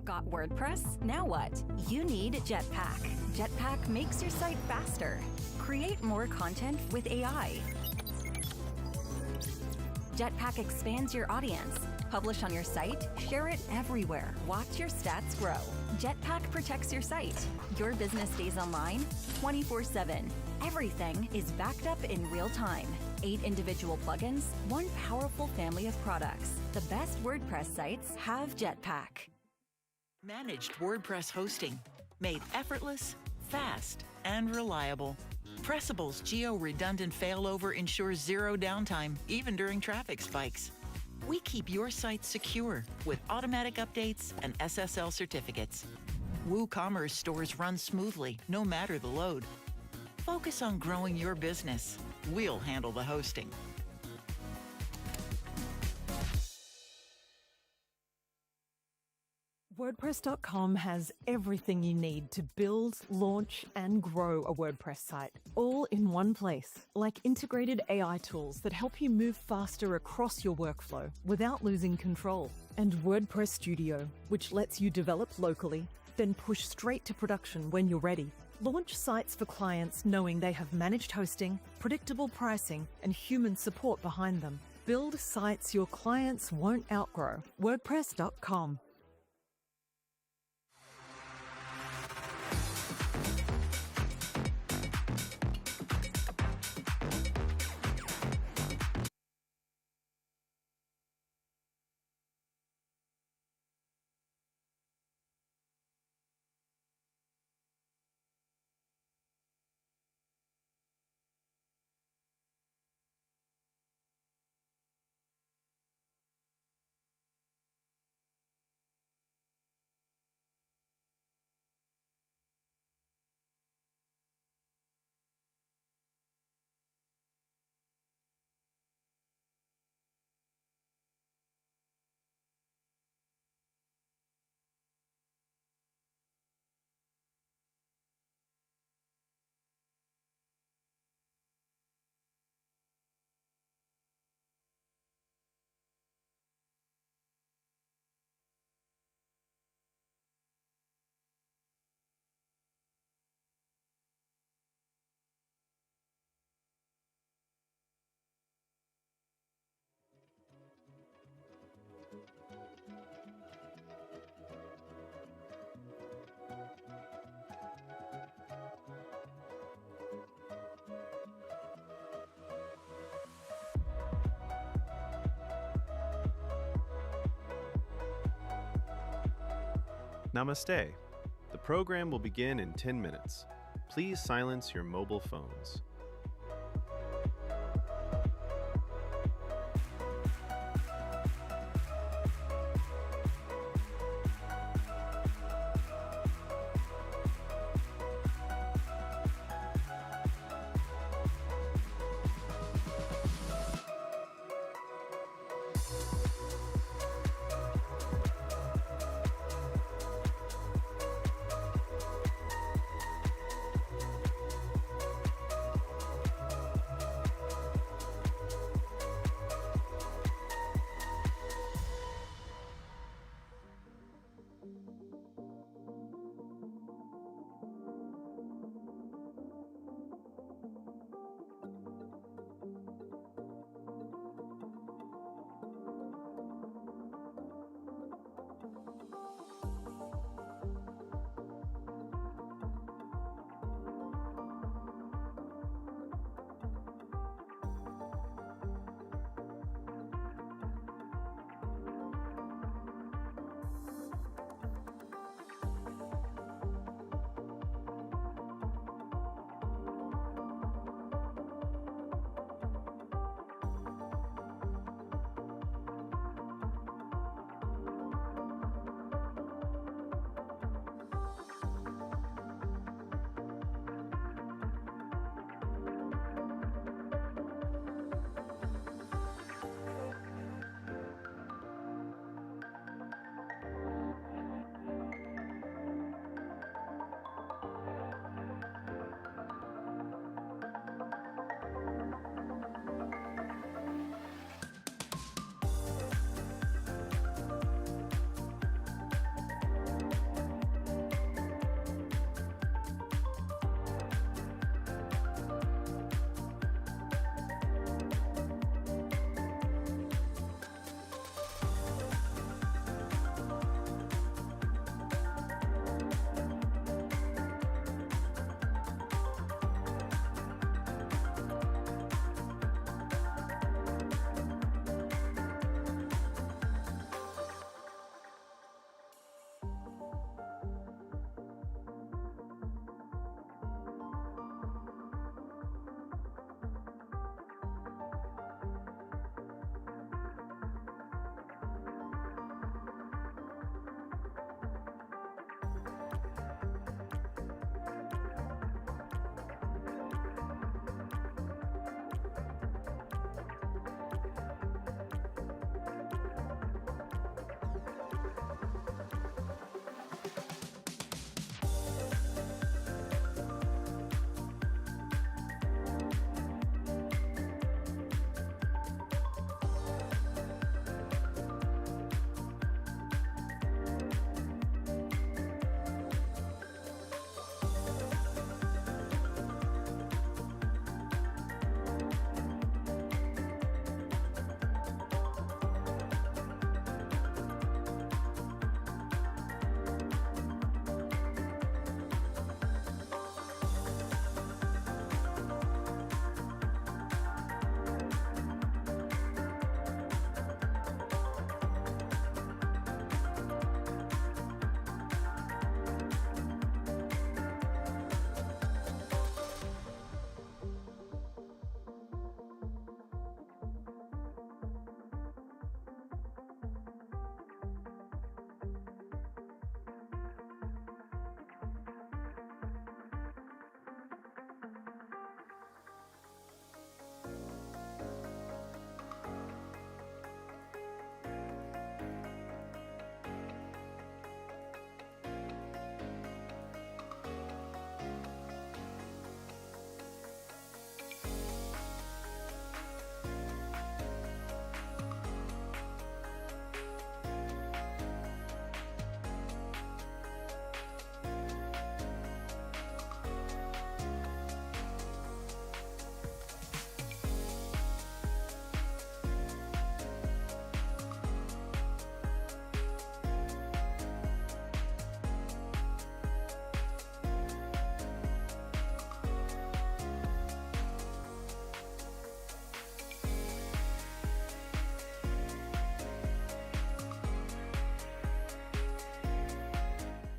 Got WordPress? Now what? You need Jetpack. Jetpack makes your site faster. Create more content with AI. Jetpack expands your audience. Publish on your site, share it everywhere. Watch your stats grow. Jetpack protects your site. Your business stays online 24/7. Everything is backed up in real time. 8 individual plugins, 1 powerful family of products. The best WordPress sites have Jetpack. Managed WordPress hosting, made effortless, fast, and reliable. Pressable's Jio redundant failover ensures zero downtime, even during traffic spikes. We keep your site secure with automatic updates and SSL certificates. WooCommerce stores run smoothly, no matter the load. Focus on growing your business. We'll handle the hosting. WordPress.com has everything you need to build, launch, and grow a WordPress site, all in one place, like integrated AI tools that help you move faster across your workflow without losing control. And WordPress Studio, which lets you develop locally, then push straight to production when you're ready. Launch sites for clients knowing they have managed hosting, predictable pricing, and human support behind them. Build sites your clients won't outgrow. WordPress.com. Namaste. The program will begin in 10 minutes. Please silence your mobile phones.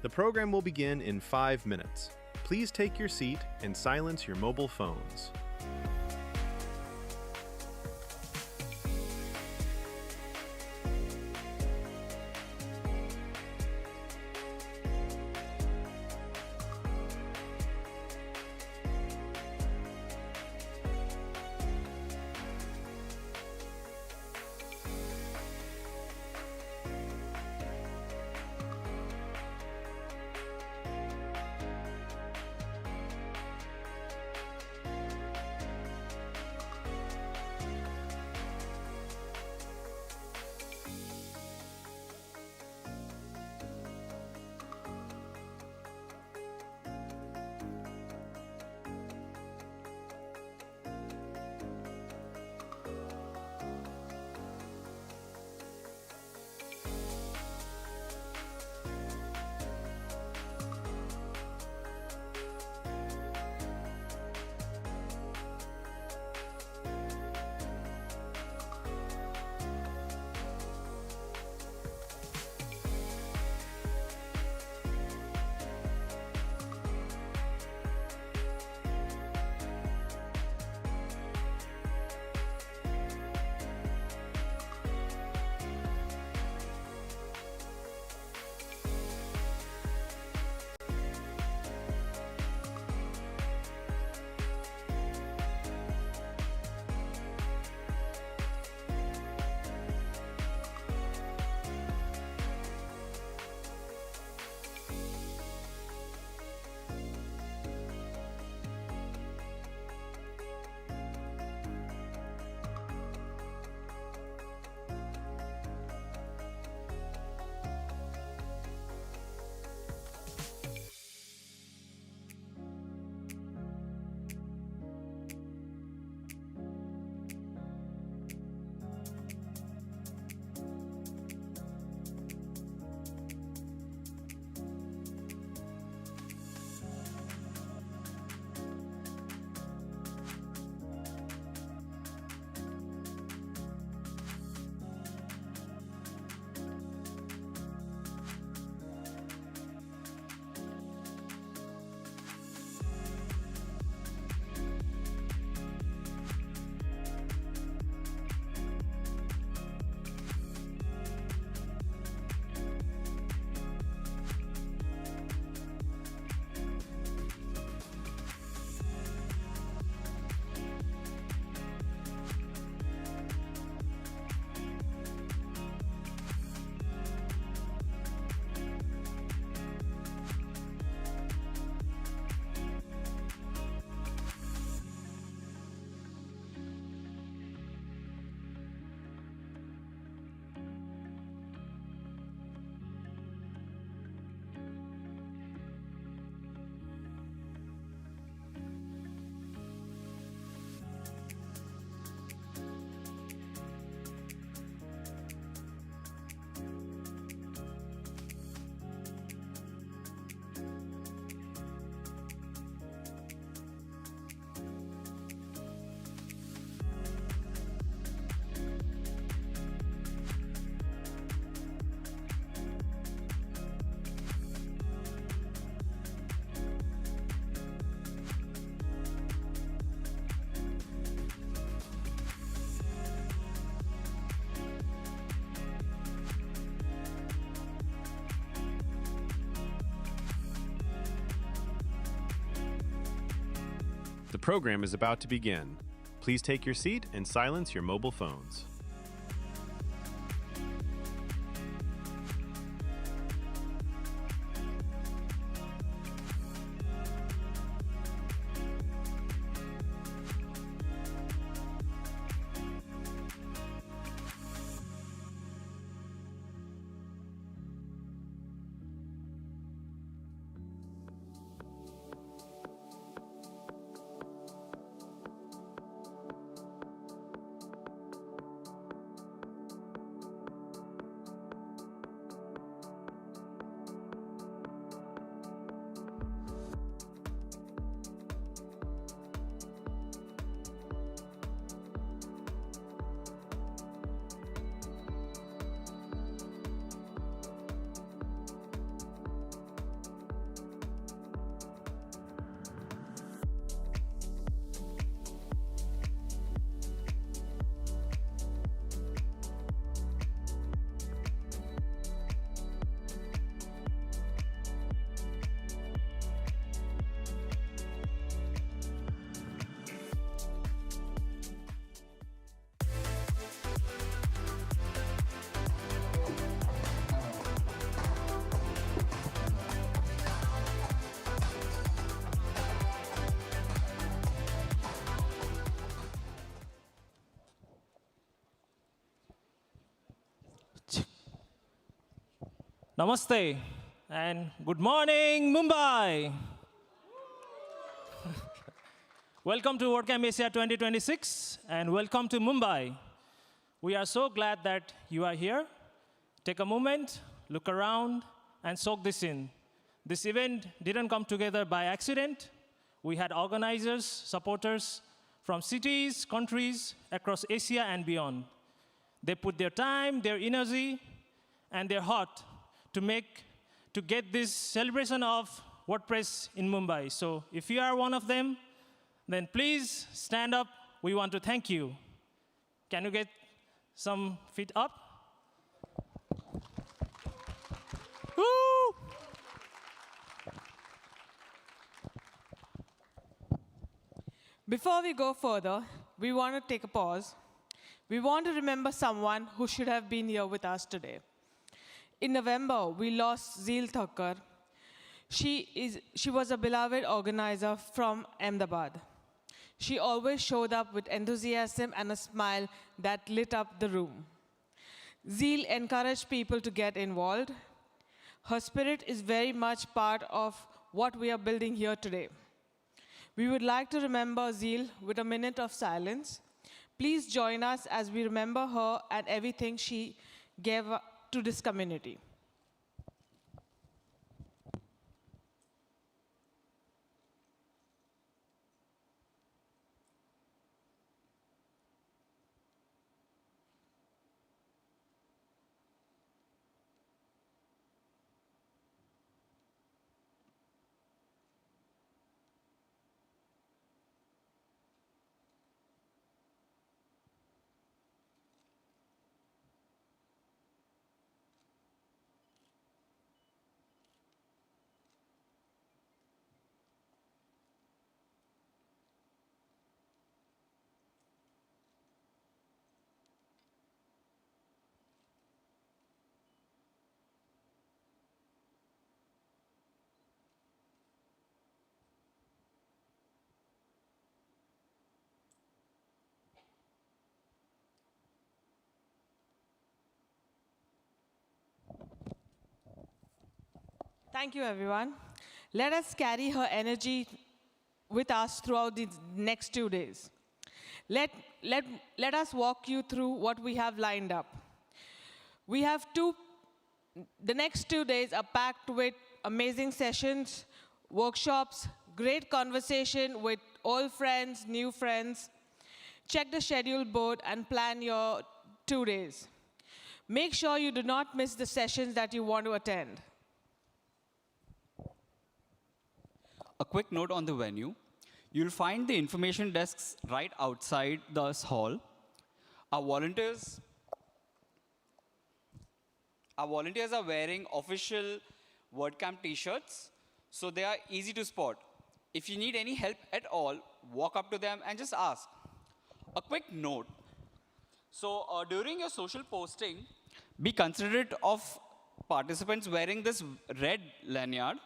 The program will begin in 5 minutes. Please take your seat and silence your mobile phones. The program is about to begin. Please take your seat and silence your mobile phones. Namaste and good morning, Mumbai. Welcome to WordCamp Asia 2026 and welcome to Mumbai. We are so glad that you are here. Take a moment, look around, and soak this in. This event didn't come together by accident. We had organizers, supporters from cities, countries across Asia and beyond. They put their time, their energy, and their heart to get this celebration of WordPress in Mumbai. So if you are one of them, then please stand up. We want to thank you. Can you get some feet up? Woo! Before we go further, we want to take a pause. We want to remember someone who should have been here with us today. In November, we lost Zeel Thakkar. She was a beloved organizer from Ahmedabad. She always showed up with enthusiasm and a smile that lit up the room. Zeel encouraged people to get involved. Her spirit is very much part of what we are building here today. We would like to remember Zeel with a minute of silence. Please join us as we remember her and everything she gave to this community. Thank you, everyone. Let us carry her energy with us throughout the next 2 days. Let us walk you through what we have lined up. The next 2 days are packed with amazing sessions, workshops, great conversation with old friends, new friends. Check the schedule board and plan your 2 days. Make sure you do not miss the sessions that you want to attend. A quick note on the venue. You'll find the information desks right outside this hall. Our volunteers are wearing official WordCamp t-shirts, so they are easy to spot. If you need any help at all, walk up to them and just ask. A quick note. So during your social posting, be considerate of participants wearing this red lanyard.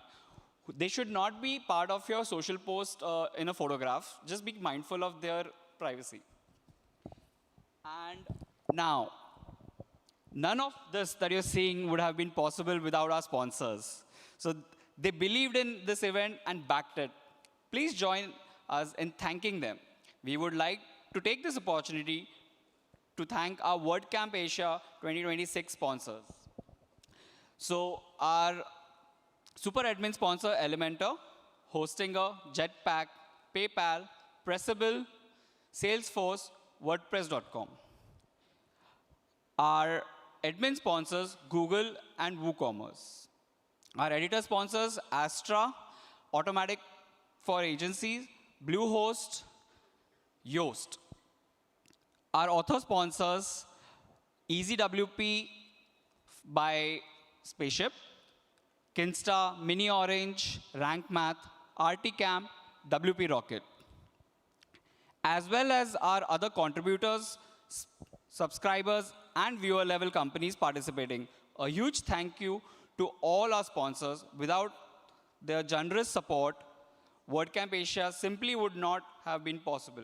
They should not be part of your social post in a photograph. Just be mindful of their privacy. And now, none of this that you're seeing would have been possible without our sponsors. So they believed in this event and backed it. Please join us in thanking them. We would like to take this opportunity to thank our WordCamp Asia 2026 sponsors. So our super admin sponsor Elementor, Hostinger, Jetpack, PayPal, Pressable, Salesforce, WordPress.com. Our admin sponsors Google and WooCommerce. Our editor sponsors Astra, Automatic for Agencies, Bluehost, Yoast. Our author sponsors EasyWP by Spaceship, Kinsta, Mini Orange, Rank Math, RTCamp, WP Rocket. As well as our other contributors, subscribers, and viewer-level companies participating. A huge thank you to all our sponsors. Without their generous support, WordCamp Asia simply would not have been possible.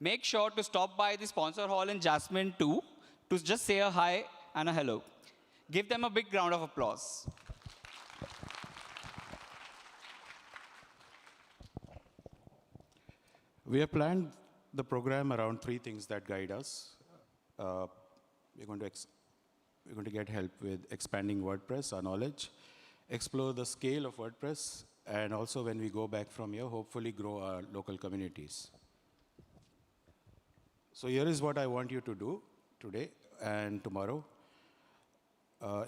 Make sure to stop by the sponsor hall in Jasmine 2 to just say a hi and a hello. Give them a big round of applause. We have planned the program around 3 things that guide us. We're going to get help with expanding WordPress, our knowledge, explore the scale of WordPress, and also when we go back from here, hopefully grow our local communities. So here is what I want you to do today and tomorrow.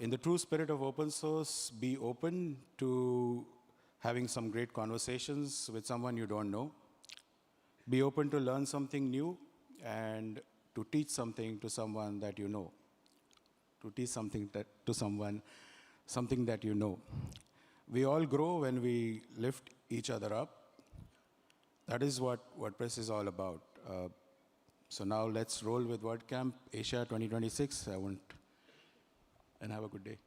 In the true spirit of open source, be open to having some great conversations with someone you don't know. Be open to learn something new and to teach something to someone that you know. To teach something to someone, something that you know. We all grow when we lift each other up. That is what WordPress is all about. So now let's roll with WordCamp Asia 2026. And have a good day.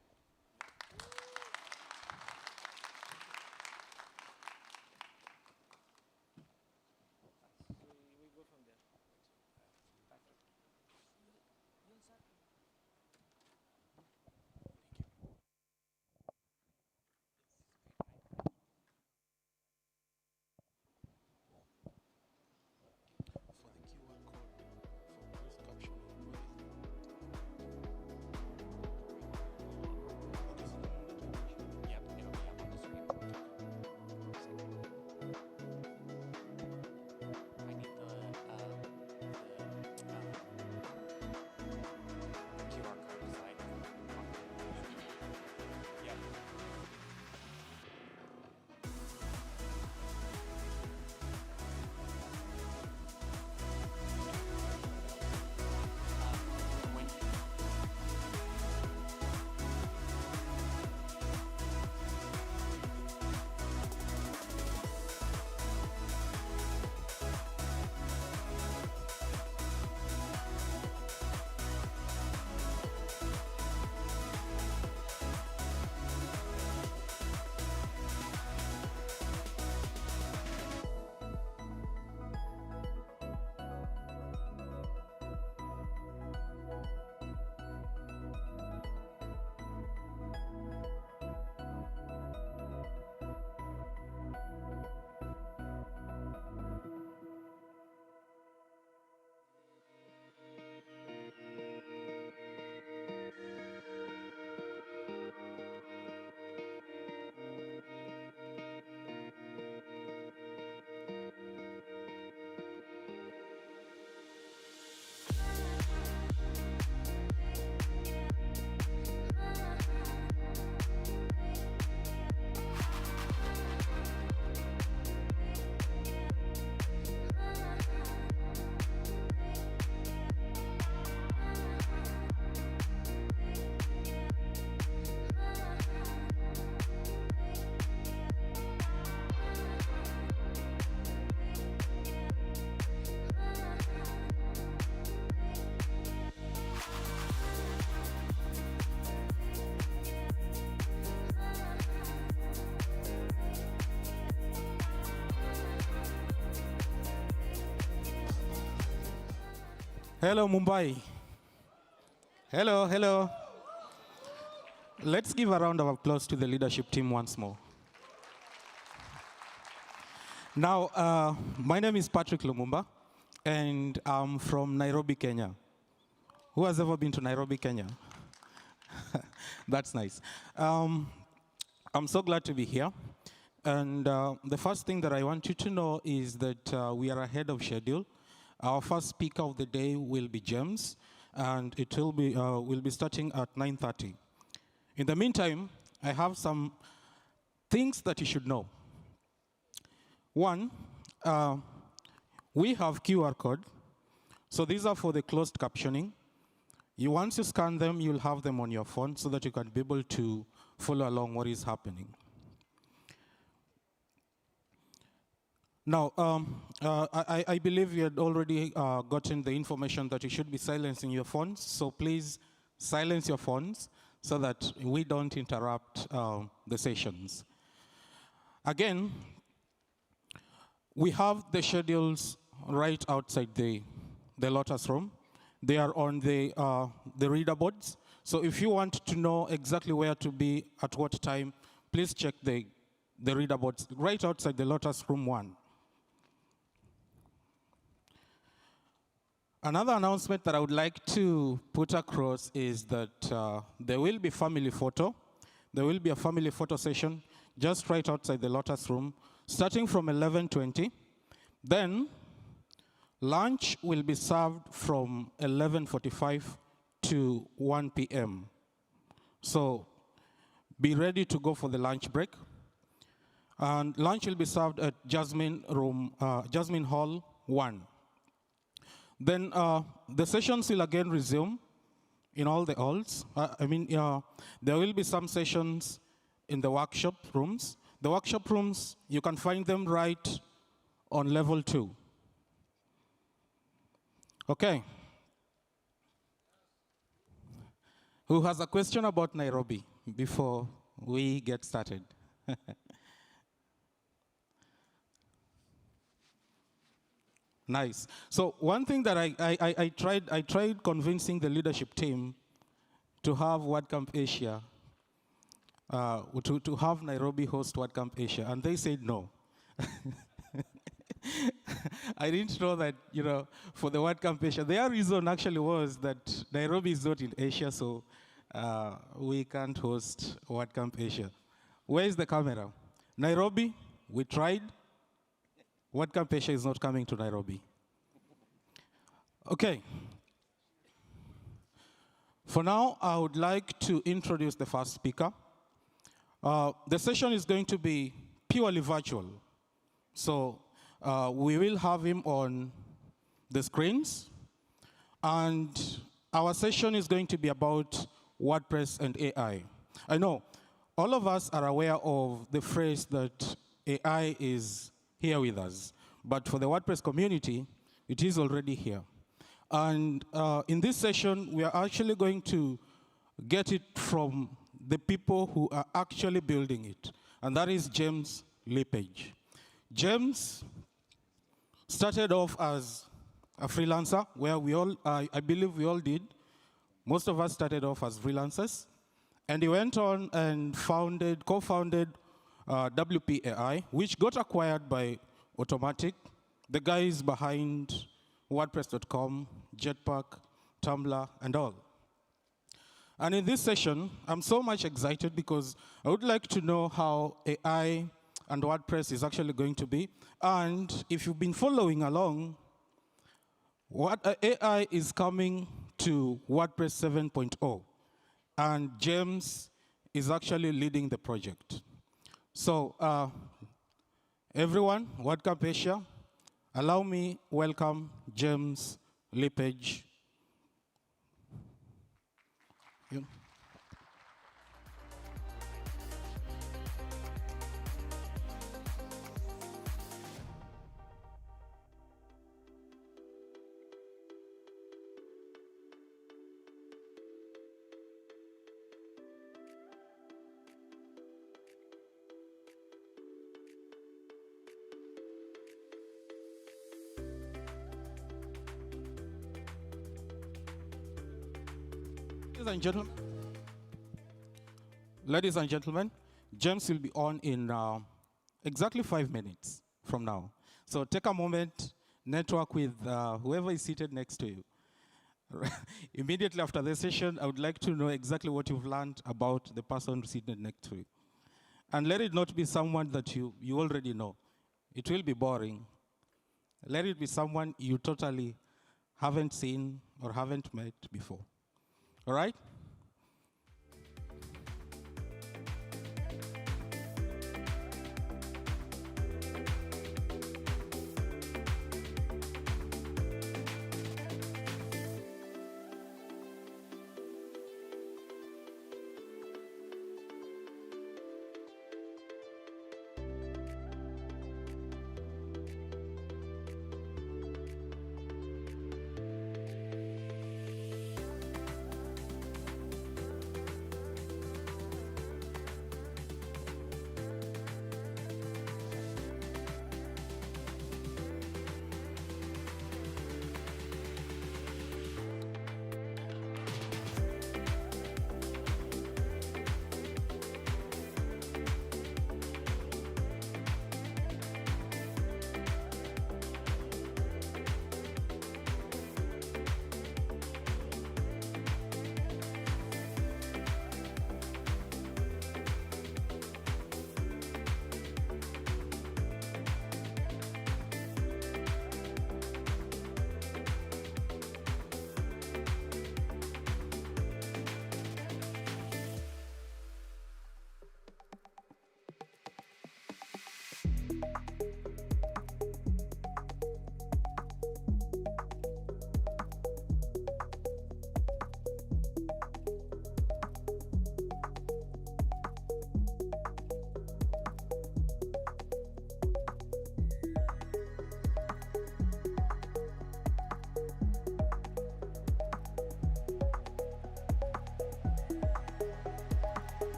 Hello, Mumbai. Hello, hello. Let's give a round of applause to the leadership team once more. Now, my name is Patrick Lumumba, and I'm from Nairobi, Kenya. Who has ever been to Nairobi, Kenya? That's nice. I'm so glad to be here. And the first thing that I want you to know is that we are ahead of schedule. Our first speaker of the day will be James, and it will be starting at 9:30. In the meantime, I have some things that you should know. One, we have QR code. So these are for the closed captioning. Once you scan them, you'll have them on your phone so that you can be able to follow along what is happening. Now, I believe you had already gotten the information that you should be silencing your phones, so please silence your phones so that we don't interrupt the sessions. Again, we have the schedules right outside the Lotus room. They are on the reader boards, So if you want to know exactly where to be at what time, please check the reader-boards right outside the Lotus Room 1. Another announcement that I would like to put across is that there will be family photo. There will be a family photo session just right outside the Lotus Room, starting from 11:20. Then lunch will be served from 11:45 to 1 p.m. So be ready to go for the lunch break. And lunch will be served at Jasmine Hall 1. Then the sessions will again resume in all the halls. There will be some sessions in the workshop rooms. The workshop rooms, you can find them right on level 2. Okay. Who has a question about Nairobi before we get started? Nice. So one thing that I tried convincing the leadership team to have WordCamp Asia, to have Nairobi host WordCamp Asia, and they said no. I didn't know that, for the WordCamp Asia, their reason actually was that Nairobi is not in Asia, so we can't host WordCamp Asia. Where is the camera? Nairobi, we tried. WordCamp Asia is not coming to Nairobi. Okay. For now, I would like to introduce the first speaker. The session is going to be purely virtual. So we will have him on the screens. And our session is going to be about WordPress and AI. I know all of us are aware of the phrase that AI is here with us. But for the WordPress community, it is already here. And in this session, we are actually going to get it from the people who are actually building it. And that is James Lepage. James started off as a freelancer, where we all, I believe we all did. Most of us started off as freelancers. And he went on and co-founded WPAI, which got acquired by Automatic, the guys behind WordPress.com, Jetpack, Tumblr, and all. And in this session, I'm so much excited because I would like to know how AI and WordPress is actually going to be. And if you've been following along, AI is coming to WordPress 7.0. And James is actually leading the project. So everyone, WordCamp Asia, allow me welcome James Lepage. Ladies and gentlemen, James will be on in exactly 5 minutes from now. So take a moment, network with whoever is seated next to you. Immediately after the session, I would like to know exactly what you've learned about the person seated next to you. And let it not be someone that you already know. It will be boring. Let it be someone you totally haven't seen or haven't met before. All right?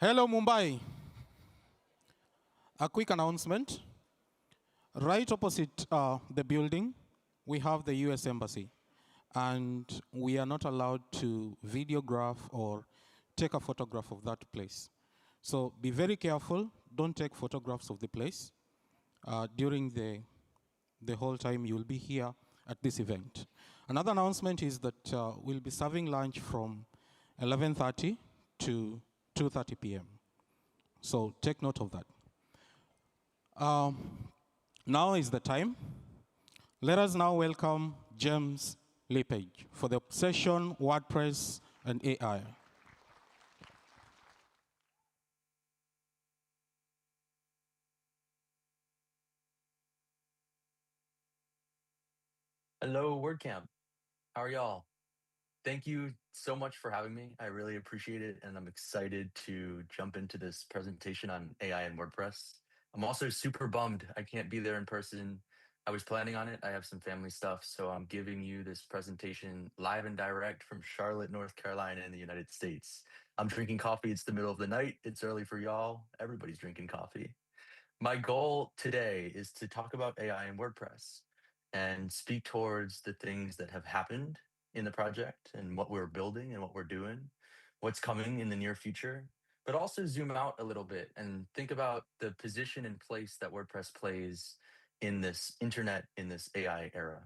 Hello, Mumbai. A quick announcement. Right opposite the building, we have the US Embassy. And we are not allowed to videograph or take a photograph of that place. So be very careful. Don't take photographs of the place during the whole time you will be here at this event. Another announcement is that we'll be serving lunch from 11:30 to 2:30 p.m. So take note of that. Now is the time. Let us now welcome James Lepage for the session WordPress and AI. Hello, WordCamp. How are y'all? Thank you so much for having me. I really appreciate it, and I'm excited to jump into this presentation on AI and WordPress. I'm also super bummed I can't be there in person. I was planning on it. I have some family stuff, so I'm giving you this presentation live and direct from Charlotte, North Carolina in the United States. I'm drinking coffee. It's the middle of the night. It's early for y'all. Everybody's drinking coffee. My goal today is to talk about AI and WordPress and speak towards the things that have happened in the project and what we're building and what we're doing, what's coming in the near future, but also zoom out a little bit and think about the position and place that WordPress plays in this internet, in this AI era.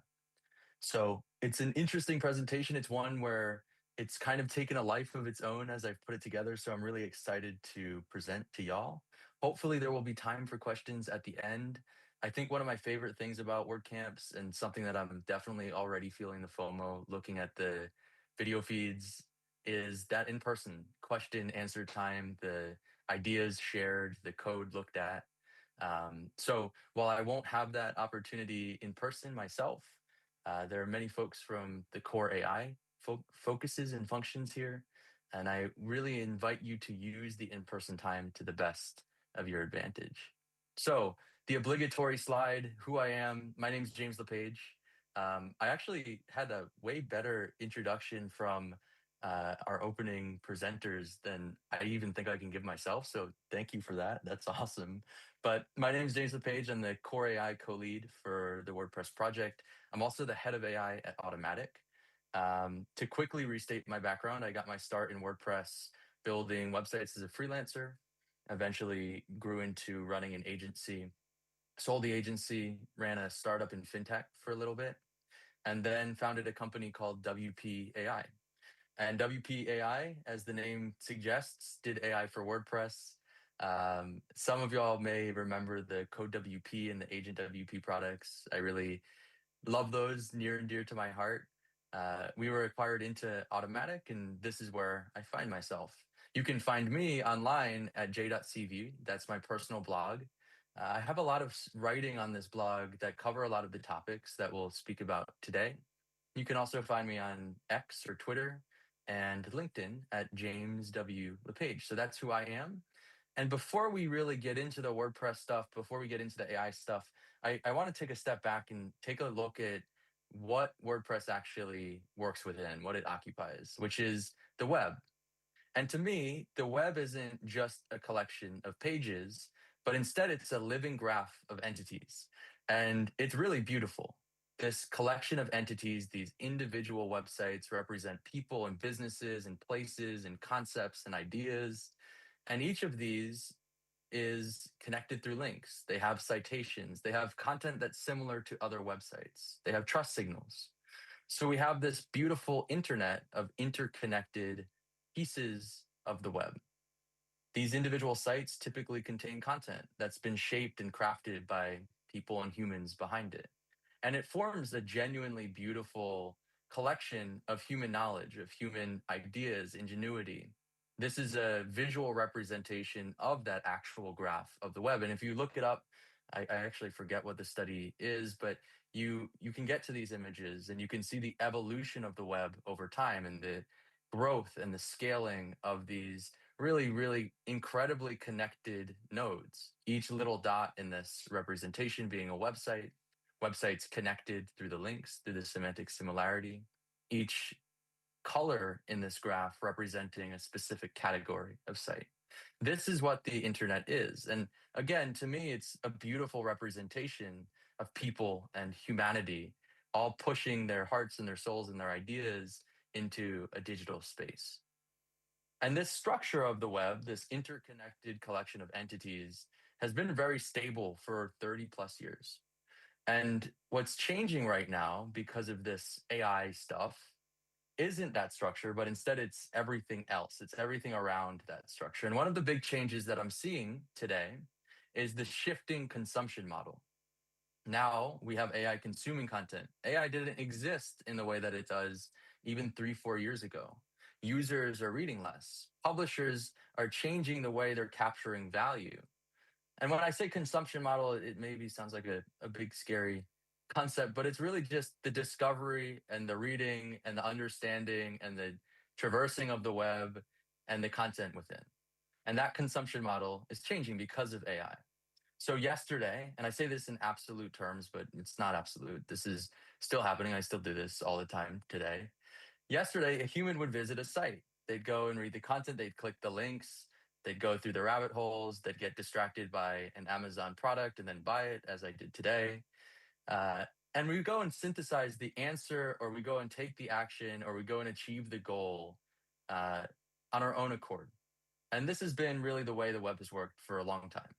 So it's an interesting presentation. It's one where it's kind of taken a life of its own as I've put it together. So I'm really excited to present to y'all. Hopefully there will be time for questions at the end. I think one of my favorite things about WordCamps and something that I'm definitely already feeling the FOMO looking at the video feeds is that in-person question answer time, the ideas shared, the code looked at. So while I won't have that opportunity in person myself, there are many folks from the core AI focuses and functions here, and I really invite you to use the in-person time to the best of your advantage. So the obligatory slide, who I am, my name's James Lepage. I actually had a way better introduction from our opening presenters than I even think I can give myself. So thank you for that. That's awesome. But my name is James Lepage. I'm the core AI co-lead for the WordPress project. I'm also the head of AI at Automatic. To quickly restate my background, I got my start in WordPress building websites as a freelancer, eventually grew into running an agency, sold the agency, ran a startup in fintech for a little bit, and then founded a company called WP AI. And WP AI, as the name suggests, did AI for WordPress. Some of y'all may remember the Code WP and the Agent WP products. I really love those, near and dear to my heart. We were acquired into Automatic, and this is where I find myself. You can find me online at j.cv. That's my personal blog. I have a lot of writing on this blog that cover a lot of the topics that we'll speak about today. You can also find me on X or Twitter and LinkedIn at James W. LePage. So that's who I am. And before we really get into the WordPress stuff, before we get into the AI stuff, I want to take a step back and take a look at what WordPress actually works within, what it occupies, which is the web. And to me, the web isn't just a collection of pages, but instead it's a living graph of entities. And it's really beautiful. This collection of entities, these individual websites represent people and businesses and places and concepts and ideas. And each of these is connected through links. They have citations. They have content that's similar to other websites. They have trust signals. So we have this beautiful internet of interconnected pieces of the web. These individual sites typically contain content that's been shaped and crafted by people and humans behind it. And it forms a genuinely beautiful collection of human knowledge, of human ideas, ingenuity. This is a visual representation of that actual graph of the web. And if you look it up, I actually forget what the study is, but you can get to these images and you can see the evolution of the web over time and the growth and the scaling of these really, really incredibly connected nodes. Each little dot in this representation being a website, websites connected through the links, through the semantic similarity. Each color in this graph representing a specific category of site. This is what the internet is. And again, to me, it's a beautiful representation of people and humanity all pushing their hearts and their souls and their ideas into a digital space. And this structure of the web, this interconnected collection of entities, has been very stable for 30 plus years. And what's changing right now because of this AI stuff isn't that structure, but instead it's everything else. It's everything around that structure. And one of the big changes that I'm seeing today is the shifting consumption model. Now we have AI consuming content. AI didn't exist in the way that it does even 3-4 years ago. Users are reading less. Publishers are changing the way they're capturing value. And when I say consumption model, it maybe sounds like a big scary concept, but it's really just the discovery and the reading and the understanding and the traversing of the web and the content within. And that consumption model is changing because of AI. So yesterday, and I say this in absolute terms, but it's not absolute. This is still happening. I still do this all the time today. Yesterday, a human would visit a site. They'd go and read the content. They'd click the links. They'd go through the rabbit holes. They'd get distracted by an Amazon product and then buy it, as I did today. And we go and synthesize the answer, or we go and take the action, or we go and achieve the goal on our own accord. And this has been really the way the web has worked for a long time.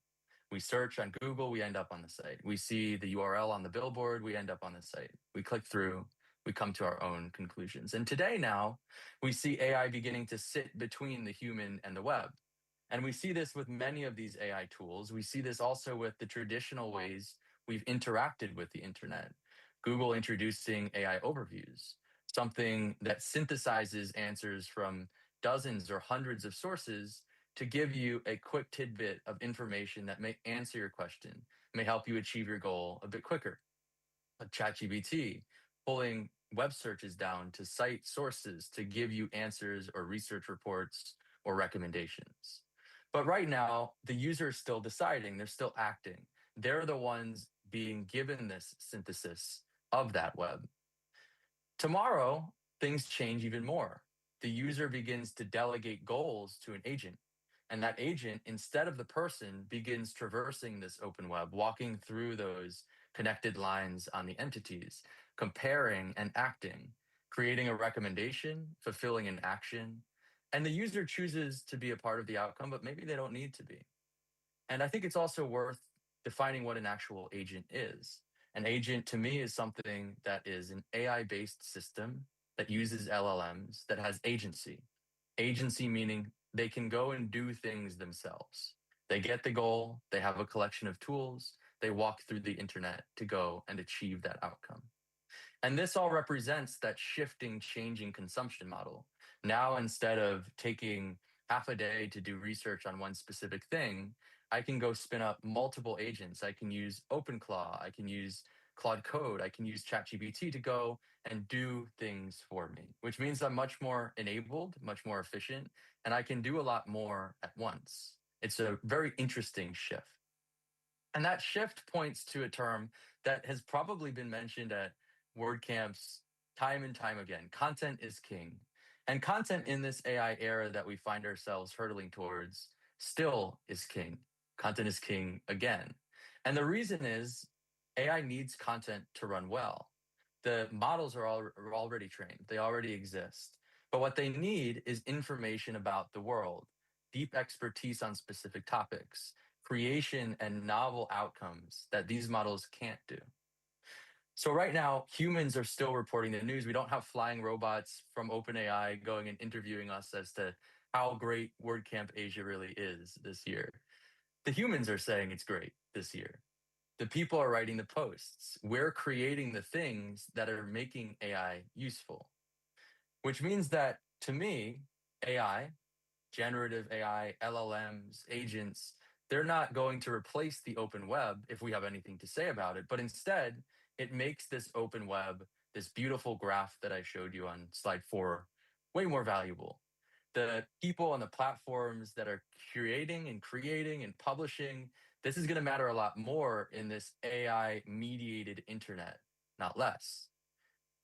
We search on Google, we end up on the site. We see the URL on the billboard, we end up on the site. We click through, we come to our own conclusions. And today now, we see AI beginning to sit between the human and the web. And we see this with many of these AI tools. We see this also with the traditional ways we've interacted with the internet. Google introducing AI overviews, something that synthesizes answers from dozens or hundreds of sources to give you a quick tidbit of information that may answer your question, may help you achieve your goal a bit quicker. ChatGPT pulling web searches down to cite sources to give you answers or research reports or recommendations. But right now, the user is still deciding, they're still acting. They're the ones being given this synthesis of that web. Tomorrow, things change even more. The user begins to delegate goals to an agent. And that agent, instead of the person, begins traversing this open web, walking through those connected lines on the entities, comparing and acting, creating a recommendation, fulfilling an action. And the user chooses to be a part of the outcome, but maybe they don't need to be. And I think it's also worth defining what an actual agent is. An agent to me is something that is an AI-based system that uses LLMs, that has agency. Agency meaning they can go and do things themselves. They get the goal, they have a collection of tools, they walk through the internet to go and achieve that outcome. And this all represents that shifting, changing consumption model. Now, instead of taking half a day to do research on one specific thing, I can go spin up multiple agents. I can use OpenClaw, I can use Claude Code, I can use ChatGPT to go and do things for me, which means I'm much more enabled, much more efficient, and I can do a lot more at once. It's a very interesting shift. And that shift points to a term that has probably been mentioned at WordCamps time and time again. Content is king. And content in this AI era that we find ourselves hurtling towards still is king. Content is king again. And the reason is AI needs content to run well. The models are already trained. They already exist. But what they need is information about the world, deep expertise on specific topics, creation and novel outcomes that these models can't do. So right now, humans are still reporting the news. We don't have flying robots from OpenAI going and interviewing us as to how great WordCamp Asia really is this year. The humans are saying it's great this year. The people are writing the posts. We're creating the things that are making AI useful, which means that to me, AI, generative AI, LLMs, agents, they're not going to replace the open web if we have anything to say about it, but instead, it makes this open web, this beautiful graph that I showed you on slide 4, way more valuable. The people on the platforms that are curating and creating and publishing, this is going to matter a lot more in this AI mediated internet, not less.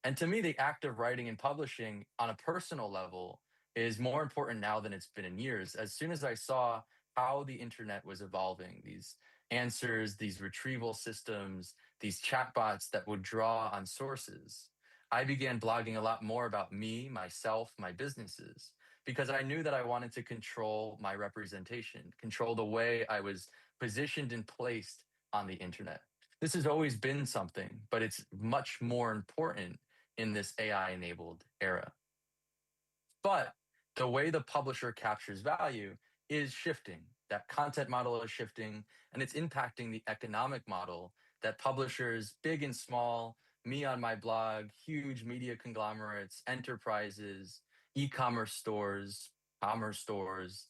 And to me, the act of writing and publishing on a personal level is more important now than it's been in years. As soon as I saw how the internet was evolving, these answers, these retrieval systems, these chatbots that would draw on sources, I began blogging a lot more about me, myself, my businesses, because I knew that I wanted to control my representation, control the way I was positioned and placed on the internet. This has always been something, but it's much more important in this AI enabled era. But the way the publisher captures value is shifting. That content model is shifting, and it's impacting the economic model that publishers, big and small, me on my blog, huge media conglomerates, enterprises, e-commerce stores, commerce stores,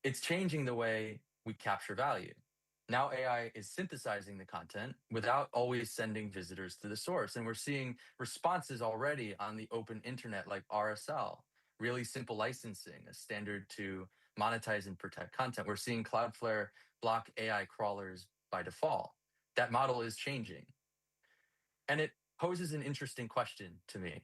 it's changing the way we capture value. Now AI is synthesizing the content without always sending visitors to the source. And we're seeing responses already on the open internet like RSL, really simple licensing, a standard to monetize and protect content. We're seeing Cloudflare block AI crawlers by default. That model is changing. And it poses an interesting question to me.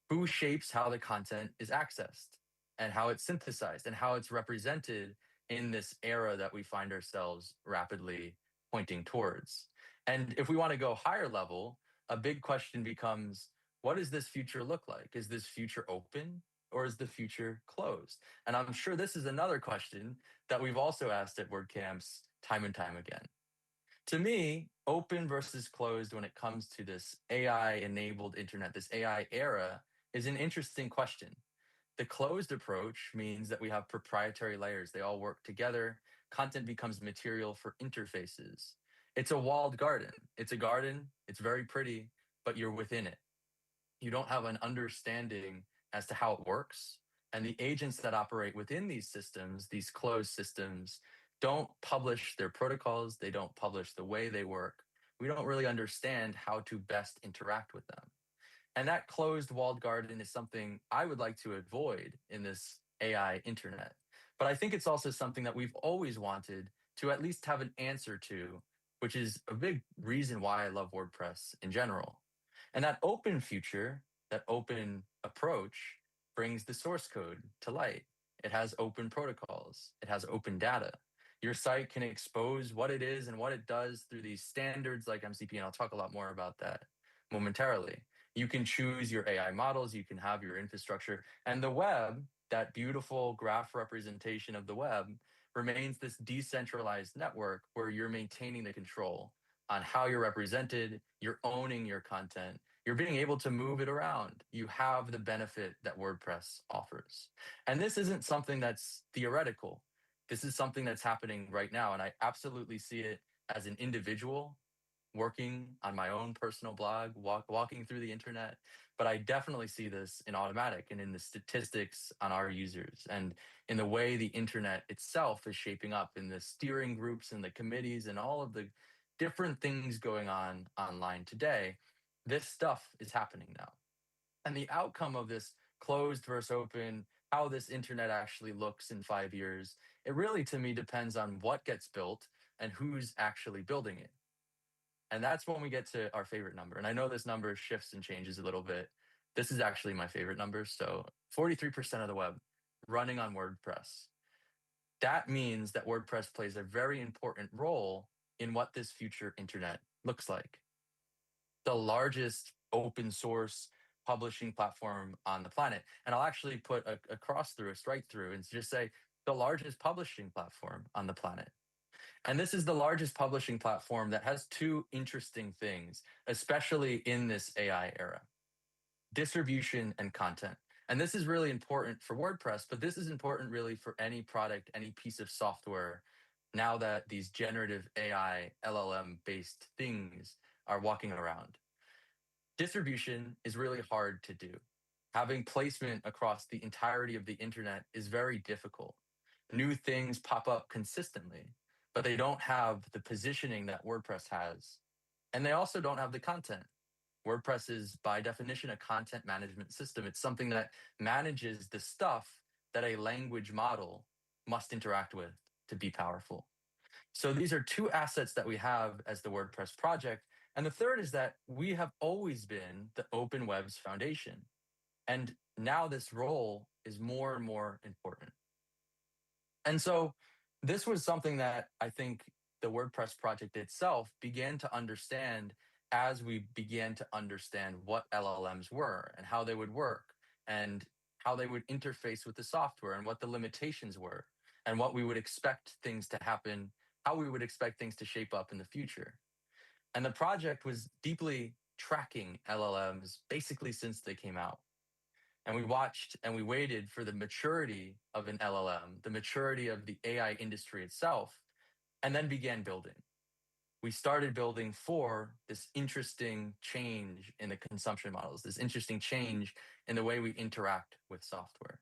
Who shapes how the content is accessed and how it's synthesized and how it's represented in this era that we find ourselves rapidly pointing towards? And if we want to go higher level, a big question becomes, what does this future look like? Is this future open or is the future closed? And I'm sure this is another question that we've also asked at WordCamps time and time again. To me, open versus closed when it comes to this AI enabled internet, this AI era, is an interesting question. The closed approach means that we have proprietary layers. They all work together. Content becomes material for interfaces. It's a walled garden. It's a garden. It's very pretty, but you're within it. You don't have an understanding as to how it works. And the agents that operate within these systems, these closed systems, don't publish their protocols. They don't publish the way they work. We don't really understand how to best interact with them. And that closed walled garden is something I would like to avoid in this AI internet. But I think it's also something that we've always wanted to at least have an answer to, which is a big reason why I love WordPress in general. And that open future, that open approach, brings the source code to light. It has open protocols. It has open data. Your site can expose what it is and what it does through these standards like MCP, and I'll talk a lot more about that momentarily. You can choose your AI models, you can have your infrastructure, and the web, that beautiful graph representation of the web, remains this decentralized network where you're maintaining the control on how you're represented, you're owning your content, you're being able to move it around. You have the benefit that WordPress offers. And this isn't something that's theoretical. This is something that's happening right now. And I absolutely see it as an individual working on my own personal blog, walking through the internet. But I definitely see this in Automatic and in the statistics on our users and in the way the internet itself is shaping up in the steering groups and the committees and all of the different things going on online today. This stuff is happening now. And the outcome of this closed versus open, how this internet actually looks in 5 years, it really, to me, depends on what gets built and who's actually building it. And that's when we get to our favorite number. And I know this number shifts and changes a little bit. This is actually my favorite number. So 43% of the web running on WordPress. That means that WordPress plays a very important role in what this future internet looks like. The largest open source publishing platform on the planet. And I'll actually put a cross through, a strike through, and just say the largest publishing platform on the planet. And this is the largest publishing platform that has two interesting things, especially in this AI era: distribution and content. And this is really important for WordPress, but this is important really for any product, any piece of software, now that these generative AI, LLM-based things are walking around. Distribution is really hard to do. Having placement across the entirety of the internet is very difficult. New things pop up consistently, but they don't have the positioning that WordPress has. And they also don't have the content. WordPress is, by definition, a content management system. It's something that manages the stuff that a language model must interact with to be powerful. So these are two assets that we have as the WordPress project. And the third is that we have always been the open web's foundation. And now this role is more and more important. And so this was something that I think the WordPress project itself began to understand as we began to understand what LLMs were and how they would work and how they would interface with the software and what the limitations were and what we would expect things to happen, how we would expect things to shape up in the future. And the project was deeply tracking LLMs basically since they came out. And we watched and we waited for the maturity of an LLM, the maturity of the AI industry itself, and then began building. We started building for this interesting change in the consumption models, this interesting change in the way we interact with software.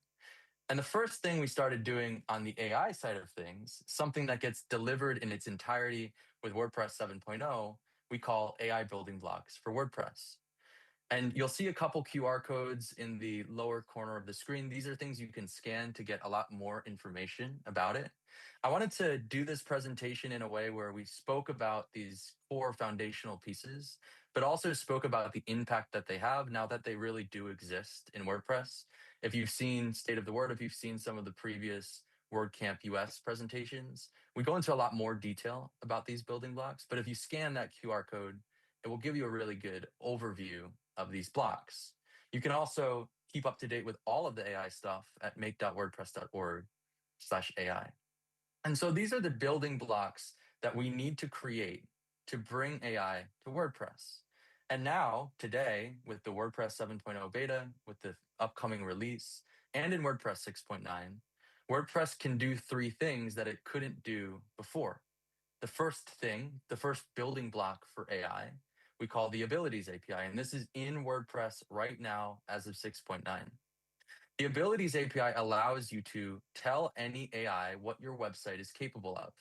And the first thing we started doing on the AI side of things, something that gets delivered in its entirety with WordPress 7.0, we call AI building blocks for WordPress. And you'll see a couple QR codes in the lower corner of the screen. These are things you can scan to get a lot more information about it. I wanted to do this presentation in a way where we spoke about these core foundational pieces, but also spoke about the impact that they have now that they really do exist in WordPress. If you've seen State of the Word, if you've seen some of the previous WordCamp US presentations, we go into a lot more detail about these building blocks. But if you scan that QR code, it will give you a really good overview of these blocks. You can also keep up to date with all of the AI stuff at make.wordpress.org/AI. And so these are the building blocks that we need to create to bring AI to WordPress. And now, today, with the WordPress 7.0 beta, with the upcoming release, and in WordPress 6.9, WordPress can do three things that it couldn't do before. The first thing, the first building block for AI, we call the Abilities API, and this is in WordPress right now as of 6.9. The Abilities API allows you to tell any AI what your website is capable of.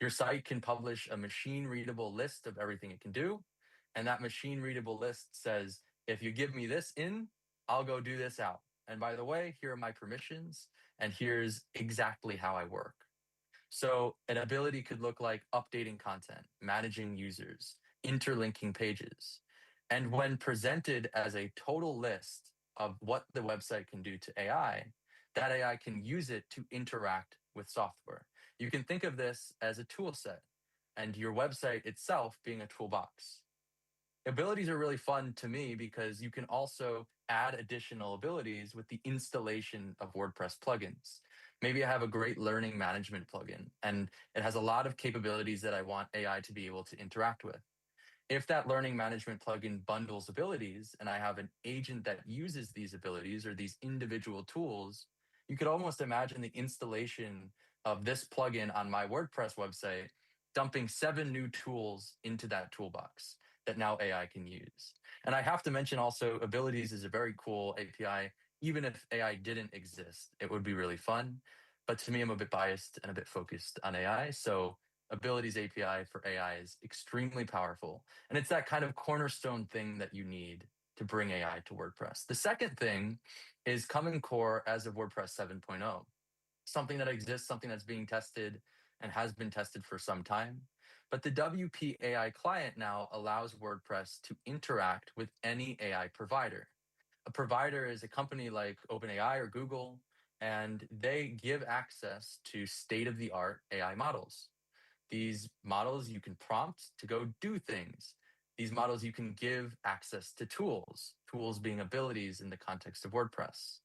Your site can publish a machine-readable list of everything it can do, and that machine-readable list says, if you give me this in, I'll go do this out. And by the way, here are my permissions, and here's exactly how I work. So an ability could look like updating content, managing users, interlinking pages. And when presented as a total list of what the website can do to AI, that AI can use it to interact with software. You can think of this as a tool set and your website itself being a toolbox. Abilities are really fun to me because you can also add additional abilities with the installation of WordPress plugins. Maybe I have a great learning management plugin and it has a lot of capabilities that I want AI to be able to interact with. If that learning management plugin bundles abilities and I have an agent that uses these abilities or these individual tools, you could almost imagine the installation of this plugin on my WordPress website, dumping 7 new tools into that toolbox that now AI can use. And I have to mention also, Abilities is a very cool API. Even if AI didn't exist, it would be really fun. But to me, I'm a bit biased and a bit focused on AI. So Abilities API for AI is extremely powerful. And it's that kind of cornerstone thing that you need to bring AI to WordPress. The second thing is coming core as of WordPress 7.0, something that exists, something that's being tested and has been tested for some time. But the WP AI client now allows WordPress to interact with any AI provider. A provider is a company like OpenAI or Google, and they give access to state-of-the-art AI models. These models you can prompt to go do things. These models you can give access to tools, tools being abilities in the context of WordPress.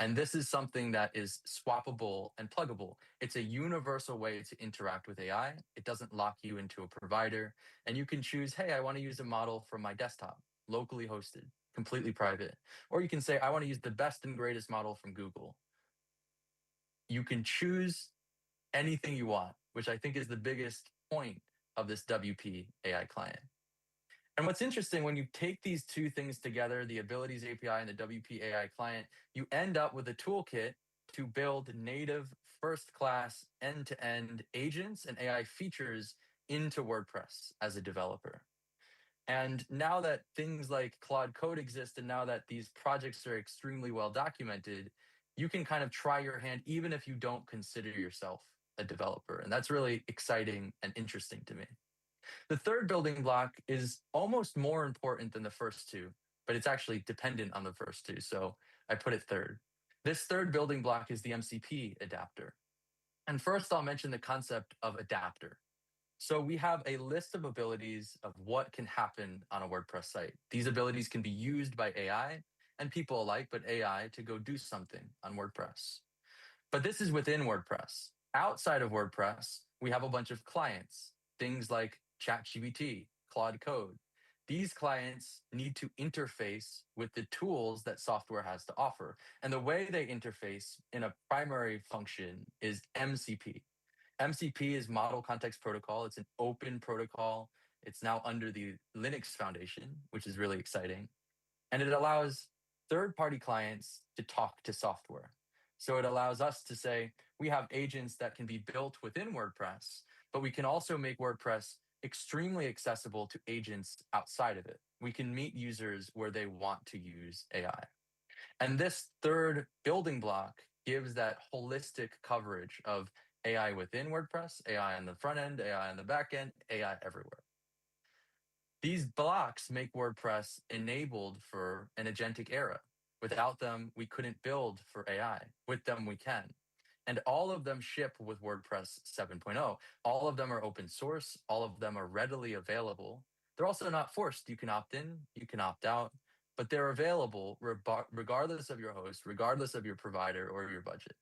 And this is something that is swappable and pluggable. It's a universal way to interact with AI. It doesn't lock you into a provider. And you can choose, hey, I want to use a model from my desktop, locally hosted, completely private. Or you can say, I want to use the best and greatest model from Google. You can choose anything you want, which I think is the biggest point of this WP AI client. And what's interesting, when you take these two things together, the Abilities API and the WP AI client, you end up with a toolkit to build native first-class end-to-end agents and AI features into WordPress as a developer. And now that things like Claude Code exist and now that these projects are extremely well documented, you can kind of try your hand even if you don't consider yourself a developer. And that's really exciting and interesting to me. The third building block is almost more important than the first two, but it's actually dependent on the first two. So I put it third. This third building block is the MCP adapter. And first, I'll mention the concept of adapter. So we have a list of abilities of what can happen on a WordPress site. These abilities can be used by AI and people alike, but AI to go do something on WordPress. But this is within WordPress. Outside of WordPress, we have a bunch of clients, things like ChatGPT, Claude Code. These clients need to interface with the tools that software has to offer. And the way they interface in a primary function is MCP. MCP is Model Context Protocol. It's an open protocol. It's now under the Linux Foundation, which is really exciting. And it allows third-party clients to talk to software. So it allows us to say, we have agents that can be built within WordPress, but we can also make WordPress extremely accessible to agents outside of it. We can meet users where they want to use AI. And this third building block gives that holistic coverage of AI within WordPress, AI on the front end, AI on the back end, AI everywhere. These blocks make WordPress enabled for an agentic era. Without them, we couldn't build for AI. With them, we can. And all of them ship with WordPress 7.0. All of them are open source. All of them are readily available. They're also not forced. You can opt in, you can opt out, but they're available regardless of your host, regardless of your provider or your budget.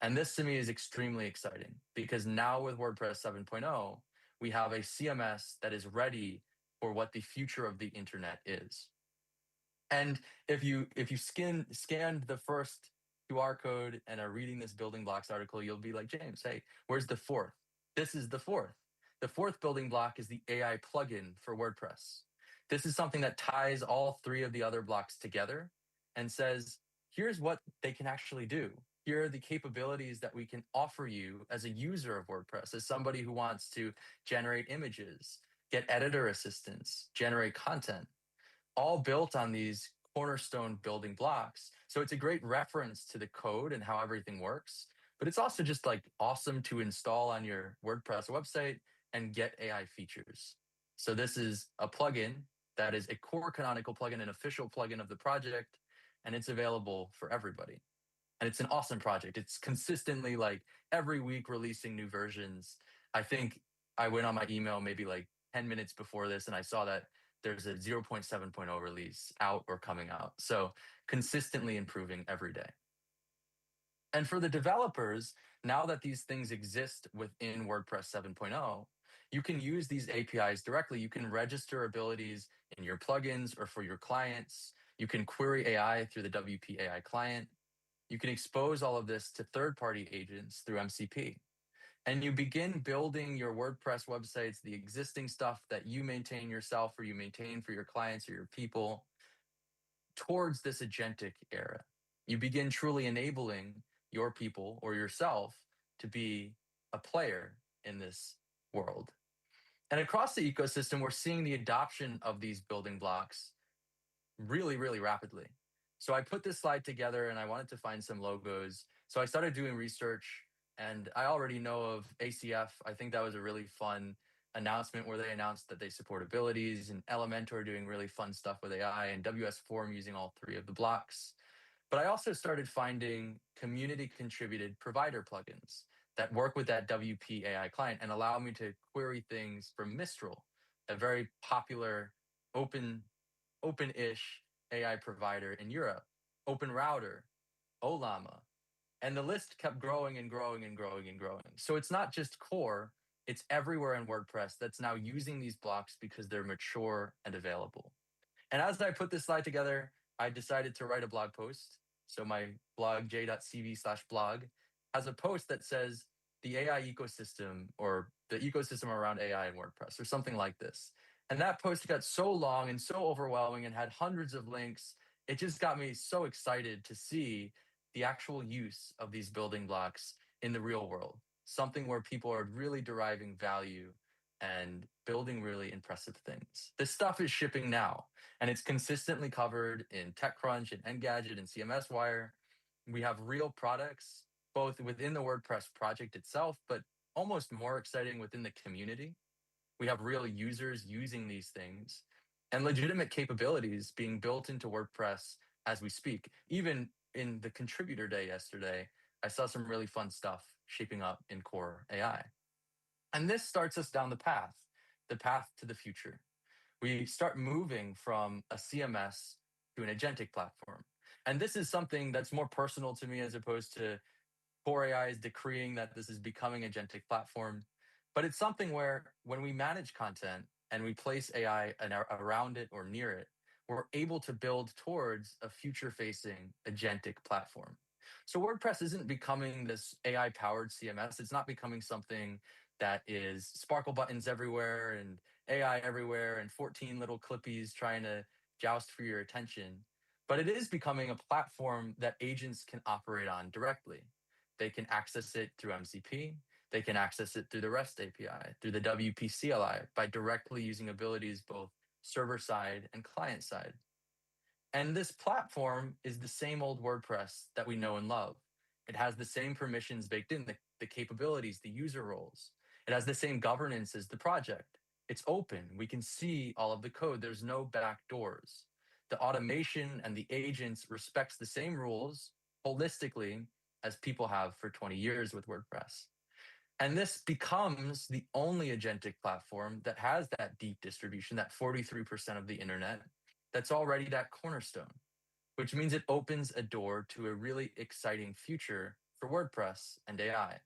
And this to me is extremely exciting because now with WordPress 7.0, we have a CMS that is ready for what the future of the internet is. And if you scanned the first QR code and are reading this building blocks article, you'll be like, James, hey, where's the fourth? This is the fourth. The fourth building block is the AI plugin for WordPress. This is something that ties all three of the other blocks together and says, here's what they can actually do. Here are the capabilities that we can offer you as a user of WordPress, as somebody who wants to generate images, get editor assistance, generate content, all built on these cornerstone building blocks. So it's a great reference to the code and how everything works, but it's also just like awesome to install on your WordPress website and get AI features. So this is a plugin that is a core canonical plugin, an official plugin of the project, and it's available for everybody. And it's an awesome project. It's consistently like every week releasing new versions. I think I went on my email maybe like 10 minutes before this and I saw that there's a 0.7.0 release out or coming out. So consistently improving every day. And for the developers, now that these things exist within WordPress 7.0, you can use these APIs directly. You can register abilities in your plugins or for your clients. You can query AI through the WP AI client. You can expose all of this to third-party agents through MCP. And you begin building your WordPress websites, the existing stuff that you maintain yourself or you maintain for your clients or your people, towards this agentic era. You begin truly enabling your people or yourself to be a player in this world. And across the ecosystem, we're seeing the adoption of these building blocks really, really rapidly. So I put this slide together and I wanted to find some logos. So I started doing research and I already know of ACF. I think that was a really fun announcement where they announced that they support abilities, and Elementor doing really fun stuff with AI, and WS Forum using all three of the blocks. But I also started finding community contributed provider plugins that work with that WP AI client and allow me to query things from Mistral, a very popular open-ish AI provider in Europe, Open Router, Olama, and the list kept growing and growing and growing and growing. So it's not just core, it's everywhere in WordPress that's now using these blocks because they're mature and available. And as I put this slide together, I decided to write a blog post. So my blog, j.cv/blog, has a post that says the AI ecosystem or the ecosystem around AI in WordPress or something like this. And that post got so long and so overwhelming and had hundreds of links. It just got me so excited to see the actual use of these building blocks in the real world, something where people are really deriving value and building really impressive things. This stuff is shipping now, and it's consistently covered in TechCrunch and Engadget and CMS Wire. We have real products, both within the WordPress project itself, but almost more exciting within the community. We have real users using these things and legitimate capabilities being built into WordPress as we speak. Even in the contributor day yesterday, I saw some really fun stuff shaping up in core AI. And this starts us down the path to the future. We start moving from a CMS to an agentic platform. And this is something that's more personal to me as opposed to core AI is decreeing that this is becoming agentic platform. But it's something where when we manage content and we place AI around it or near it, we're able to build towards a future-facing agentic platform. So WordPress isn't becoming this AI-powered CMS. It's not becoming something that is sparkle buttons everywhere and AI everywhere and 14 little clippies trying to joust for your attention. But it is becoming a platform that agents can operate on directly. They can access it through MCP. They can access it through the REST API, through the WP CLI, by directly using abilities both server side and client side. And this platform is the same old WordPress that we know and love. It has the same permissions baked in, the capabilities, the user roles. It has the same governance as the project. It's open. We can see all of the code. There's no back doors. The automation and the agents respects the same rules holistically as people have for 20 years with WordPress. And this becomes the only agentic platform that has that deep distribution, that 43% of the internet, that's already that cornerstone, which means it opens a door to a really exciting future for WordPress and AI.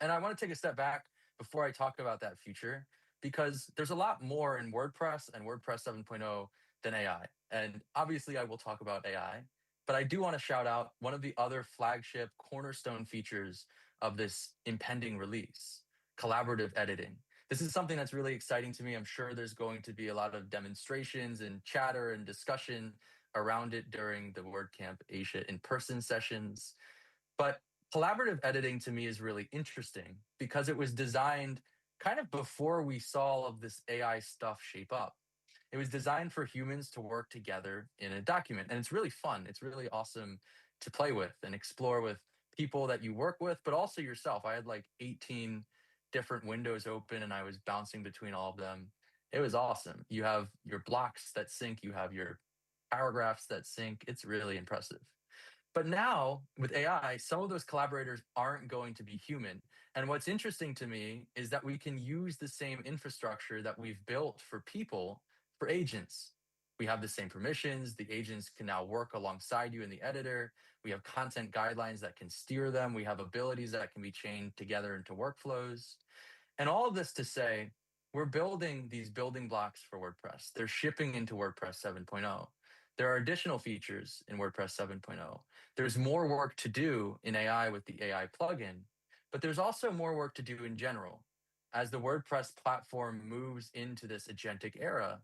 And I want to take a step back before I talk about that future, because there's a lot more in WordPress and WordPress 7.0 than AI. And obviously I will talk about AI, but I do want to shout out one of the other flagship cornerstone features of this impending release, collaborative editing. This is something that's really exciting to me. I'm sure there's going to be a lot of demonstrations and chatter and discussion around it during the WordCamp Asia in-person sessions. But collaborative editing to me is really interesting because it was designed kind of before we saw all of this AI stuff shape up. It was designed for humans to work together in a document. And it's really fun. It's really awesome to play with and explore with people that you work with, but also yourself. I had like 18 different windows open and I was bouncing between all of them. It was awesome. You have your blocks that sync, you have your paragraphs that sync. It's really impressive. But now with AI, some of those collaborators aren't going to be human. And what's interesting to me is that we can use the same infrastructure that we've built for people for agents. We have the same permissions. The agents can now work alongside you in the editor. We have content guidelines that can steer them. We have abilities that can be chained together into workflows. And all of this to say, we're building these building blocks for WordPress. They're shipping into WordPress 7.0. There are additional features in WordPress 7.0. There's more work to do in AI with the AI plugin, but there's also more work to do in general. As the WordPress platform moves into this agentic era,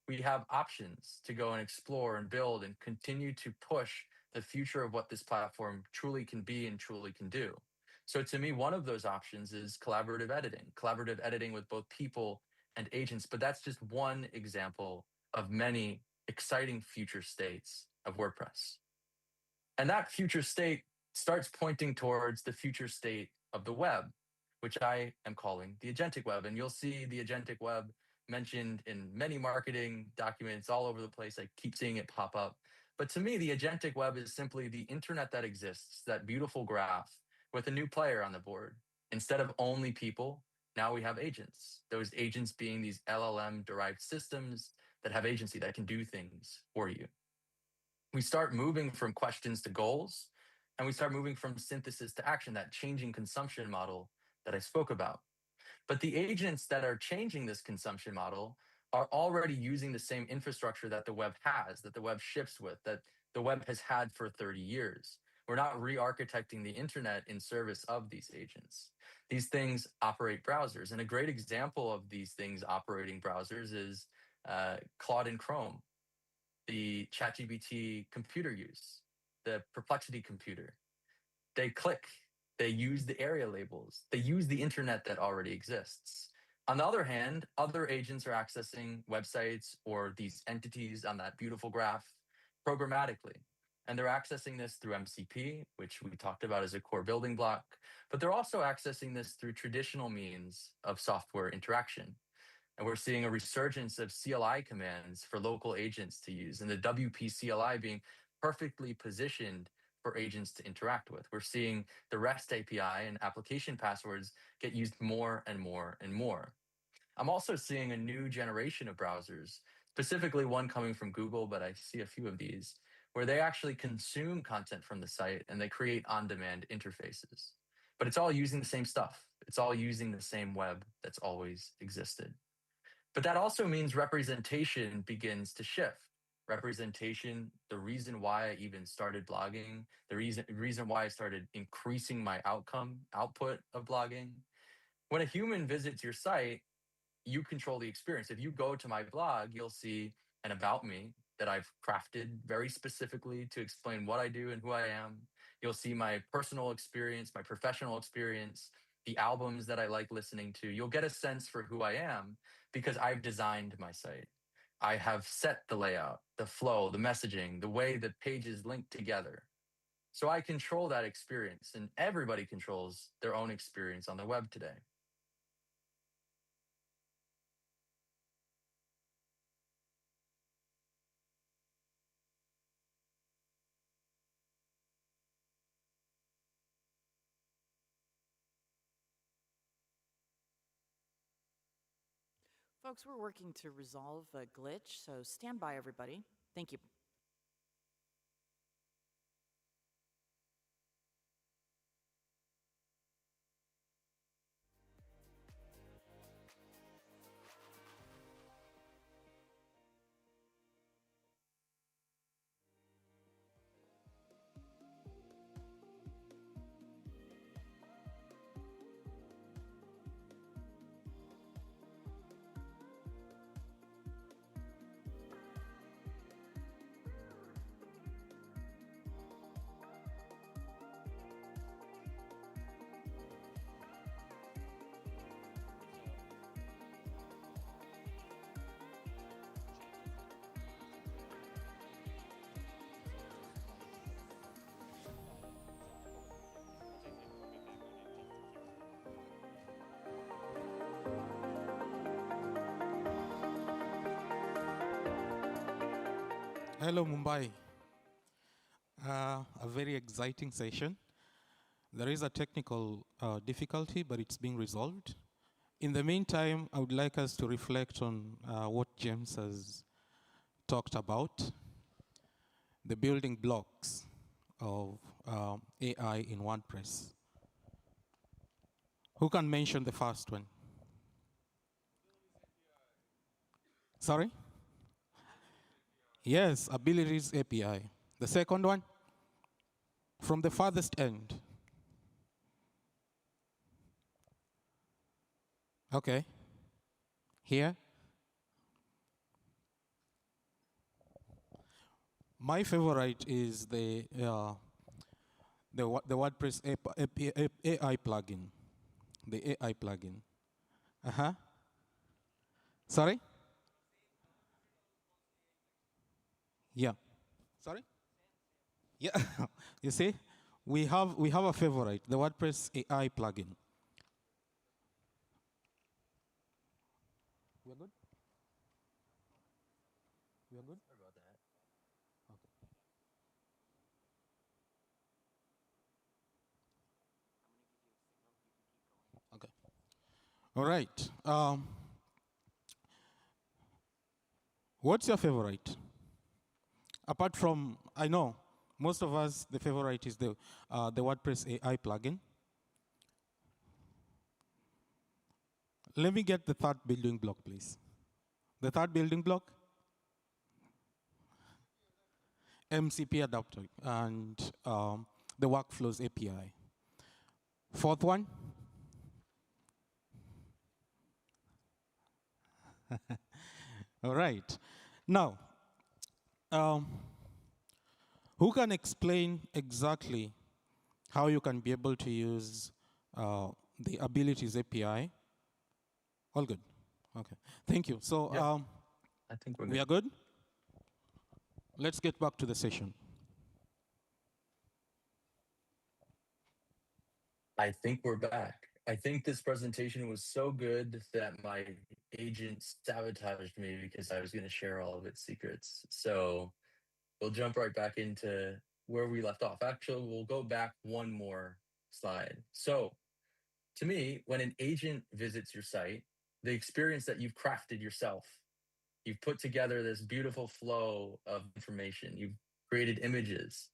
we have options to go and explore and build and continue to push the future of what this platform truly can be and truly can do. So to me, one of those options is collaborative editing with both people and agents, but that's just one example of many exciting future states of WordPress. And that future state starts pointing towards the future state of the web, which I am calling the agentic web. And you'll see the agentic web mentioned in many marketing documents all over the place. I keep seeing it pop up. But to me, the agentic web is simply the internet that exists, that beautiful graph with a new player on the board. Instead of only people, now we have agents. Those agents being these LLM-derived systems that have agency, that can do things for you. We start moving from questions to goals, and we start moving from synthesis to action, that changing consumption model that I spoke about. But the agents that are changing this consumption model are already using the same infrastructure that the web has, that the web ships with, that the web has had for 30 years. We're not re-architecting the internet in service of these agents. These things operate browsers. And a great example of these things operating browsers is Claude and Chrome, the ChatGPT computer use, the Perplexity computer. They click, they use the area labels, they use the internet that already exists. On the other hand, other agents are accessing websites or these entities on that beautiful graph programmatically. And they're accessing this through MCP, which we talked about as a core building block, but they're also accessing this through traditional means of software interaction. And we're seeing a resurgence of CLI commands for local agents to use, and the WP CLI being perfectly positioned for agents to interact with. We're seeing the REST API and application passwords get used more and more and more. I'm also seeing a new generation of browsers, specifically one coming from Google, but I see a few of these, where they actually consume content from the site and they create on-demand interfaces. But it's all using the same stuff. It's all using the same web that's always existed. But that also means representation begins to shift. Representation, the reason why I even started blogging, the reason why I started increasing my output of blogging. When a human visits your site, you control the experience. If you go to my blog, you'll see an about me that I've crafted very specifically to explain what I do and who I am. You'll see my personal experience, my professional experience, the albums that I like listening to. You'll get a sense for who I am because I've designed my site. I have set the layout, the flow, the messaging, the way the pages link together. So I control that experience, and everybody controls their own experience on the web today. Folks, we're working to resolve a glitch, so stand by, everybody. Thank you. Hello, Mumbai. A very exciting session. There is a technical difficulty, but it's being resolved. In the meantime, I would like us to reflect on what James has talked about, the building blocks of AI in WordPress. Who can mention the first one? Sorry? Yes, abilities API. The second one? From the farthest end. Okay. Here? My favorite is the WordPress AI plugin. The AI plugin. Sorry? Yeah. Sorry? Yeah. You see, we have a favorite, the WordPress AI plugin. We're good? We're good? Sorry about that. Okay. Okay. All right. What's your favorite? Apart from, I know, most of us, the favorite is the WordPress AI plugin. Let me get the third building block, please. The third building block? MCP adapter and the Workflows API. Fourth one? All right. Now, who can explain exactly how you can be able to use the abilities API? All good. Okay. Thank you. So Yeah, I think we are good? Let's get back to the session. I think we're back. I think this presentation was so good that my agent sabotaged me because I was going to share all of its secrets. So we'll jump right back into where we left off. Actually, we'll go back one more slide. So to me, when an agent visits your site, the experience that you've crafted yourself, you've put together this beautiful flow of information, you've created images,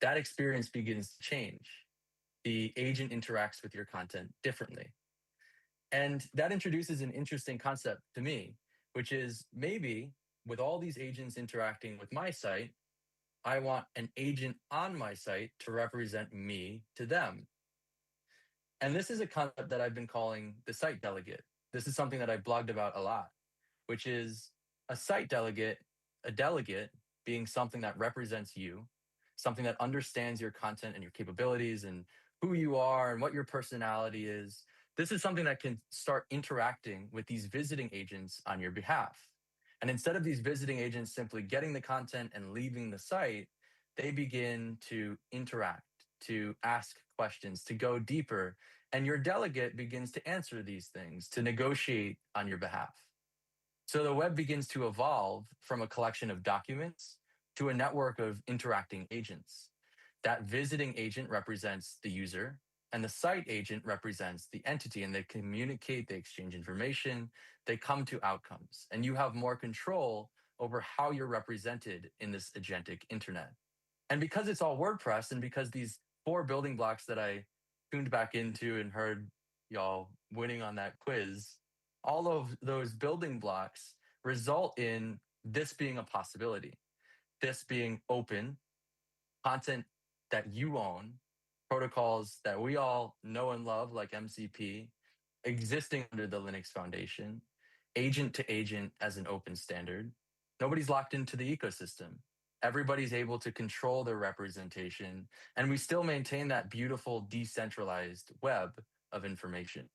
that experience begins to change. The agent interacts with your content differently. And that introduces an interesting concept to me, which is maybe with all these agents interacting with my site, I want an agent on my site to represent me to them. And this is a concept that I've been calling the site delegate. This is something that I've blogged about a lot, which is a site delegate, a delegate being something that represents you, something that understands your content and your capabilities and who you are and what your personality is. This is something that can start interacting with these visiting agents on your behalf. And instead of these visiting agents simply getting the content and leaving the site, they begin to interact, to ask questions, to go deeper. And your delegate begins to answer these things, to negotiate on your behalf. So the web begins to evolve from a collection of documents to a network of interacting agents. That visiting agent represents the user, and the site agent represents the entity, and they communicate, they exchange information, they come to outcomes, and you have more control over how you're represented in this agentic internet. And because it's all WordPress, and because these 4 building blocks that I tuned back into and heard y'all winning on that quiz, all of those building blocks result in this being a possibility, this being open, content that you own, protocols that we all know and love, like MCP, existing under the Linux Foundation, agent to agent as an open standard. Nobody's locked into the ecosystem. Everybody's able to control their representation, and we still maintain that beautiful decentralized web of information.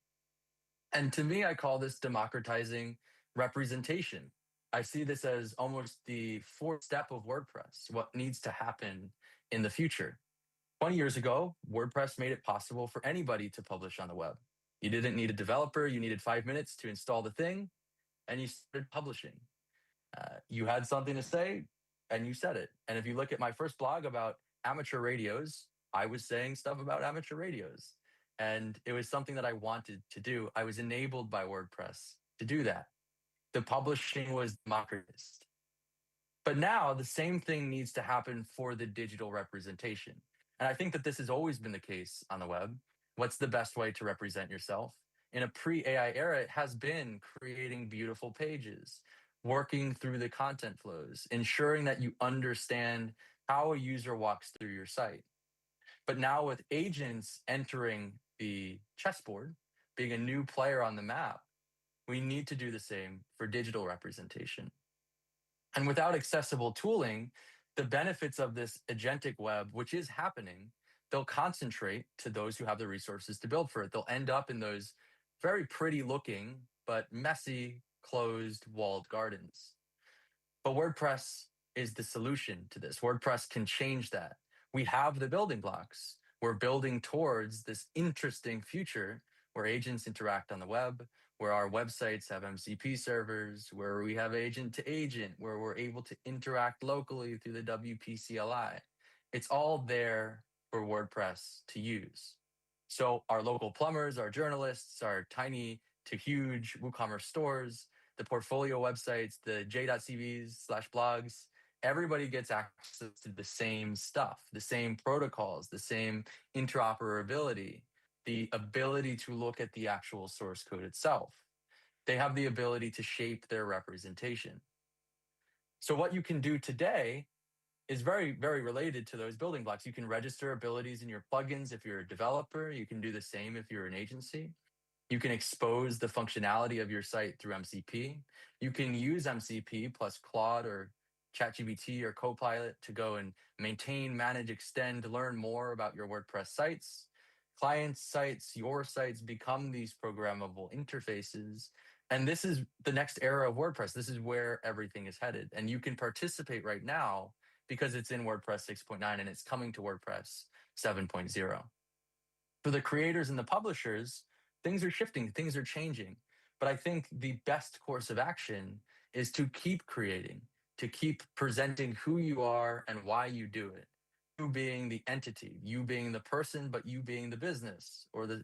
And to me, I call this democratizing representation. I see this as almost the 4th step of WordPress, what needs to happen in the future. 20 years ago, WordPress made it possible for anybody to publish on the web. You didn't need a developer, you needed 5 minutes to install the thing, and you started publishing. You had something to say, and you said it. And if you look at my first blog about amateur radios, I was saying stuff about amateur radios. And it was something that I wanted to do. I was enabled by WordPress to do that. The publishing was democratized. But now the same thing needs to happen for the digital representation. And I think that this has always been the case on the web. What's the best way to represent yourself? In a pre-AI era, it has been creating beautiful pages, working through the content flows, ensuring that you understand how a user walks through your site. But now with agents entering the chessboard, being a new player on the map, we need to do the same for digital representation. And without accessible tooling, the benefits of this agentic web, which is happening, they'll concentrate to those who have the resources to build for it. They'll end up in those very pretty looking, but messy, closed, walled gardens. But WordPress is the solution to this. WordPress can change that. We have the building blocks. We're building towards this interesting future where agents interact on the web, where our websites have MCP servers, where we have agent to agent, where we're able to interact locally through the WP CLI. It's all there for WordPress to use. So our local plumbers, our journalists, our tiny to huge WooCommerce stores, the portfolio websites, the j.cvs/blogs, everybody gets access to the same stuff, the same protocols, the same interoperability, the ability to look at the actual source code itself. They have the ability to shape their representation. So what you can do today is very, very related to those building blocks. You can register abilities in your plugins if you're a developer. You can do the same if you're an agency. You can expose the functionality of your site through MCP. You can use MCP plus Claude or ChatGPT or Copilot to go and maintain, manage, extend, learn more about your WordPress sites. Clients' sites, your sites become these programmable interfaces. And this is the next era of WordPress. This is where everything is headed. And you can participate right now because it's in WordPress 6.9 and it's coming to WordPress 7.0. For the creators and the publishers, things are shifting, things are changing. But I think the best course of action is to keep creating, to keep presenting who you are and why you do it. You being the entity, you being the person, but you being the business or the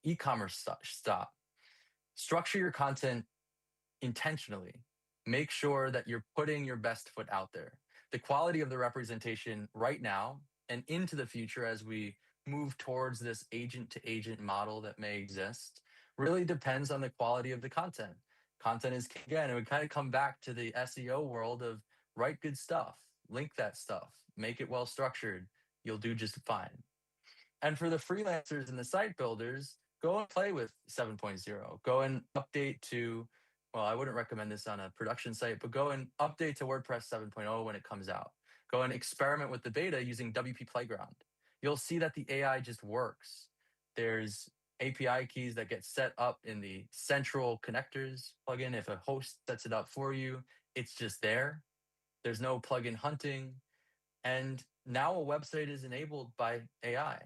e-commerce stop. Structure your content intentionally. Make sure that you're putting your best foot out there. The quality of the representation right now and into the future as we move towards this agent-to-agent model that may exist really depends on the quality of the content. Content is king again, and we kind of come back to the SEO world of write good stuff, link that stuff, make it well structured. You'll do just fine. And for the freelancers and the site builders, go and play with 7.0. Go and update to, well, I wouldn't recommend this on a production site, but go and update to WordPress 7.0 when it comes out. Go and experiment with the beta using WP Playground. You'll see that the AI just works. There's API keys that get set up in the central connectors plugin. If a host sets it up for you, it's just there. There's no plugin hunting. And now a website is enabled by AI.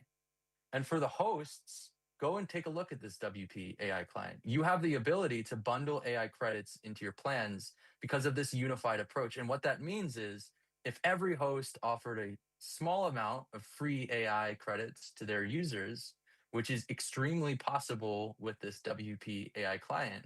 And for the hosts, go and take a look at this WP AI client. You have the ability to bundle AI credits into your plans because of this unified approach. And what that means is if every host offered a small amount of free AI credits to their users, which is extremely possible with this WP AI client,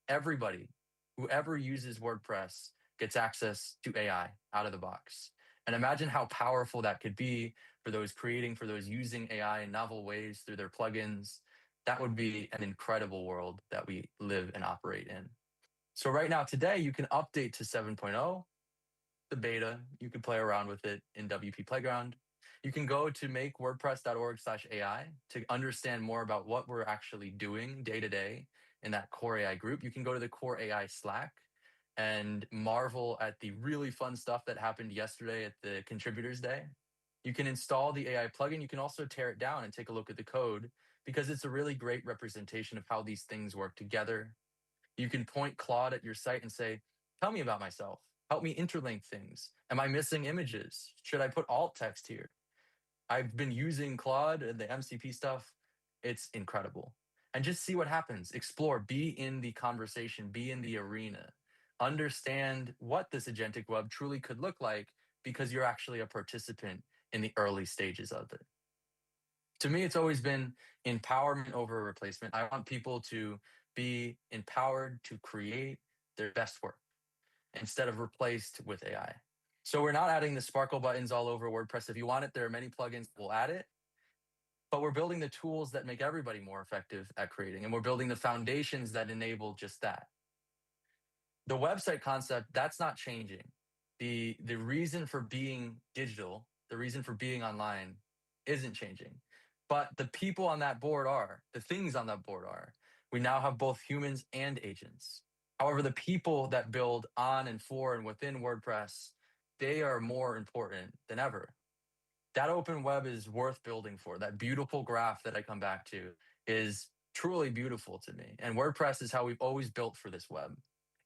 everybody, whoever uses WordPress, gets access to AI out of the box. And imagine how powerful that could be for those creating, for those using AI in novel ways through their plugins. That would be an incredible world that we live and operate in. So right now, today, you can update to 7.0, the beta. You can play around with it in WP Playground. You can go to makewordpress.org/AI to understand more about what we're actually doing day to day in that core AI group. You can go to the core AI Slack and marvel at the really fun stuff that happened yesterday at the Contributors Day. You can install the AI plugin. You can also tear it down and take a look at the code because it's a really great representation of how these things work together. You can point Claude at your site and say, tell me about myself. Help me interlink things. Am I missing images? Should I put alt text here? I've been using Claude and the MCP stuff. It's incredible. And just see what happens. Explore, be in the conversation, be in the arena. Understand what this agentic web truly could look like because you're actually a participant in the early stages of it. To me, it's always been empowerment over replacement. I want people to be empowered to create their best work instead of replaced with AI. So we're not adding the sparkle buttons all over WordPress. If you want it, there are many plugins that will add it. But we're building the tools that make everybody more effective at creating. And we're building the foundations that enable just that. The website concept, that's not changing. The reason for being digital, the reason for being online isn't changing. But the people on that board are, the things on that board are. We now have both humans and agents. However, the people that build on and for and within WordPress, they are more important than ever. That open web is worth building for. That beautiful graph that I come back to is truly beautiful to me. And WordPress is how we've always built for this web.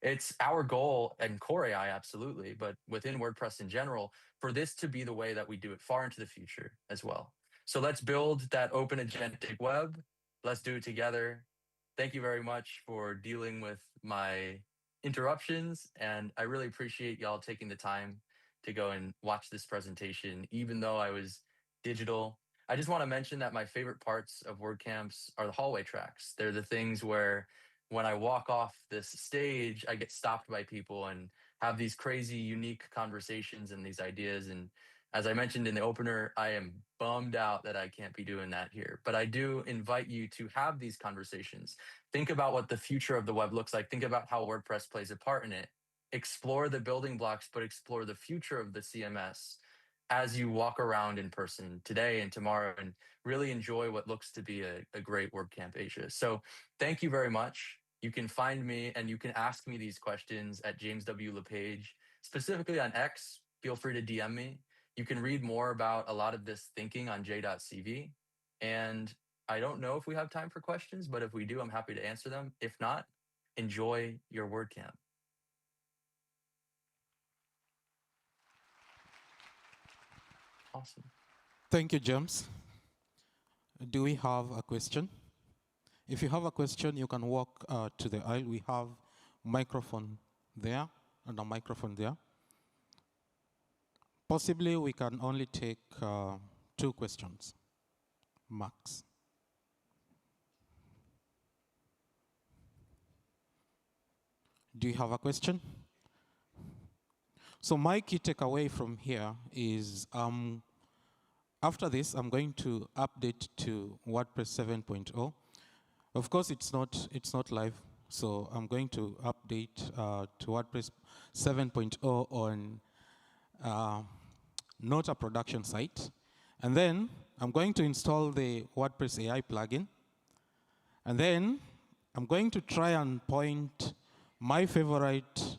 It's our goal and core AI, absolutely, but within WordPress in general, for this to be the way that we do it far into the future as well. So let's build that open agentic web. Let's do it together. Thank you very much for dealing with my interruptions. And I really appreciate y'all taking the time to go and watch this presentation, even though I was digital. I just want to mention that my favorite parts of WordCamps are the hallway tracks. They're the things where when I walk off this stage, I get stopped by people and have these crazy, unique conversations and these ideas. And as I mentioned in the opener, I am bummed out that I can't be doing that here. But I do invite you to have these conversations. Think about what the future of the web looks like. Think about how WordPress plays a part in it. Explore the building blocks, but explore the future of the CMS as you walk around in person today and tomorrow and really enjoy what looks to be a great WordCamp Asia. So thank you very much. You can find me and you can ask me these questions at James W. LePage, specifically on X. Feel free to DM me. You can read more about a lot of this thinking on j.cv. And I don't know if we have time for questions, but if we do, I'm happy to answer them. If not, enjoy your WordCamp. Awesome. Thank you, James. Do we have a question? If you have a question, you can walk to the aisle. We have a microphone there and a microphone there. possibly we can only take 2 questions, max. Do you have a question? So my key takeaway from here is, after this, I'm going to update to WordPress 7.0. Of course, it's not live, so I'm going to update to WordPress 7.0 on not a production site. And then I'm going to install the WordPress AI plugin. And then I'm going to try and point my favorite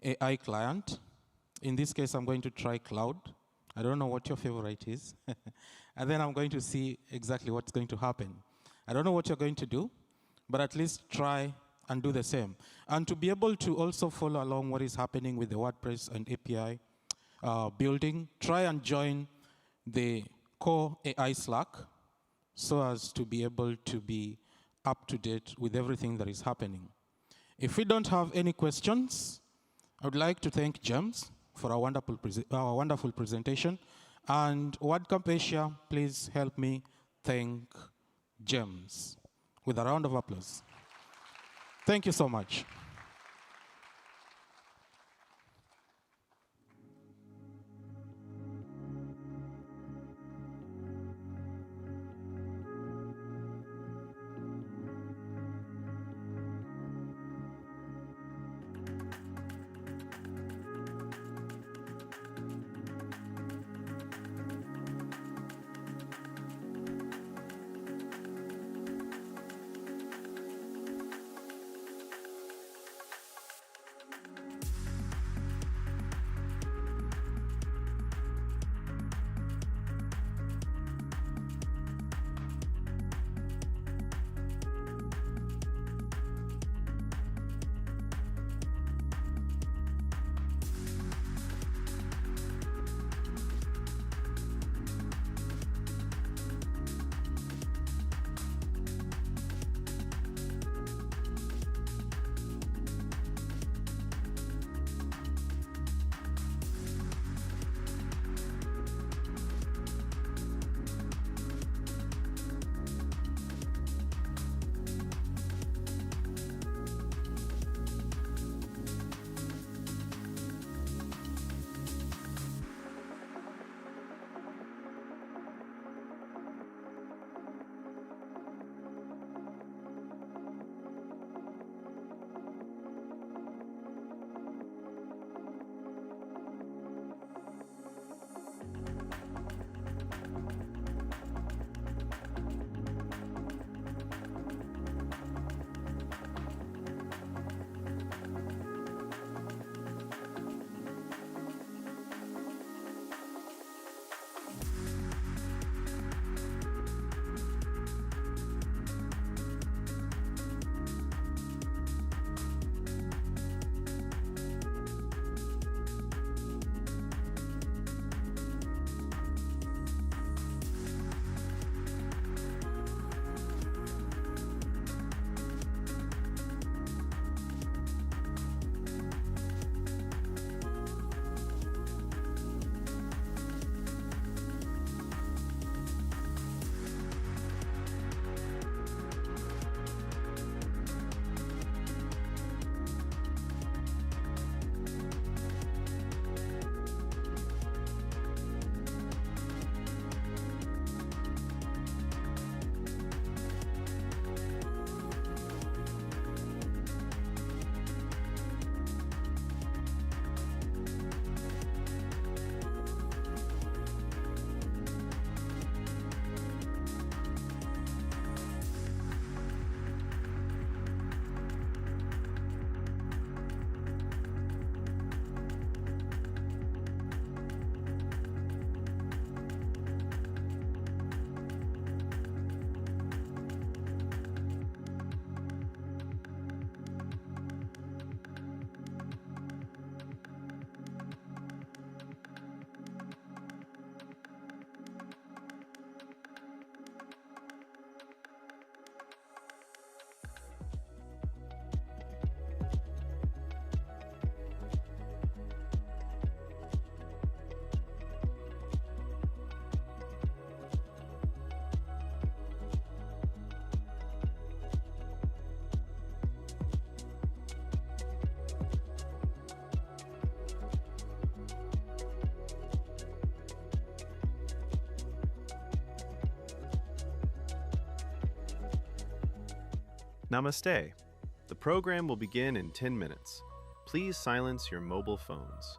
AI client. In this case, I'm going to try Cloud. I don't know what your favorite is. And then I'm going to see exactly what's going to happen. I don't know what you're going to do, but at least try and do the same. And to be able to also follow along what is happening with the WordPress and API building, try and join the core AI Slack so as to be able to be up to date with everything that is happening. If we don't have any questions, I would like to thank James for our wonderful presentation. And WordCamp Asia, please help me thank James with a round of applause. Thank you so much. Namaste. The program will begin in 10 minutes. Please silence your mobile phones.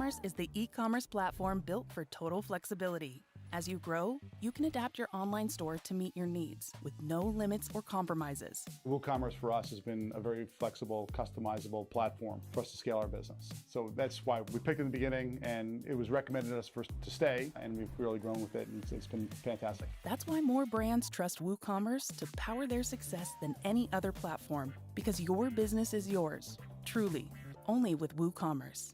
WooCommerce is the e-commerce platform built for total flexibility. As you grow, you can adapt your online store to meet your needs with no limits or compromises. WooCommerce for us has been a very flexible, customizable platform for us to scale our business. So that's why we picked it in the beginning, and it was recommended to us to stay, and we've really grown with it, and it's been fantastic. That's why more brands trust WooCommerce to power their success than any other platform, because your business is yours, truly, only with WooCommerce.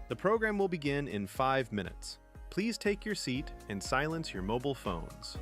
The program will begin in 5 minutes. Please take your seat and silence your mobile phones.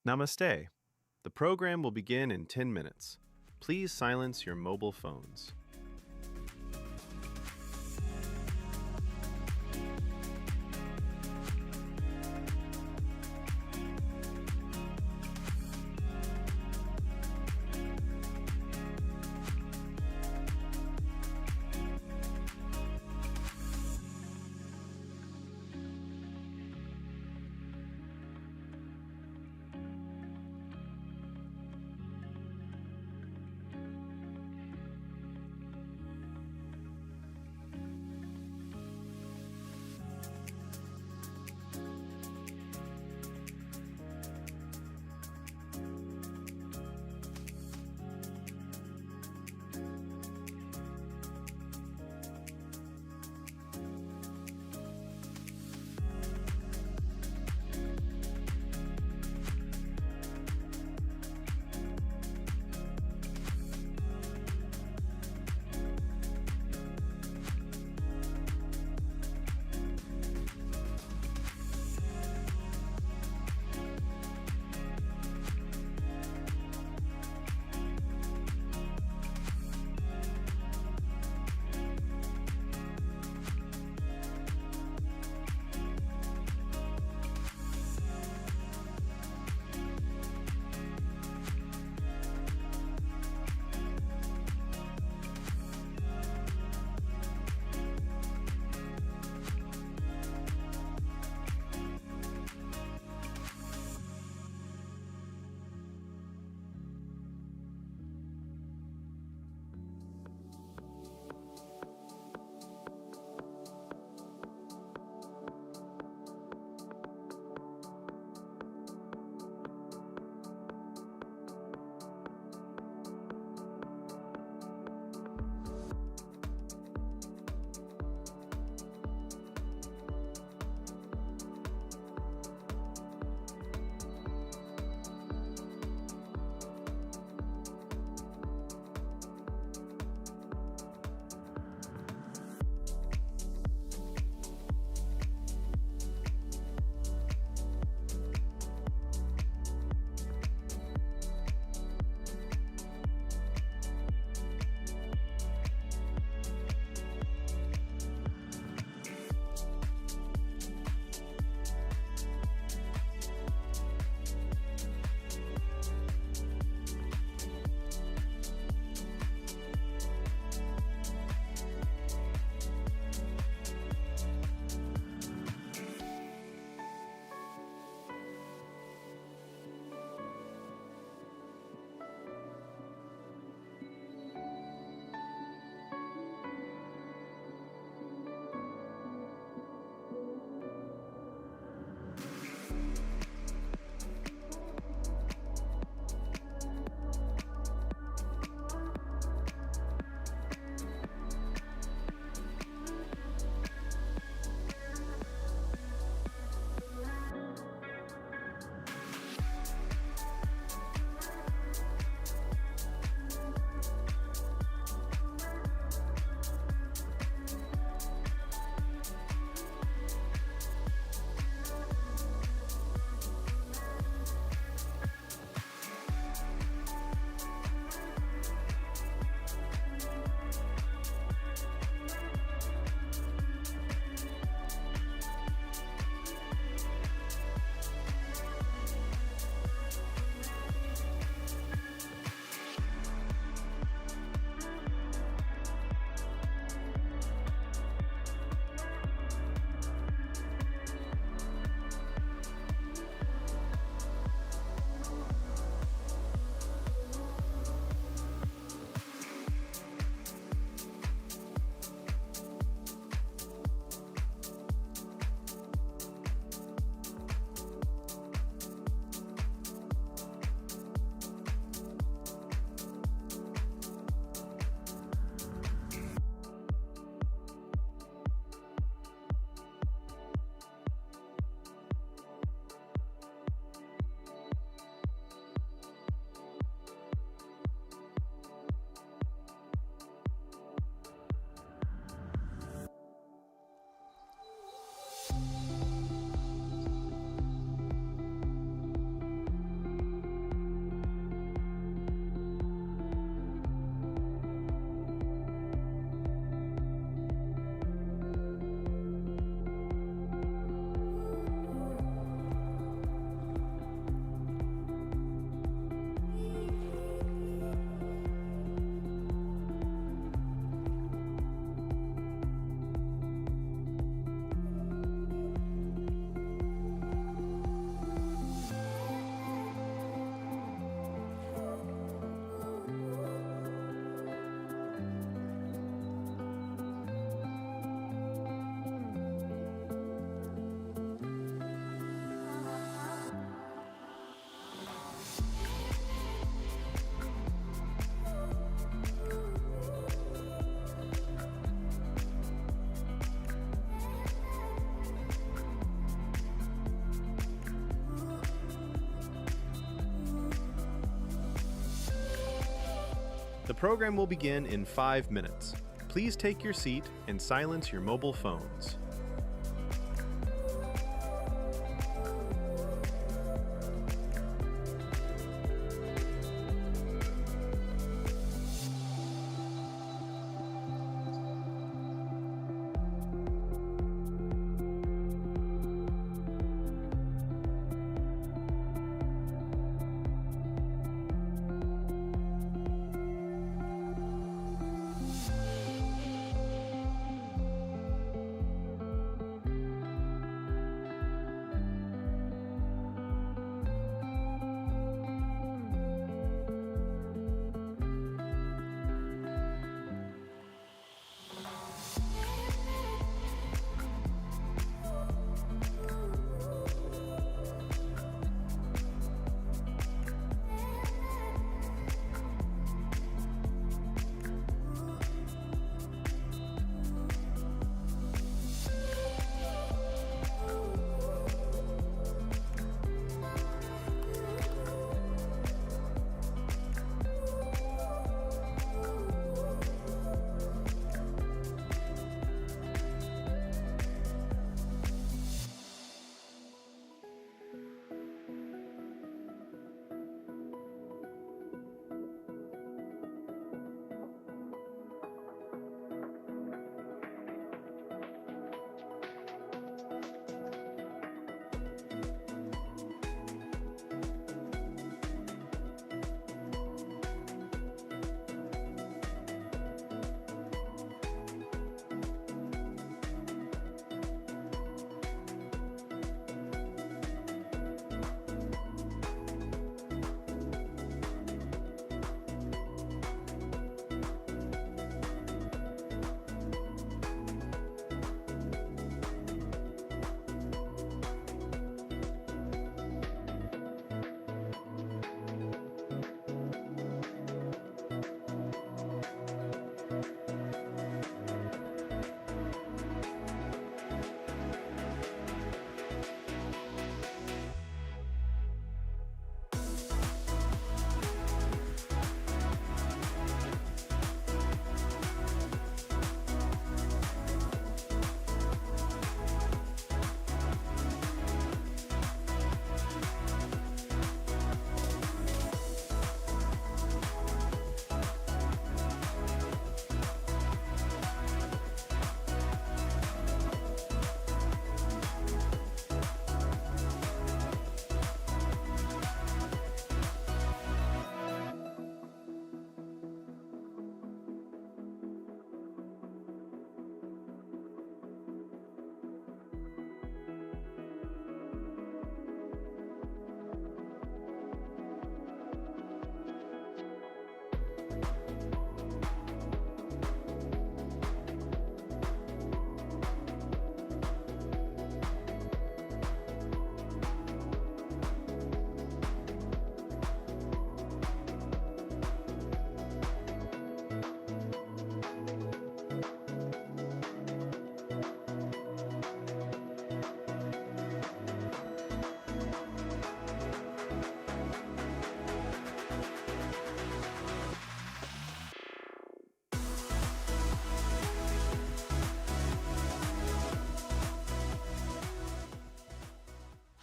Namaste. The program will begin in 10 minutes. Please silence your mobile phones. The program will begin in 5 minutes. Please take your seat and silence your mobile phones.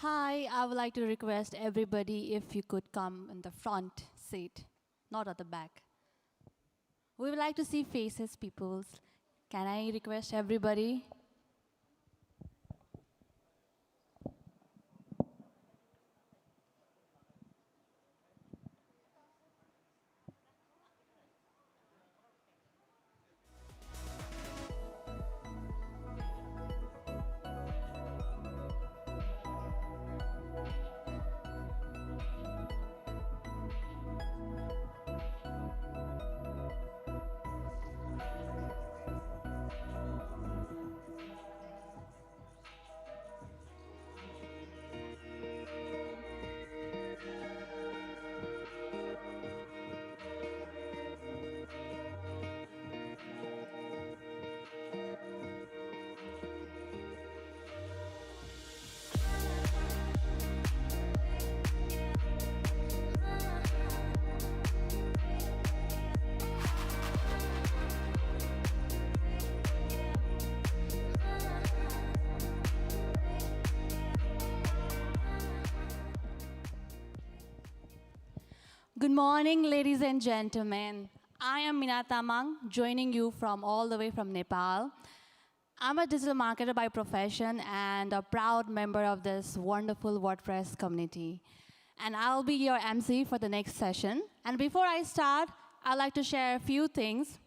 Hi, I would like to request everybody if you could come in the front seat, not at the back. We would like to see faces, people. Can I request everybody? Good morning, ladies and gentlemen. I am Minat Tamang, joining you from all the way from Nepal. I'm a digital marketer by profession and a proud member of this wonderful WordPress community. And I'll be your MC for the next session. And before I start, I'd like to share a few things.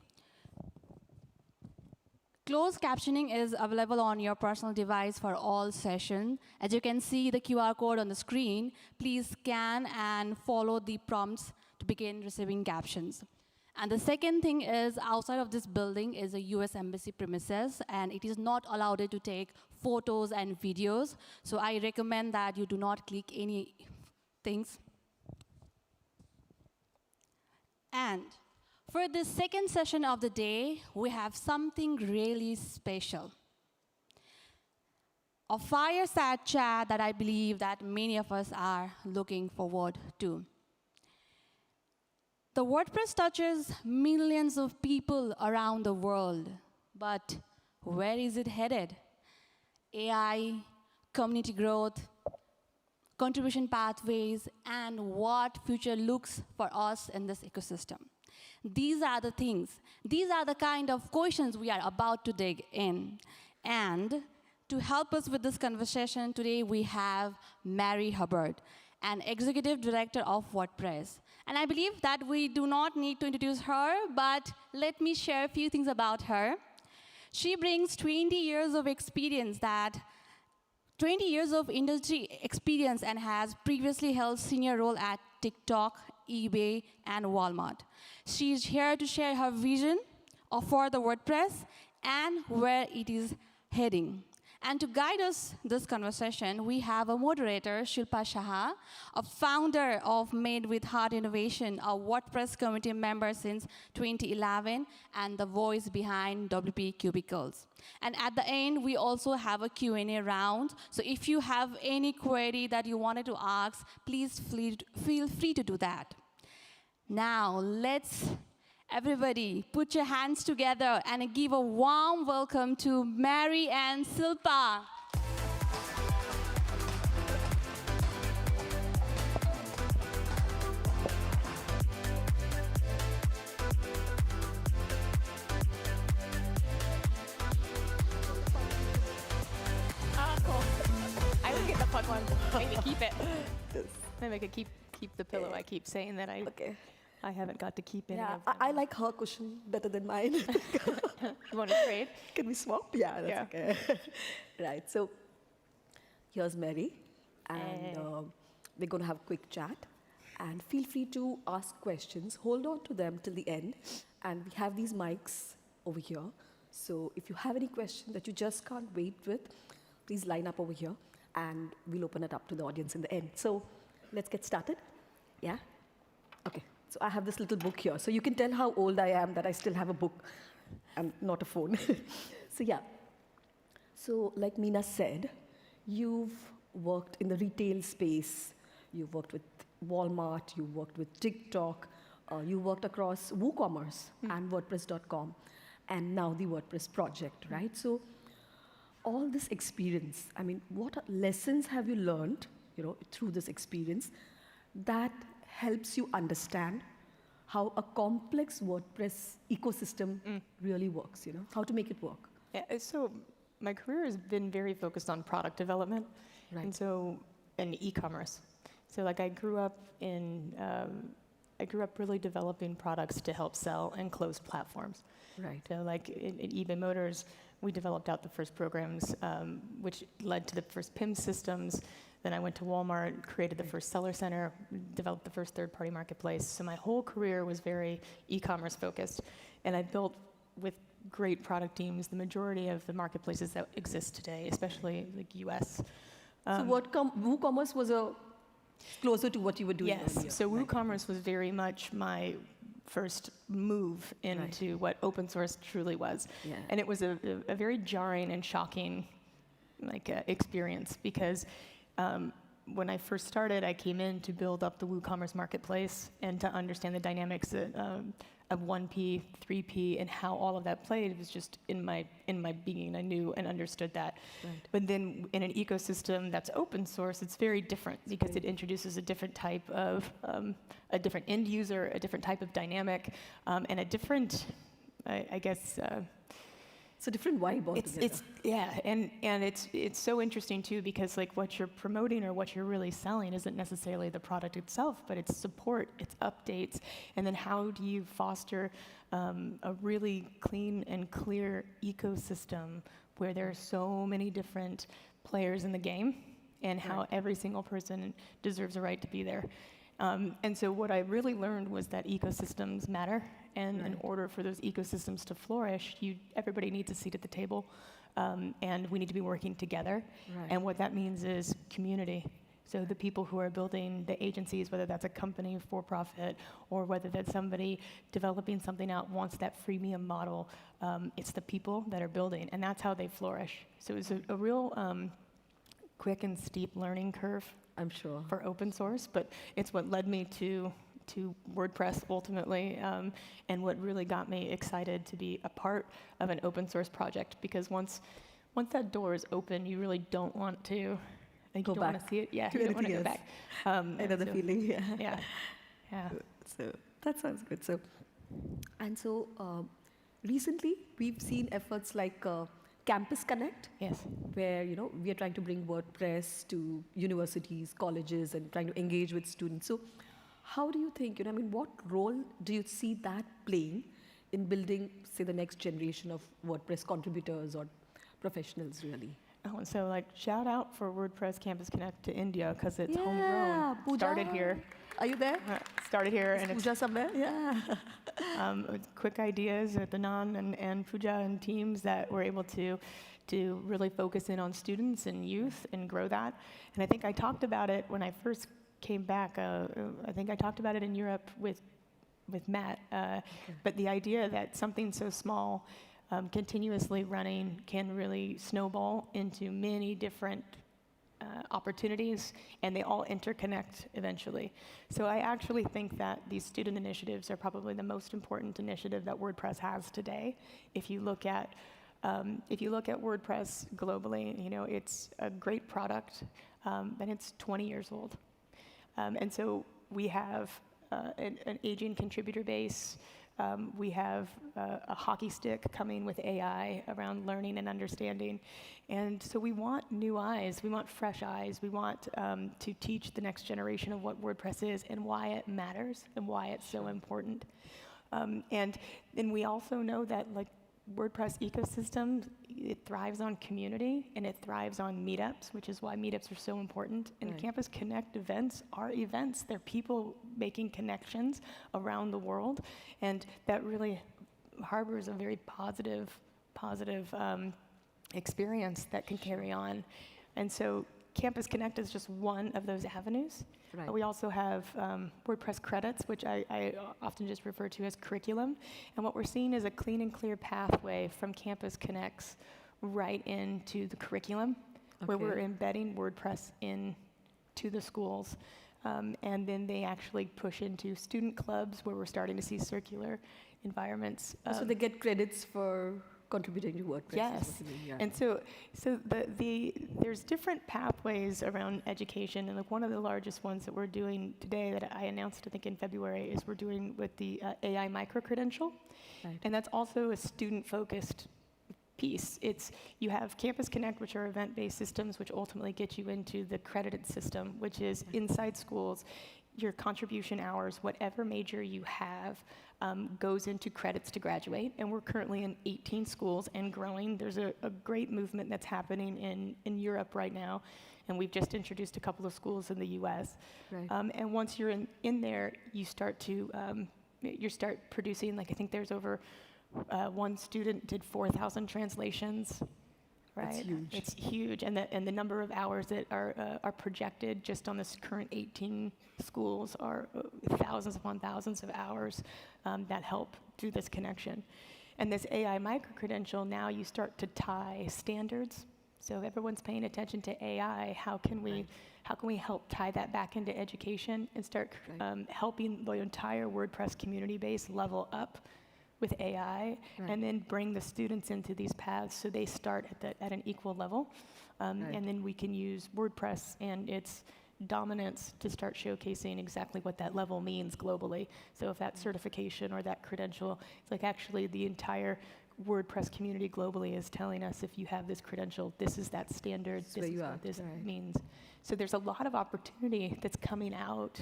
Closed captioning is available on your personal device for all sessions. As you can see the QR code on the screen, please scan and follow the prompts to begin receiving captions. And the second thing is, outside of this building is a US Embassy premises, and it is not allowed to take photos and videos. So I recommend that you do not click any things. And for the second session of the day, we have something really special. A fireside chat that I believe that many of us are looking forward to. The WordPress touches millions of people around the world, but where is it headed? AI, community growth, contribution pathways, and what future looks for us in this ecosystem. These are the things, these are the kind of questions we are about to dig in. And to help us with this conversation today, we have Mary Hubbard, an executive director of WordPress. And I believe that we do not need to introduce her, but let me share a few things about her. She brings 20 years of experience 20 years of industry experience and has previously held senior role at TikTok, eBay, and Walmart. She's here to share her vision for the WordPress and where it is heading. And to guide us this conversation, we have a moderator, Shilpa Shah, a founder of Made with Heart Innovation, a WordPress community member since 2011, and the voice behind WP Cubicles. And at the end, we also have a Q&A round. So if you have any query that you wanted to ask, please feel free to do that. Now, everybody, put your hands together and give a warm welcome to Mary and Silpa. Cool. I will get the fun one. Maybe keep it. Maybe I could keep the pillow. I keep saying that I haven't got to keep it. Yeah, I like her cushion better than mine. You want to trade? Can we swap? Yeah, that's okay. Right, so here's Mary, and we're going to have a quick chat. And feel free to ask questions. Hold on to them till the end. And we have these mics over here. So if you have any question that you just can't wait with, please line up over here, and we'll open it up to the audience in the end. So let's get started. Yeah? Okay. So I have this little book here. So you can tell how old I am that I still have a book and not a phone. So yeah. So like Meena said, you've worked in the retail space. You've worked with Walmart. You worked with TikTok. You worked across WooCommerce and WordPress.com, and now the WordPress project, right? So all this experience, I mean, what lessons have you learned, through this experience that helps you understand how a complex WordPress ecosystem really works, how to make it work? Yeah, so my career has been very focused on product development, and e-commerce. So like I grew up really developing products to help sell and close platforms. Right. So like in eBay Motors, we developed out the first programs, which led to the first PIM systems. Then I went to Walmart, created the first seller center, developed the first third-party marketplace. So my whole career was very e-commerce focused. And I built with great product teams the majority of the marketplaces that exist today, especially like US. So WooCommerce was closer to what you were doing earlier. Yes, so WooCommerce was very much my first move into what open source truly was. Yeah. And it was a very jarring and shocking experience because when I first started, I came in to build up the WooCommerce marketplace and to understand the dynamics of 1P, 3P, and how all of that played. It was just in my being. I knew and understood that. Right. But then in an ecosystem that's open source, it's very different because it introduces a different type of, a different end user, a different type of dynamic, and a different, I guess, it's a different vibe altogether. It's so interesting too, because like what you're promoting or what you're really selling isn't necessarily the product itself, but it's support, it's updates, and then how do you foster a really clean and clear ecosystem where there are so many different players in the game, and how every single person deserves a right to be there. And so what I really learned was that ecosystems matter, and in order for those ecosystems to flourish, everybody needs a seat at the table, and we need to be working together. Right. And what that means is community. So the people who are building the agencies, whether that's a company for profit, or whether that's somebody developing something out, wants that freemium model, it's the people that are building, and that's how they flourish. So it's a real quick and steep learning curve, I'm sure, for open source, but it's what led me to WordPress ultimately, and what really got me excited to be a part of an open source project, because once that door is open, you really don't want to go back. Want to see it. Yeah, to you don't want to go anything back. else. I know the feeling. Yeah. Yeah. So that sounds good. So recently we've seen efforts like Campus Connect, yes, where we are trying to bring WordPress to universities, colleges, and trying to engage with students. So, how do you think? What role do you see that playing in building, say, the next generation of WordPress contributors or professionals, really? Oh, so like shout out for WordPress Campus Connect to India, because it's Yeah, homegrown. Pooja. Started here. Are you there? Started here, Is and Pooja somewhere? Yeah. with quick ideas with Anand and Pooja and teams that were able to really focus in on students and youth and grow that. And I think I talked about it when I first came back. I think I talked about it in Europe with Matt. But the idea that something so small, continuously running, can really snowball into many different opportunities, and they all interconnect eventually. So I actually think that these student initiatives are probably the most important initiative that WordPress has today. If you look at WordPress globally, it's a great product, and it's 20 years old. And so we have an aging contributor base. We have a hockey stick coming with AI around learning and understanding. And so we want new eyes, we want fresh eyes, we want to teach the next generation of what WordPress is and why it matters and why it's so important. And then we also know that WordPress ecosystem, it thrives on community and it thrives on meetups, which is why meetups are so important. And Campus Connect events are events. They're people making connections around the world, and that really harbors a very positive experience that can carry on. And so Campus Connect is just one of those avenues. Right. We also have WordPress credits, which I often just refer to as curriculum. And what we're seeing is a clean and clear pathway from Campus Connects right into the curriculum, where we're embedding WordPress into the schools. And then they actually push into student clubs, where we're starting to see circular environments. So they get credits for contributing to WordPress. Yes, and so there's different pathways around education, and one of the largest ones that we're doing today that I announced, I think in February, is we're doing with the AI micro-credential, and that's also a student-focused piece. You have Campus Connect, which are event-based systems, which ultimately get you into the credited system, which is inside schools. Your contribution hours, whatever major you have, goes into credits to graduate, and we're currently in 18 schools and growing. There's a great movement that's happening in Europe right now, and we've just introduced a couple of schools in the US. Right. And once you're in there, you start producing, I think there's over one student did 4,000 translations. Right. That's huge. It's huge, and the number of hours that are projected just on this current 18 schools are thousands upon thousands of hours that help do this connection. And this AI micro-credential, now you start to tie standards So if everyone's paying attention to AI, how can we help tie that back into education and start helping the entire WordPress community base level up with AI, and then bring the students into these paths so they start at an equal level, and then we can use WordPress and its dominance to start showcasing exactly what that level means globally. So if that certification or that credential, it's like actually the entire WordPress community globally is telling us, if you have this credential, this is that standard, this is what this means. So there's a lot of opportunity that's coming out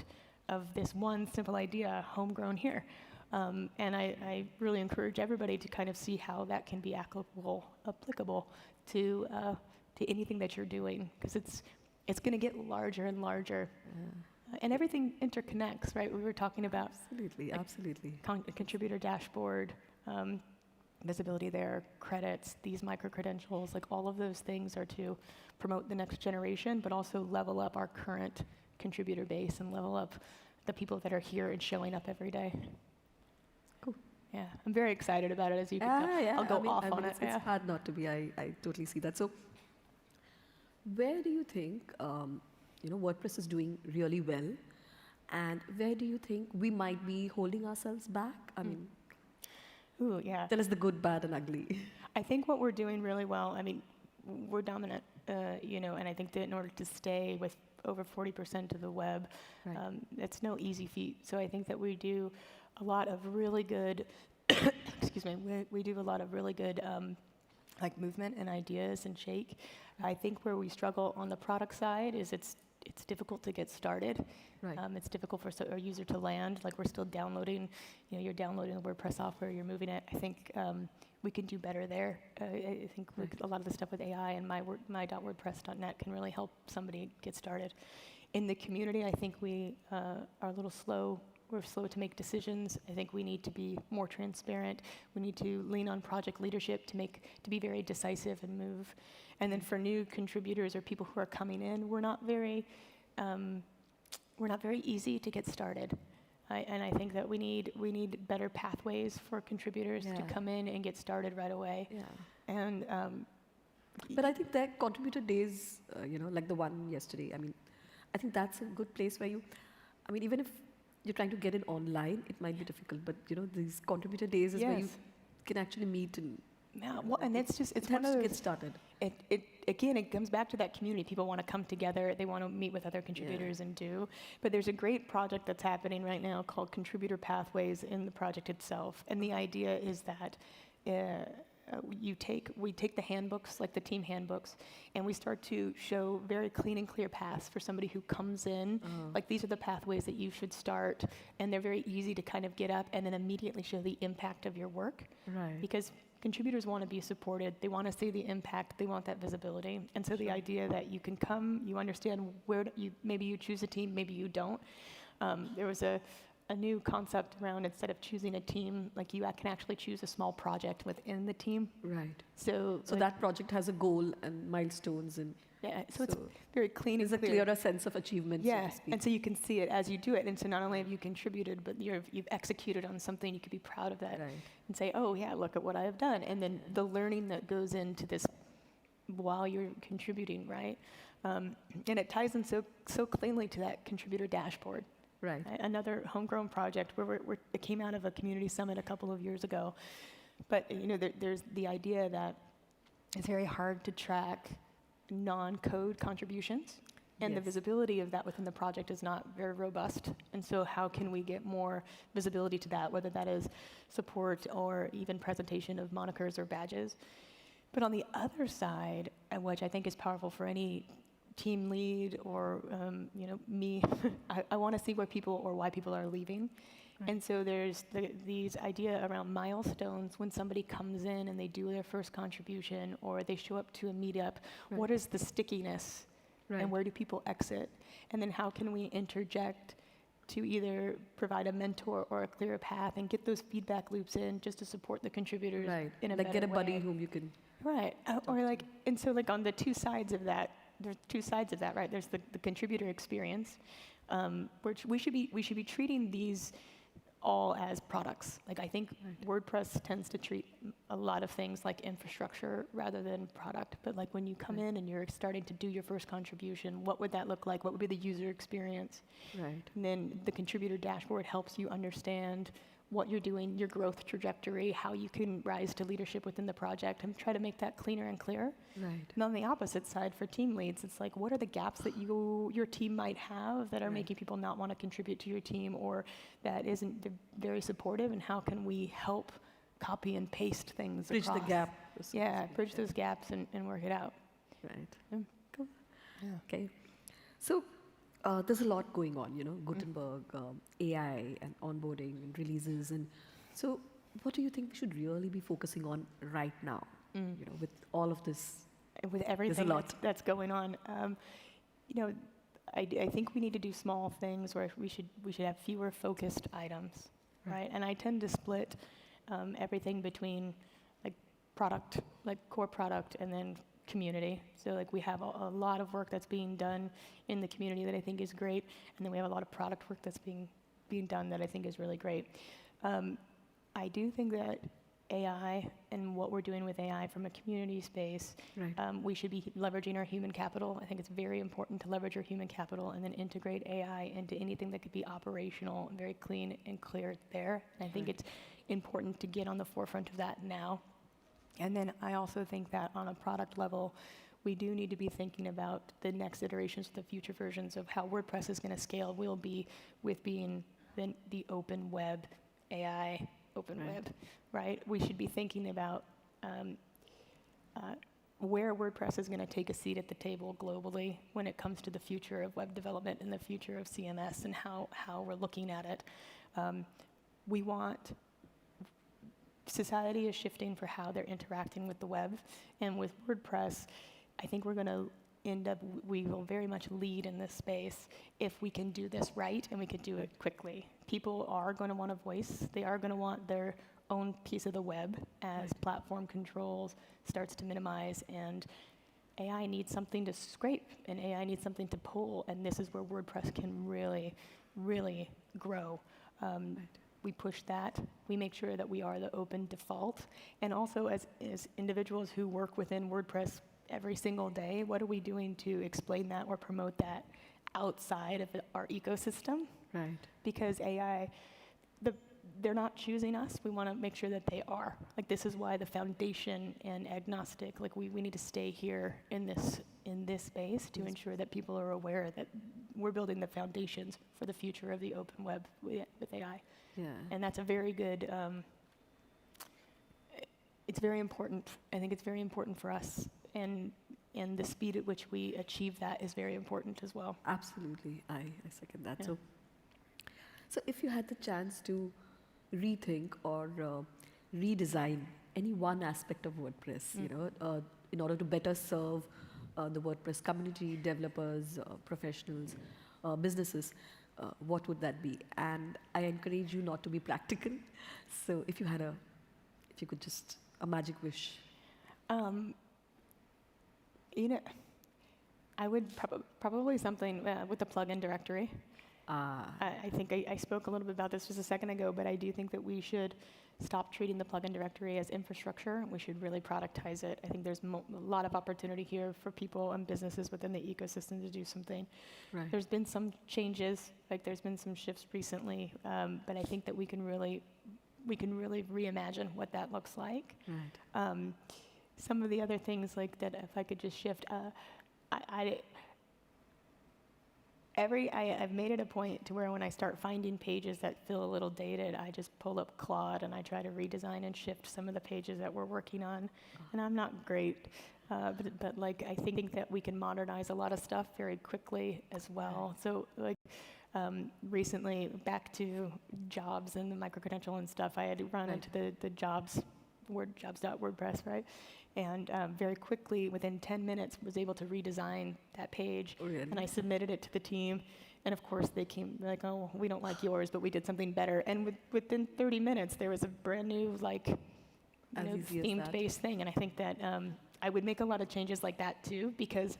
of this one simple idea, homegrown here. And I really encourage everybody to kind of see how that can be applicable to anything that you're doing, because it's going to get larger and larger. And everything interconnects, right? We were talking about absolutely. Contributor dashboard, visibility there, credits, these micro-credentials, like all of those things are to promote the next generation, but also level up our current contributor base and level up the people that are here and showing up every day. Cool. Yeah, I'm very excited about it, as you can tell. Yeah. I'll go off on it. It's hard not to be. I totally see that. So where do you think WordPress is doing really well, and where do you think we might be holding ourselves back? I mean, ooh, yeah. Tell us the good, bad, and ugly. I think what we're doing really well, I mean, we're dominant, and I think that in order to stay with over 40% of the web, it's no easy feat. So I think that we do a lot of really good, excuse me, we do a lot of really good like movement and ideas and shake. I think where we struggle on the product side is it's difficult to get started. It's difficult for a user to land. Like, we're still downloading, you're downloading the WordPress software, you're moving it. I think we can do better there. I think a lot of the stuff with AI and my.wordpress.net can really help somebody get started. In the community, I think we are a little slow. We're slow to make decisions. I think we need to be more transparent. We need to lean on project leadership to be very decisive and move. And then for new contributors or people who are coming in, we're not very easy to get started. And I think that we need better pathways for contributors to come in and get started right away. Yeah. And but I think that contributor days, like the one yesterday, I think that's a good place where even if you're trying to get it online, it might be difficult, but these contributor days is where you can actually meet and and it's one of those, get started. It comes back to that community. People want to come together. They want to meet with other contributors and do. But there's a great project that's happening right now called Contributor Pathways in the project itself. And the idea is that we take the handbooks, like the team handbooks, and we start to show very clean and clear paths for somebody who comes in. Like, these are the pathways that you should start, and they're very easy to kind of get up and then immediately show the impact of your work. Right. Because contributors want to be supported. They want to see the impact. They want that visibility. And so the idea that you can come, you understand maybe you choose a team, maybe you don't. There was a new concept around, instead of choosing a team, like, you can actually choose a small project within the team. Right. So that project has a goal and milestones and so it's very clean. There's a clearer sense of achievement. Yeah, so and so you can see it as you do it. And so not only have you contributed, but you've executed on something. You could be proud of that and say, oh yeah, look at what I have done. And then the learning that goes into this while you're contributing, right? And it ties in so cleanly to that contributor dashboard. Right. Another homegrown project where it came out of a community summit a couple of years ago. But there's the idea that it's very hard to track non-code contributions, and the visibility of that within the project is not very robust. And so how can we get more visibility to that, whether that is support or even presentation of monikers or badges? But on the other side, which I think is powerful for any team lead or me, I want to see why people are leaving. Right. And so there's these idea around milestones when somebody comes in and they do their first contribution or they show up to a meetup. Right. What is the stickiness and where do people exit? And then how can we interject to either provide a mentor or a clearer path and get those feedback loops in just to support the contributors in a better way. Like, get a buddy whom you can... Right. And so on the two sides of that, there's two sides of that, right? There's the contributor experience, which we should be treating all as products. Like I think WordPress tends to treat a lot of things like infrastructure rather than product. But like when you come in and you're starting to do your first contribution, what would that look like? What would be the user experience? Right. And then the contributor dashboard helps you understand what you're doing, your growth trajectory, how you can rise to leadership within the project, and try to make that cleaner and clearer. Right. And on the opposite side, for team leads, it's like, what are the gaps that your team might have that are making people not want to contribute to your team, or that isn't very supportive, and how can we help copy and paste things Bridge across? the gap. Yeah, bridge those gaps and work it out. Right. Yeah. Cool. Yeah. Okay. So there's a lot going on, Gutenberg, AI and onboarding and releases. And so what do you think we should really be focusing on right now, with all of this? With everything that's going on. I think we need to do small things where we should have fewer focused items, right? And I tend to split everything between like product, like core product, and then community. So like we have a lot of work that's being done in the community that I think is great, and then we have a lot of product work that's being done that I think is really great. I do think that AI and what we're doing with AI from a community space, we should be leveraging our human capital. I think it's very important to leverage our human capital and then integrate AI into anything that could be operational and very clean and clear there. And I think it's important to get on the forefront of that now. And then I also think that on a product level, we do need to be thinking about the next iterations, the future versions of how WordPress is going to scale will be with being the open web, AI open web, right? We should be thinking about where WordPress is going to take a seat at the table globally when it comes to the future of web development and the future of CMS and how we're looking at it. Society is shifting for how they're interacting with the web, and with WordPress, I think we're going to we will very much lead in this space if we can do this right and we can do it quickly. People are going to want a voice. They are going to want their own piece of the web as platform controls starts to minimize, and AI needs something to scrape, and AI needs something to pull, and this is where WordPress can really, really grow. We push that. We make sure that we are the open default. And also as individuals who work within WordPress every single day, what are we doing to explain that or promote that outside of our ecosystem? Right. Because AI, they're not choosing us. We want to make sure that they are. Like this is why the foundation and agnostic, like we need to stay here in this space to ensure that people are aware that we're building the foundations for the future of the open web with AI. Yeah. And that's a very good, it's very important. I think it's very important for us. And the speed at which we achieve that is very important as well. Absolutely. I second that. Yeah. So if you had the chance to rethink or redesign any one aspect of WordPress, in order to better serve the WordPress community, developers, professionals, businesses, what would that be? And I encourage you not to be practical. So if you could just, a magic wish. I would probably something with the plugin directory. I think I spoke a little bit about this just a second ago, but I do think that we should stop treating the plugin directory as infrastructure. We should really productize it. I think there's a lot of opportunity here for people and businesses within the ecosystem to do something. Right. There's been some changes, like there's been some shifts recently, but I think that we can really reimagine what that looks like. Right. Some of the other things like that, if I could just shift, I've made it a point to where when I start finding pages that feel a little dated, I just pull up Claude and I try to redesign and shift some of the pages that we're working on. And I'm not great, but like I think that we can modernize a lot of stuff very quickly as well. So like recently, back to jobs and the micro-credential and stuff, I had run into the jobs.wordpress, right? And very quickly, within 10 minutes, was able to redesign that page. Oh, really? And I submitted it to the team. And of course, they came like, oh, we don't like yours, but we did something better. And within 30 minutes, there was a brand new, themed-based thing. And I think that I would make a lot of changes like that, too, because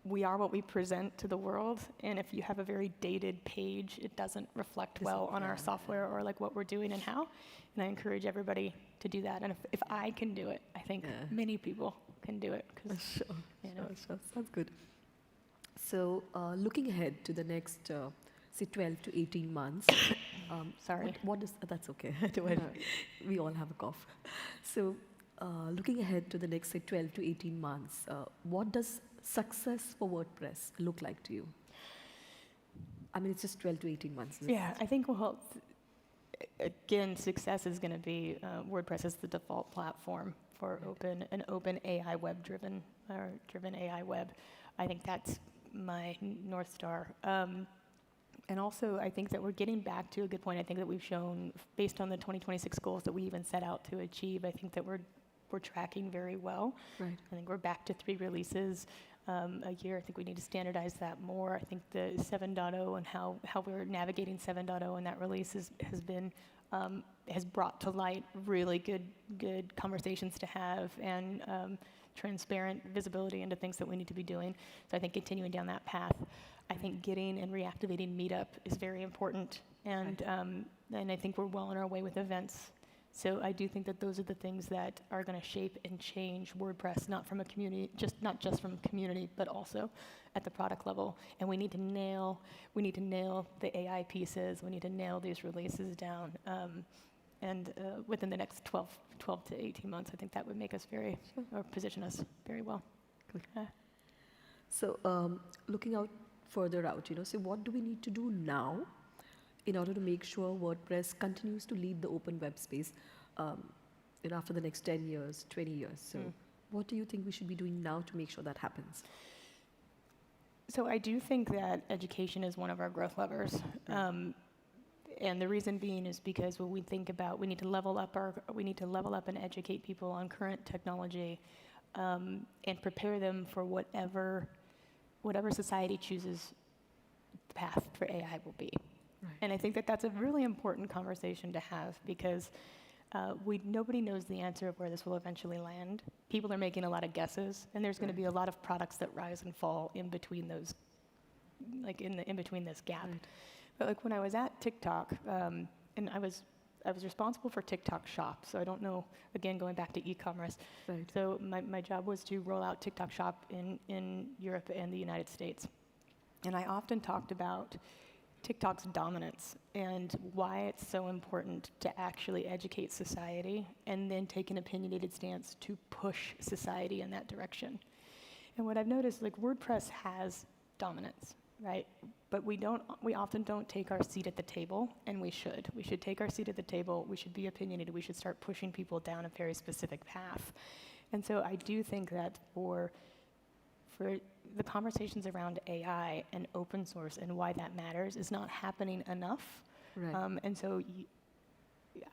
we are what we present to the world, and if you have a very dated page, it doesn't reflect well on our software or like what we're doing and how. And I encourage everybody to do that. And if I can do it, I think many people can do it. Sure. Sounds good. So looking ahead to the next, say, 12 to 18 months. Sorry. What is, that's okay. We all have a cough. So looking ahead to the next, say, 12 to 18 months, what does success for WordPress look like to you? I mean, it's just 12 to 18 months. Yeah, I think, well, again, success is going to be WordPress is the default platform for an open AI web-driven or driven AI web. I think that's my North Star. And also, I think that we're getting back to a good point. I think that we've shown, based on the 2026 goals that we even set out to achieve, I think that we're tracking very well. Right. I think we're back to 3 releases a year. I think we need to standardize that more. I think the 7.0 and how we're navigating 7.0 and that release has brought to light really good conversations to have and transparent visibility into things that we need to be doing. So I think continuing down that path. I think getting and reactivating Meetup is very important, and I think we're well on our way with events. So I do think that those are the things that are going to shape and change WordPress, not just from community, but also at the product level. And we need to nail the AI pieces. We need to nail these releases down. And within the next 12 to 18 months, I think that would make us or position us very well. Good. So looking further out, so what do we need to do now in order to make sure WordPress continues to lead the open web space after the next 10 years, 20 years? So what do you think we should be doing now to make sure that happens? So I do think that education is one of our growth levers. And the reason being is because when we think about we need to level up and educate people on current technology and prepare them for whatever society chooses the path for AI will be. Right. And I think that that's a really important conversation to have because nobody knows the answer of where this will eventually land. People are making a lot of guesses, and there's going to be a lot of products that rise and fall in between those, like in between this gap. Right. But like when I was at TikTok, and I was responsible for TikTok Shop. So I don't know, again, going back to e-commerce. Right. So my job was to roll out TikTok Shop in Europe and the United States. And I often talked about TikTok's dominance and why it's so important to actually educate society and then take an opinionated stance to push society in that direction. And what I've noticed, like WordPress has dominance, right? But we often don't take our seat at the table, and we should. We should take our seat at the table. We should be opinionated. We should start pushing people down a very specific path. And so I do think that for the conversations around AI and open source and why that matters is not happening enough. Right. And so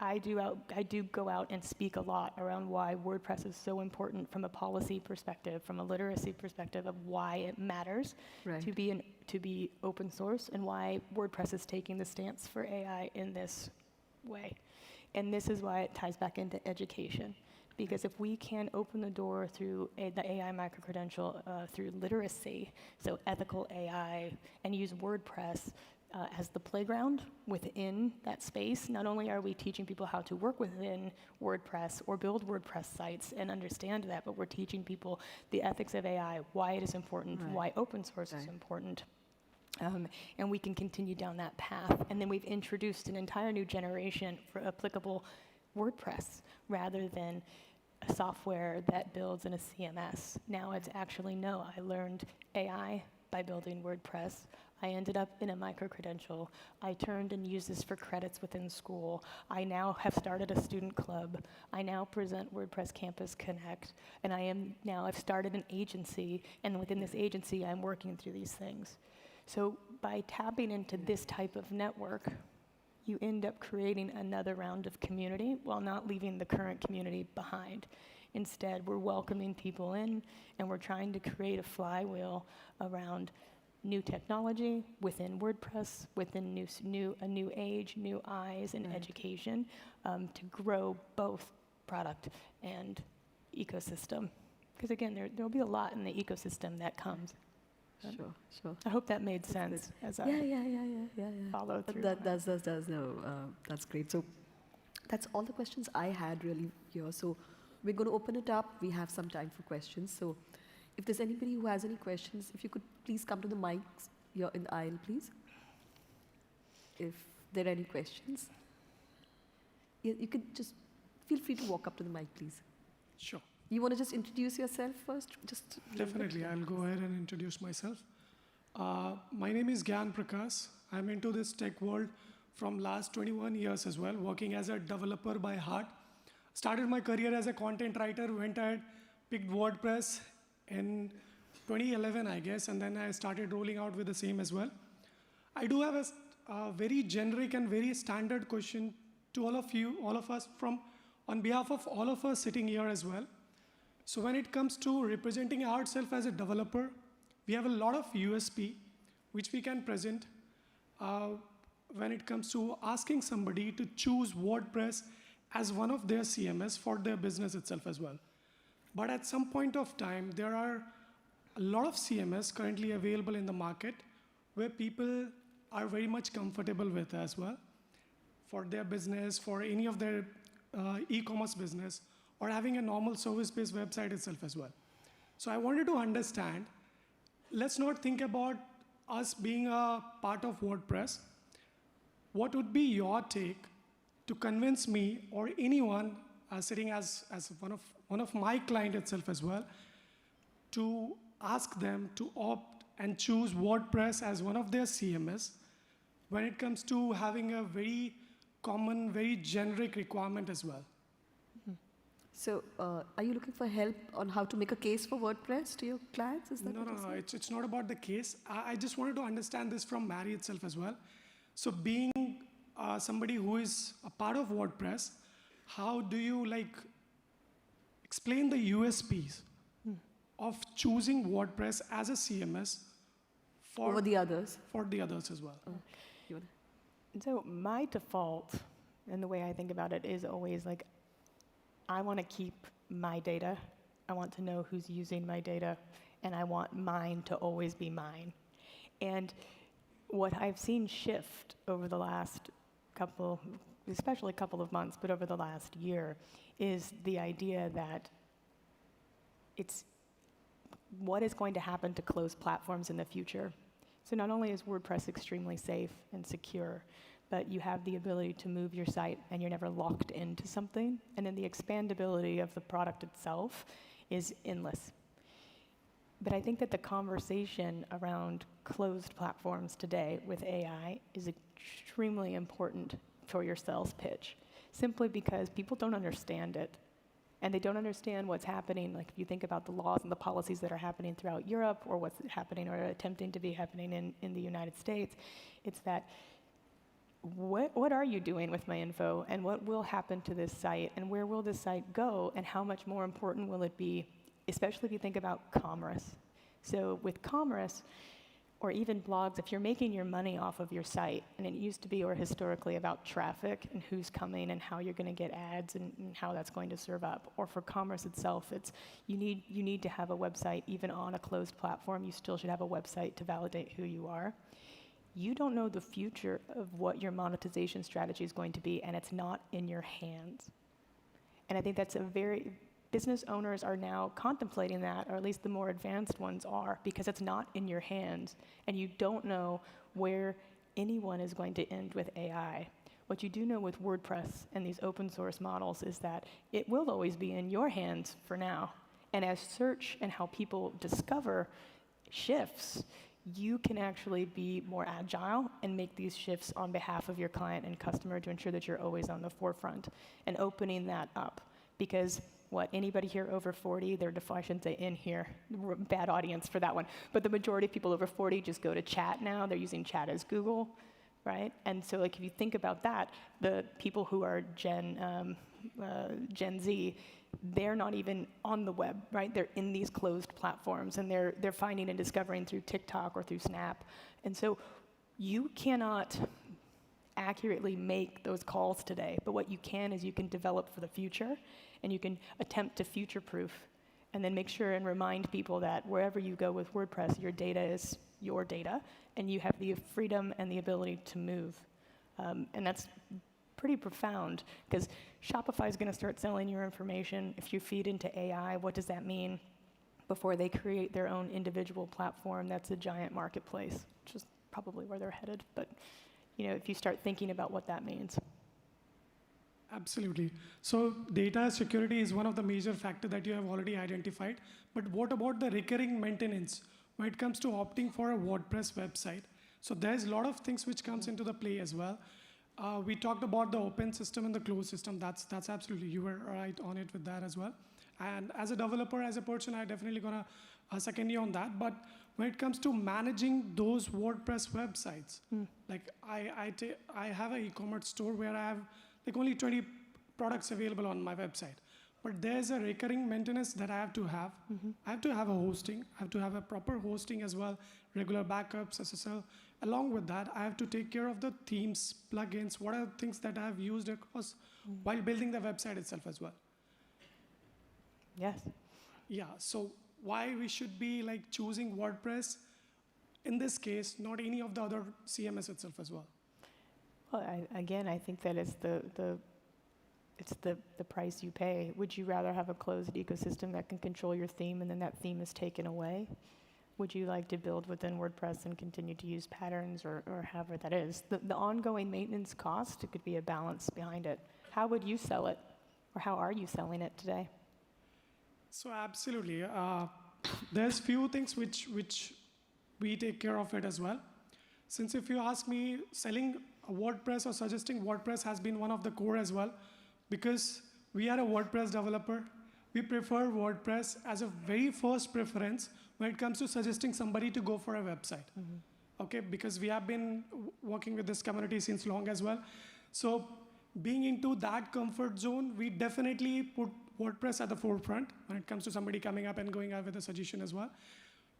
I do go out and speak a lot around why WordPress is so important from a policy perspective, from a literacy perspective of why it matters to be open source and why WordPress is taking the stance for AI in this way. And this is why it ties back into education. Because if we can open the door through the AI microcredential through literacy, so ethical AI, and use WordPress as the playground within that space, not only are we teaching people how to work within WordPress or build WordPress sites and understand that, but we're teaching people the ethics of AI, why it is important, why open source is important. And we can continue down that path. And then we've introduced an entire new generation for applicable WordPress rather than a software that builds in a CMS. Now it's actually, no, I learned AI by building WordPress. I ended up in a microcredential. I turned and used this for credits within school. I now have started a student club. I now present WordPress Campus Connect. And I've started an agency, and within this agency, I'm working through these things. So by tapping into this type of network, you end up creating another round of community while not leaving the current community behind. Instead, we're welcoming people in, and we're trying to create a flywheel around new technology within WordPress, within a new age, new eyes, and education to grow both product and ecosystem. Because again, there'll be a lot in the ecosystem that comes. Sure. I hope that made sense as I follow through. That's great. So that's all the questions I had really here. So we're going to open it up. We have some time for questions. So if there's anybody who has any questions, if you could please come to the mics here in the aisle, please. If there are any questions. You could just feel free to walk up to the mic, please. Sure. You want to just introduce yourself first? Definitely, I'll go ahead and introduce myself. My name is Gyan Prakash. I'm into this tech world from last 21 years as well, working as a developer by heart. Started my career as a content writer, went ahead, picked WordPress in 2011, I guess, and then I started rolling out with the same as well. I do have a very generic and very standard question to all of you, all of us, on behalf of all of us sitting here as well. So when it comes to representing ourselves as a developer, we have a lot of USP which we can present when it comes to asking somebody to choose WordPress as one of their CMS for their business itself as well. But at some point of time, there are a lot of CMS currently available in the market where people are very much comfortable with as well for their business, for any of their e-commerce business, or having a normal service-based website itself as well. So I wanted to understand, let's not think about us being a part of WordPress. What would be your take to convince me or anyone sitting as one of my client itself as well, to ask them to opt and choose WordPress as one of their CMS when it comes to having a very common, very generic requirement as well? So are you looking for help on how to make a case for WordPress to your clients? Is that No, it's not about the case. I just wanted to understand this from Mary itself as well. So being somebody who is a part of WordPress, how do you explain the USPs of choosing WordPress as a CMS over the others? For the others as well. So my default, and the way I think about it, is always I want to keep my data. I want to know who's using my data, and I want mine to always be mine. And what I've seen shift over the last especially couple of months, but over the last year, is the idea that it's what is going to happen to closed platforms in the future. So not only is WordPress extremely safe and secure, but you have the ability to move your site and you're never locked into something. And then the expandability of the product itself is endless. But I think that the conversation around closed platforms today with AI is extremely important for your sales pitch, simply because people don't understand it. And they don't understand what's happening. Like if you think about the laws and the policies that are happening throughout Europe, or what's happening or attempting to be happening in the United States, it's that what are you doing with my info, and what will happen to this site, and where will this site go, and how much more important will it be, especially if you think about commerce. So with commerce, or even blogs, if you're making your money off of your site, and it used to be, or historically, about traffic and who's coming and how you're going to get ads and how that's going to serve up, or for commerce itself, it's you need to have a website. Even on a closed platform, you still should have a website to validate who you are. You don't know the future of what your monetization strategy is going to be, and it's not in your hands. And I think that's business owners are now contemplating that, or at least the more advanced ones are, because it's not in your hands, and you don't know where anyone is going to end with AI. What you do know with WordPress and these open source models is that it will always be in your hands for now. And as search and how people discover shifts, you can actually be more agile and make these shifts on behalf of your client and customer to ensure that you're always on the forefront and opening that up. Because anybody here over 40, I shouldn't say in here, bad audience for that one, but the majority of people over 40 just go to chat now. They're using chat as Google, right? And so if you think about that, the people who are Gen Z, they're not even on the web, right? They're in these closed platforms, and they're finding and discovering through TikTok or through Snap. And so you cannot accurately make those calls today, but what you can is you can develop for the future, and you can attempt to future-proof and then make sure and remind people that wherever you go with WordPress, your data is your data, and you have the freedom and the ability to move. And that's pretty profound, because Shopify is going to start selling your information. If you feed into AI, what does that mean? Before they create their own individual platform, that's a giant marketplace, which is probably where they're headed. But if you start thinking about what that means. Absolutely. So data security is one of the major factors that you have already identified. But what about the recurring maintenance when it comes to opting for a WordPress website? So there's a lot of things which comes into the play as well. We talked about the open system and the closed system. That's absolutely, you were right on it with that as well. And as a developer, as a person, I definitely gonna second you on that. But when it comes to managing those WordPress websites, like I have an e-commerce store where I have like only 20 products available on my website. But there's a recurring maintenance that I have to have. I have to have a hosting. I have to have a proper hosting as well, regular backups, SSL. Along with that, I have to take care of the themes, plugins, what are the things that I have used across while building the website itself as well. Yes. Yeah, so why we should be like choosing WordPress in this case, not any of the other CMS itself as well? Well, I think that is it's the price you pay. Would you rather have a closed ecosystem that can control your theme and then that theme is taken away? Would you like to build within WordPress and continue to use patterns or however that is? The ongoing maintenance cost, it could be a balance behind it. How would you sell it? Or how are you selling it today? So absolutely. There's few things which we take care of it as well. Since if you ask me, selling a WordPress or suggesting WordPress has been one of the core as well, because we are a WordPress developer. We prefer WordPress as a very first preference when it comes to suggesting somebody to go for a website. Okay, because we have been working with this community since long as well. So being into that comfort zone, we definitely put WordPress at the forefront when it comes to somebody coming up and going out with a suggestion as well.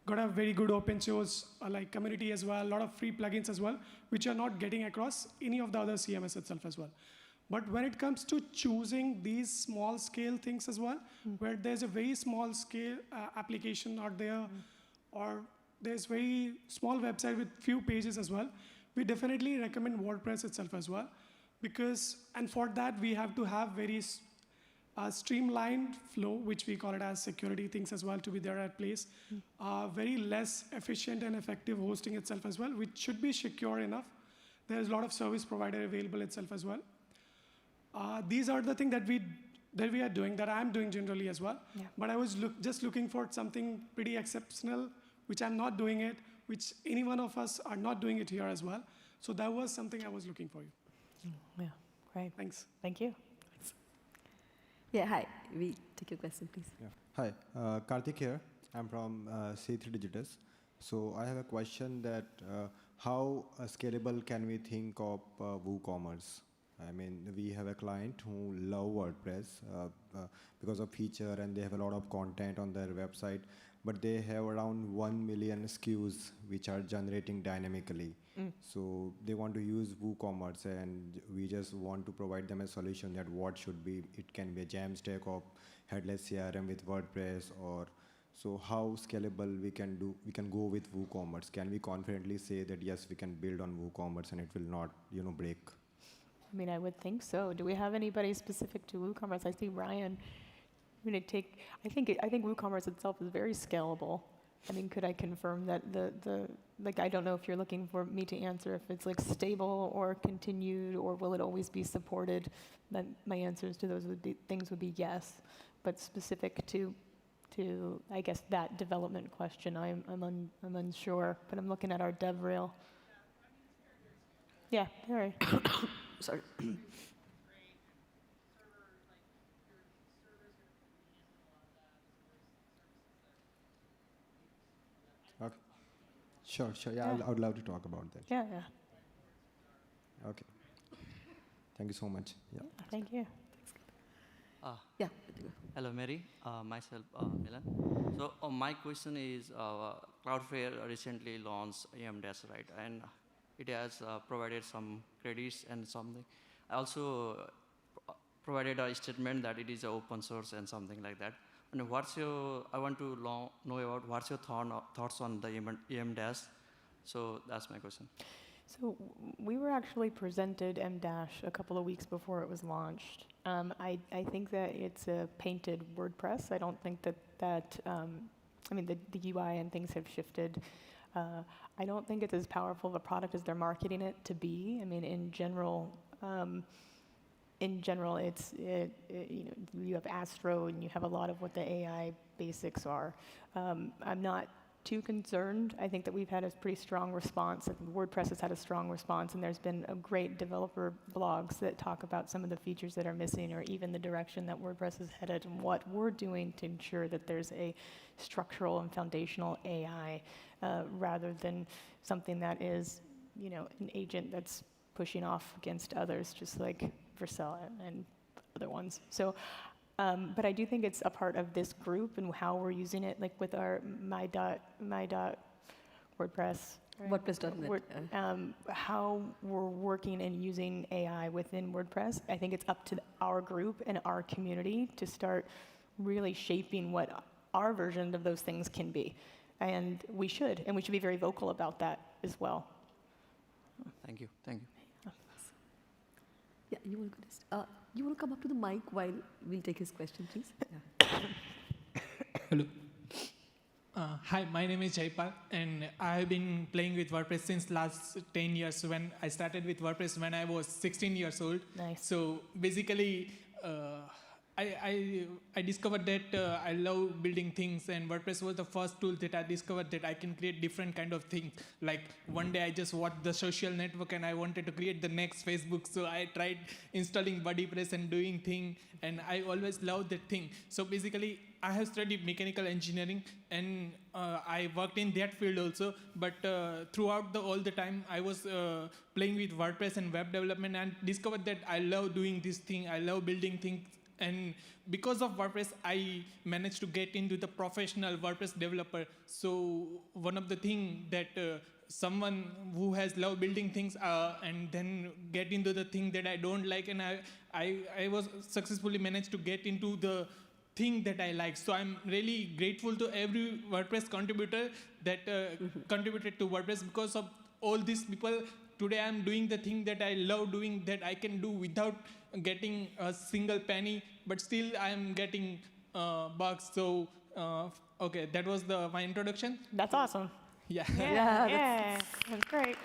Got a very good open source like community as well, a lot of free plugins as well, which are not getting across any of the other CMS itself as well. But when it comes to choosing these small scale things as well, where there's a very small scale application out there, or there's very small website with few pages as well, we definitely recommend WordPress itself as well. And for that, we have to have very streamlined flow, which we call it as security things as well, to be there at place. Very less efficient and effective hosting itself as well, which should be secure enough. There's a lot of service provider available itself as well. These are the things that we are doing, that I'm doing generally as well. Yeah. But I was just looking for something pretty exceptional, which I'm not doing it, which any one of us are not doing it here as well. So that was something I was looking for you. Yeah, great. Thanks. Thank you. Yeah, hi. We take your question, please. Yeah. Hi, Karthik here. I'm from C3 Digitus. So I have a question that how scalable can we think of WooCommerce? I mean, we have a client who love WordPress because of feature, and they have a lot of content on their website, but they have around 1 million SKUs which are generating dynamically. So they want to use WooCommerce, and we just want to provide them a solution that what should be. It can be a Jamstack of headless CRM with WordPress, or so how scalable we can go with WooCommerce. Can we confidently say that yes, we can build on WooCommerce and it will not, break? I mean, I would think so. Do we have anybody specific to WooCommerce? I see Ryan. I think WooCommerce itself is very scalable. I mean, could I confirm that I don't know if you're looking for me to answer if it's like stable or continued, or will it always be supported? Then my answers to those things would be yes, but specific to I guess that development question, I'm unsure. But I'm looking at our dev reel. Yeah, all right. Sorry. Okay. Sure. Yeah, I would love to talk about that. Yeah. Okay. Thank you so much. Yeah. Thank you. Yeah. Hello, Mary. Myself, Milan. So my question is, Cloudflare recently launched AM-Dash, right? And it has provided some credits and something. I also provided a statement that it is open source and something like that. And I want to know about what's your thoughts on the EM-Dash. So that's my question. So we were actually presented M-Dash a couple of weeks before it was launched. I think that it's a painted WordPress. I don't think that I mean, the UI and things have shifted. I don't think it's as powerful of a product as they're marketing it to be. I mean, in general, you have Astro and you have a lot of what the AI basics are. I'm not too concerned. I think that we've had a pretty strong response. WordPress has had a strong response, and there's been a great developer blogs that talk about some of the features that are missing, or even the direction that WordPress is headed, and what we're doing to ensure that there's a structural and foundational AI rather than something that is, an agent that's pushing off against others, just like Vercel and other ones. So. But I do think it's a part of this group and how we're using it, like with our my.WordPress. Right? WordPress.net. How we're working and using AI within WordPress. I think it's up to our group and our community to start really shaping what our version of those things can be. And we should be very vocal about that as well. Thank you. Yeah, you want to come up to the mic while we'll take his question, please? Yeah. Hello. Hi, my name is Jaipal, and I have been playing with WordPress since last 10 years. When I started with WordPress when I was 16 years old. Nice. So basically, I discovered that I love building things, and WordPress was the first tool that I discovered that I can create different kind of things. Like one day I just watched the social network and I wanted to create the next Facebook, so I tried installing WordPress and doing thing, and I always loved that thing. So basically, I have studied mechanical engineering, and I worked in that field also. But throughout all the time, I was playing with WordPress and web development, and discovered that I love doing this thing. I love building things. And because of WordPress, I managed to get into the professional WordPress developer. So one of the things that someone who has loved building things and then get into the thing that I don't like, and I was successfully managed to get into the thing that I like. So I'm really grateful to every WordPress contributor that contributed to WordPress. Because of all these people, today I'm doing the thing that I love doing, that I can do without getting a single penny, but still I'm getting bucks. So, okay, that was my introduction. That's awesome. Yeah. That's great.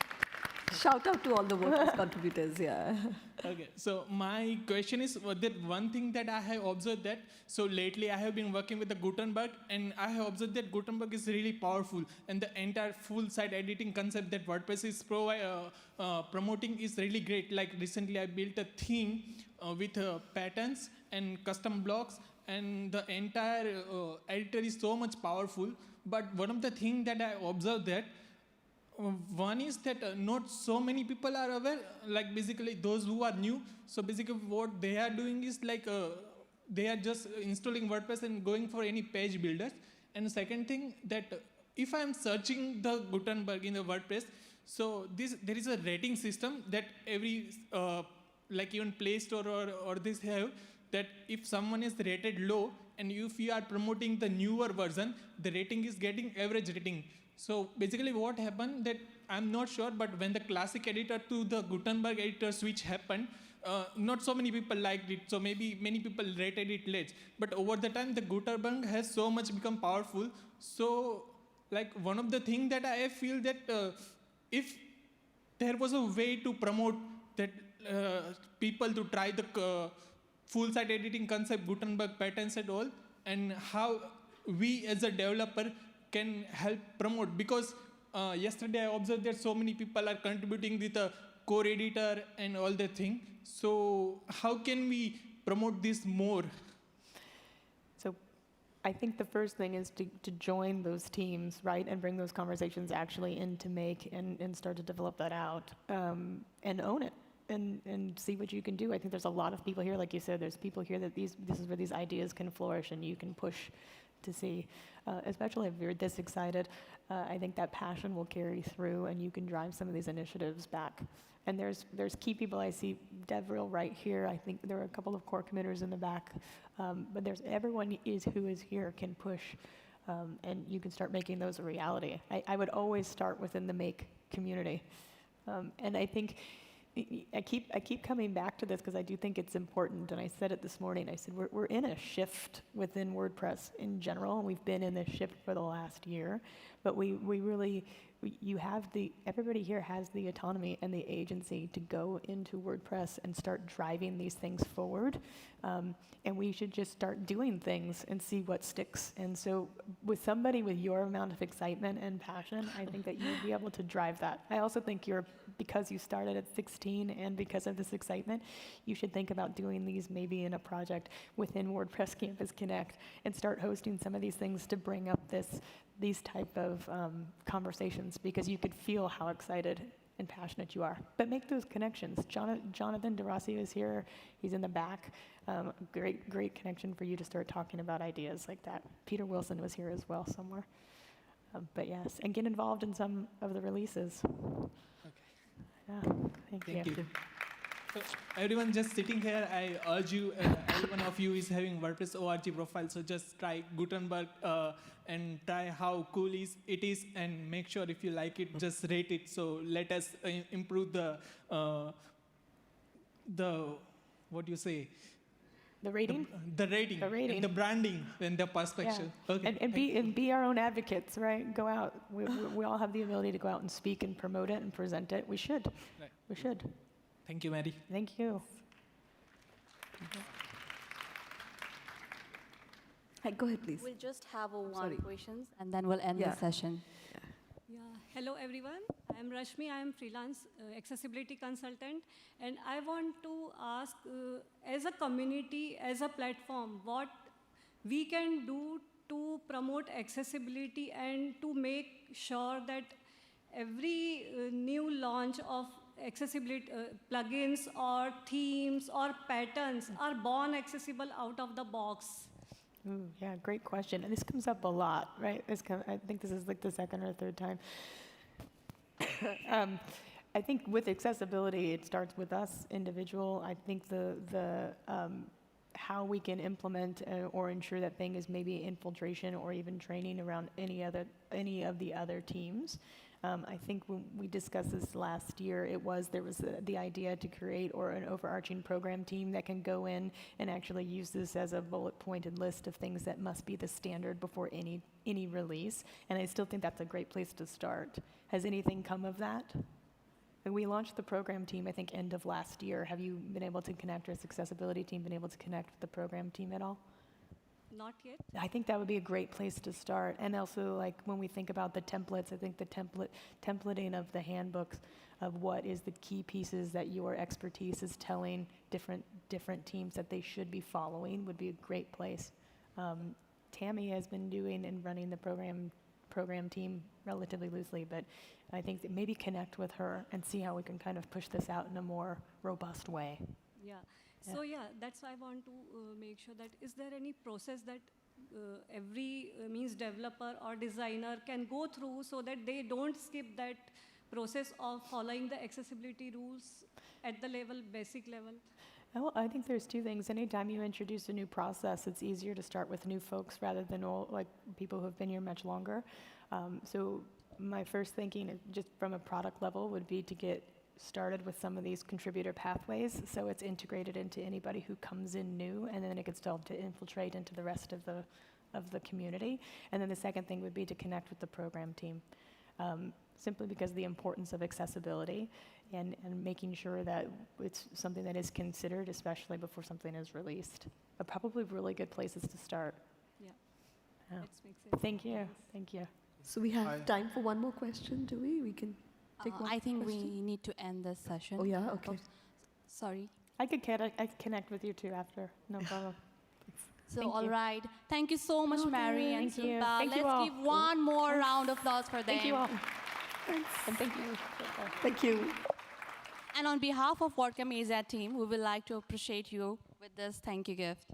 Shout out to all the WordPress contributors, yeah. Okay, so my question is that one thing that I have observed that, so lately I have been working with the Gutenberg, and I have observed that Gutenberg is really powerful, and the entire full site editing concept that WordPress is promoting is really great. Like recently I built a theme with patterns and custom blocks, and the entire editor is so much powerful. But one of the things that I observed that, one is that not so many people are aware, like basically those who are new. So basically what they are doing is like they are just installing WordPress and going for any page builders. And the second thing, that if I am searching the Gutenberg in the WordPress, so there is a rating system that every, like even Play Store or this have, that if someone is rated low, and if you are promoting the newer version, the rating is getting average rating. So basically what happened, that I'm not sure, but when the classic editor to the Gutenberg editor switch happened, not so many people liked it, so maybe many people rated it less. But over the time, the Gutenberg has so much become powerful. So like one of the things that I feel that if there was a way to promote that people to try the full site editing concept, Gutenberg patterns and all, and how we as a developer can help promote. Because yesterday I observed that so many people are contributing with a core editor and all that thing. So how can we promote this more? So I think the first thing is to join those teams, right, and bring those conversations actually in to make and start to develop that out and own it. And see what you can do. I think there's a lot of people here, like you said, there's people here that this is where these ideas can flourish, and you can push to see. Especially if you're this excited, I think that passion will carry through, and you can drive some of these initiatives back And there's key people. I see Devril right here. I think there are a couple of core committers in the back. But everyone who is here can push, and you can start making those a reality. I would always start within the Make community. And I think I keep coming back to this because I do think it's important, and I said it this morning. I said we're in a shift within WordPress in general, and we've been in this shift for the last year. But everybody here has the autonomy and the agency to go into WordPress and start driving these things forward. And we should just start doing things and see what sticks. And so with somebody with your amount of excitement and passion, I think that you'll be able to drive that. I also think because you started at 16 and because of this excitement, you should think about doing these maybe in a project within WordPress Campus Connect and start hosting some of these things to bring up these type of conversations, because you could feel how excited and passionate you are. But make those connections. Jonathan DeRossi is here. He's in the back. Great connection for you to start talking about ideas like that. Peter Wilson was here as well somewhere. But yes, and get involved in some of the releases. Okay. Yeah, thank you. So everyone just sitting here, I urge you, every one of you is having WordPress ORG profile, so just try Gutenberg and try how cool it is, and make sure if you like it, just rate it. So let us improve the what do you say? The rating? The rating. And the branding and the perspective. Yeah. Okay. And be our own advocates, right? Go out. We all have the ability to go out and speak and promote it and present it. We should. Right. We should. Thank you, Mary. Thank you. Hi, go ahead, please. We'll just have one Sorry. questions and then we'll end Yeah. the session. Yeah. Hello, everyone. I'm Rashmi. I'm freelance accessibility consultant, and I want to ask, as a community, as a platform, what we can do to promote accessibility and to make sure that every new launch of accessibility plugins or themes or patterns are born accessible out of the box. Yeah, great question. And this comes up a lot, right? I think this is like the second or third time. I think with accessibility, it starts with us, individual. I think how we can implement or ensure that thing is maybe infiltration or even training around any of the other teams. I think when we discussed this last year, there was the idea to create an overarching program team that can go in and actually use this as a bullet-pointed list of things that must be the standard before any release. And I still think that's a great place to start. Has anything come of that? We launched the program team, I think, end of last year. Have you been able to connect, or has accessibility team been able to connect with the program team at all? Not yet. I think that would be a great place to start. And also, like, when we think about the templates, I think the templating of the handbooks of what is the key pieces that your expertise is telling different teams that they should be following would be a great place. Tammy has been doing and running the program team relatively loosely, but I think that maybe connect with her and see how we can kind of push this out in a more robust way. Yeah. So that's why I want to make sure that is there any process that every developer or designer can go through so that they don't skip that process of following the accessibility rules at the basic level? Well, I think there's two things. Anytime you introduce a new process, it's easier to start with new folks rather than people who have been here much longer. So my first thinking, just from a product level, would be to get started with some of these contributor pathways, so it's integrated into anybody who comes in new, and then it gets started to infiltrate into the rest of the community. And then the second thing would be to connect with the program team, simply because of the importance of accessibility and making sure that it's something that is considered, especially before something is released. But probably really good places to start. Yeah. Yeah. That makes sense. Thank you. Thank you. So we have time for one more question, do we? We can take one I think question? we need to end this session. Oh, yeah? Okay. Sorry. I could connect with you too after. No problem. So, Thank all you. right. Thank you so much, Mary and Thank you. Sulpa. Thank you Let's all. give one more round of applause for them. Thank you all. Thanks. And thank you. Thank you. And on behalf of WordCamp Asia team, we would like to appreciate you with this thank you gift.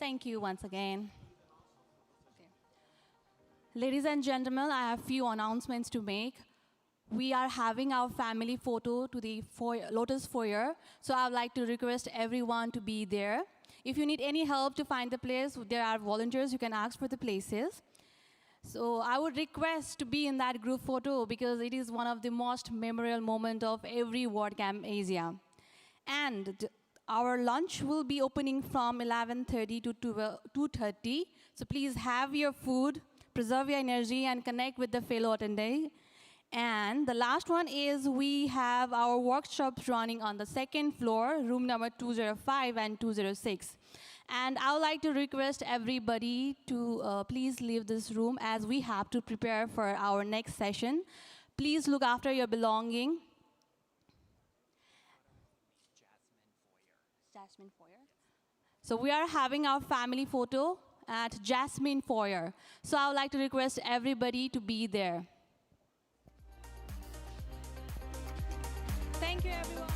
Thank you once again. Ladies and gentlemen, I have a few announcements to make. We are having our family photo to the Lotus Foyer, so I would like to request everyone to be there. If you need any help to find the place, there are volunteers, you can ask for the places. So I would request to be in that group photo because it is one of the most memorable moments of every WordCamp Asia. And our lunch will be opening from 11:30 to 2:30, so please have your food, preserve your energy, and connect with the fellow attendee. And the last one is we have our workshops running on the second floor, room number 205 and 206. And I would like to request everybody to please leave this room as we have to prepare for our next session. Please look after your belonging. Jasmine Foyer. So we are having our family photo at Jasmine Foyer. So I would like to request everybody to be there. Thank you, everyone.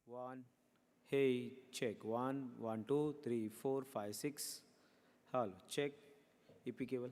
One. Hey, check. 1, 1, 2, 3, 4, 5, 6. Hello, check. EP cable.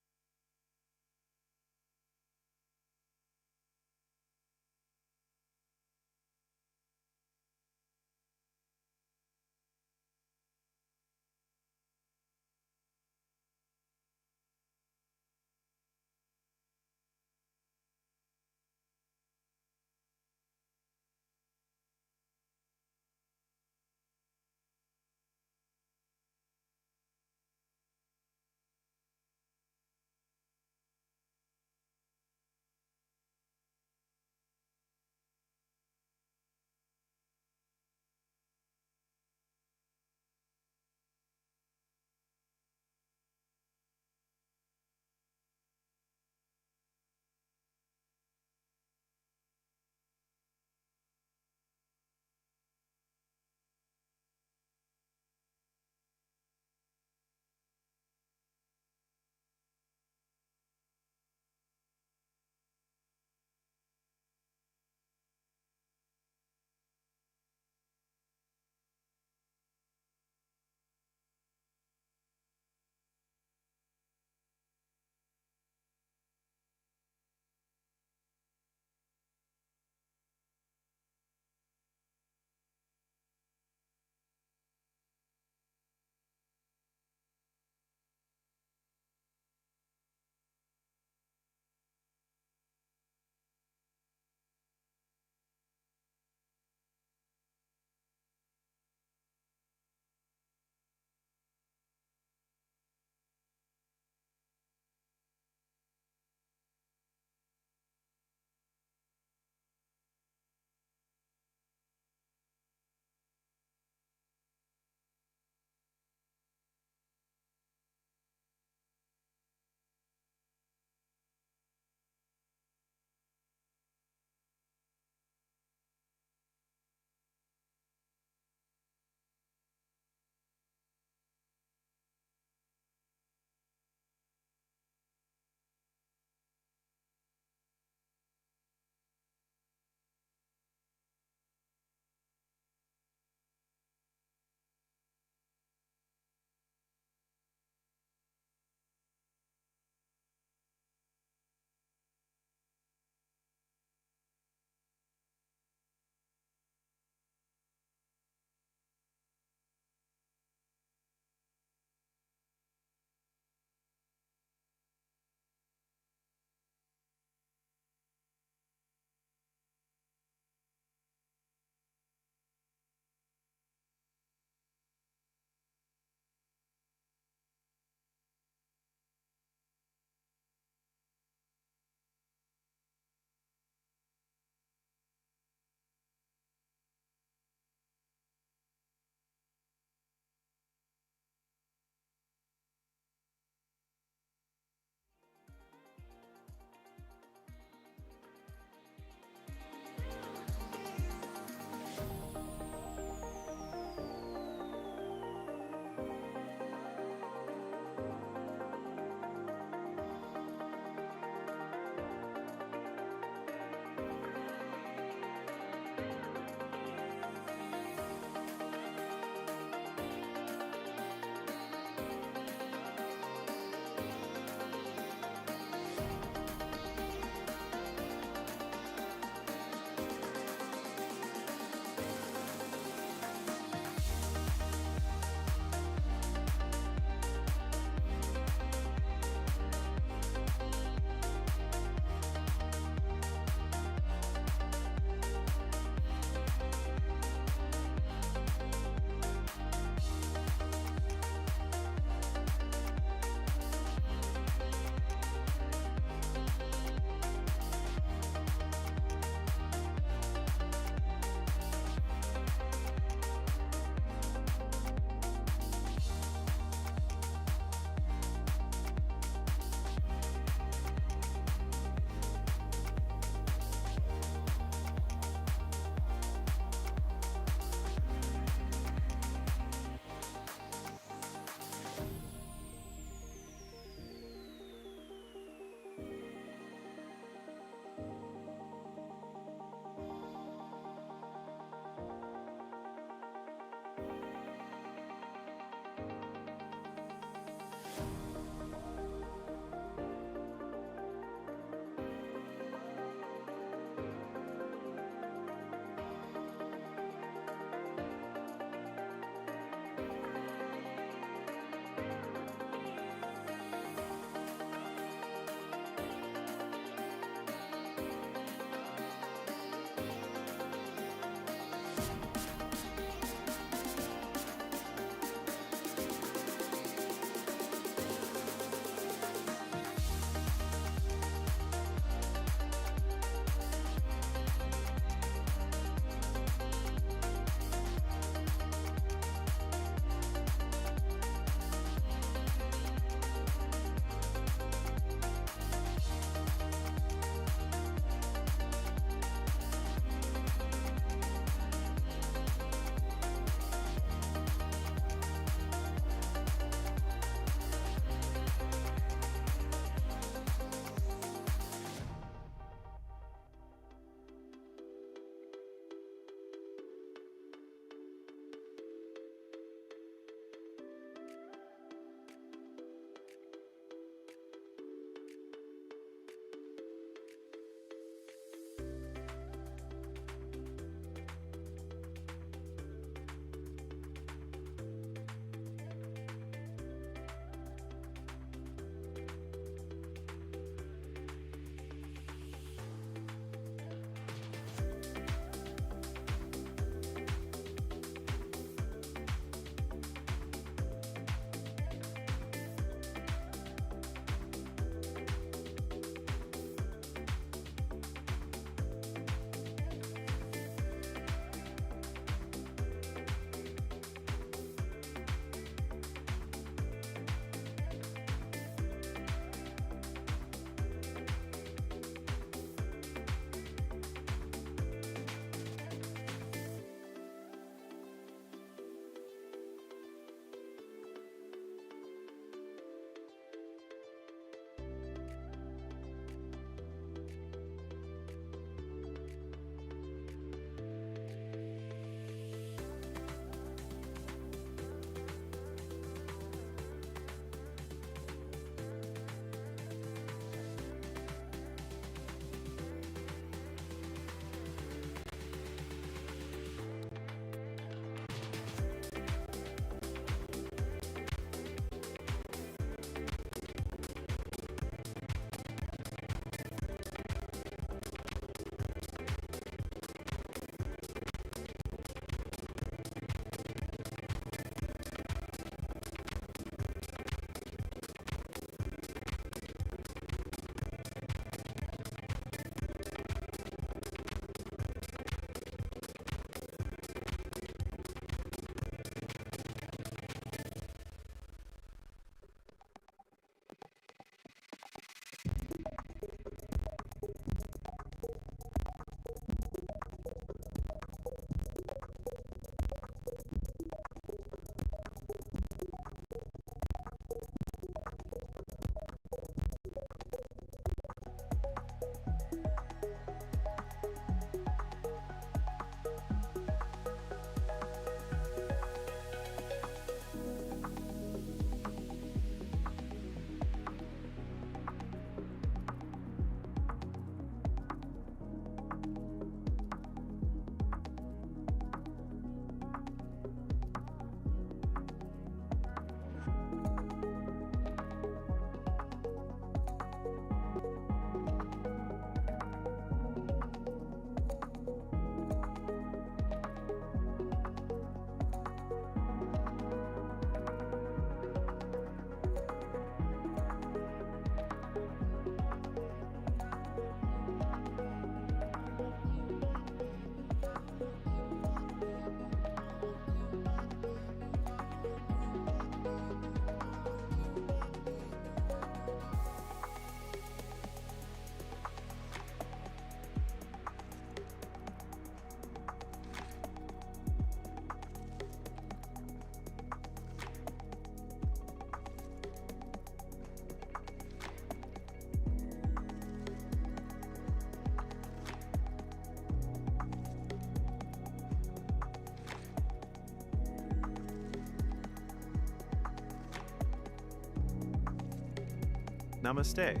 Namaste.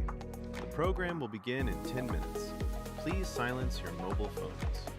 The program will begin in 10 minutes. Please silence your mobile phones.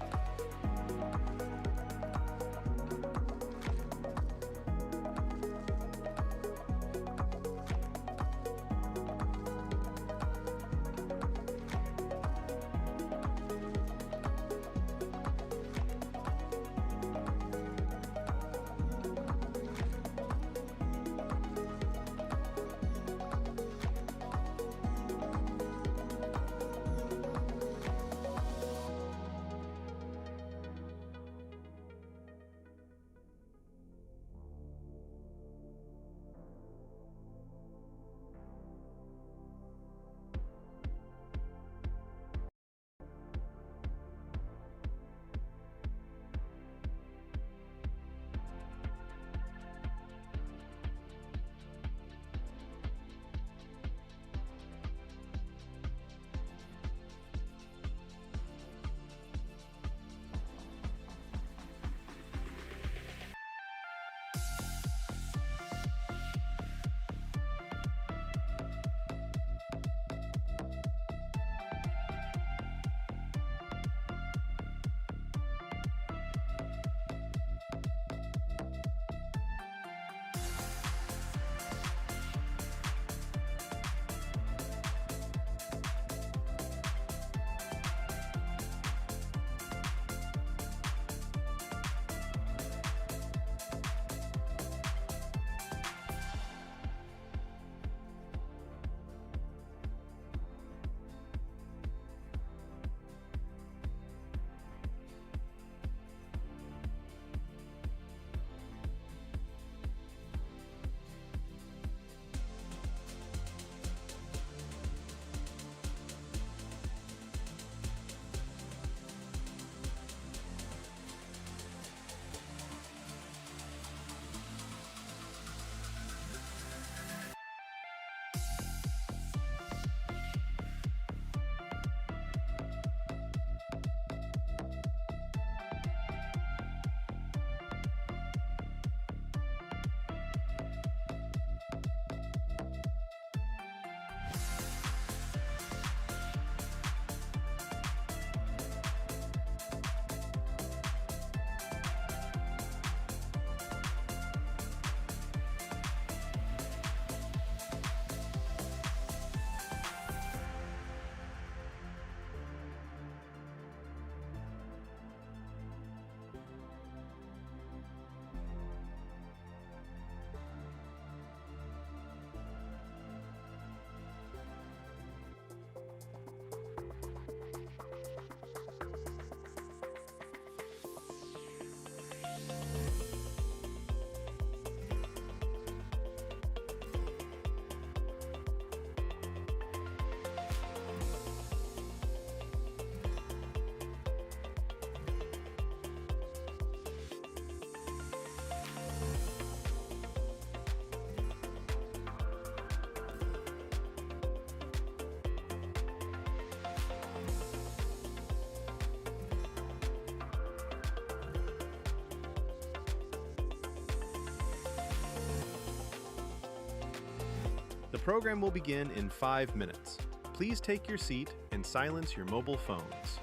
The program will begin in 5 minutes. Please take your seat and silence your mobile phones.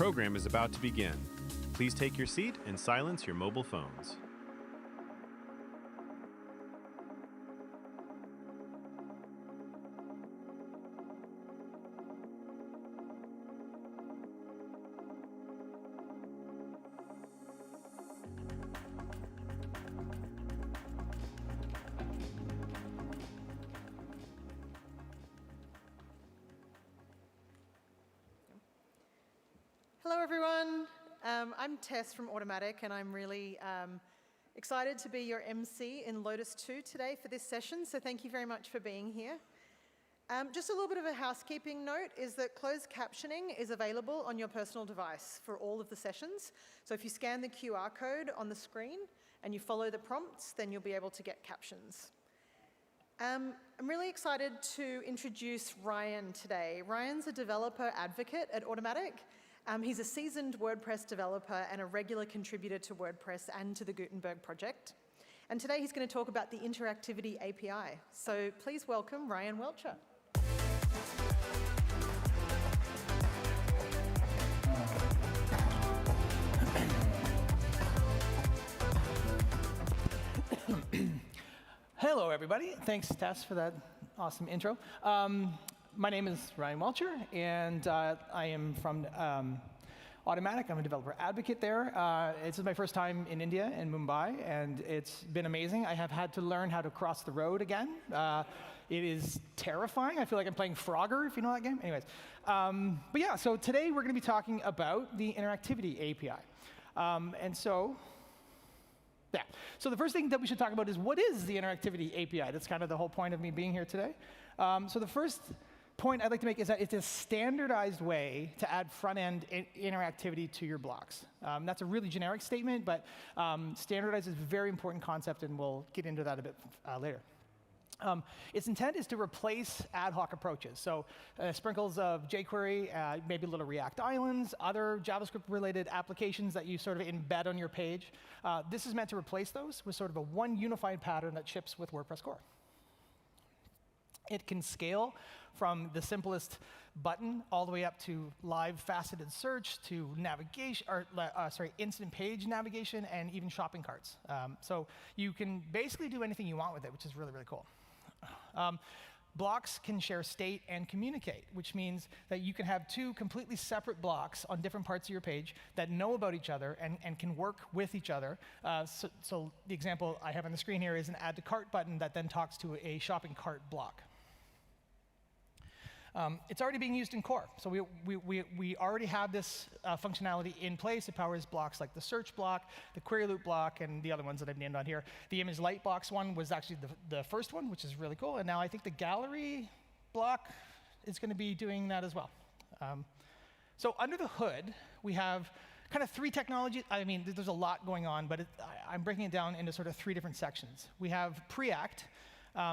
program is about to begin. Please take your seat and silence your mobile phones. Hello, everyone. I'm Tess from Automatic, and I'm really excited to be your MC in Lotus 2 today for this session, so thank you very much for being here. Just a little bit of a housekeeping note is that closed captioning is available on your personal device for all of the sessions. So if you scan the QR code on the screen and you follow the prompts, then you'll be able to get captions. I'm really excited to introduce Ryan today. Ryan's a developer advocate at Automatic. He's a seasoned WordPress developer and a regular contributor to WordPress and to the Gutenberg project. And today he's going to talk about the Interactivity API. So please welcome Ryan Welcher. Hello, everybody. Thanks, Tess, for that awesome intro. My name is Ryan Welcher, and I am from Automatic. I'm a developer advocate there. This is my first time in India, in Mumbai, and it's been amazing. I have had to learn how to cross the road again. It is terrifying. I feel like I'm playing Frogger, if you know that game. Anyways, but yeah, so today we're going to be talking about the Interactivity API. So the first thing that we should talk about is what is the Interactivity API? That's kind of the whole point of me being here today. So the first point I'd like to make is that it's a standardized way to add front-end interactivity to your blocks. That's a really generic statement, but standardized is a very important concept, and we'll get into that a bit later. Its intent is to replace ad hoc approaches. So sprinkles of jQuery, maybe little React islands, other JavaScript-related applications that you sort of embed on your page. This is meant to replace those with sort of a one unified pattern that ships with WordPress core. It can scale from the simplest button all the way up to live faceted search to navigation, or instant page navigation, and even shopping carts. So you can basically do anything you want with it, which is really, really cool. Blocks can share state and communicate, which means that you can have two completely separate blocks on different parts of your page that know about each other and can work with each other. So the example I have on the screen here is an add to cart button that then talks to a shopping cart block. It's already being used in core. So we already have this functionality in place. It powers blocks like the search block, the query loop block, and the other ones that I've named on here. The image light box one was actually the first one, which is really cool. And now I think the gallery block is going to be doing that as well. So under the hood, we have kind of three technologies. I mean, there's a lot going on, but I'm breaking it down into sort of three different sections. We have Preact,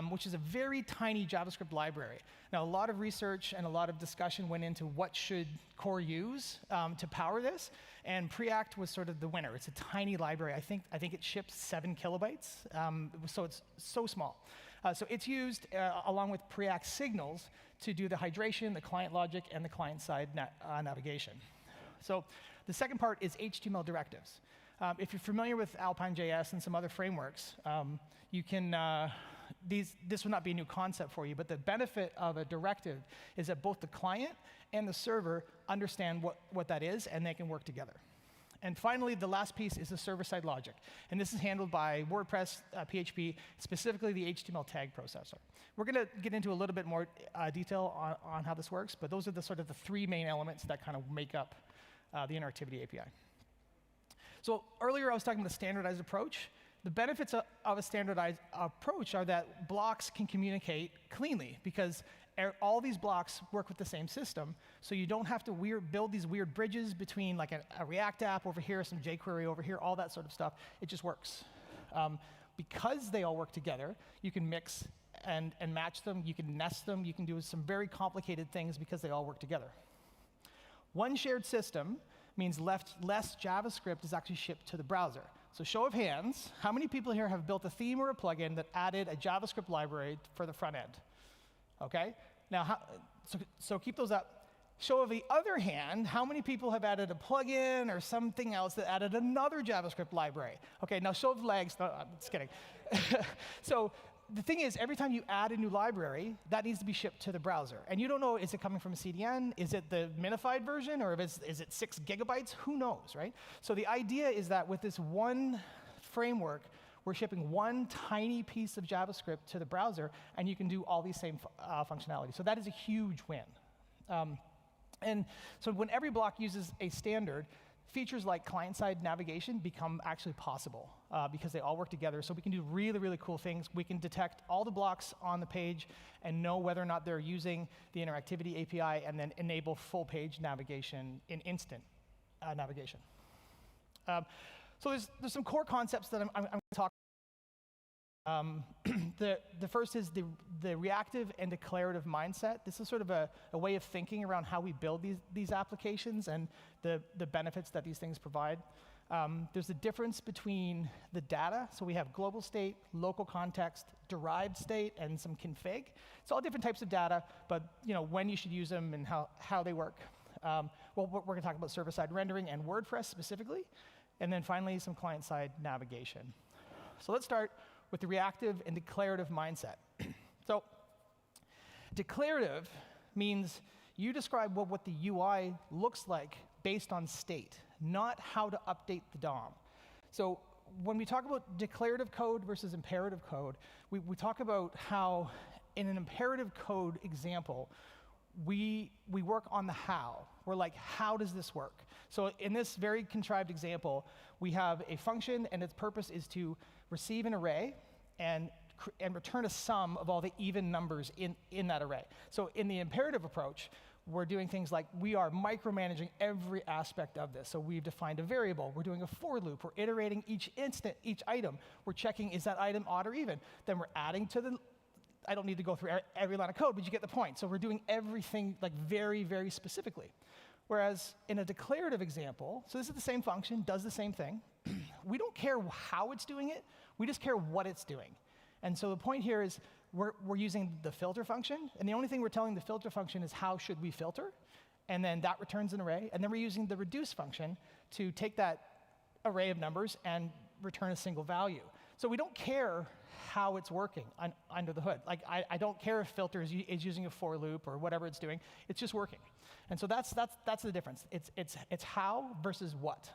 which is a very tiny JavaScript library. Now, a lot of research and a lot of discussion went into what should core use to power this, and Preact was sort of the winner. It's a tiny library. I think it ships 7 kilobytes, so it's so small. So it's used along with Preact signals to do the hydration, the client logic, and the client-side navigation. So the second part is HTML directives. If you're familiar with Alpine.js and some other frameworks, you can this would not be a new concept for you, but the benefit of a directive is that both the client and the server understand what that is, and they can work together. And finally, the last piece is the server-side logic. And this is handled by WordPress, PHP, specifically the HTML tag processor. We're going to get into a little bit more detail on how this works, but those are the sort of the three main elements that kind of make up the Interactivity API. So earlier I was talking about the standardized approach. The benefits of a standardized approach are that blocks can communicate cleanly because all these blocks work with the same system, so you don't have to build these weird bridges between like a React app over here, some jQuery over here, all that sort of stuff. It just works. Because they all work together, you can mix and match them, you can nest them, you can do some very complicated things because they all work together. One shared system means less JavaScript is actually shipped to the browser. So show of hands, how many people here have built a theme or a plugin that added a JavaScript library for the front end? Okay? Now, so keep those up. So on the other hand, how many people have added a plugin or something else that added another JavaScript library? Okay, now show of legs. No, I'm just kidding. So the thing is, every time you add a new library, that needs to be shipped to the browser. And you don't know, is it coming from a CDN? Is it the minified version? Or is it 6 gigabytes? Who knows, right? So the idea is that with this one framework, we're shipping one tiny piece of JavaScript to the browser, and you can do all these same functionality. So that is a huge win. And so when every block uses a standard, features like client-side navigation become actually possible because they all work together. So we can do really, really cool things. We can detect all the blocks on the page and know whether or not they're using the interactivity API, and then enable full page navigation in instant navigation. So there's some core concepts that I'm going to talk about. The first is the reactive and declarative mindset. This is sort of a way of thinking around how we build these applications and the benefits that these things provide. There's a difference between the data. So we have global state, local context, derived state, and some config. It's all different types of data, but when you should use them and how they work. Well, we're going to talk about server-side rendering and WordPress specifically. And then finally, some client-side navigation. So let's start with the reactive and declarative mindset. So declarative means you describe what the UI looks like based on state, not how to update the DOM. So when we talk about declarative code versus imperative code, we talk about how in an imperative code example, we work on the how. We're like, how does this work? So in this very contrived example, we have a function, and its purpose is to receive an array and return a sum of all the even numbers in that array. So in the imperative approach, we're doing things like we are micromanaging every aspect of this. So we've defined a variable. We're doing a for loop. We're iterating each item. We're checking, is that item odd or even? Then we're adding to the, I don't need to go through every line of code, but you get the point. So we're doing everything like very, very specifically. Whereas in a declarative example, so this is the same function, does the same thing. We don't care how it's doing it. We just care what it's doing. And so the point here is we're using the filter function, and the only thing we're telling the filter function is how should we filter, and then that returns an array, and then we're using the reduce function to take that array of numbers and return a single value. So we don't care how it's working under the hood. Like I don't care if filter is using a for loop or whatever it's doing. It's just working. And so that's the difference. It's how versus what.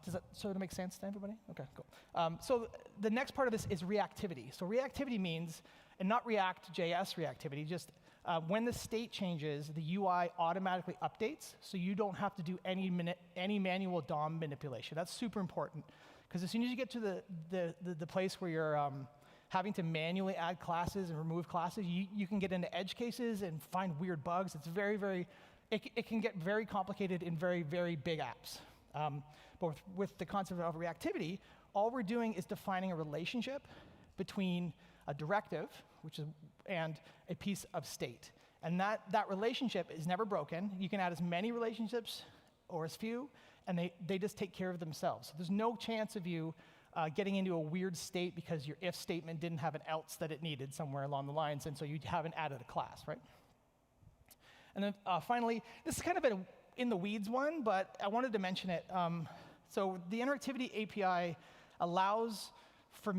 Does that sort of make sense to everybody? Okay, cool. So the next part of this is reactivity. So reactivity means, and not React.js reactivity, just when the state changes, the UI automatically updates, so you don't have to do any manual DOM manipulation. That's super important, because as soon as you get to the place where you're having to manually add classes and remove classes, you can get into edge cases and find weird bugs. It's it can get very complicated in very, very big apps. But with the concept of reactivity, all we're doing is defining a relationship between a directive, and a piece of state. And that relationship is never broken. You can add as many relationships or as few, and they just take care of themselves. So there's no chance of you getting into a weird state because your if statement didn't have an else that it needed somewhere along the lines, and so you haven't added a class, right? And then finally, this is kind of an in the weeds one, but I wanted to mention it. So the interactivity API allows for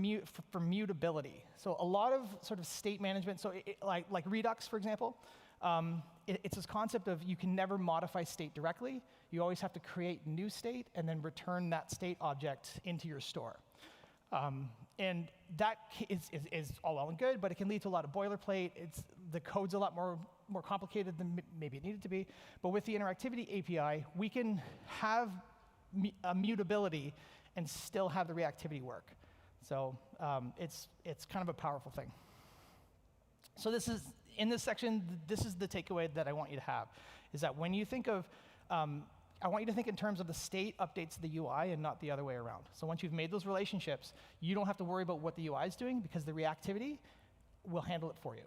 mutability. So a lot of sort of state management, so like Redux, for example, it's this concept of you can never modify state directly. You always have to create new state and then return that state object into your store. And that is all well and good, but it can lead to a lot of boilerplate. The code's a lot more complicated than maybe it needed to be. But with the interactivity API, we can have mutability and still have the reactivity work. So it's kind of a powerful thing. So in this section, this is the takeaway that I want you to have, is that when you think of, I want you to think in terms of the state updates the UI and not the other way around. So once you've made those relationships, you don't have to worry about what the UI is doing because the reactivity will handle it for you.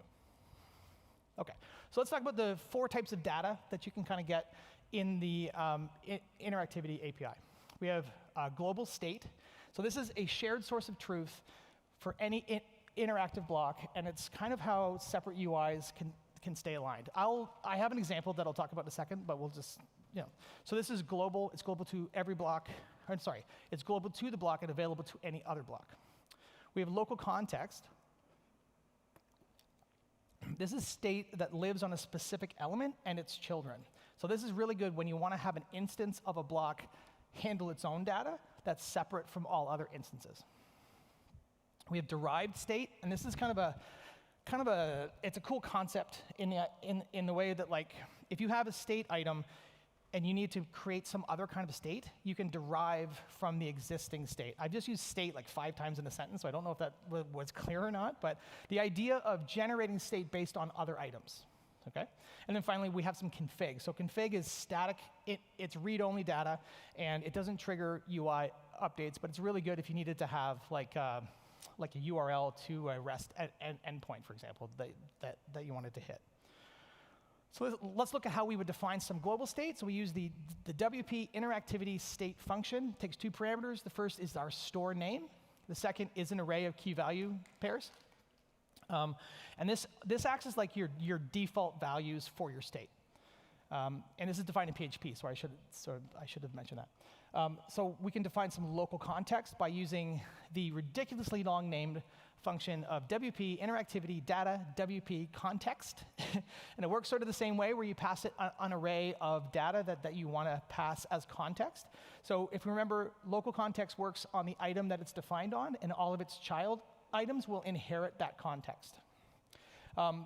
Okay, so let's talk about the 4 types of data that you can kind of get in the interactivity API. We have global state. So this is a shared source of truth for any interactive block, and it's kind of how separate UIs can can stay aligned. I have an example that I'll talk about in a second, but we'll just, So this is global. It's global to every block. I'm sorry. It's global to the block and available to any other block. We have local context. This is state that lives on a specific element and its children. So this is really good when you want to have an instance of a block handle its own data that's separate from all other instances. We have derived state, and this is it's a cool concept in the way that, like, if you have a state item and you need to create some other kind of state, you can derive from the existing state. I've just used state like 5 times in a sentence, so I don't know if that was clear or not, but the idea of generating state based on other items, okay? And then finally, we have some config. So config is static, it's read-only data, and it doesn't trigger UI updates, but it's really good if you needed to have like a URL to a REST endpoint, for example, that you wanted to hit. So let's look at how we would define some global state. So we use the WP interactivity state function. It takes 2 parameters. The first is our store name. The second is an array of key value pairs. And this acts as like your default values for your state. And this is defined in PHP, so I should have mentioned that. So we can define some local context by using the ridiculously long named function of WP interactivity data WP context. And it works sort of the same way, where you pass it an array of data that you want to pass as context. So if you remember, local context works on the item that it's defined on, and all of its child items will inherit that context.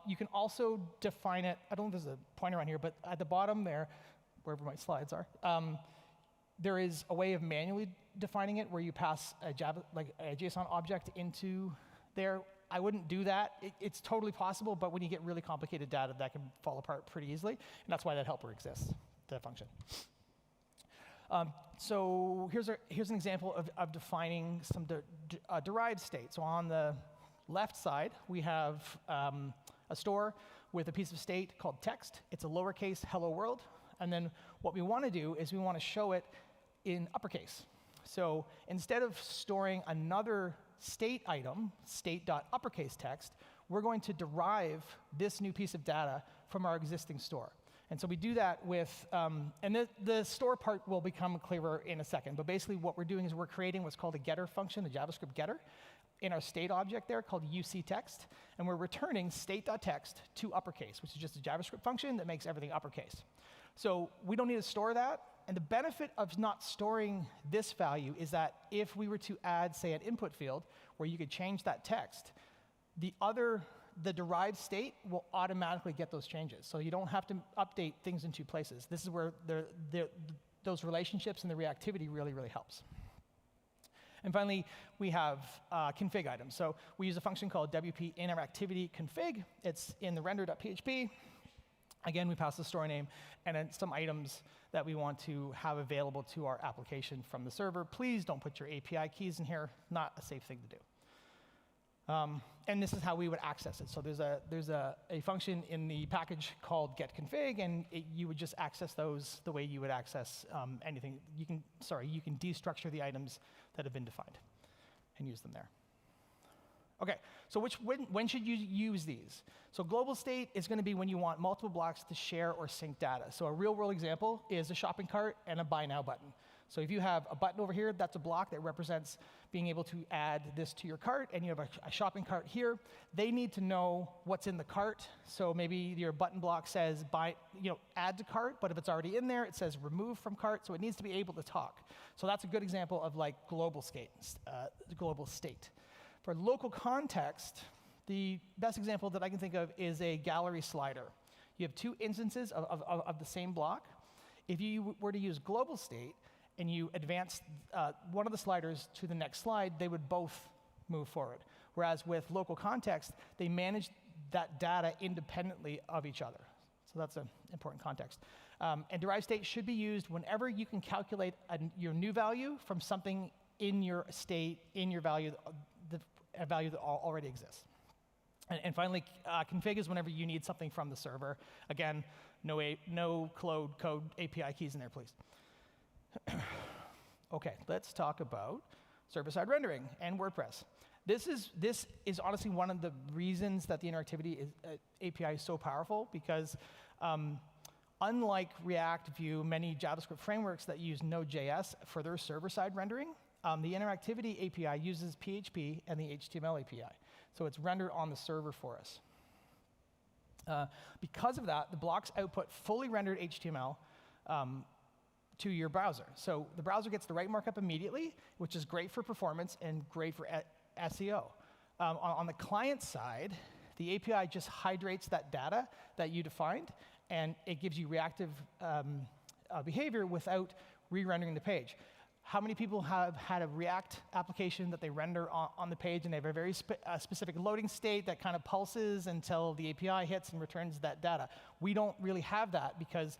You can also define it, I don't know if there's a pointer on here, but at the bottom there, wherever my slides are, there is a way of manually defining it where you pass a JSON object into there. I wouldn't do that. It's totally possible, but when you get really complicated data, that can fall apart pretty easily, and that's why that helper exists, that function. So here's an example of defining some derived state. So on the left side, we have a store with a piece of state called text. It's a lowercase hello world. And then what we want to do is we want to show it in uppercase. So instead of storing another state item, state.uppercase text, we're going to derive this new piece of data from our existing store. And so we do that with, and the store part will become clearer in a second, but basically what we're doing is we're creating what's called a getter function, a JavaScript getter, in our state object there called UCText, and we're returning state.text to uppercase, which is just a JavaScript function that makes everything uppercase. So we don't need to store that, and the benefit of not storing this value is that if we were to add, say, an input field where you could change that text, the derived state will automatically get those changes. So you don't have to update things in 2 places. This is where those relationships and the reactivity really, really helps. And finally, we have config items. So we use a function called WP interactivity config. It's in the render.php. Again, we pass the store name and then some items that we want to have available to our application from the server. Please don't put your API keys in here. Not a safe thing to do. And this is how we would access it. So there's a function in the package called getConfig, and you would just access those the way you would access anything. You can destructure the items that have been defined and use them there. Okay, so when should you use these? So global state is going to be when you want multiple blocks to share or sync data. So a real-world example is a shopping cart and a buy now button. So if you have a button over here, that's a block that represents being able to add this to your cart, and you have a shopping cart here. They need to know what's in the cart. So maybe your button block says add to cart, but if it's already in there, it says remove from cart. So it needs to be able to talk. So that's a good example of like global state. For local context, the best example that I can think of is a gallery slider. You have 2 instances of the same block. If you were to use global state and you advance one of the sliders to the next slide, they would both move forward. Whereas with local context, they manage that data independently of each other. So that's an important context. And derived state should be used whenever you can calculate your new value from something in your state, in your value, a value that already exists. And finally, config is whenever you need something from the server. Again, no code API keys in there, please. Okay, let's talk about server-side rendering and WordPress. This is honestly one of the reasons that the interactivity API is so powerful, because unlike React, Vue, many JavaScript frameworks that use Node.js for their server-side rendering, the interactivity API uses PHP and the HTML API. So it's rendered on the server for us. Because of that, the blocks output fully rendered HTML to your browser. So the browser gets the right markup immediately, which is great for performance and great for SEO. On the client side, the API just hydrates that data that you defined, and it gives you reactive behavior without re-rendering the page. How many people have had a React application that they render on the page, and they have a very specific loading state that kind of pulses until the API hits and returns that data? We don't really have that, because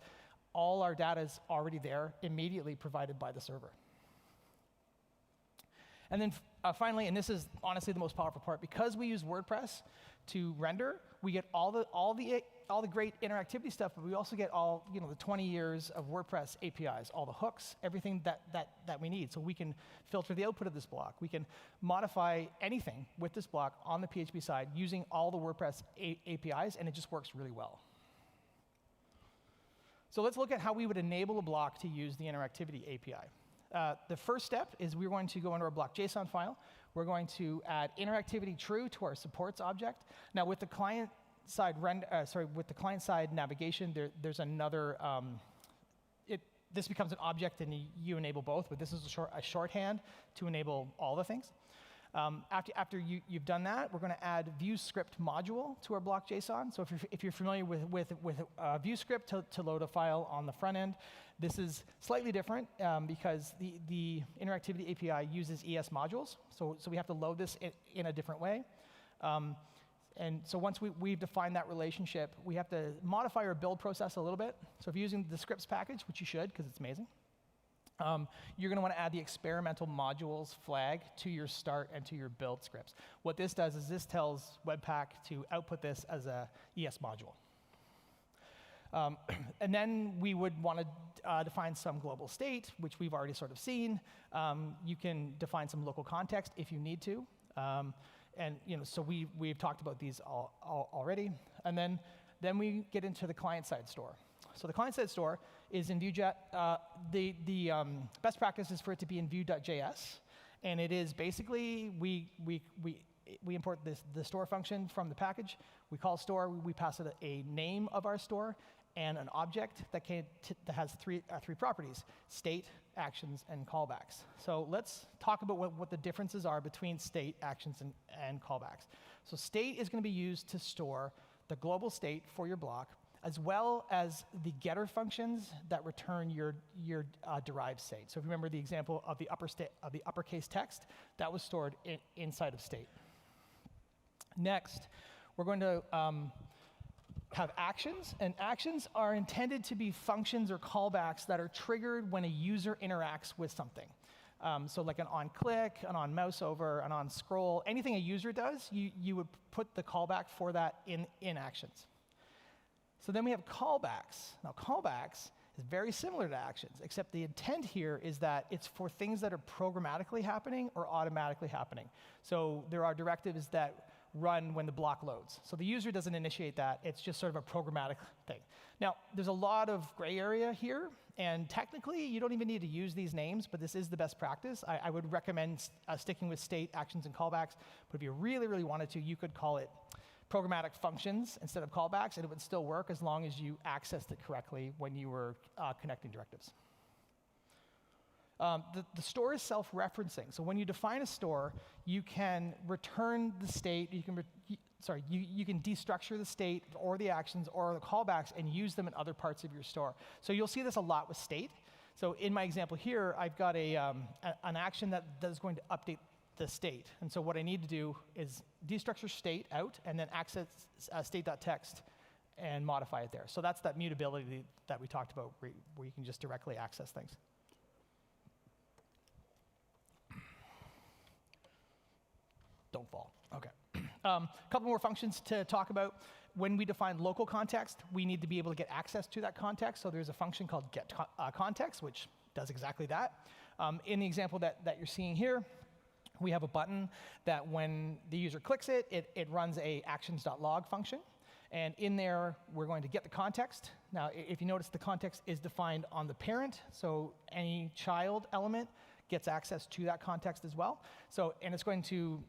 all our data is already there, immediately provided by the server. And then finally, and this is honestly the most powerful part, because we use WordPress to render, we get all the great interactivity stuff, but we also get all the 20 years of WordPress APIs, all the hooks, everything that we need. So we can filter the output of this block. We can modify anything with this block on the PHP side using all the WordPress APIs, and it just works really well. So let's look at how we would enable a block to use the interactivity API. The first step is we're going to go into our block.json file. We're going to add interactivity true to our supports object. Now, with the client-side navigation, there's another. This becomes an object, and you enable both. But this is a shorthand to enable all the things. After you've done that, we're going to add ViewScript module to our block.json. So if you're familiar with ViewScript to load a file on the front end, this is slightly different because the interactivity API uses ES modules. So we have to load this in a different way. And so once we've defined that relationship, we have to modify our build process a little bit. So if you're using the scripts package, which you should because it's amazing, you're going to want to add the experimental modules flag to your start and to your build scripts. What this does is this tells Webpack to output this as a ES module. And then we would want to define some global state, which we've already sort of seen. You can define some local context if you need to. And so we've talked about these already. And then we get into the client-side store. So the client-side store is in Vue.js. The best practice is for it to be in Vue.js. And it is basically, we import the store function from the package. We call store. We pass it a name of our store and an object that has three properties: state, actions, and callbacks. So let's talk about what the differences are between state, actions, and callbacks. So state is going to be used to store the global state for your block, as well as the getter functions that return your derived state. So if you remember the example of the uppercase text, that was stored inside of state. Next, we're going to have actions, and actions are intended to be functions or callbacks that are triggered when a user interacts with something. So like an on-click, an on-mouse over, an on-scroll, anything a user does, you would put the callback for that in actions. So then we have callbacks. Now callbacks is very similar to actions, except the intent here is that it's for things that are programmatically happening or automatically happening. So there are directives that run when the block loads. So the user doesn't initiate that, it's just sort of a programmatic thing. Now, there's a lot of gray area here, and technically you don't even need to use these names, but this is the best practice. I would recommend sticking with state, actions, and callbacks, but if you really, really wanted to, you could call it programmatic functions instead of callbacks, and it would still work as long as you accessed it correctly when you were connecting directives. The store is self-referencing. So when you define a store, you can return the state, you can destructure the state or the actions or the callbacks and use them in other parts of your store. So you'll see this a lot with state. So in my example here, I've got an action that is going to update the state. And so what I need to do is destructure state out and then access state.txt and modify it there. So that's that mutability that we talked about where you can just directly access things. Don't fall. OK. A couple more functions to talk about. When we define local context, we need to be able to get access to that context. So there's a function called getContext, which does exactly that. In the example that you're seeing here, we have a button that when the user clicks it, it runs a actions.log function. And in there, we're going to get the context. Now, if you notice, the context is defined on the parent, so any child element gets access to that context as well. So, and it's going to,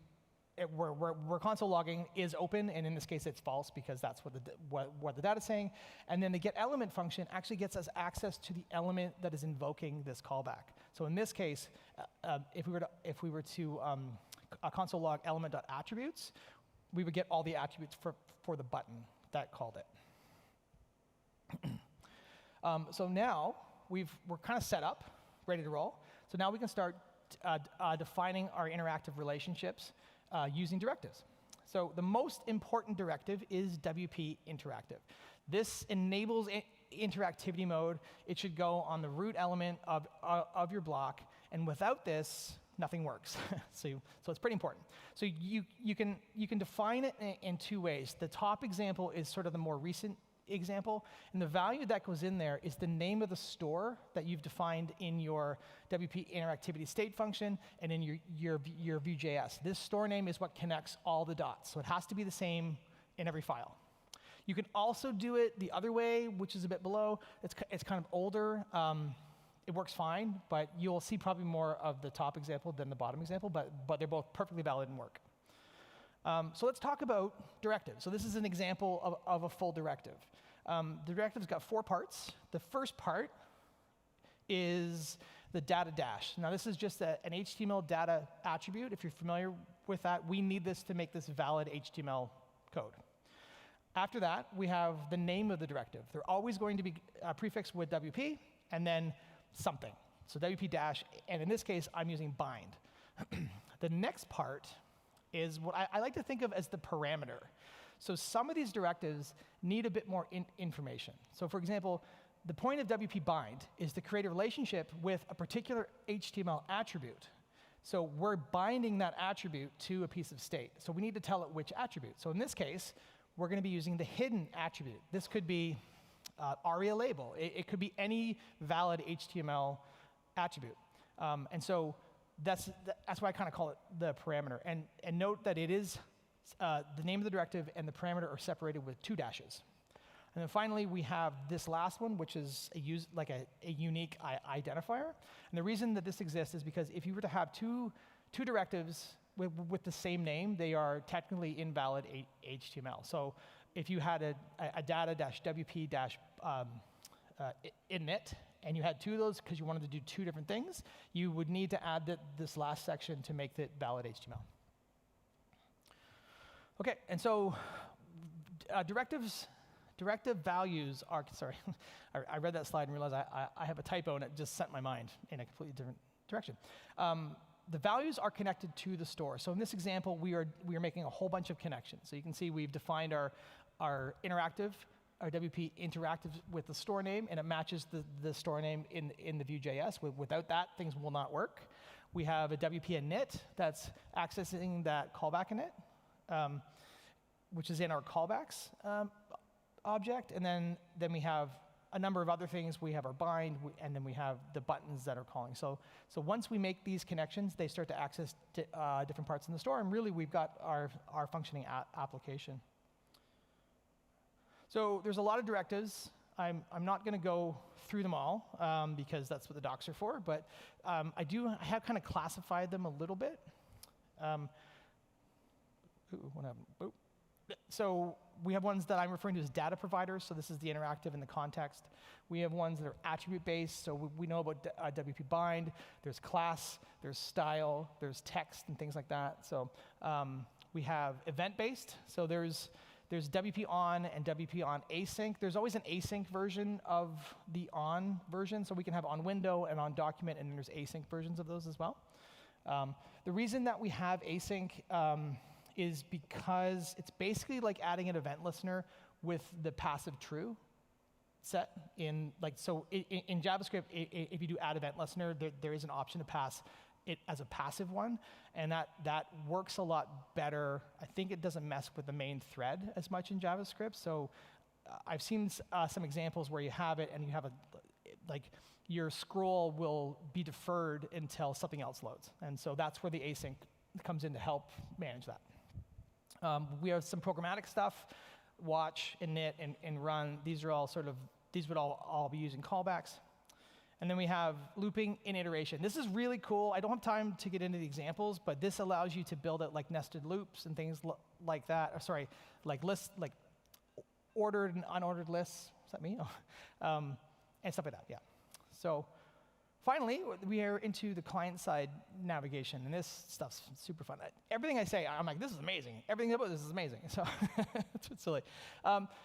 where console logging is open, and in this case it's false because that's what the data's saying. And then the get element function actually gets us access to the element that is invoking this callback. So in this case, if we were to console log element.attributes, we would get all the attributes for the button that called it. So now we're kind of set up, ready to roll. So now we can start defining our interactive relationships using directives. So the most important directive is WP interactive. This enables interactivity mode. It should go on the root element of your block, and without this, nothing works. so it's pretty important. So you can define it in two ways. The top example is sort of the more recent example, and the value that goes in there is the name of the store that you've defined in your WP interactivity state function and in your Vue.js. This store name is what connects all the dots, so it has to be the same in every file. You can also do it the other way, which is a bit below. It's kind of older. It works fine, but you'll see probably more of the top example than the bottom example, but they're both perfectly valid and work. So let's talk about directives. So this is an example of a full directive. The directive's got 4 parts. The first part is the data dash. Now this is just an HTML data attribute. If you're familiar with that, we need this to make this valid HTML code. After that, we have the name of the directive. They're always going to be prefixed with WP and then something. So WP dash, and in this case, I'm using bind. The next part is what I like to think of as the parameter. So some of these directives need a bit more information. So for example, the point of WP bind is to create a relationship with a particular HTML attribute. So we're binding that attribute to a piece of state. So we need to tell it which attribute. So in this case, we're going to be using the hidden attribute. This could be ARIA label. It could be any valid HTML attribute. And so that's why I kind of call it the parameter. And note that it is the name of the directive and the parameter are separated with 2 dashes. And then finally, we have this last one, which is a unique identifier. And the reason that this exists is because if you were to have two directives with the same name, they are technically invalid HTML. So if you had a data-wp- init, and you had 2 of those because you wanted to do 2 different things, you would need to add this last section to make it valid HTML. OK, and so directive values are, sorry, I read that slide and realized I have a typo and it just sent my mind in a completely different direction. The values are connected to the store. So in this example, we are making a whole bunch of connections. So you can see we've defined our interactive, our WP interactive with the store name, and it matches the store name in the Vue.js. Without that, things will not work. We have a WP init that's accessing that callback init, which is in our callbacks object. And then we have a number of other things. We have our bind, and then we have the buttons that are calling. So once we make these connections, they start to access different parts in the store, and really we've got our functioning application. So there's a lot of directives. I'm not going to go through them all because that's what the docs are for, but I have kind of classified them a little bit. What happened? Boop. So we have ones that I'm referring to as data providers. So this is the interactive and the context. We have ones that are attribute-based. So we know about WP bind. There's class. There's style. There's text and things like that. So we have event-based. So there's WP on and WP on async. There's always an async version of the on version. So we can have on window and on document, and then there's async versions of those as well. The reason that we have async is because it's basically like adding an event listener with the passive true set in in JavaScript. If you do add event listener, there is an option to pass it as a passive one, and that works a lot better. I think it doesn't mess with the main thread as much in JavaScript. So I've seen some examples where you have it and you have your scroll will be deferred until something else loads, and so that's where the async comes in to help manage that. We have some programmatic stuff, watch, init, and run. These would all be using callbacks. And then we have looping and iteration. This is really cool. I don't have time to get into the examples, but this allows you to build it like nested loops and things like that. Or sorry, like lists, like ordered and unordered lists. Is that me? Oh. And stuff like that, yeah. So finally, we are into the client-side navigation, and this stuff's super fun. Everything I say, I'm like, this is amazing. Everything about this is amazing. So it's silly.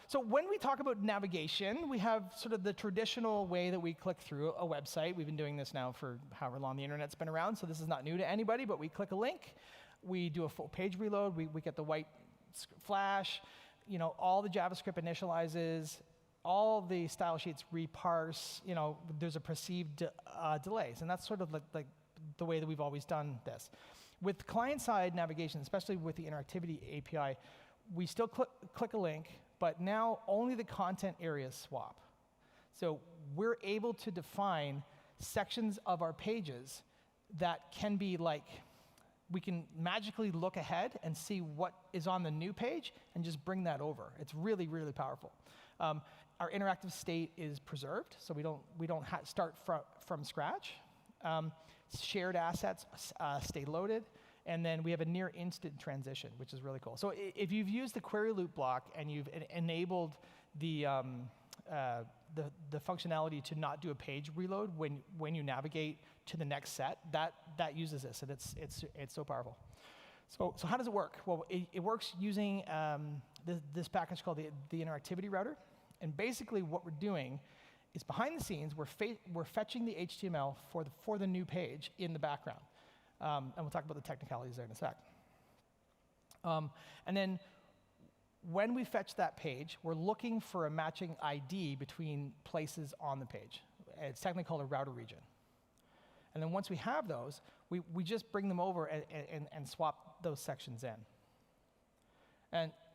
So when we talk about navigation, we have sort of the traditional way that we click through a website. We've been doing this now for however long the internet's been around, so this is not new to anybody, but we click a link, we do a full page reload, we get the white flash, you know, all the JavaScript initializes, all the style sheets reparse, you know, there's a perceived delays, and that's sort of like the way that we've always done this. With client-side navigation, especially with the interactivity API, we still click a link, but now only the content areas swap. So we're able to define sections of our pages that can be like, we can magically look ahead and see what is on the new page and just bring that over. It's really, really powerful. Our interactive state is preserved, so we don't start from scratch. Shared assets stay loaded, and then we have a near instant transition, which is really cool. So if you've used the query loop block and you've enabled the functionality to not do a page reload when you navigate to the next set, that uses this, and it's so powerful. So how does it work? Well, it works using this package called the interactivity router. And basically what we're doing is behind the scenes, we're fetching the HTML for the new page in the background. And we'll talk about the technicalities there in a sec. And then when we fetch that page, we're looking for a matching ID between places on the page. It's technically called a router region. And then once we have those, we just bring them over and swap those sections in.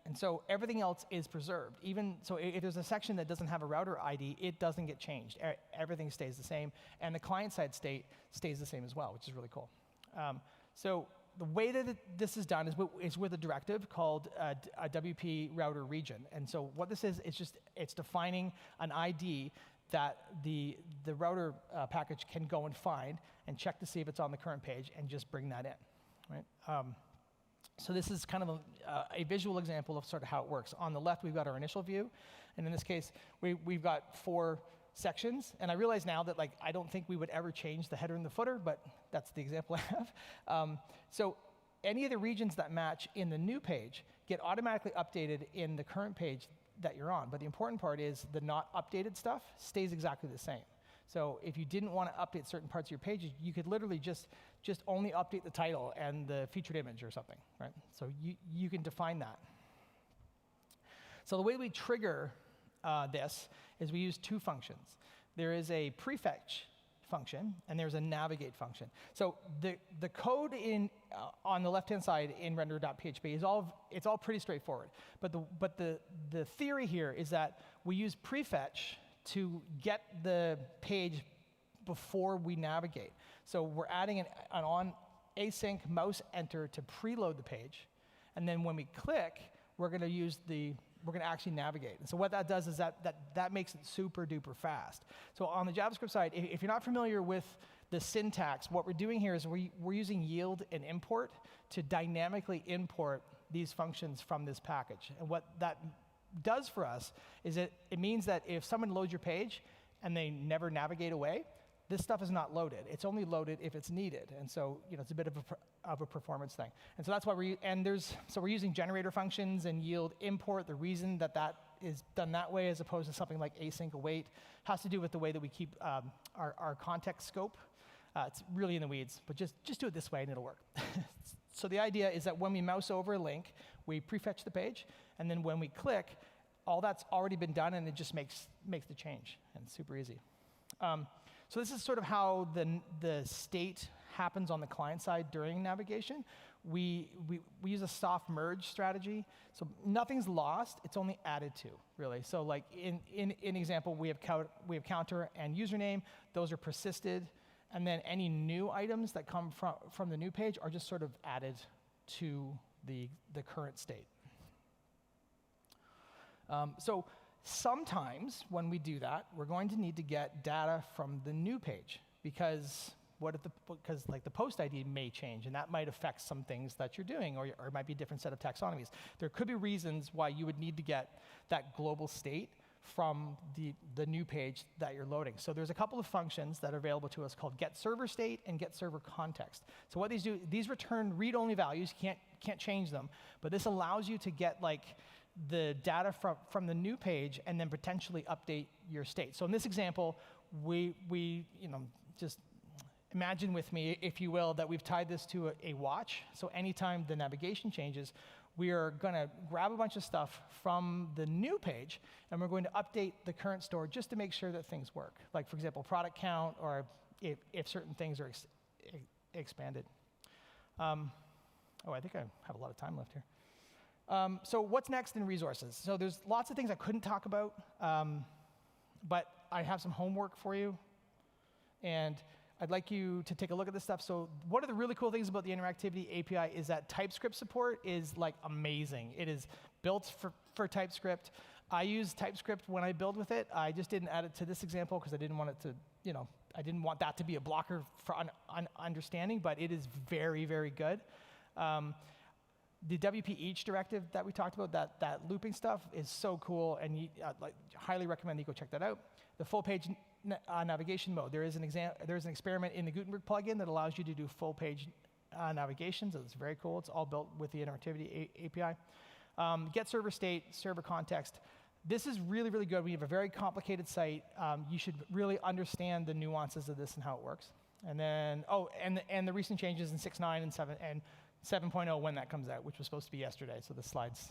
And so everything else is preserved. Even so, if there's a section that doesn't have a router ID, it doesn't get changed. Everything stays the same, and the client-side state stays the same as well, which is really cool. So the way that this is done is with a directive called a WP router region. And so what this is, it's defining an ID that the router package can go and find and check to see if it's on the current page and just bring that in, right? So this is kind of a visual example of sort of how it works. On the left, we've got our initial view, and in this case, we've got 4 sections. And I realize now that I don't think we would ever change the header and the footer, but that's the example I have. So any of the regions that match in the new page get automatically updated in the current page that you're on. But the important part is the not updated stuff stays exactly the same. So if you didn't want to update certain parts of your pages, you could literally just only update the title and the featured image or something, right? So you can define that. So the way we trigger this is we use 2 functions. There is a prefetch function, and there's a navigate function. So the code on the left-hand side in render.php is all pretty straightforward. But the theory here is that we use prefetch to get the page before we navigate. So we're adding an on async mouse enter to preload the page, and then when we click, we're going to actually navigate. And so what that does is that makes it super duper fast. So on the JavaScript side, if you're not familiar with the syntax, what we're doing here is we're using yield and import to dynamically import these functions from this package. And what that does for us is it means that if someone loads your page and they never navigate away, this stuff is not loaded. It's only loaded if it's needed. And so, it's a bit of a performance thing. And so that's why we're using generator functions and yield import. The reason that is done that way as opposed to something like async await has to do with the way that we keep our context scope. It's really in the weeds, but just do it this way and it'll work. So the idea is that when we mouse over a link, we prefetch the page, and then when we click, all that's already been done, and it just makes the change, and it's super easy. So this is sort of how the state happens on the client side during navigation. We use a soft merge strategy, so nothing's lost; it's only added to, really. So like in example, we have counter and username; those are persisted. And then any new items that come from the new page are just sort of added to the current state. So sometimes when we do that, we're going to need to get data from the new page, because like the post ID may change, and that might affect some things that you're doing, or it might be a different set of taxonomies. There could be reasons why you would need to get that global state from the new page that you're loading. So there's a couple of functions that are available to us called getServerState and getServerContext. So what these do, these return read-only values. You can't change them, but this allows you to get like the data from the new page and then potentially update your state. So in this example, we just imagine with me, if you will, that we've tied this to a watch. So anytime the navigation changes, we are going to grab a bunch of stuff from the new page, and we're going to update the current store just to make sure that things work. Like, for example, product count, or if certain things are expanded. I think I have a lot of time left here. So what's next in resources? So there's lots of things I couldn't talk about, but I have some homework for you. And I'd like you to take a look at this stuff. So one of the really cool things about the Interactivity API is that TypeScript support is like amazing. It is built for TypeScript. I use TypeScript when I build with it. I just didn't add it to this example because I didn't want it to, I didn't want that to be a blocker for understanding, but it is very, very good. The WP each directive that we talked about, that looping stuff is so cool, and highly recommend you go check that out. The full page navigation mode. There is an experiment in the Gutenberg plugin that allows you to do full page navigation, so it's very cool. It's all built with the Interactivity API. Get server state, server context. This is really, really good. We have a very complicated site. You should really understand the nuances of this and how it works. And then, and the recent changes in 6.9 and 7 and 7.0 when that comes out, which was supposed to be yesterday. So the slides.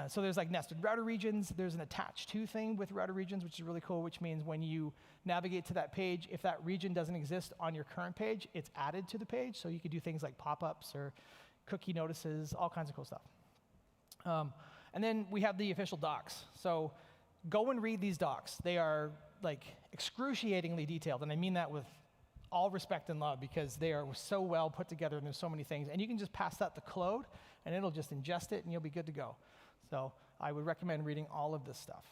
So there's like nested router regions. There's an attached to thing with router regions, which is really cool, which means when you navigate to that page, if that region doesn't exist on your current page, it's added to the page. So you could do things like pop-ups or cookie notices, all kinds of cool stuff. And then we have the official docs. So go and read these docs. They are like excruciatingly detailed, and I mean that with all respect and love, because they are so well put together and there's so many things. And you can just pass that to Claude, and it'll just ingest it, and you'll be good to go. So I would recommend reading all of this stuff.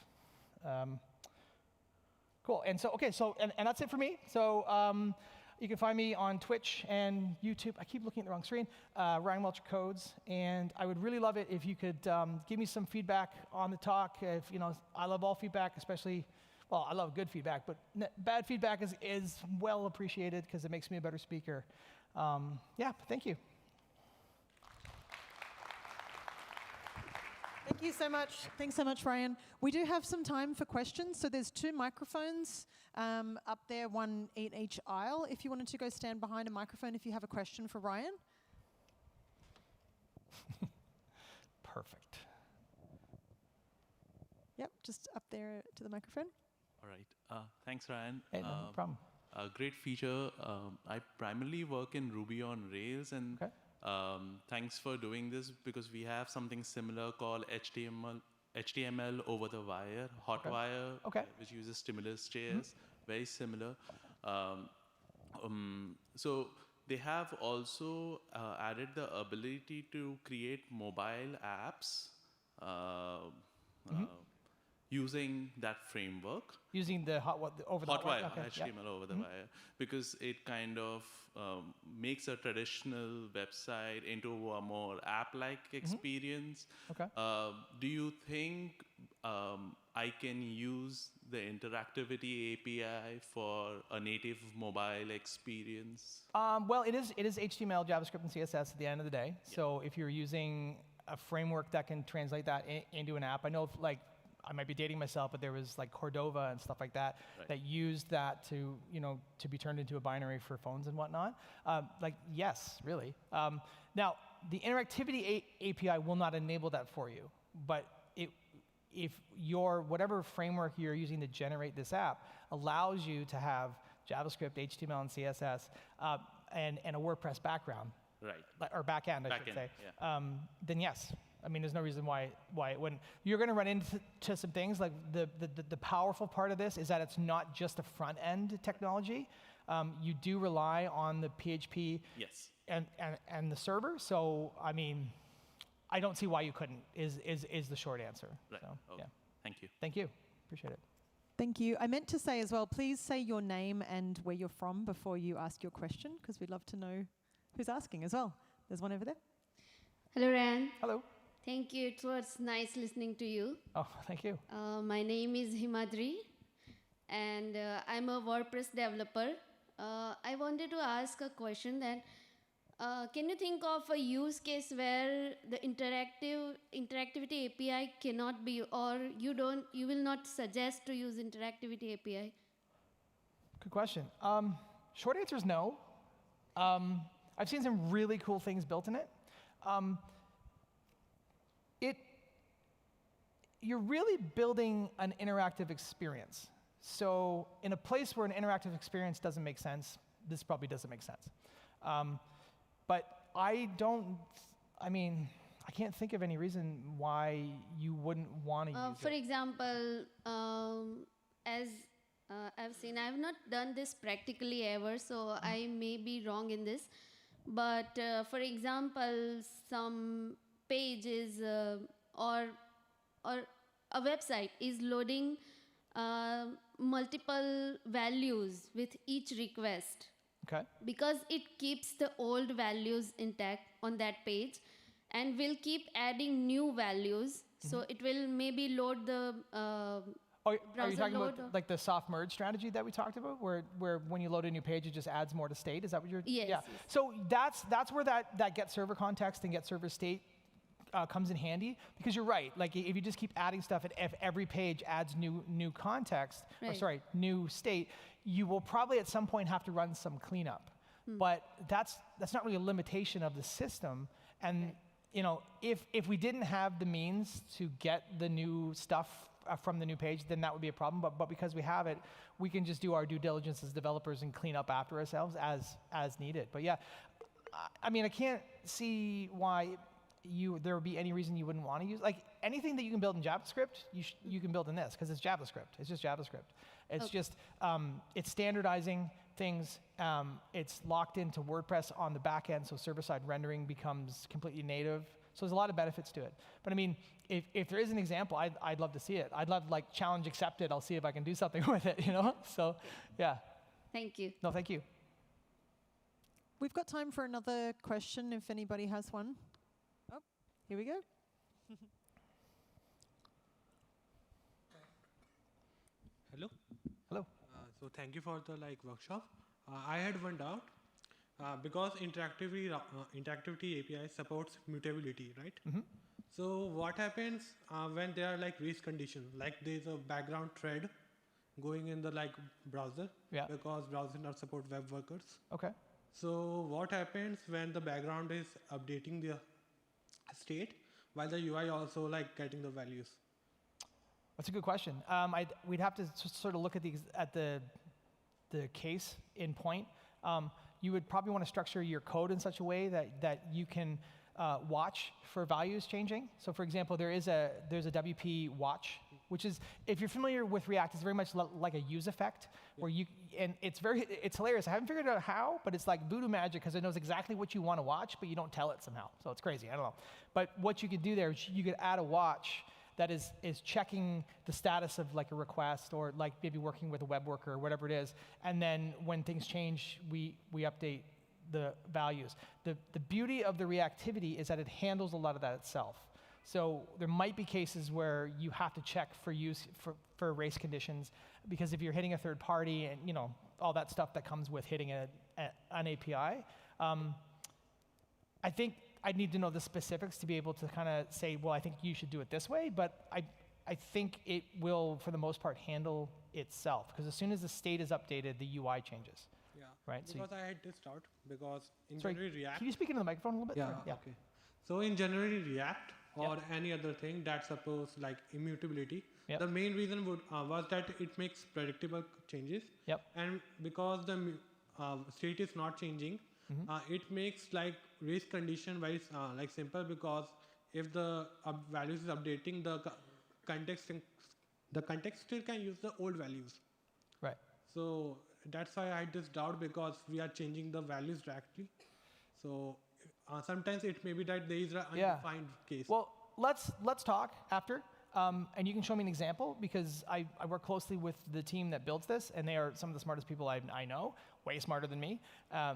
Cool. And so, and that's it for me. So you can find me on Twitch and YouTube. I keep looking at the wrong screen. Ryan Welcher Codes. And I would really love it if you could give me some feedback on the talk. I love all feedback, especially. Well, I love good feedback, but bad feedback is well appreciated because it makes me a better speaker. Thank you. Thank you so much. Thanks so much, Ryan. We do have some time for questions. So there's 2 microphones up there, one in each aisle. If you wanted to go stand behind a microphone if you have a question for Ryan. Perfect. Yep, just up there to the microphone. All right. Thanks, Ryan. Hey, no problem. Great feature. I primarily work in Ruby on Rails, and thanks for doing this, because we have something similar called HTML over the wire, Hotwire, which uses Stimulus.js, very similar. So they have also added the ability to create mobile apps using that framework. Using the over the Hotwire, okay, HTML over the wire, because it kind of makes a traditional website into a more app-like experience. Do you think I can use the Interactivity API for a native mobile experience? Well, it is HTML, JavaScript, and CSS at the end of the day. So if you're using a framework that can translate that into an app, I know I might be dating myself, but there was like Cordova and stuff like that that used that to be turned into a binary for phones and whatnot. Yes, really. Now, the Interactivity API will not enable that for you, but if whatever framework you're using to generate this app allows you to have JavaScript, HTML, and CSS, and a WordPress background, or backend, I should say, then yes. I mean, there's no reason why it wouldn't. You're going to run into some things like the powerful part of this is that it's not just a front end technology. You do rely on the PHP yes. and the server. So I mean, I don't see why you couldn't. Is the short answer. Right. So, okay. Yeah. Thank you. Thank you. Appreciate it. Thank you. I meant to say as well, please say your name and where you're from before you ask your question, because we'd love to know who's asking as well. There's one over there. Hello, Ryan. Hello. Thank you. It was nice listening to you. Oh, thank you. My name is Himadri, and I'm a WordPress developer. I wanted to ask a question that, can you think of a use case where the interactivity API cannot be, or you will not suggest to use interactivity API? Good question. Short answer is no. I've seen some really cool things built in it. You're really building an interactive experience. So in a place where an interactive experience doesn't make sense, this probably doesn't make sense. But I can't think of any reason why you wouldn't want to use For it. example, as I've seen, I've not done this practically ever, so I may be wrong in this. But for example, some pages or a website is loading multiple values with each request. Okay. Because it keeps the old values intact on that page and will keep adding new values. So it will maybe load the Are you browser talking load. about like the soft merge strategy that we talked about, where when you load a new page, it just adds more to state? Is that what you're? Yes, Yeah. yes. So that's where that get server context and get server state comes in handy, because you're right. Like if you just keep adding stuff, and if every page adds new context, or Right. sorry, new state, you will probably at some point have to run some cleanup. But that's not really a limitation of the system. And you know, if we didn't have the means to get the new stuff from the new page, then that would be a problem. But because we have it, we can just do our due diligence as developers and clean up after ourselves as needed. But yeah, I mean, I can't see why there would be any reason you wouldn't want to use, like anything that you can build in JavaScript, you can build in this, because it's JavaScript. It's just JavaScript. It's just, it's standardizing things. It's locked into WordPress on the back end, so server-side rendering becomes completely native. So there's a lot of benefits to it. But I mean, if there is an example, I'd love to see it. I'd love, like, challenge accepted. I'll see if I can do something with it, you know? So, yeah. Thank you. No, thank you. We've got time for another question if anybody has one. Oh, here we go. Hello. Hello. So thank you for the workshop. I had one doubt because interactivity API supports mutability, right? So what happens when there are race conditions, like there's a background thread going in the browser, because browser not support web workers. Okay. So what happens when the background is updating the state while the UI also getting the values? That's a good question. We'd have to sort of look at the case in point. You would probably want to structure your code in such a way that you can watch for values changing. So for example, there's a WP watch, which is, if you're familiar with React, it's very much like a use effect, where and it's hilarious. I haven't figured out how, but it's like voodoo magic, because it knows exactly what you want to watch, but you don't tell it somehow. So it's crazy, I don't know. But what you could do there is you could add a watch that is checking the status of a request, or maybe working with a web worker or whatever it is. And then when things change, we update the values. The beauty of the reactivity is that it handles a lot of that itself. So there might be cases where you have to check for race conditions, because if you're hitting a third party and all that stuff that comes with hitting an API, I think I'd need to know the specifics to be able to kind of say, well, I think you should do it this way. But I think it will, for the most part, handle itself, because as soon as the state is updated, the UI changes. Yeah. Right. Because I had this doubt, because in Sorry, general React. can you speak into the microphone a little bit? Yeah. Okay. So in generally React or any other thing that suppose immutability, the main reason was that it makes predictable changes. And because the state is not changing, it makes race condition very simple, because if the values is updating, the context still can use the old values. Right. So that's why I had this doubt, because we are changing the values directly. So sometimes it may be that there is an undefined case. Well, let's talk after, and you can show me an example, because I work closely with the team that builds this, and they are some of the smartest people I know, way smarter than me.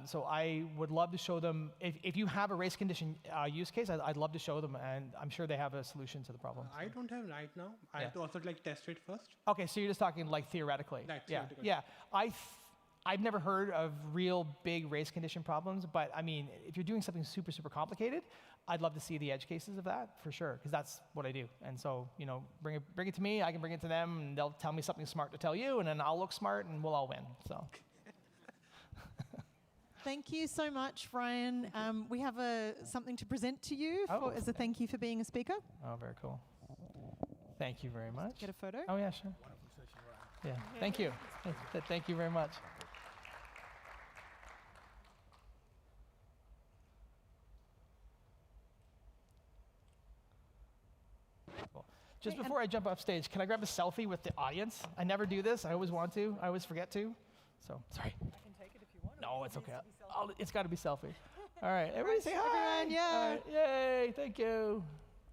So I would love to show them, if you have a race condition use case, I'd love to show them, and I'm sure they have a solution to the problem. I don't have right now. I have to also test it first. Okay, so you're just talking like theoretically. Right, Yeah, theoretically. yeah. I've never heard of real big race condition problems, but I mean, if you're doing something super, super complicated, I'd love to see the edge cases of that for sure, because that's what I do. And so, bring it to me, I can bring it to them, and they'll tell me something smart to tell you, and then I'll look smart, and we'll all win. So. Thank you so much, Ryan. We have something to present to you as a thank you for being a speaker. Oh, very cool. Thank you very much. Get a photo? Oh, yeah, sure. Yeah, thank you. Thank you very much. Cool. Just before I jump off stage, can I grab a selfie with the audience? I never do this. I always want to. I always forget to. So, sorry. I can take it if you want. No, it's okay. It's got to be selfie. All right, everybody say hi. Everyone, yeah. All right, yay, thank you.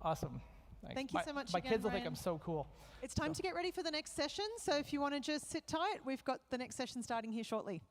Awesome. Thanks. Thank you so much My again, kids will think Ryan. I'm so cool. It's time to get ready for the next session. So if you want to just sit tight, we've got the next session starting here shortly.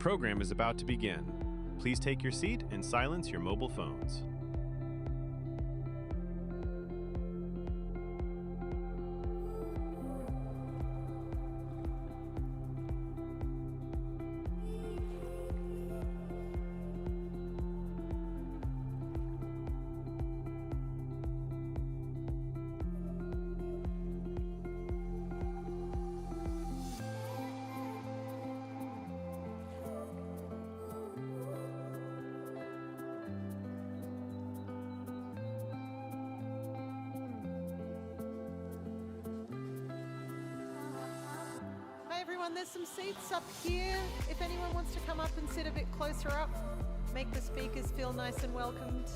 program is about to begin. Please take your seat and silence your mobile phones. Everyone, there's some seats up here. If anyone wants to come up and sit a bit closer up, make the speakers feel nice and welcomed.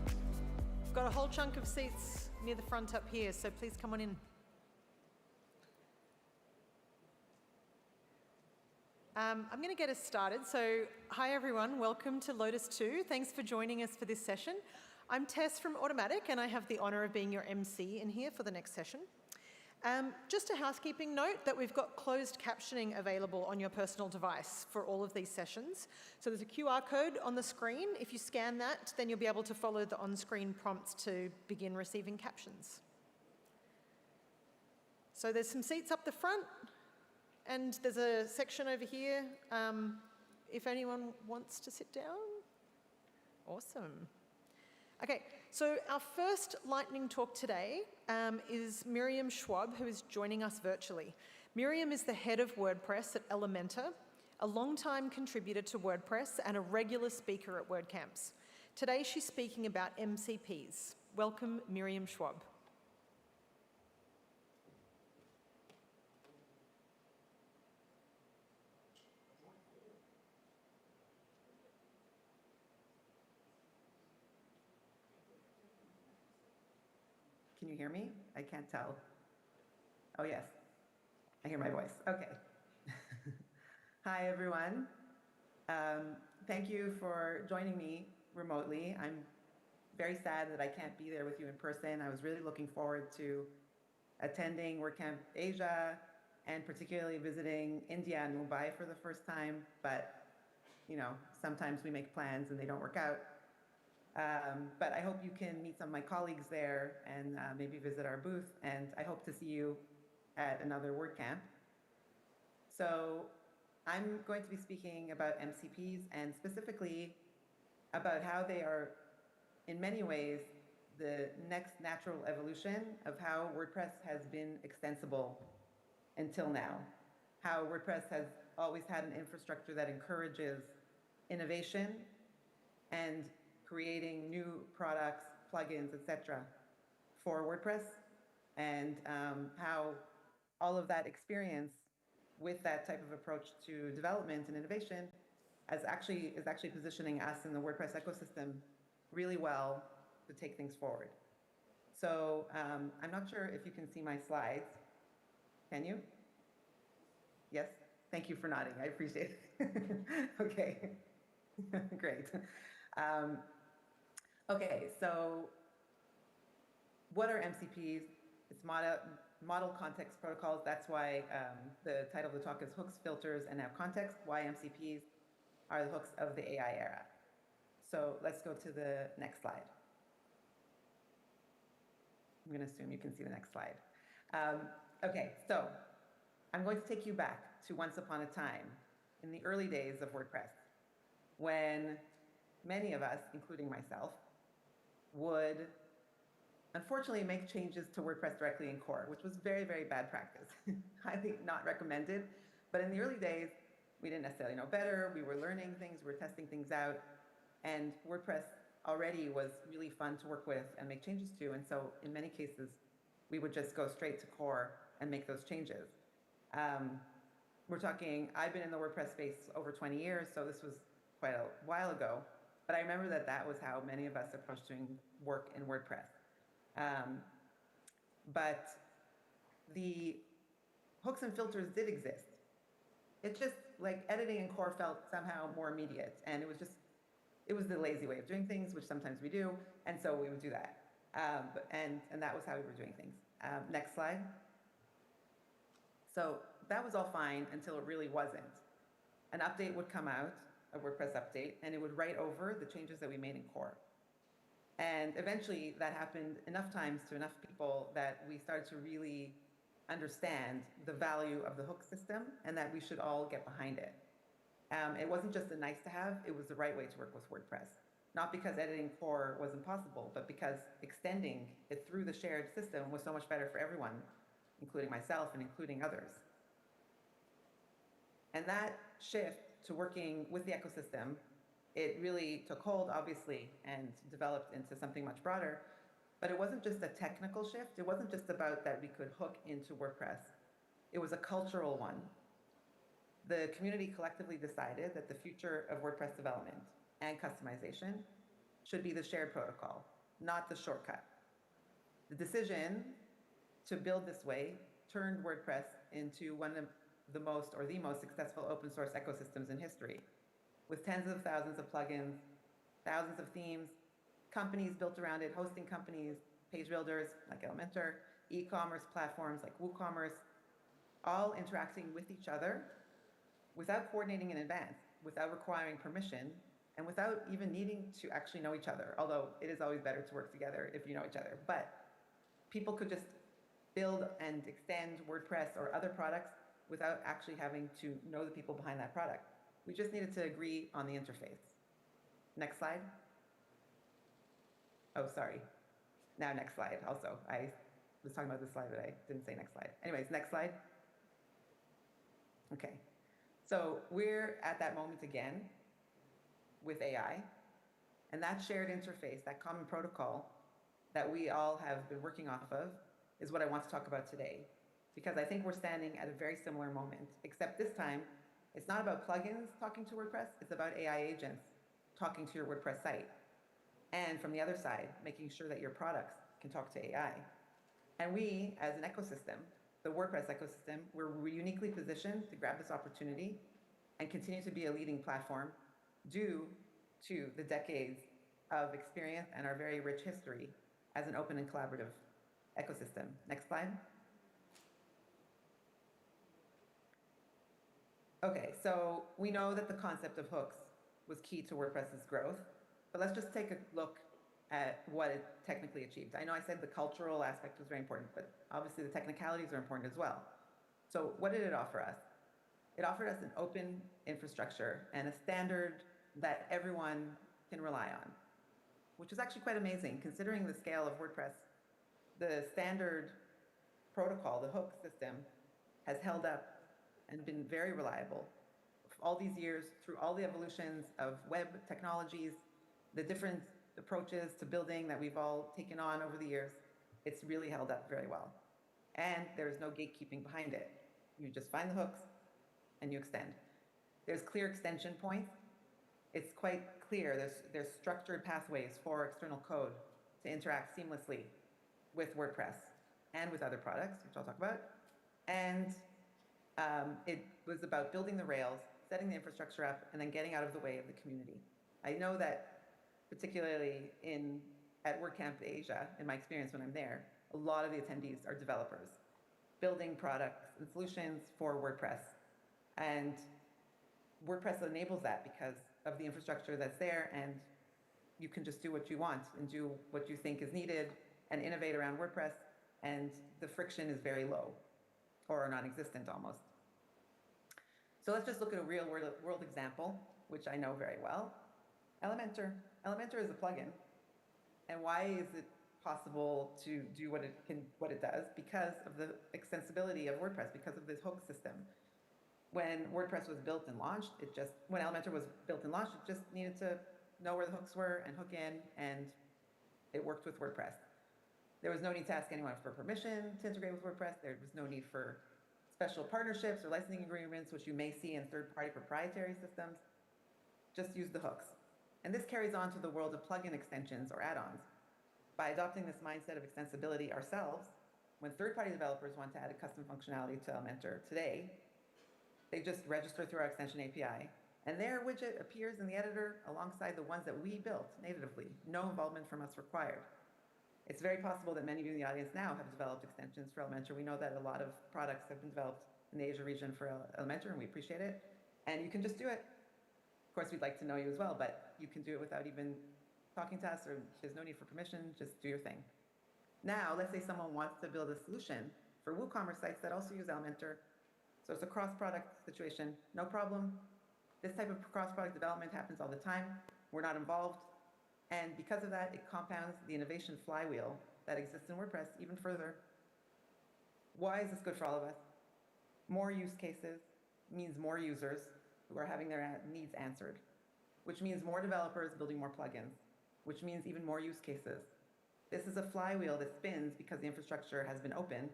We've got a whole chunk of seats near the front up here, so please come on in. I'm going to get us started. So, hi everyone, welcome to Lotus 2. Thanks for joining us for this session. I'm Tess from Automatic, and I have the honor of being your MC in here for the next session. Just a housekeeping note that we've got closed captioning available on your personal device for all of these sessions. So there's a QR code on the screen. If you scan that, then you'll be able to follow the on-screen prompts to begin receiving captions. So there's some seats up the front, and there's a section over here if anyone wants to sit down. Awesome. Okay, so our first lightning talk today is Miriam Schwab, who is joining us virtually. Miriam is the head of WordPress at Elementor, a long-time contributor to WordPress and a regular speaker at WordCamps. Today she's speaking about MCPs. Welcome, Miriam Schwab. Can you hear me? I can't tell. Oh, yes. I hear my voice. Okay. Hi, everyone. Thank you for joining me remotely. I'm very sad that I can't be there with you in person. I was really looking forward to attending WordCamp Asia and particularly visiting India and Mumbai for the first time. But, you know, sometimes we make plans and they don't work out. But I hope you can meet some of my colleagues there and maybe visit our booth. And I hope to see you at another WordCamp. So I'm going to be speaking about MCPs and specifically about how they are, in many ways, the next natural evolution of how WordPress has been extensible until now. How WordPress has always had an infrastructure that encourages innovation and creating new products, plugins, etc. for WordPress, and how all of that experience with that type of approach to development and innovation is actually positioning us in the WordPress ecosystem really well to take things forward. So I'm not sure if you can see my slides. Can you? Yes? Thank you for nodding. I appreciate it. Okay. Great. Okay, so what are MCPs? It's model context protocols. That's why the title of the talk is Hooks, Filters, and Now Context, why MCPs are the hooks of the AI era. So let's go to the next slide. I'm going to assume you can see the next slide. Okay, so I'm going to take you back to once upon a time in the early days of WordPress, when many of us, including myself, would unfortunately make changes to WordPress directly in core, which was very, very bad practice. Highly not recommended. But in the early days, we didn't necessarily know better. We were learning things, we were testing things out. And WordPress already was really fun to work with and make changes to. And so in many cases, we would just go straight to core and make those changes. We're talking, I've been in the WordPress space over 20 years, so this was quite a while ago. But I remember that that was how many of us approached doing work in WordPress. But the hooks and filters did exist. It's just like editing in core felt somehow more immediate. And it was the lazy way of doing things, which sometimes we do. And so we would do that. And that was how we were doing things. Next slide. So that was all fine until it really wasn't. an update would come out, a WordPress update, and it would write over the changes that we made in core. And eventually that happened enough times to enough people that we started to really understand the value of the hook system and that we should all get behind it. It wasn't just a nice to have, it was the right way to work with WordPress. Not because editing core was impossible, but because extending it through the shared system was so much better for everyone, including myself and including others. And that shift to working with the ecosystem, it really took hold, obviously, and developed into something much broader. But it wasn't just a technical shift. It wasn't just about that we could hook into WordPress. It was a cultural one. The community collectively decided that the future of WordPress development and customization should be the shared protocol, not the shortcut. The decision to build this way turned WordPress into one of the most successful open source ecosystems in history, with tens of thousands of plugins, thousands of themes, companies built around it, hosting companies, page builders like Elementor, e-commerce platforms like WooCommerce, all interacting with each other without coordinating in advance, without requiring permission, and without even needing to actually know each other, although it is always better to work together if you know each other. But people could just build and extend WordPress or other products without actually having to know the people behind that product. We just needed to agree on the interface. Next slide. Oh, sorry. Now next slide also. I was talking about this slide, but I didn't say next slide. Anyways, next slide. Okay. So we're at that moment again with AI, and that shared interface, that common protocol that we all have been working off of is what I want to talk about today, because I think we're standing at a very similar moment, except this time, it's not about plugins talking to WordPress, it's about AI agents talking to your WordPress site. And from the other side, making sure that your products can talk to AI. And we, as an ecosystem, the WordPress ecosystem, we're uniquely positioned to grab this opportunity and continue to be a leading platform due to the decades of experience and our very rich history as an open and collaborative ecosystem. Next slide. Okay, so we know that the concept of hooks was key to WordPress's growth, but let's just take a look at what it technically achieved. I know I said the cultural aspect was very important, but obviously the technicalities are important as well. So what did it offer us? It offered us an open infrastructure and a standard that everyone can rely on, which is actually quite amazing considering the scale of WordPress. The standard protocol, the hook system, has held up and been very reliable all these years through all the evolutions of web technologies, the different approaches to building that we've all taken on over the years. It's really held up very well. And there's no gatekeeping behind it. You just find the hooks and you extend. There's clear extension points. It's quite clear. There's structured pathways for external code to interact seamlessly with WordPress and with other products, which I'll talk about. And it was about building the rails, setting the infrastructure up, and then getting out of the way of the community. I know that particularly at WordCamp Asia, in my experience when I'm there, a lot of the attendees are developers, building products and solutions for WordPress. And WordPress enables that because of the infrastructure that's there, and you can just do what you want and do what you think is needed and innovate around WordPress, and the friction is very low or non-existent almost. So let's just look at a real world example, which I know very well. Elementor. Elementor is a plugin. And why is it possible to do what it does? Because of the extensibility of WordPress, because of this hook system. When WordPress was built and launched, when Elementor was built and launched, it just needed to know where the hooks were and hook in, and it worked with WordPress. There was no need to ask anyone for permission to integrate with WordPress. There was no need for special partnerships or licensing agreements, which you may see in third-party proprietary systems. Just use the hooks. And this carries on to the world of plugin extensions or add-ons. By adopting this mindset of extensibility ourselves, when third-party developers want to add a custom functionality to Elementor today, they just register through our extension API, and their widget appears in the editor alongside the ones that we built natively. No involvement from us required. It's very possible that many of you in the audience now have developed extensions for Elementor. We know that a lot of products have been developed in the Asia region for Elementor, and we appreciate it. And you can just do it. Of course, we'd like to know you as well, but you can do it without even talking to us, or there's no need for permission, just do your thing. Now, let's say someone wants to build a solution for WooCommerce sites that also use Elementor. So it's a cross-product situation, no problem. This type of cross-product development happens all the time. We're not involved. And because of that, it compounds the innovation flywheel that exists in WordPress even further. Why is this good for all of us? More use cases means more users who are having their needs answered, which means more developers building more plugins, which means even more use cases. This is a flywheel that spins because the infrastructure has been open,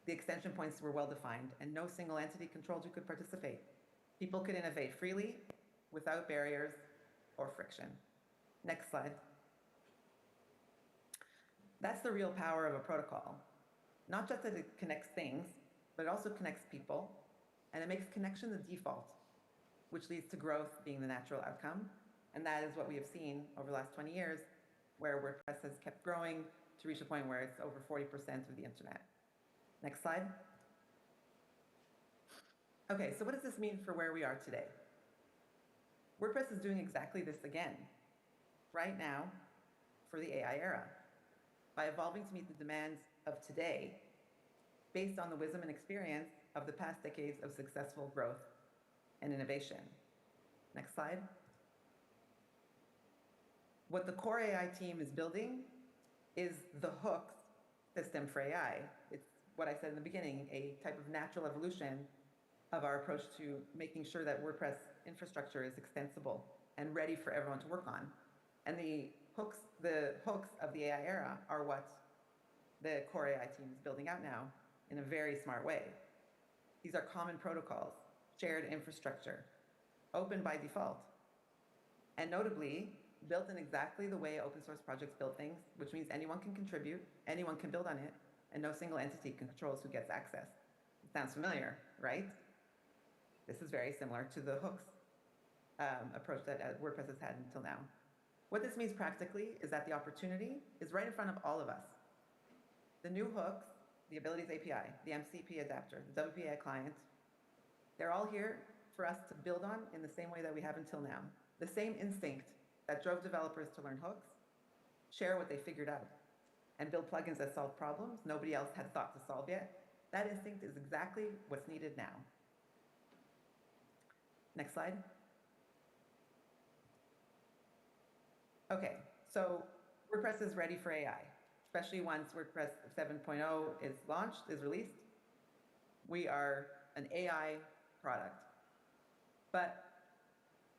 the extension points were well defined, and no single entity controlled who could participate. People could innovate freely without barriers or friction. Next slide. That's the real power of a protocol. Not just that it connects things, but it also connects people, and it makes connection the default, which leads to growth being the natural outcome. And that is what we have seen over the last 20 years, where WordPress has kept growing to reach a point where it's over 40% of the internet. Next slide. Okay, so what does this mean for where we are today? WordPress is doing exactly this again, right now, for the AI era, by evolving to meet the demands of today, based on the wisdom and experience of the past decades of successful growth and innovation. Next slide. What the core AI team is building is the hooks system for AI. It's what I said in the beginning, a type of natural evolution of our approach to making sure that WordPress infrastructure is extensible and ready for everyone to work on. And the hooks of the AI era are what the core AI team is building out now in a very smart way. These are common protocols, shared infrastructure, open by default, and notably built in exactly the way open source projects build things, which means anyone can contribute, anyone can build on it, and no single entity controls who gets access. It sounds familiar, right? This is very similar to the hooks approach that WordPress has had until now. What this means practically is that the opportunity is right in front of all of us. The new hooks, the Abilities API, the MCP adapter, the WPA client, they're all here for us to build on in the same way that we have until now. The same instinct that drove developers to learn hooks, share what they figured out, and build plugins that solve problems nobody else had thought to solve yet. That instinct is exactly what's needed now. Next slide. Okay, so WordPress is ready for AI, especially once WordPress 7.0 is launched, is released. We are an AI product. But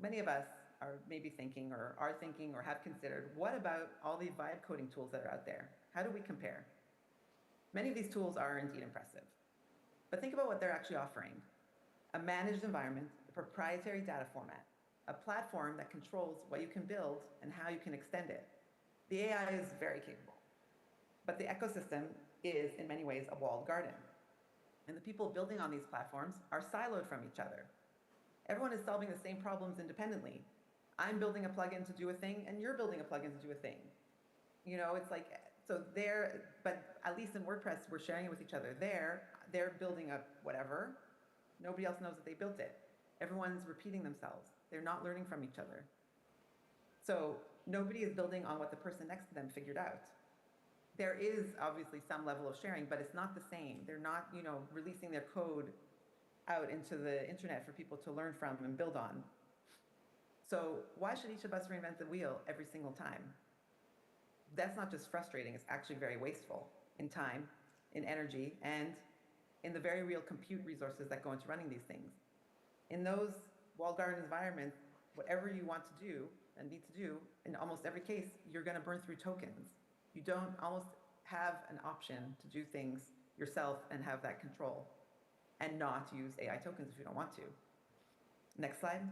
many of us are maybe thinking or are thinking or have considered, what about all the vibe coding tools that are out there? How do we compare? Many of these tools are indeed impressive. But think about what they're actually offering. A managed environment, a proprietary data format, a platform that controls what you can build and how you can extend it. The AI is very capable, but the ecosystem is in many ways a walled garden. And the people building on these platforms are siloed from each other. Everyone is solving the same problems independently. I'm building a plugin to do a thing, and you're building a plugin to do a thing. You know, it's like, so but at least in WordPress, we're sharing it with each other. They're building a whatever. Nobody else knows that they built it. Everyone's repeating themselves. They're not learning from each other. So nobody is building on what the person next to them figured out. There is obviously some level of sharing, but it's not the same. They're not, you know, releasing their code out into the internet for people to learn from and build on. So why should each of us reinvent the wheel every single time? That's not just frustrating, it's actually very wasteful in time, in energy, and in the very real compute resources that go into running these things. In those walled garden environments, whatever you want to do and need to do, in almost every case, you're gonna burn through tokens. You don't almost have an option to do things yourself and have that control and not use AI tokens if you don't want to. Next slide.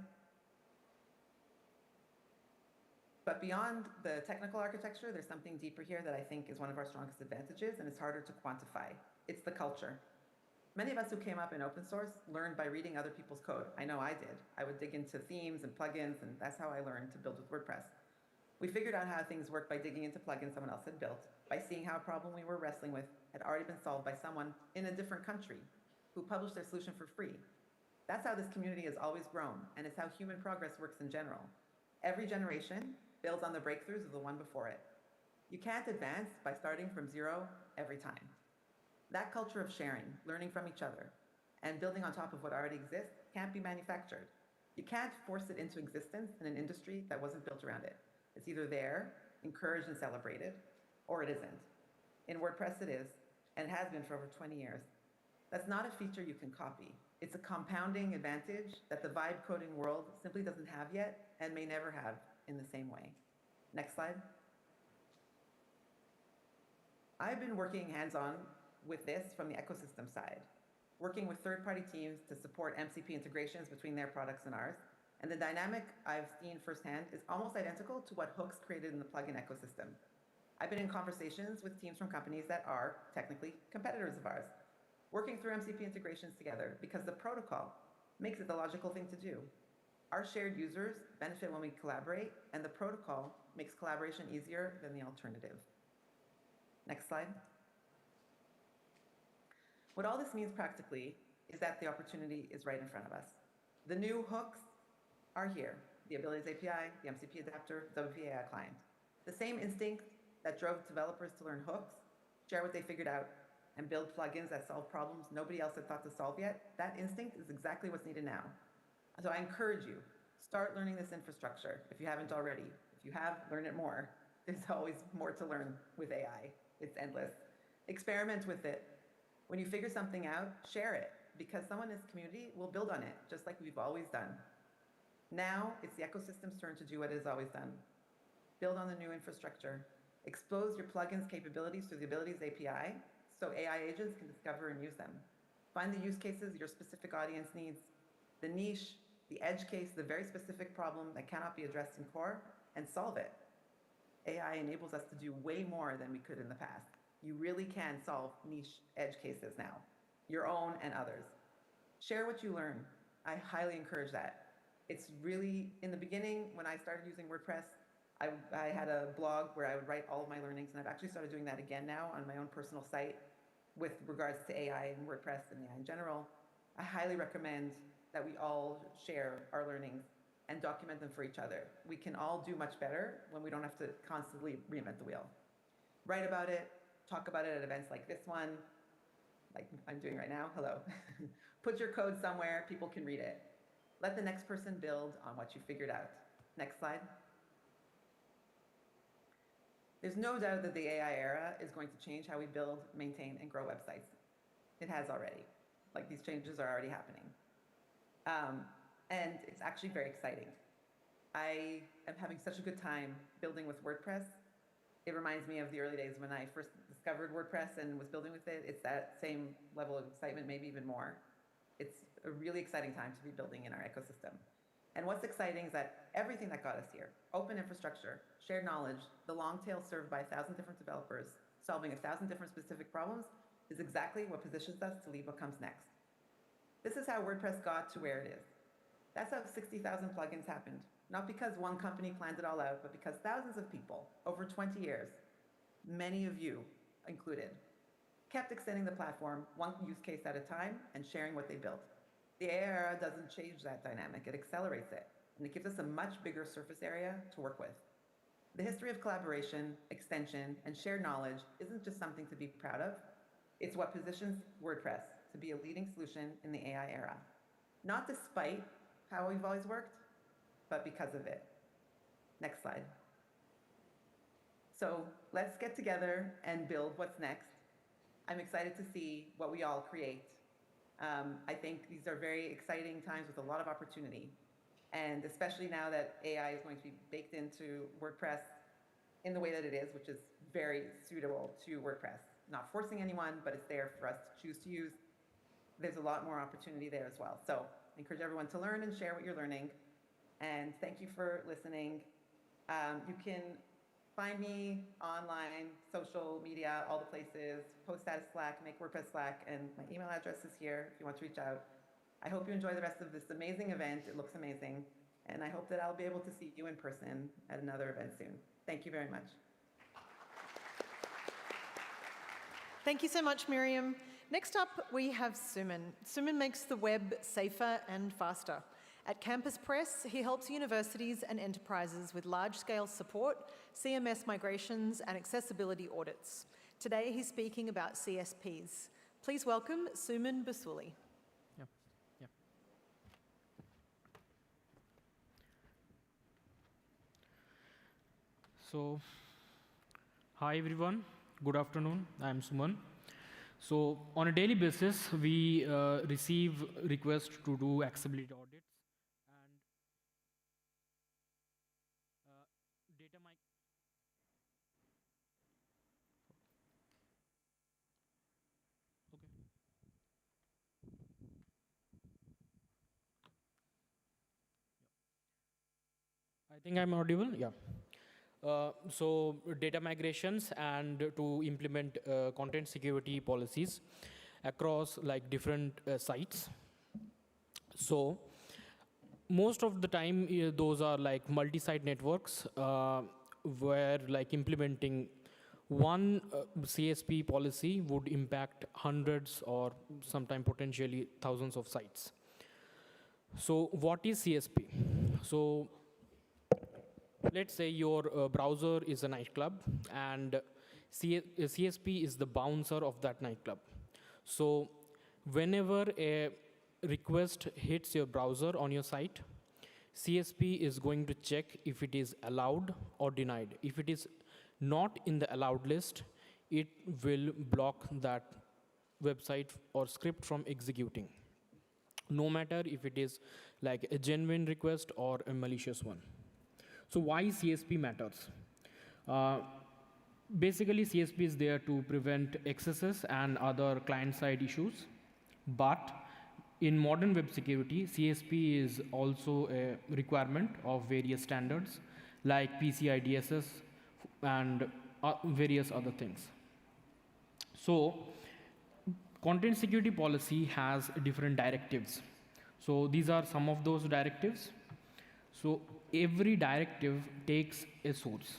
But beyond the technical architecture, there's something deeper here that I think is one of our strongest advantages, and it's harder to quantify. It's the culture. Many of us who came up in open source learned by reading other people's code. I know I did. I would dig into themes and plugins, and that's how I learned to build with WordPress. We figured out how things work by digging into plugins someone else had built, by seeing how a problem we were wrestling with had already been solved by someone in a different country who published their solution for free. That's how this community has always grown, and it's how human progress works in general. Every generation builds on the breakthroughs of the one before it. You can't advance by starting from zero every time. That culture of sharing, learning from each other, and building on top of what already exists can't be manufactured. You can't force it into existence in an industry that wasn't built around it. It's either there, encouraged and celebrated, or it isn't. In WordPress it is, and it has been for over 20 years. That's not a feature you can copy. It's a compounding advantage that the vibe coding world simply doesn't have yet and may never have in the same way. Next slide. I've been working hands-on with this from the ecosystem side, working with third-party teams to support MCP integrations between their products and ours. And the dynamic I've seen firsthand is almost identical to what Hooks created in the plugin ecosystem. I've been in conversations with teams from companies that are technically competitors of ours, working through MCP integrations together because the protocol makes it the logical thing to do. Our shared users benefit when we collaborate, and the protocol makes collaboration easier than the alternative. Next slide. What all this means practically is that the opportunity is right in front of us. The new hooks are here. The Abilities API, the MCP adapter, WP AI client. The same instinct that drove developers to learn hooks, share what they figured out, and build plugins that solve problems nobody else had thought to solve yet, that instinct is exactly what's needed now. So I encourage you, start learning this infrastructure if you haven't already. If you have, learn it more. There's always more to learn with AI. It's endless. Experiment with it. When you figure something out, share it, because someone in this community will build on it, just like we've always done. Now, it's the ecosystem's turn to do what it has always done. Build on the new infrastructure. Expose your plugin's capabilities through the Abilities API, so AI agents can discover and use them. Find the use cases your specific audience needs, the niche, the edge case, the very specific problem that cannot be addressed in core, and solve it. AI enables us to do way more than we could in the past. You really can solve niche edge cases now, your own and others. Share what you learn. I highly encourage that. It's really, in the beginning, when I started using WordPress, I had a blog where I would write all of my learnings, and I've actually started doing that again now on my own personal site with regards to AI and WordPress and AI in general. I highly recommend that we all share our learnings and document them for each other. We can all do much better when we don't have to constantly reinvent the wheel. Write about it, talk about it at events like this one, like I'm doing right now, hello. Put your code somewhere, people can read it. Let the next person build on what you figured out. Next slide. There's no doubt that the AI era is going to change how we build, maintain, and grow websites. It has already. Like, these changes are already happening. And it's actually very exciting. I am having such a good time building with WordPress. It reminds me of the early days when I first discovered WordPress and was building with it. It's that same level of excitement, maybe even more. It's a really exciting time to be building in our ecosystem. And what's exciting is that everything that got us here, open infrastructure, shared knowledge, the long tail served by 1,000 different developers, solving 1,000 different specific problems, is exactly what positions us to lead what comes next. This is how WordPress got to where it is. That's how 60,000 plugins happened. Not because one company planned it all out, but because thousands of people, over 20 years, many of you included, kept extending the platform one use case at a time and sharing what they built. The AI era doesn't change that dynamic, it accelerates it, and it gives us a much bigger surface area to work with. The history of collaboration, extension, and shared knowledge isn't just something to be proud of, it's what positions WordPress to be a leading solution in the AI era. Not despite how we've always worked, but because of it. Next slide. So let's get together and build what's next. I'm excited to see what we all create. I think these are very exciting times with a lot of opportunity. And especially now that AI is going to be baked into WordPress in the way that it is, which is very suitable to WordPress. Not forcing anyone, but it's there for us to choose to use. There's a lot more opportunity there as well. So I encourage everyone to learn and share what you're learning. And thank you for listening. You can find me online, social media, all the places, post status Slack, make WordPress Slack, and my email address is here if you want to reach out. I hope you enjoy the rest of this amazing event. It looks amazing. And I hope that I'll be able to see you in person at another event soon. Thank you very much. Thank you so much, Miriam. Next up, we have Suman. Suman makes the web safer and faster. At Campus Press, he helps universities and enterprises with large-scale support, CMS migrations, and accessibility audits. Today, he's speaking about CSPs. Please welcome Suman Basuli. So, hi everyone, good afternoon, I am Suman. So, on a daily basis, we receive requests to do accessibility audits and data I think I'm audible, yeah. So data migrations and to implement content security policies across like different sites. So most of the time those are like multi-site networks where like implementing one CSP policy would impact hundreds or sometimes potentially thousands of sites. So what is CSP? So let's say your browser is a nightclub and CSP is the bouncer of that nightclub. So whenever a request hits your browser on your site, CSP is going to check if it is allowed or denied. If it is not in the allowed list, it will block that website or script from executing, no matter if it is like a genuine request or a malicious one. So why CSP matters? Basically, CSP is there to prevent excesses and other client-side issues. But in modern web security, CSP is also a requirement of various standards like PCI DSS and various other things. So content security policy has different directives. So these are some of those directives. So every directive takes a source.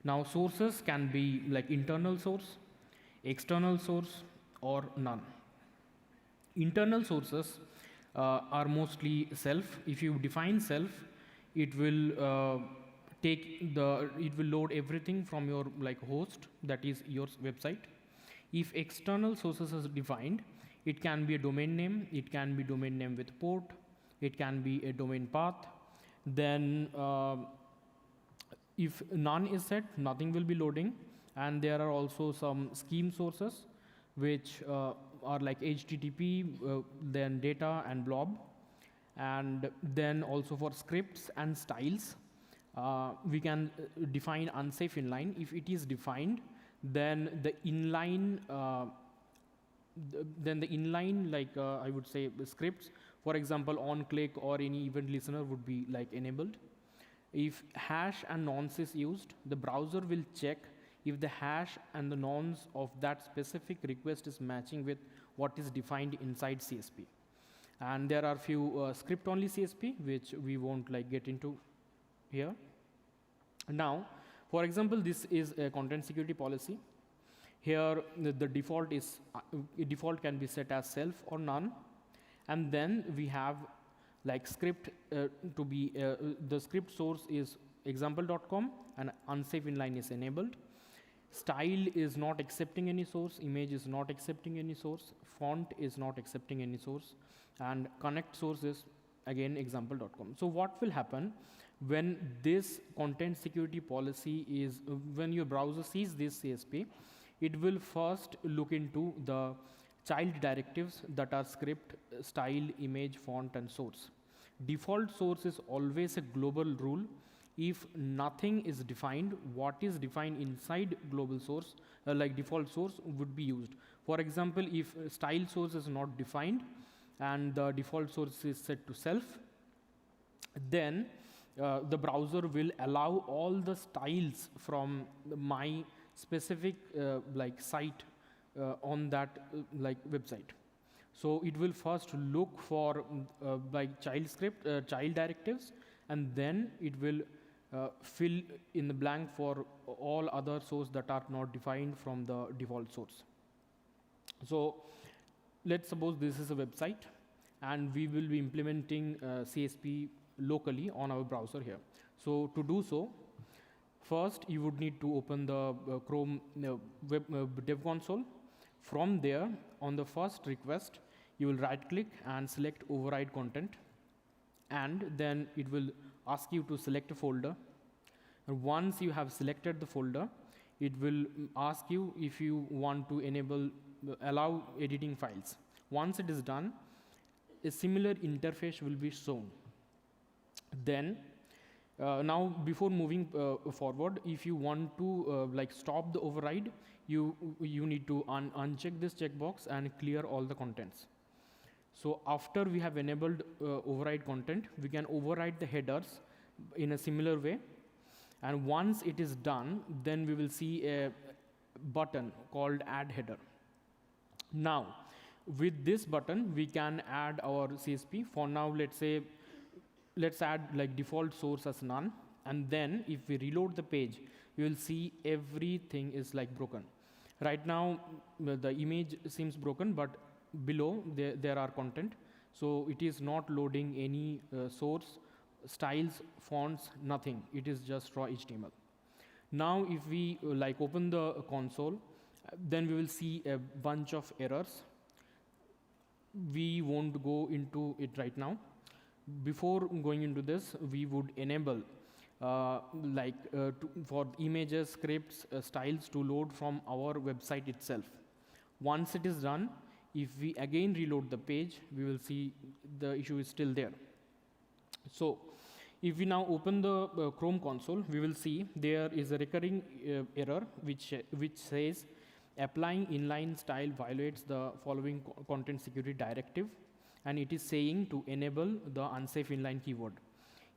Now sources can be like internal source, external source, or none. Internal sources are mostly self. If you define self, it will load everything from your like host, that is your website. If external sources is defined, it can be a domain name, it can be domain name with port, it can be a domain path. Then if none is set, nothing will be loading. And there are also some scheme sources which are like HTTP, then data and blob. And then also for scripts and styles, we can define unsafe inline. If it is defined, then the inline, like I would say scripts, for example, on click or any event listener would be like enabled. If hash and nonce is used, the browser will check if the hash and the nonce of that specific request is matching with what is defined inside CSP. And there are few script-only CSP, which we won't like get into here. Now, for example, this is a content security policy. Here, the default is default can be set as self or none. And then we have like script to be, the script source is example.com and unsafe inline is enabled. Style is not accepting any source, image is not accepting any source, font is not accepting any source, and connect source is again example.com. So what will happen when this content security policy is, when your browser sees this CSP, it will first look into the child directives that are script, style, image, font, and source. Default source is always a global rule. If nothing is defined, what is defined inside global source, like default source, would be used. For example, if style source is not defined and the default source is set to self, then the browser will allow all the styles from my specific like site on that like website. So it will first look for like child script, child directives, and then it will fill in the blank for all other source that are not defined from the default source. So let's suppose this is a website, and we will be implementing CSP locally on our browser here. So to do so, first you would need to open the Chrome Dev Console. From there, on the first request, you will right-click and select Override Content, and then it will ask you to select a folder. And once you have selected the folder, it will ask you if you want to allow editing files. Once it is done, a similar interface will be shown. Then, now before moving forward, if you want to stop the override, you need to uncheck this checkbox and clear all the contents. So after we have enabled override content, we can override the headers in a similar way. And once it is done, then we will see a button called Add Header. Now, with this button, we can add our CSP. For now, let's add default source as none. And then if we reload the page, you will see everything is broken. Right now, the image seems broken, but below there are content. So it is not loading any source, styles, fonts, nothing. It is just raw HTML. Now if we open the console, then we will see a bunch of errors. We won't go into it right now. Before going into this, we would enable for images, scripts, styles to load from our website itself. Once it is done, if we again reload the page, we will see the issue is still there. So if we now open the Chrome console, we will see there is a recurring error which says applying inline style violates the following content security directive, and it is saying to enable the unsafe inline keyword.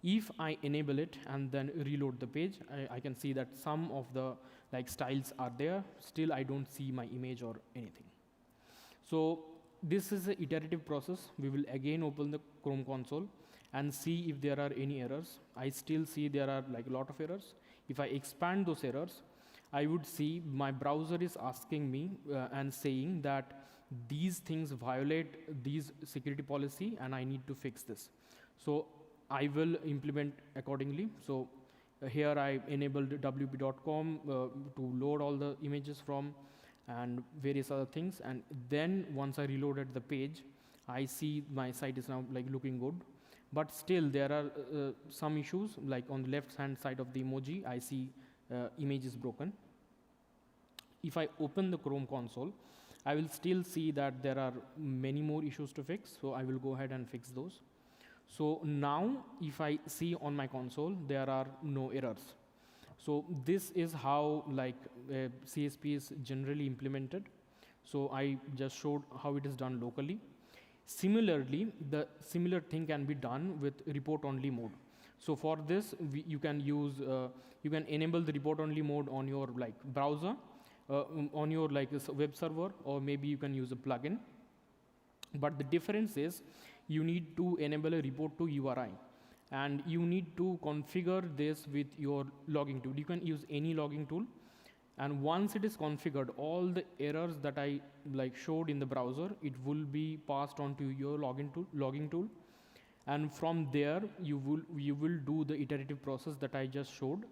If I enable it and then reload the page, I can see that some of the styles are there. Still, I don't see my image or anything. So this is an iterative process. We will again open the Chrome console and see if there are any errors. I still see there are a lot of errors. If I expand those errors, I would see my browser is asking me and saying that these things violate these security policy and I need to fix this. So I will implement accordingly. So here I enabled wp.com to load all the images from and various other things. And then once I reloaded the page, I see my site is now looking good. But still there are some issues, on the left hand side of the emoji, I see image is broken. If I open the Chrome console, I will still see that there are many more issues to fix. So I will go ahead and fix those. So now if I see on my console, there are no errors. So this is how CSP is generally implemented. So I just showed how it is done locally. Similarly, the similar thing can be done with report-only mode. So for this, you can enable the report-only mode on your browser, on your web server, or maybe you can use a plugin. But the difference is you need to enable a report to URI, and you need to configure this with your logging tool. You can use any logging tool. And once it is configured, all the errors that I showed in the browser, it will be passed on to your logging tool. And from there, you will do the iterative process that I just showed.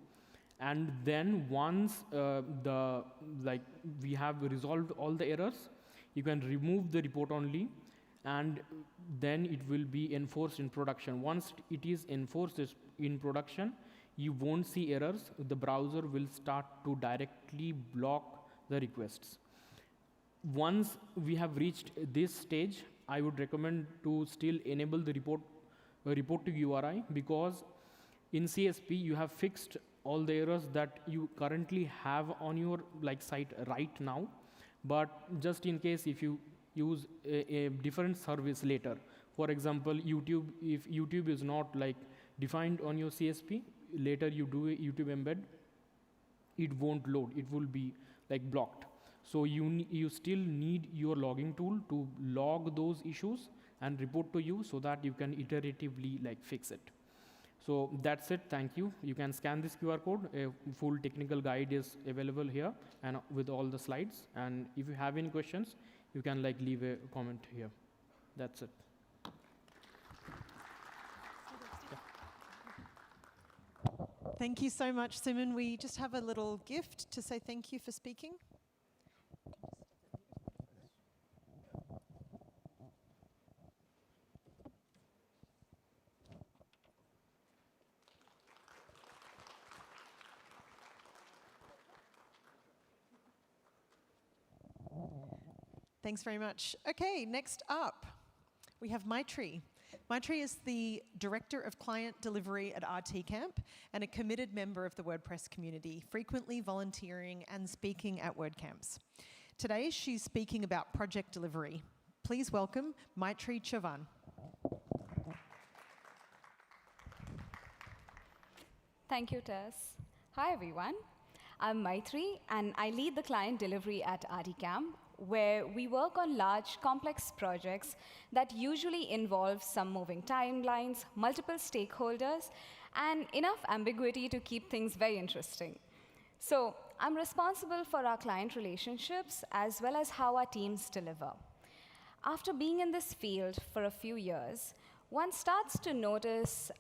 And then once we have resolved all the errors, you can remove the report only, and then it will be enforced in production. Once it is enforced in production, you won't see errors. The browser will start to directly block the requests. Once we have reached this stage, I would recommend to still enable the report to URI, because in CSP you have fixed all the errors that you currently have on your site right now. But just in case if you use a different service later, for example, YouTube, if YouTube is not defined on your CSP, later you do a YouTube embed, it won't load. It will be blocked. So you still need your logging tool to log those issues and report to you so that you can iteratively fix it. So that's it. Thank you. You can scan this QR code. A full technical guide is available here and with all the slides. And if you have any questions, you can like leave a comment here. That's it. Thank you so much, Simon. We just have a little gift to say thank you for speaking. Thanks very much. Okay, next up, we have Maitri. Maitri is the Director of Client Delivery at RTCamp and a committed member of the WordPress community, frequently volunteering and speaking at WordCamps. Today, she's speaking about project delivery. Please welcome Maitri Chavan. Thank you, Tess. Hi, everyone. I'm Maitri, and I lead the client delivery at RTCamp, where we work on large, complex projects that usually involve some moving timelines, multiple stakeholders, and enough ambiguity to keep things very interesting. So I'm responsible for our client relationships as well as how our teams deliver. After being in this field for a few years, one starts to notice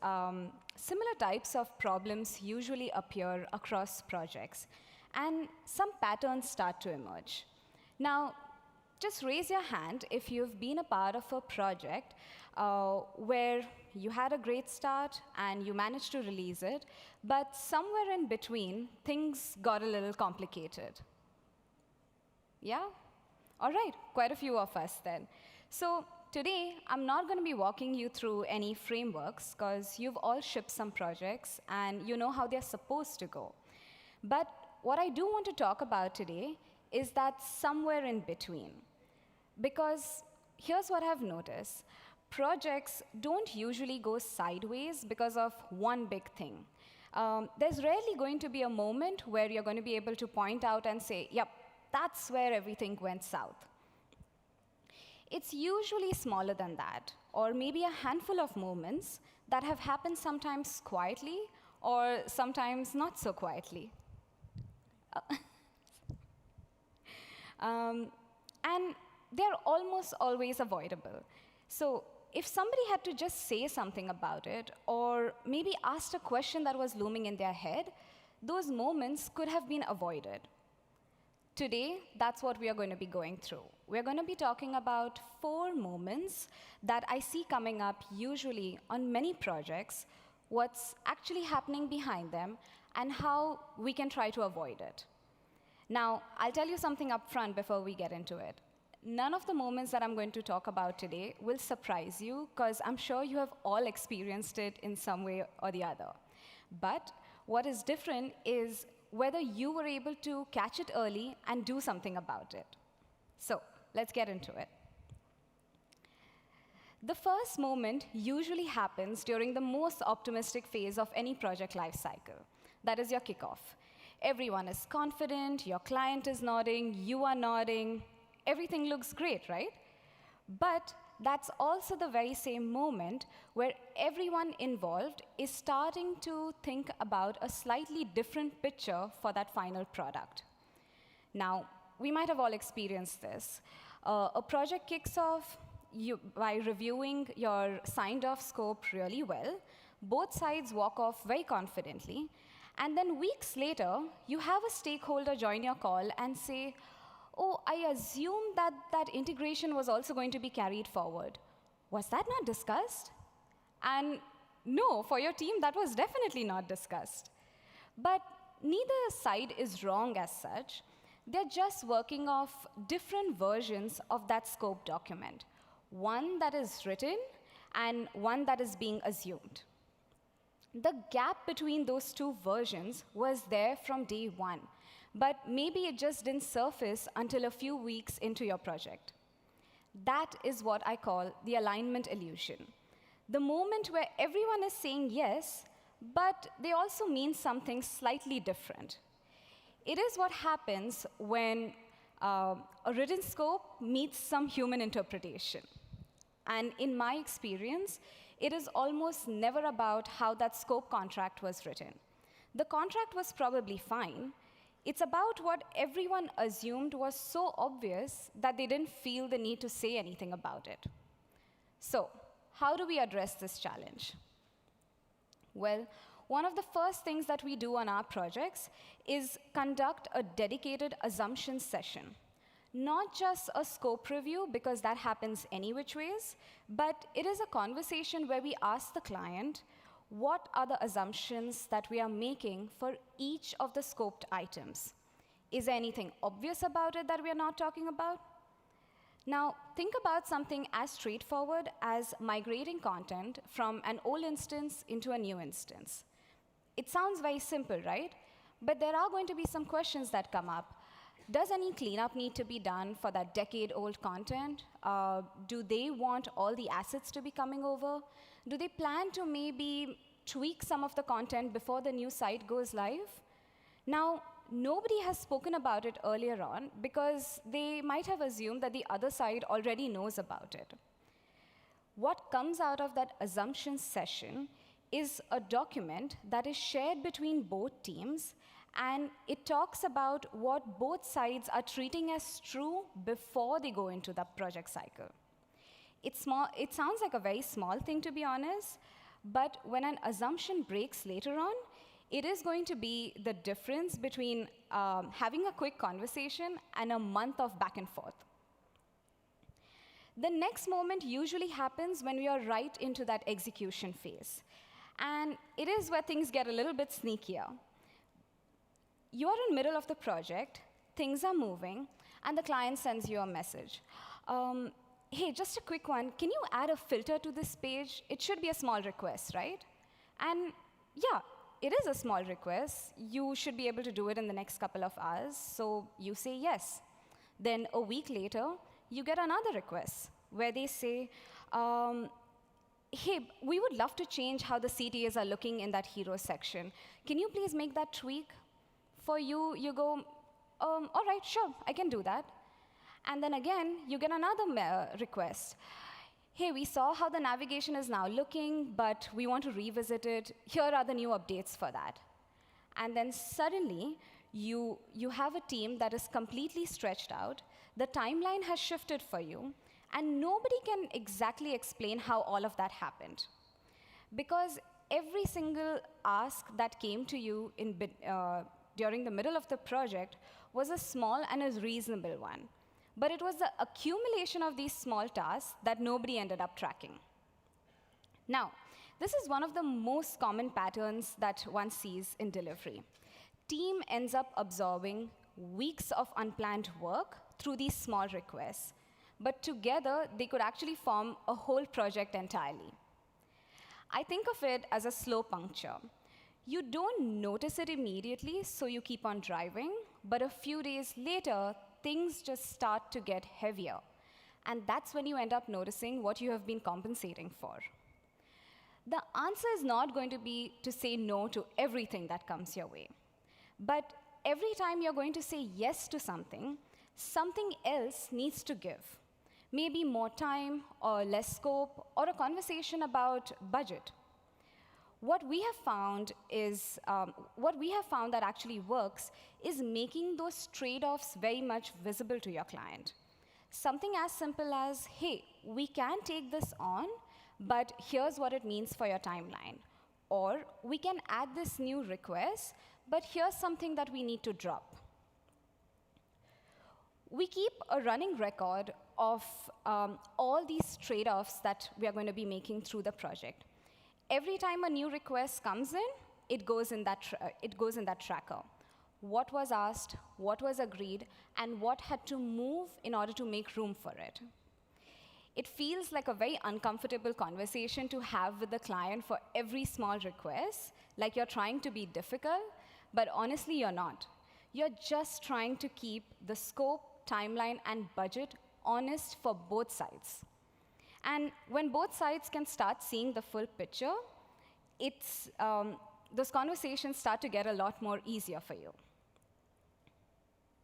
similar types of problems usually appear across projects, and some patterns start to emerge. Now, just raise your hand if you've been a part of a project where you had a great start and you managed to release it, but somewhere in between, things got a little complicated. Yeah? All right, quite a few of us then. So today, I'm not going to be walking you through any frameworks, because you've all shipped some projects and you know how they're supposed to go. But what I do want to talk about today is that somewhere in between. Because here's what I've noticed. Projects don't usually go sideways because of one big thing. There's rarely going to be a moment where you're going to be able to point out and say, yep, that's where everything went south. It's usually smaller than that, or maybe a handful of moments that have happened sometimes quietly, or sometimes not so quietly. And they're almost always avoidable. So if somebody had to just say something about it, or maybe asked a question that was looming in their head, those moments could have been avoided. Today, that's what we are going to be going through. We're going to be talking about 4 moments that I see coming up usually on many projects, what's actually happening behind them, and how we can try to avoid it. Now, I'll tell you something up front before we get into it. None of the moments that I'm going to talk about today will surprise you, because I'm sure you have all experienced it in some way or the other. But what is different is whether you were able to catch it early and do something about it. So let's get into it. The first moment usually happens during the most optimistic phase of any project lifecycle. That is your kickoff. Everyone is confident, your client is nodding, you are nodding. Everything looks great, right? But that's also the very same moment where everyone involved is starting to think about a slightly different picture for that final product. Now, we might have all experienced this. A project kicks off by reviewing your signed-off scope really well. Both sides walk off very confidently. And then weeks later, you have a stakeholder join your call and say, oh, I assume that that integration was also going to be carried forward. Was that not discussed? And no, for your team, that was definitely not discussed. But neither side is wrong as such. They're just working off different versions of that scope document. One that is written and one that is being assumed. The gap between those 2 versions was there from day one, but maybe it just didn't surface until a few weeks into your project. That is what I call the alignment illusion. The moment where everyone is saying yes, but they also mean something slightly different. It is what happens when a written scope meets some human interpretation. And in my experience, it is almost never about how that scope contract was written. The contract was probably fine. It's about what everyone assumed was so obvious that they didn't feel the need to say anything about it. So, how do we address this challenge? Well, one of the first things that we do on our projects is conduct a dedicated assumption session. Not just a scope review, because that happens any which ways, but it is a conversation where we ask the client, what are the assumptions that we are making for each of the scoped items? Is there anything obvious about it that we are not talking about? Now, think about something as straightforward as migrating content from an old instance into a new instance. It sounds very simple, right? But there are going to be some questions that come up. Does any cleanup need to be done for that decade-old content? Do they want all the assets to be coming over? Do they plan to maybe tweak some of the content before the new site goes live? Now, nobody has spoken about it earlier on because they might have assumed that the other side already knows about it. What comes out of that assumption session is a document that is shared between both teams, and it talks about what both sides are treating as true before they go into the project cycle. It's small, it sounds like a very small thing, to be honest, but when an assumption breaks later on, it is going to be the difference between having a quick conversation and a month of back and forth. The next moment usually happens when we are right into that execution phase. And it is where things get a little bit sneakier. You are in the middle of the project, things are moving, and the client sends you a message. Hey, just a quick one. Can you add a filter to this page? It should be a small request, right? And yeah, it is a small request. You should be able to do it in the next couple of hours, so you say yes. Then a week later, you get another request where they say, hey, we would love to change how the CTAs are looking in that hero section. Can you please make that tweak? For you, you go, all right, sure, I can do that. And then again, you get another request. Hey, we saw how the navigation is now looking, but we want to revisit it. Here are the new updates for that. And then suddenly, you have a team that is completely stretched out. The timeline has shifted for you, and nobody can exactly explain how all of that happened. Because every single ask that came to you during the middle of the project was a small and a reasonable one. But it was the accumulation of these small tasks that nobody ended up tracking. Now, this is one of the most common patterns that one sees in delivery. Team ends up absorbing weeks of unplanned work through these small requests. But together, they could actually form a whole project entirely. I think of it as a slow puncture. You don't notice it immediately, so you keep on driving, but a few days later, things just start to get heavier. And that's when you end up noticing what you have been compensating for. The answer is not going to be to say no to everything that comes your way. But every time you're going to say yes to something, something else needs to give. Maybe more time, or less scope, or a conversation about budget. What we have found that actually works is making those trade-offs very much visible to your client. Something as simple as, hey, we can take this on, but here's what it means for your timeline. Or we can add this new request, but here's something that we need to drop. We keep a running record of all these trade-offs that we are going to be making through the project. Every time a new request comes in, it goes in that tracker. What was asked, what was agreed, and what had to move in order to make room for it. It feels like a very uncomfortable conversation to have with the client for every small request, like you're trying to be difficult, but honestly, you're not. You're just trying to keep the scope, timeline, and budget honest for both sides. And when both sides can start seeing the full picture, those conversations start to get a lot more easier for you.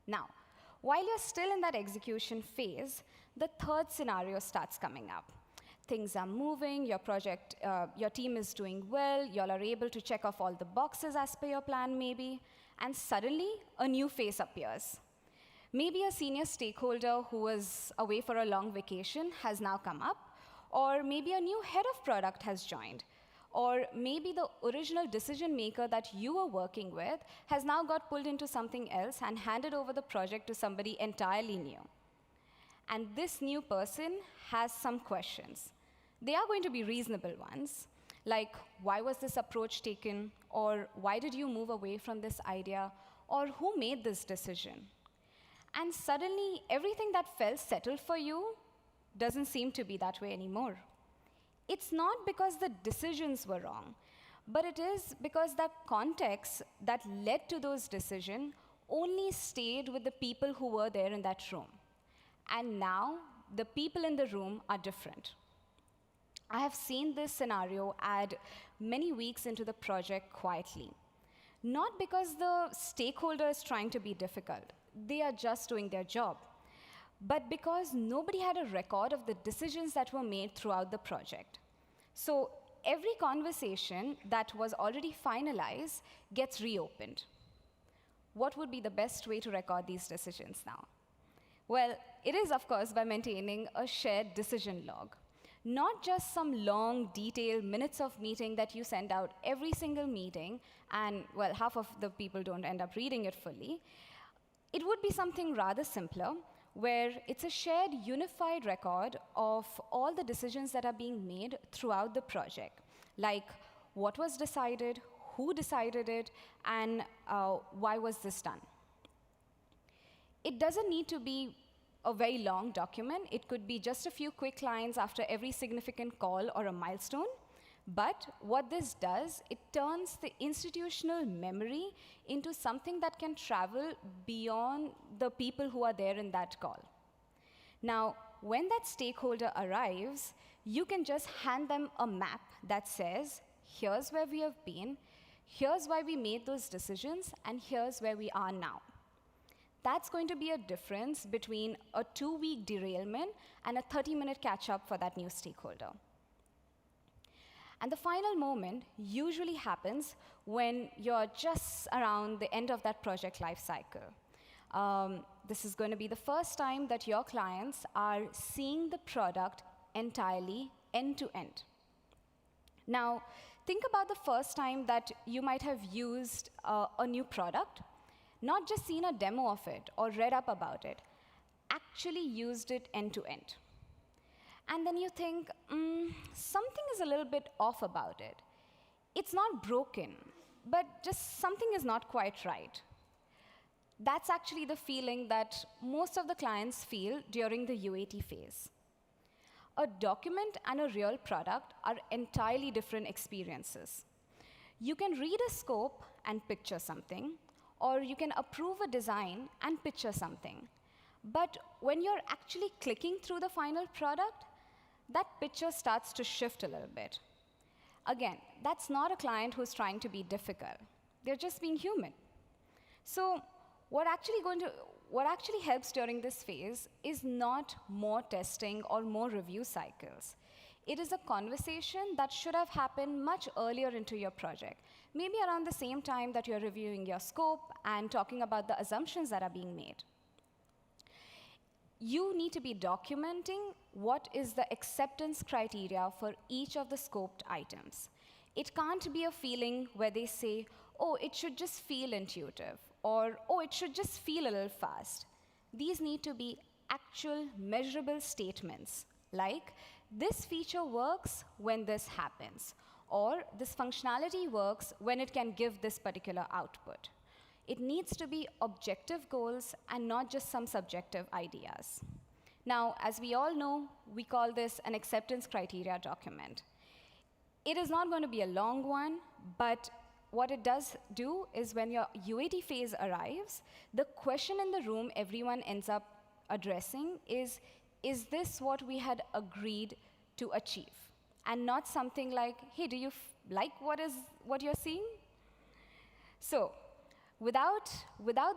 Now, while you're still in that execution phase, the third scenario starts coming up. Things are moving, your team is doing well, you all are able to check off all the boxes as per your plan maybe, and suddenly a new face appears. Maybe a senior stakeholder who was away for a long vacation has now come up, or maybe a new head of product has joined, or maybe the original decision maker that you were working with has now got pulled into something else and handed over the project to somebody entirely new. And this new person has some questions. They are going to be reasonable ones, like why was this approach taken, or why did you move away from this idea, or who made this decision? And suddenly, everything that felt settled for you doesn't seem to be that way anymore. It's not because the decisions were wrong, but it is because the context that led to those decisions only stayed with the people who were there in that room. And now, the people in the room are different. I have seen this scenario add many weeks into the project quietly. Not because the stakeholder is trying to be difficult, they are just doing their job, but because nobody had a record of the decisions that were made throughout the project. So every conversation that was already finalized gets reopened. What would be the best way to record these decisions now? Well, it is, of course, by maintaining a shared decision log. Not just some long, detailed minutes of meeting that you send out every single meeting, and, well, half of the people don't end up reading it fully. It would be something rather simpler, where it's a shared, unified record of all the decisions that are being made throughout the project, like what was decided, who decided it, and why was this done. It doesn't need to be a very long document. It could be just a few quick lines after every significant call or a milestone. But what this does, it turns the institutional memory into something that can travel beyond the people who are there in that call. Now, when that stakeholder arrives, you can just hand them a map that says, here's where we have been, here's why we made those decisions, and here's where we are now. That's going to be a difference between a 2-week derailment and a 30-minute catch-up for that new stakeholder. And the final moment usually happens when you're just around the end of that project life cycle. This is going to be the first time that your clients are seeing the product entirely end-to-end. Now, think about the first time that you might have used a new product, not just seen a demo of it or read up about it, actually used it end-to-end. And then you think, something is a little bit off about it. It's not broken, but just something is not quite right. That's actually the feeling that most of the clients feel during the UAT phase. A document and a real product are entirely different experiences. You can read a scope and picture something, or you can approve a design and picture something. But when you're actually clicking through the final product, that picture starts to shift a little bit. Again, that's not a client who's trying to be difficult. They're just being human. So what actually helps during this phase is not more testing or more review cycles. It is a conversation that should have happened much earlier into your project, maybe around the same time that you're reviewing your scope and talking about the assumptions that are being made. You need to be documenting what is the acceptance criteria for each of the scoped items. It can't be a feeling where they say, oh, it should just feel intuitive, or oh, it should just feel a little fast. These need to be actual measurable statements, like this feature works when this happens, or this functionality works when it can give this particular output. It needs to be objective goals and not just some subjective ideas. Now, as we all know, we call this an acceptance criteria document. It is not going to be a long one, but what it does do is when your UAT phase arrives, the question in the room everyone ends up addressing is this what we had agreed to achieve? And not something like, hey, do you like what you're seeing? So, without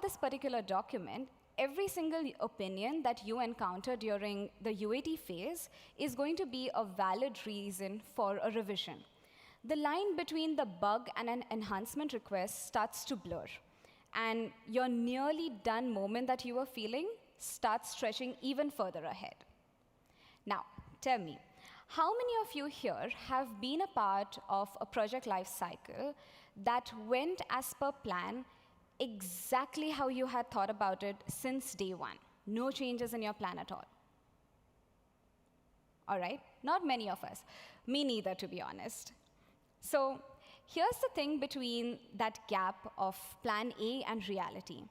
this particular document, every single opinion that you encounter during the UAT phase is going to be a valid reason for a revision. The line between the bug and an enhancement request starts to blur. and your nearly done moment that you were feeling starts stretching even further ahead. Now, tell me, how many of you here have been a part of a project life cycle that went as per plan, exactly how you had thought about it since day one? No changes in your plan at all. All right, not many of us. Me neither, to be honest. So here's the thing between that gap of plan A and reality.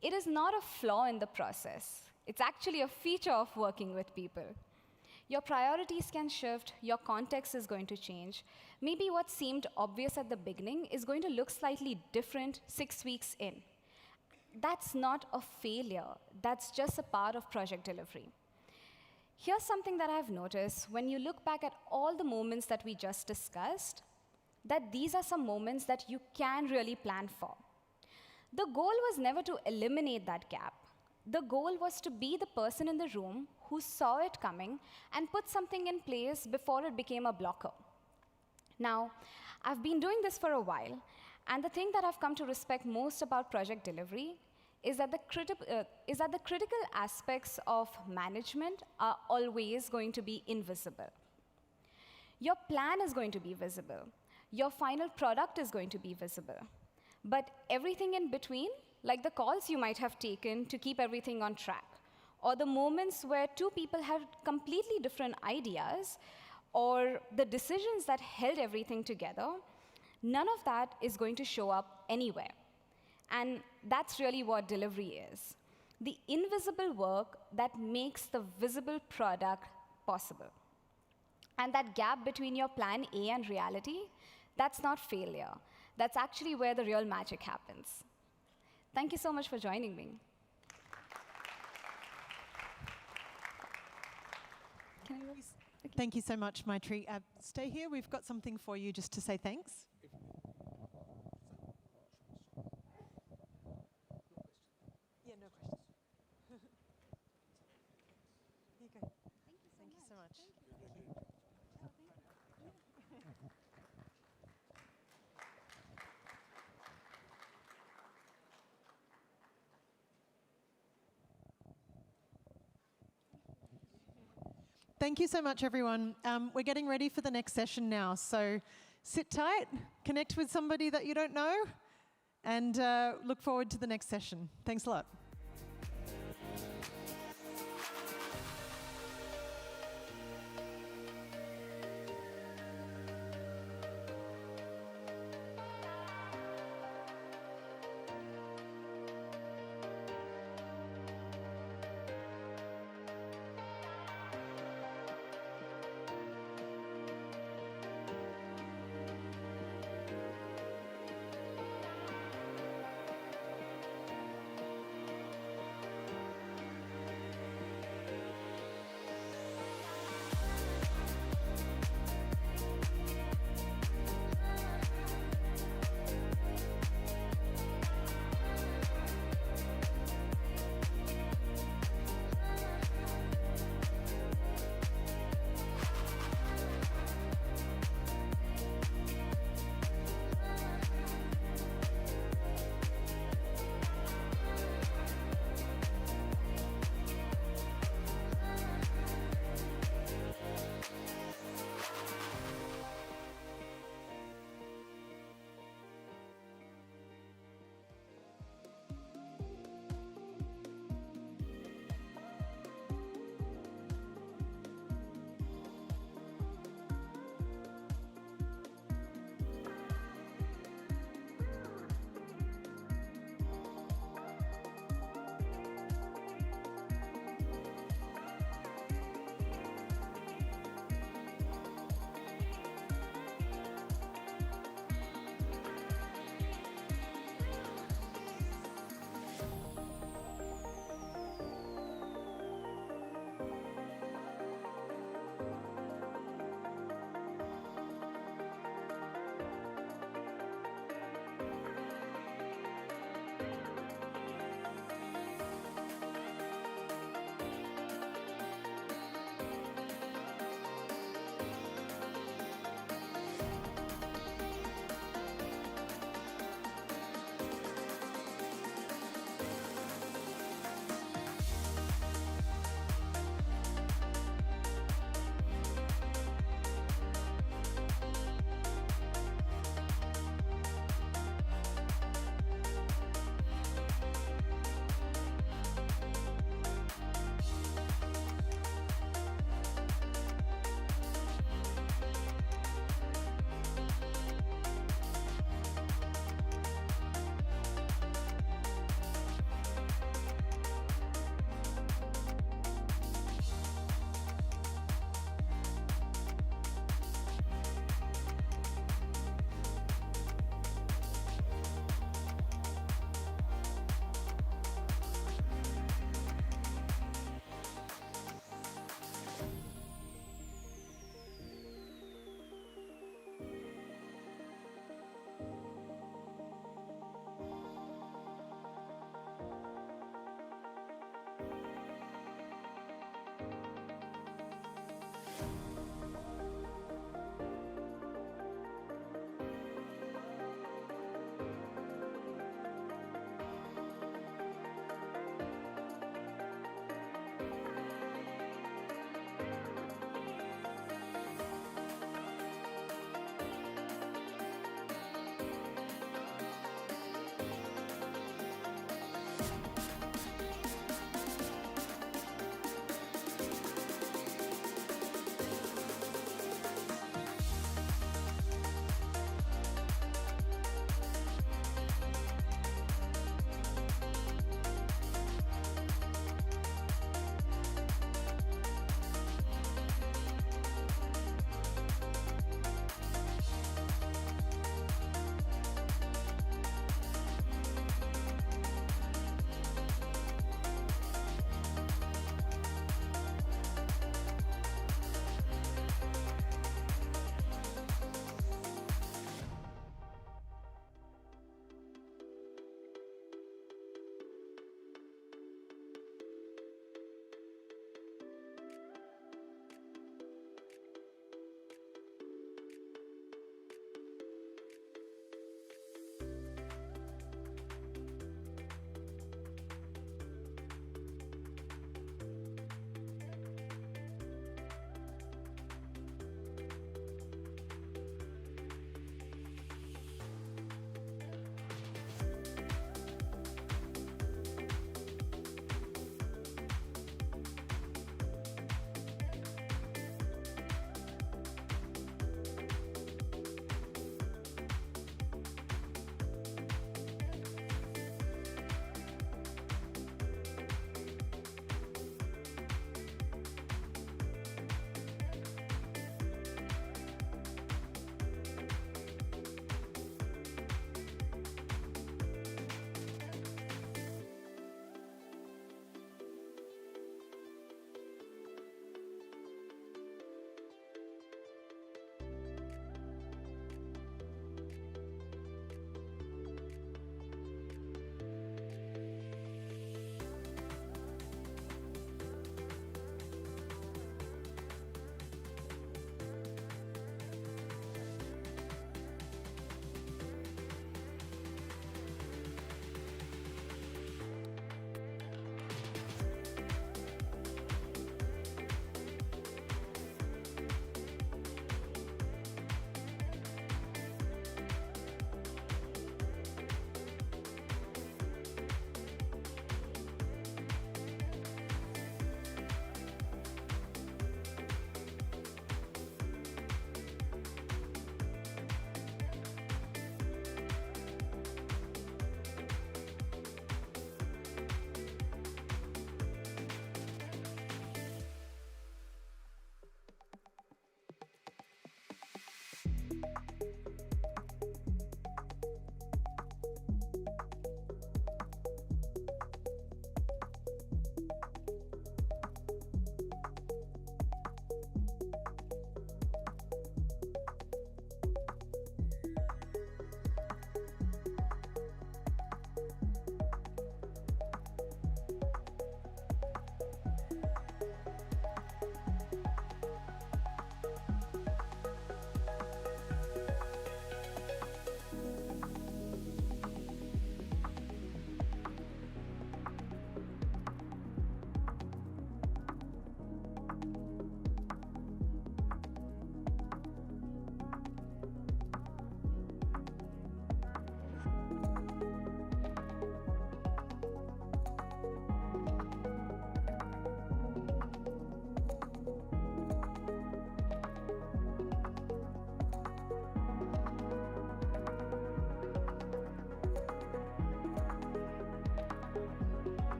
It is not a flaw in the process. It's actually a feature of working with people. Your priorities can shift, your context is going to change. Maybe what seemed obvious at the beginning is going to look slightly different 6 weeks in. That's not a failure, that's just a part of project delivery. Here's something that I've noticed when you look back at all the moments that we just discussed, that these are some moments that you can really plan for. The goal was never to eliminate that gap. The goal was to be the person in the room who saw it coming and put something in place before it became a blocker. Now, I've been doing this for a while, and the thing that I've come to respect most about project delivery is that the critical aspects of management are always going to be invisible. Your plan is going to be visible. Your final product is going to be visible. But everything in between, like the calls you might have taken to keep everything on track, or the moments where two people had completely different ideas, or the decisions that held everything together, none of that is going to show up anywhere. And that's really what delivery is. The invisible work that makes the visible product possible. And that gap between your plan A and reality, that's not failure. That's actually where the real magic happens. Thank you so much for joining me. Thank you so much, Maitri. Stay here. We've got something for you just to say thanks. Yeah, no questions. Here you go. Thank you so much. Thank you so much, everyone. We're getting ready for the next session now, so sit tight, connect with somebody that you don't know, and look forward to the next session. Thanks a lot.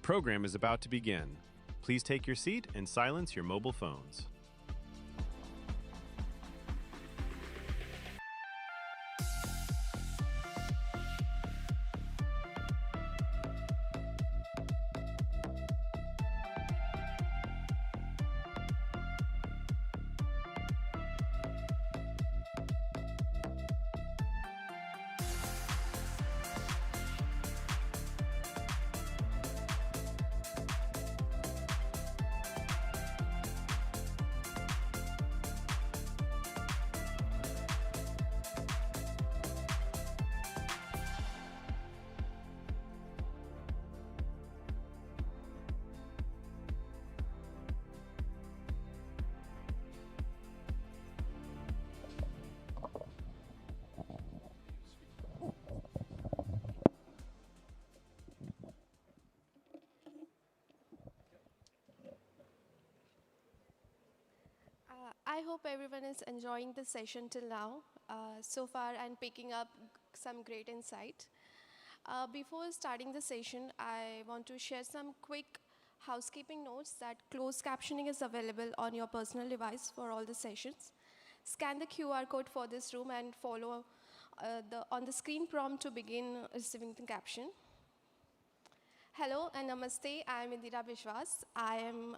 program is about to begin. Please take your seat and silence your mobile phones. I hope everyone is enjoying the session till now. So far, I'm picking up some great insight. Before starting the session, I want to share some quick housekeeping notes that closed captioning is available on your personal device for all the sessions. Scan the QR code for this room and follow on the screen prompt to begin receiving the caption. Hello and namaste, I am Indira Vishwas. I am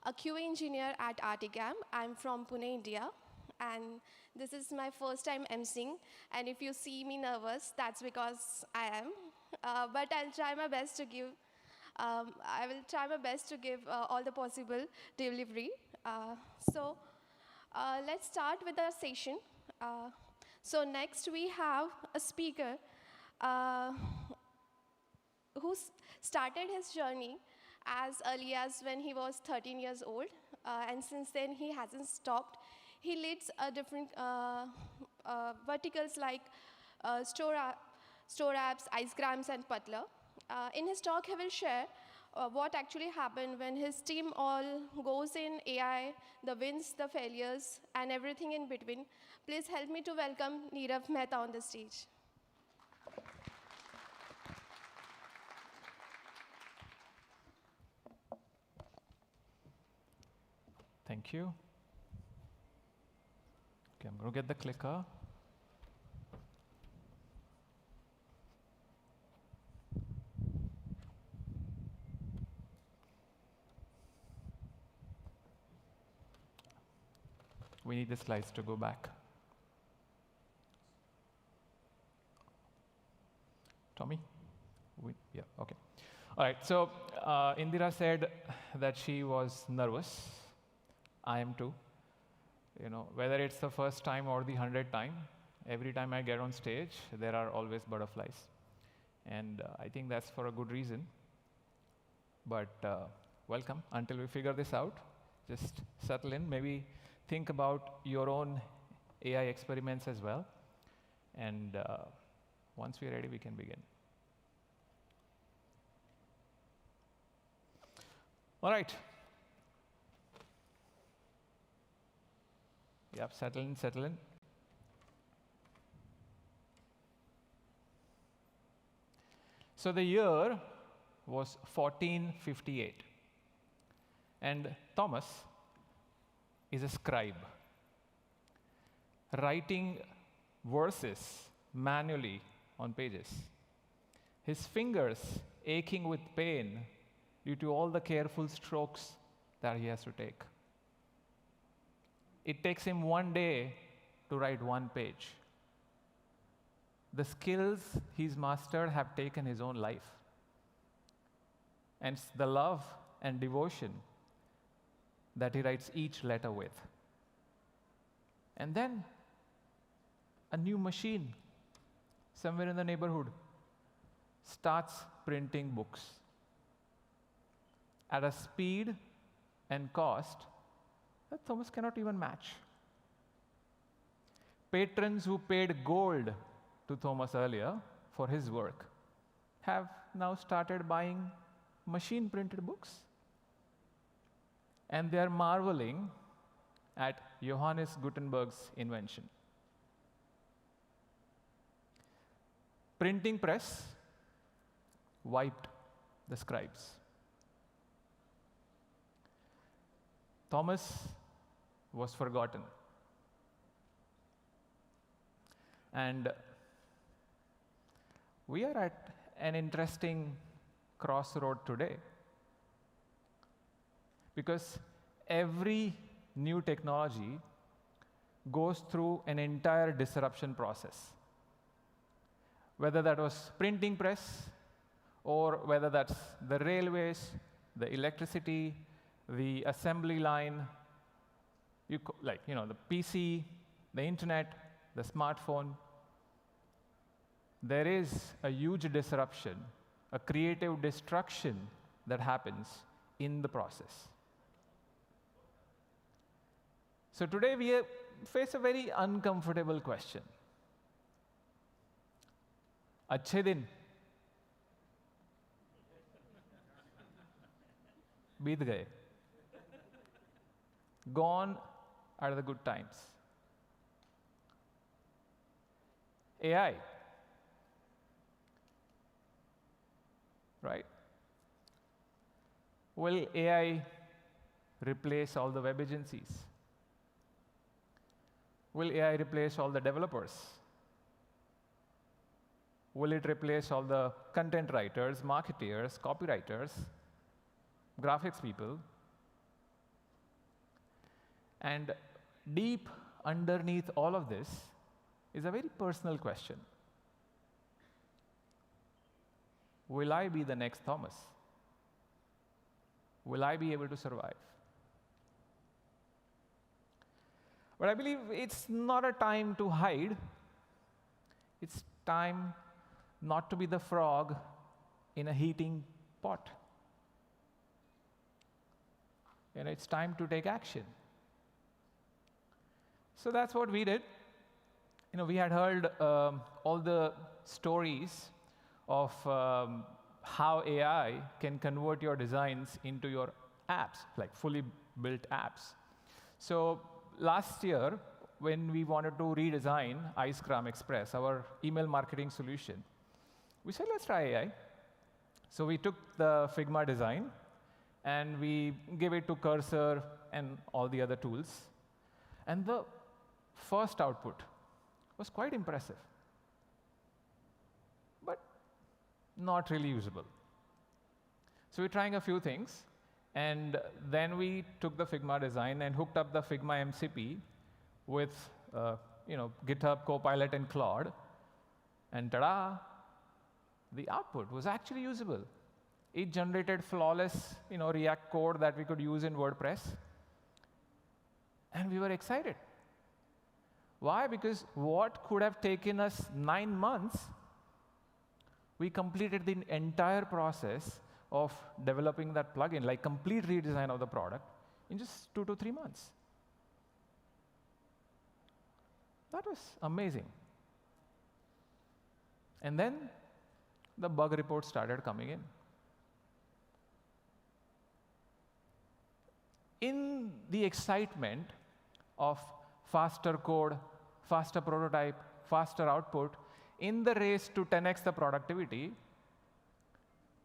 a QA engineer at Articam. I'm from Pune, India. And this is my first time emceeing. And if you see me nervous, that's because I am. But I'll try my best to give, all the possible delivery. Let's start with our session. So next we have a speaker who started his journey as early as when he was 13 years old, and since then he hasn't stopped. He leads different verticals like store apps, ice grams, and Putler. In his talk, he will share what actually happened when his team all goes in AI, the wins, the failures, and everything in between. Please help me to welcome Nirav Mehta on the stage. Thank you. Okay, I'm going to get the clicker. We need the slides to go back. Tommy? Yeah, okay. All right, so Indira said that she was nervous. I am too. You know, whether it's the first time or the 100th time, every time I get on stage, there are always butterflies. And I think that's for a good reason. But welcome. Until we figure this out, just settle in. Maybe think about your own AI experiments as well. And once we're ready, we can begin. All right. Yep, settle in, settle in. So the year was 1458. And Thomas is a scribe, writing verses manually on pages. His fingers aching with pain due to all the careful strokes that he has to take. It takes him 1 day to write 1 page. The skills he's mastered have taken his own life. And it's the love and devotion that he writes each letter with. And then a new machine somewhere in the neighborhood starts printing books at a speed and cost that Thomas cannot even match. Patrons who paid gold to Thomas earlier for his work have now started buying machine-printed books. And they are marveling at Johannes Gutenberg's invention. Printing press wiped the scribes. Thomas was forgotten. And we are at an interesting crossroad today, because every new technology goes through an entire disruption process. Whether that was printing press, or whether that's the railways, the electricity, the assembly line, the PC, the internet, the smartphone. There is a huge disruption, a creative destruction that happens in the process. So today we face a very uncomfortable question. Achhe din beet gaye. Gone are the good times. AI, right? Will AI replace all the web agencies? Will AI replace all the developers? Will it replace all the content writers, marketeers, copywriters, graphics people? And deep underneath all of this is a very personal question. Will I be the next Thomas? Will I be able to survive? But I believe it's not a time to hide. It's time not to be the frog in a heating pot. And it's time to take action. So that's what we did. We had heard all the stories of how AI can convert your designs into your apps, like fully built apps. So last year, when we wanted to redesign Icecram Express, our email marketing solution, we said, let's try AI. So we took the Figma design, and we gave it to Cursor and all the other tools. And the first output was quite impressive, but not really usable. So we're trying a few things. And then we took the Figma design and hooked up the Figma MCP with GitHub, Copilot, and Claude. And ta-da, the output was actually usable. It generated flawless React code that we could use in WordPress. And we were excited. Why? Because what could have taken us 9 months, we completed the entire process of developing that plugin, like complete redesign of the product, in just 2 to 3 months. That was amazing. And then the bug reports started coming in. In the excitement of faster code, faster prototype, faster output, in the race to 10x the productivity,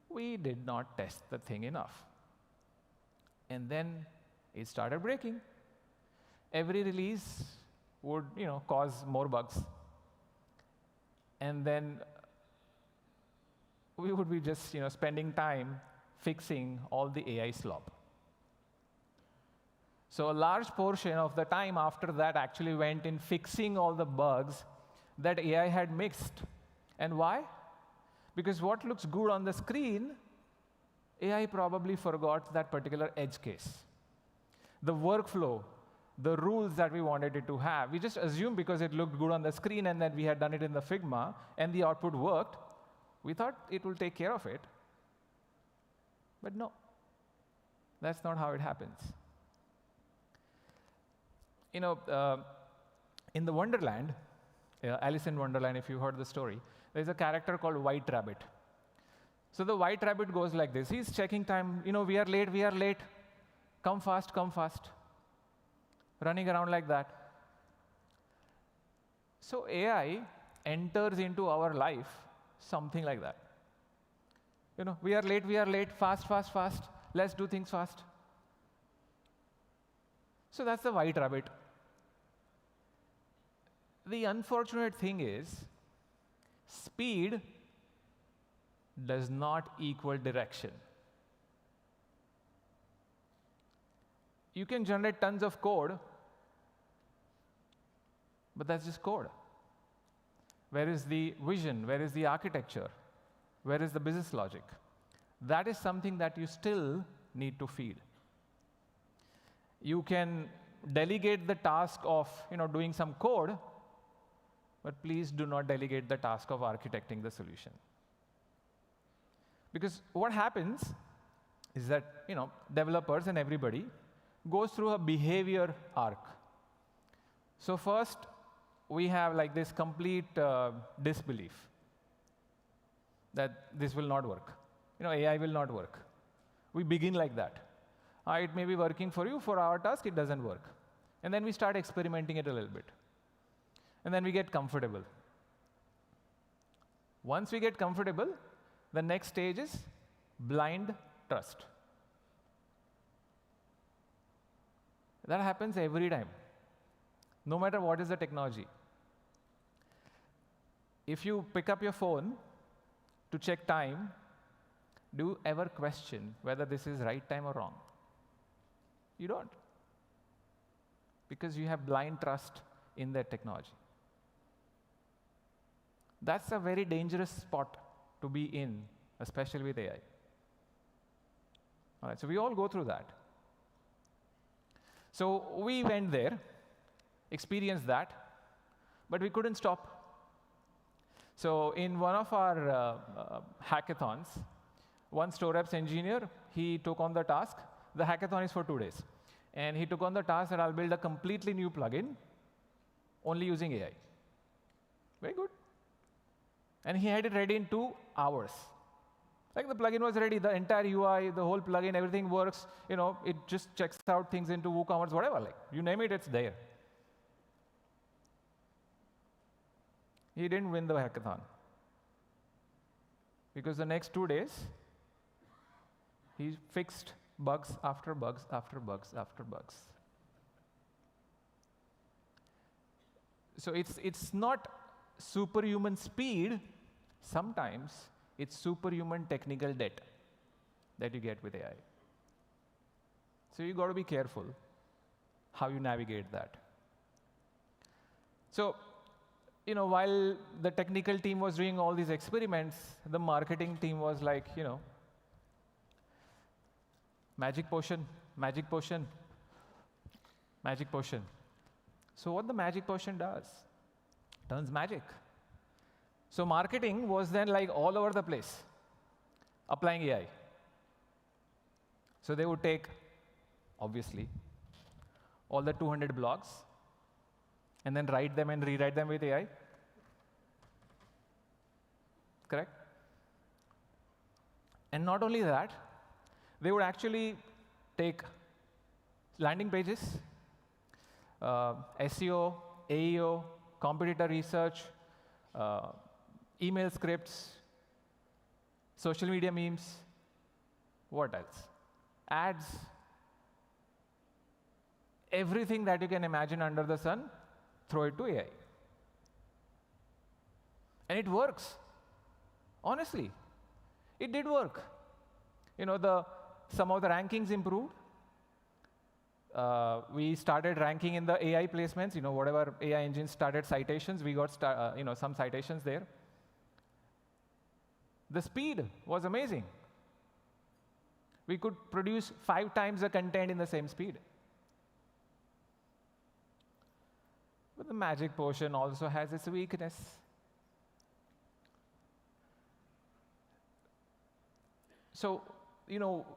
we did not test the thing enough. And then it started breaking. Every release would cause more bugs. And then we would be just spending time fixing all the AI slop. So a large portion of the time after that actually went in fixing all the bugs that AI had mixed. And why? Because what looks good on the screen, AI probably forgot that particular edge case. The workflow, the rules that we wanted it to have, we just assumed because it looked good on the screen and that we had done it in the Figma and the output worked, we thought it will take care of it. But no, that's not how it happens. In the Wonderland, Alice in Wonderland, if you heard the story, there's a character called White Rabbit. So the White Rabbit goes like this. He's checking time. We are late. Come fast. Running around like that. So AI enters into our life something like that. We are late, fast. Let's do things fast. So that's the white rabbit. The unfortunate thing is, speed does not equal direction. You can generate tons of code, but that's just code. Where is the vision? Where is the architecture? Where is the business logic? That is something that you still need to feed. You can delegate the task of doing some code, but please do not delegate the task of architecting the solution. Because what happens is that developers and everybody goes through a behavior arc. So first, we have like this complete disbelief that this will not work. AI will not work. We begin like that. It may be working for you. For our task, it doesn't work. And then we start experimenting it a little bit. And then we get comfortable. Once we get comfortable, the next stage is blind trust. That happens every time, no matter what is the technology. If you pick up your phone to check time, do you ever question whether this is right time or wrong? You don't. Because you have blind trust in that technology. That's a very dangerous spot to be in, especially with AI. All right, so we all go through that. So we went there, experienced that, but we couldn't stop. So in one of our hackathons, one StoreApps engineer, he took on the task. The hackathon is for 2 days. And he took on the task that I'll build a completely new plugin only using AI. Very good. And he had it ready in 2 hours. Like the plugin was ready, the entire UI, the whole plugin, everything works. It just checks out things into WooCommerce, whatever. Like you name it, it's there. He didn't win the hackathon. Because the next 2 days, he fixed bugs after bugs after bugs after bugs. So it's not superhuman speed. Sometimes it's superhuman technical debt that you get with AI. So you got to be careful how you navigate that. So, while the technical team was doing all these experiments, the marketing team was like, magic potion, magic potion, magic potion. So what the magic potion does? Turns magic. So marketing was then like all over the place, applying AI. So they would take, obviously, all the 200 blogs, and then write them and rewrite them with AI. Correct? And not only that, they would actually take landing pages, SEO, AEO, competitor research, email scripts, social media memes, what else? Ads, everything that you can imagine under the sun, throw it to AI. And it works. Honestly, it did work. Some of the rankings improved. We started ranking in the AI placements. Whatever AI engines started citations, we got some citations there. The speed was amazing. We could produce 5 times the content in the same speed. But the magic potion also has its weakness. So,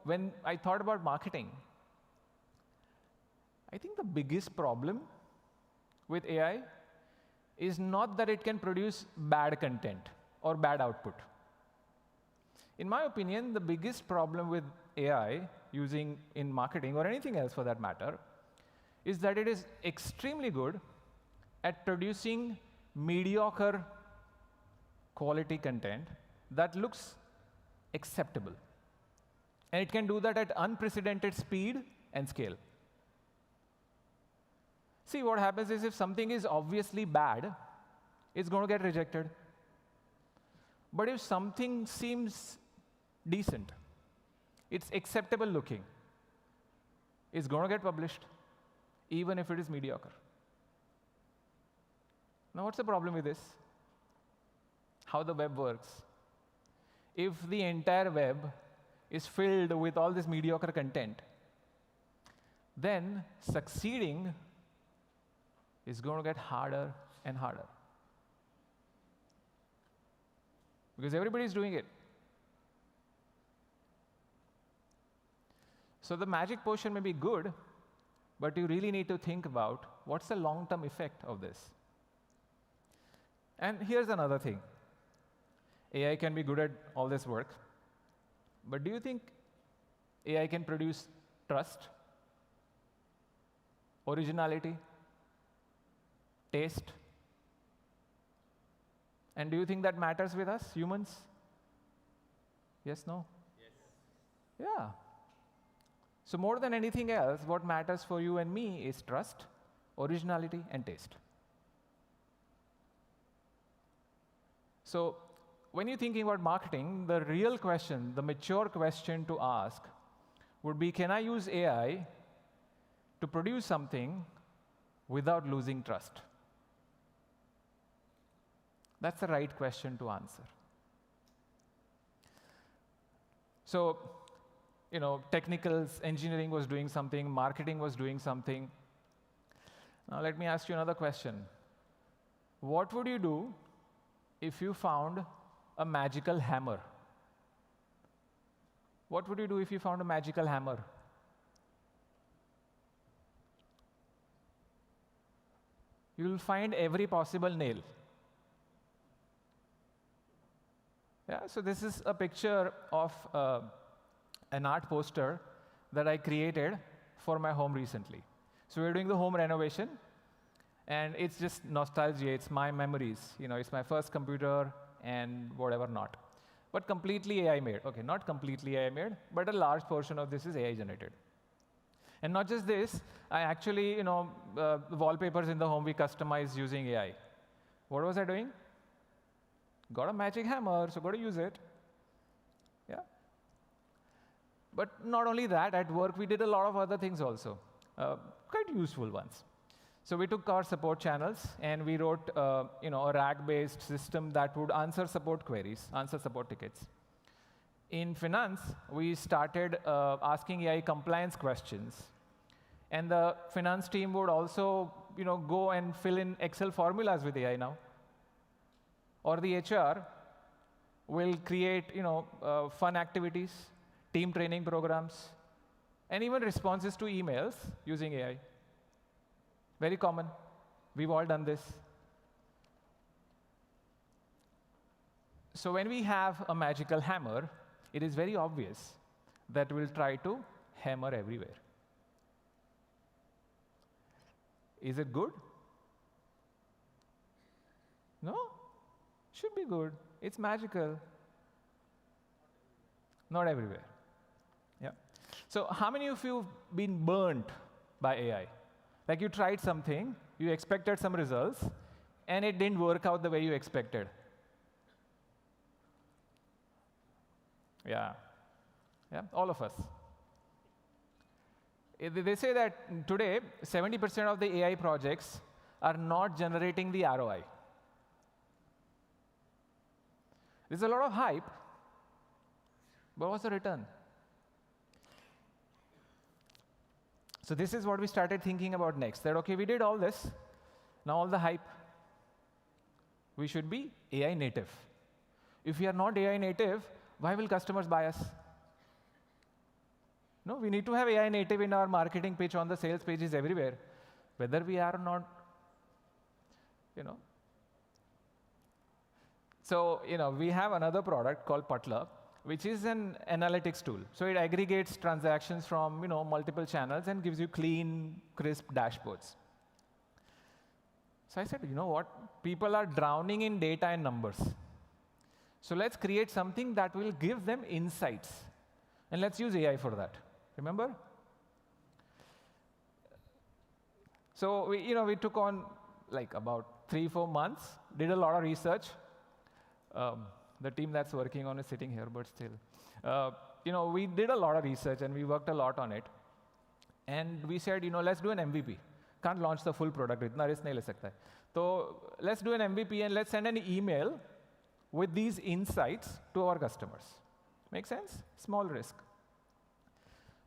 when I thought about marketing, I think the biggest problem with AI is not that it can produce bad content or bad output. In my opinion, the biggest problem with AI using in marketing or anything else for that matter is that it is extremely good at producing mediocre quality content that looks acceptable. And it can do that at unprecedented speed and scale. See, what happens is if something is obviously bad, it's going to get rejected. But if something seems decent, it's acceptable looking, it's going to get published, even if it is mediocre. Now, what's the problem with this? How the web works. If the entire web is filled with all this mediocre content, then succeeding is going to get harder and harder. Because everybody is doing it. So the magic potion may be good, but you really need to think about what's the long-term effect of this. And here's another thing. AI can be good at all this work, but do you think AI can produce trust, originality, taste? And do you think that matters with us, humans? Yes, no? Yes. Yeah. So more than anything else, what matters for you and me is trust, originality, and taste. So when you're thinking about marketing, the real question, the mature question to ask would be, can I use AI to produce something without losing trust? That's the right question to answer. So, technicals, engineering was doing something, marketing was doing something. Now let me ask you another question. What would you do if you found a magical hammer? What would you do if you found a magical hammer? You will find every possible nail. Yeah, so this is a picture of an art poster that I created for my home recently. So we're doing the home renovation, and it's just nostalgia. It's my memories. It's my first computer and whatever not. But completely AI made. Okay, not completely AI made, but a large portion of this is AI generated. And not just this, I actually, the wallpapers in the home we customize using AI. What was I doing? Got a magic hammer, so got to use it. Yeah. But not only that, at work we did a lot of other things also, quite useful ones. So we took our support channels and we wrote, a RAG-based system that would answer support queries, answer support tickets. In finance, we started asking AI compliance questions, and the finance team would also, go and fill in Excel formulas with AI now. Or the HR will create, fun activities, team training programs, and even responses to emails using AI. Very common. We've all done this. So when we have a magical hammer, it is very obvious that we'll try to hammer everywhere. Is it good? No? Should be good. It's magical. Not everywhere. Yeah. So how many of you have been burnt by AI? Like you tried something, you expected some results, and it didn't work out the way you expected. Yeah. Yeah, all of us. They say that today, 70% of the AI projects are not generating the ROI. There's a lot of hype, but what's the return? So this is what we started thinking about next, that OK, we did all this, now all the hype. We should be AI native. If we are not AI native, why will customers buy us? No, we need to have AI native in our marketing pitch, on the sales pages, everywhere, whether we are or not. So, we have another product called Putler, which is an analytics tool. So it aggregates transactions from, multiple channels and gives you clean, crisp dashboards. So I said, you know what? People are drowning in data and numbers. So let's create something that will give them insights. And let's use AI for that. Remember? So we took on like about 3-4 months, did a lot of research. The team that's working on is sitting here, but still. We did a lot of research and we worked a lot on it. And we said, let's do an MVP. Can't launch the full product. Itna risk nahi le sakta hai. So let's do an MVP and let's send an email with these insights to our customers. Make sense? Small risk.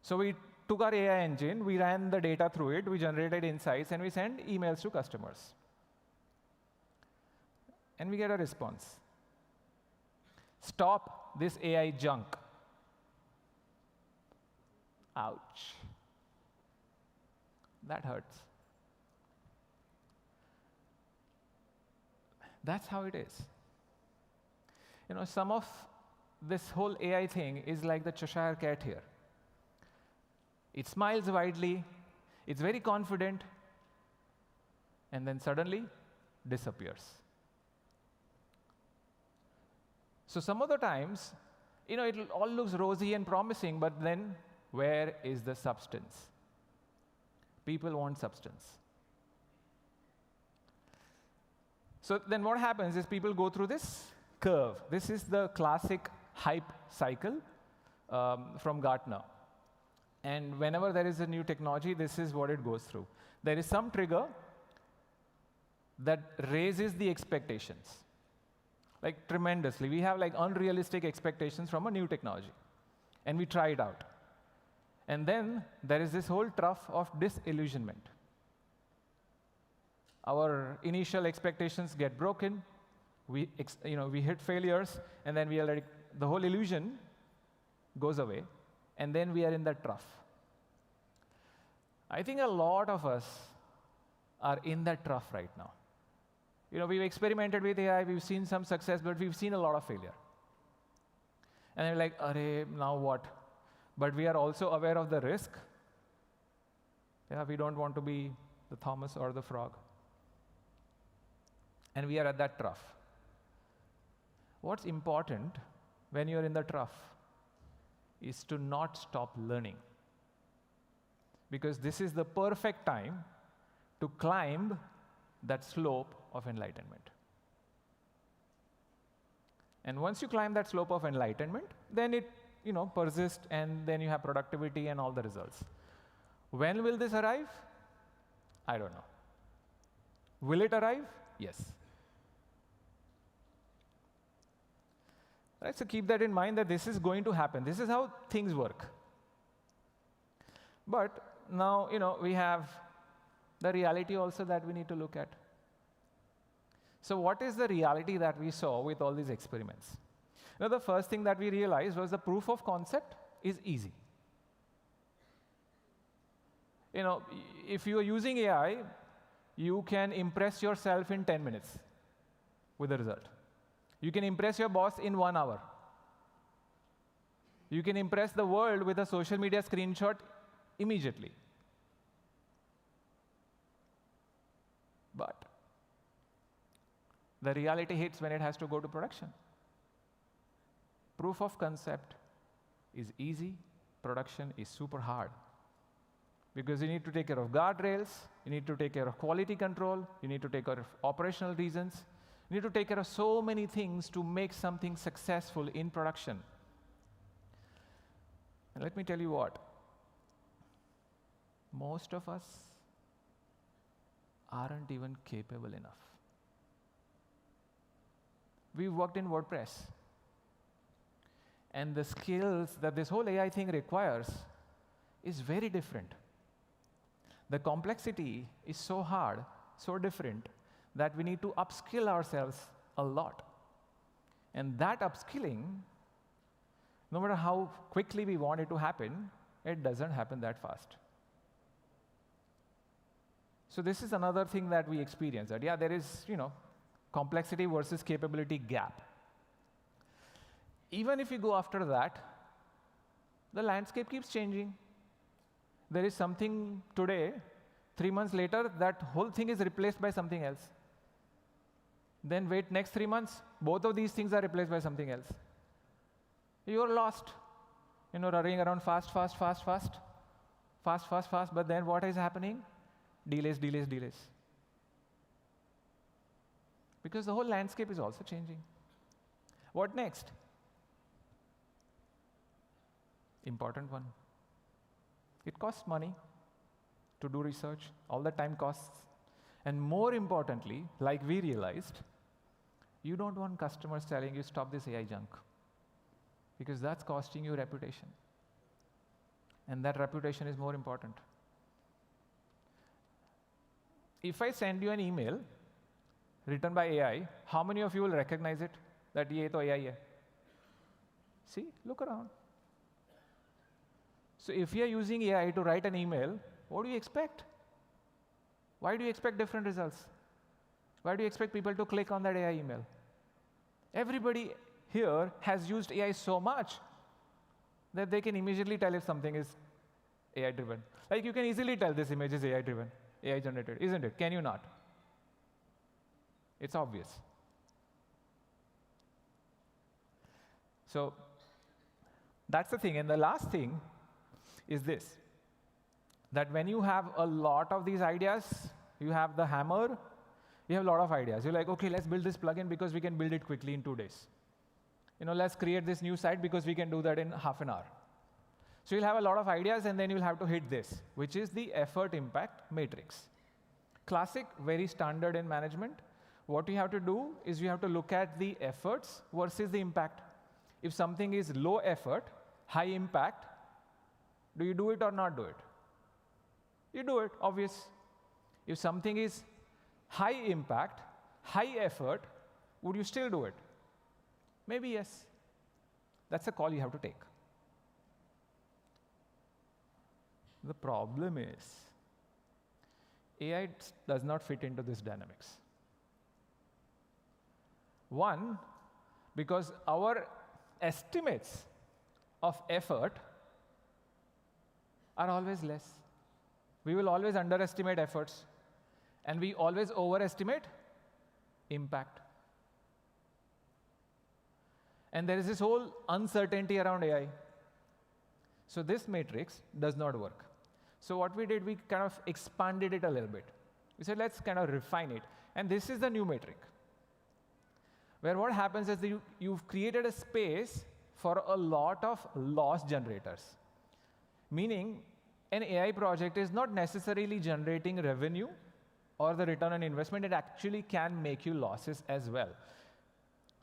So we took our AI engine, we ran the data through it, we generated insights, and we sent emails to customers. And we get a response. Stop this AI junk. Ouch. That hurts. That's how it is. Some of this whole AI thing is like the Cheshire cat here. It smiles widely, it's very confident, and then suddenly disappears. So some of the times, it all looks rosy and promising, but then where is the substance? People want substance. So then what happens is people go through this curve. This is the classic hype cycle from Gartner. And whenever there is a new technology, this is what it goes through. There is some trigger that raises the expectations, like tremendously. We have like unrealistic expectations from a new technology. And we try it out. And then there is this whole trough of disillusionment. Our initial expectations get broken. We hit failures, and then we are like, the whole illusion goes away, and then we are in that trough. I think a lot of us are in that trough right now. We've experimented with AI, we've seen some success, but we've seen a lot of failure. And we're like, arey, now what? But we are also aware of the risk. We don't want to be the Thomas or the frog. And we are at that trough. What's important when you're in the trough is to not stop learning. Because this is the perfect time to climb that slope of enlightenment. And once you climb that slope of enlightenment, then it persists, and then you have productivity and all the results. When will this arrive? I don't know. Will it arrive? Yes. Right, so keep that in mind that this is going to happen. This is how things work. But now, we have the reality also that we need to look at. So what is the reality that we saw with all these experiments? The first thing that we realized was the proof of concept is easy. If you are using AI, you can impress yourself in 10 minutes with the result. You can impress your boss in 1 hour. You can impress the world with a social media screenshot immediately. But the reality hits when it has to go to production. Proof of concept is easy, production is super hard. Because you need to take care of guardrails, you need to take care of quality control, you need to take care of operational reasons, you need to take care of so many things to make something successful in production. And let me tell you what, most of us aren't even capable enough. We've worked in WordPress. And the skills that this whole AI thing requires is very different. The complexity is so hard, so different, that we need to upskill ourselves a lot. And that upskilling, no matter how quickly we want it to happen, it doesn't happen that fast. So this is another thing that we experience, that there is, complexity versus capability gap. Even if you go after that, the landscape keeps changing. There is something today, 3 months later, that whole thing is replaced by something else. Then wait next 3 months, both of these things are replaced by something else. You're lost, running around fast, but then what is happening? Delays, delays, delays. Because the whole landscape is also changing. What next? Important one. It costs money to do research. All the time costs. And more importantly, like we realized, you don't want customers telling you, stop this AI junk. Because that's costing you reputation. And that reputation is more important. If I send you an email written by AI, how many of you will recognize it? That ye to AI hai. See, look around. So if you are using AI to write an email, what do you expect? Why do you expect different results? Why do you expect people to click on that AI email? Everybody here has used AI so much that they can immediately tell if something is AI-driven. Like you can easily tell this image is AI-driven, AI-generated, isn't it? Can you not? It's obvious. So that's the thing. And the last thing is this, that when you have a lot of these ideas, you have the hammer, you have a lot of ideas. You're like, OK, let's build this plugin because we can build it quickly in 2 days. Let's create this new site because we can do that in half an hour. So you'll have a lot of ideas, and then you'll have to hit this, which is the effort impact matrix. Classic, very standard in management. What you have to do is you have to look at the efforts versus the impact. If something is low effort, high impact, do you do it or not do it? You do it, obvious. If something is high impact, high effort, would you still do it? Maybe yes. That's a call you have to take. The problem is, AI does not fit into this dynamics. One, because our estimates of effort are always less. We will always underestimate efforts, and we always overestimate impact. And there is this whole uncertainty around AI. So this matrix does not work. So what we did, we kind of expanded it a little bit. We said, let's kind of refine it. And this is the new metric, where what happens is that you've created a space for a lot of loss generators. Meaning, an AI project is not necessarily generating revenue or the return on investment. It actually can make you losses as well.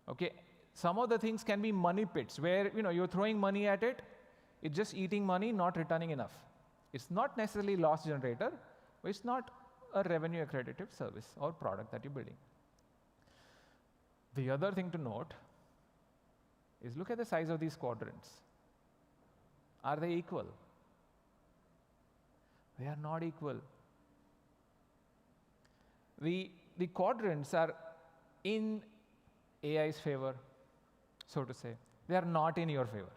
Okay, some of the things can be money pits, where you're throwing money at it, it's just eating money, not returning enough. It's not necessarily loss generator, but it's not a revenue accretive service or product that you're building. The other thing to note is look at the size of these quadrants. Are they equal? They are not equal. The quadrants are in AI's favor, so to say. They are not in your favor.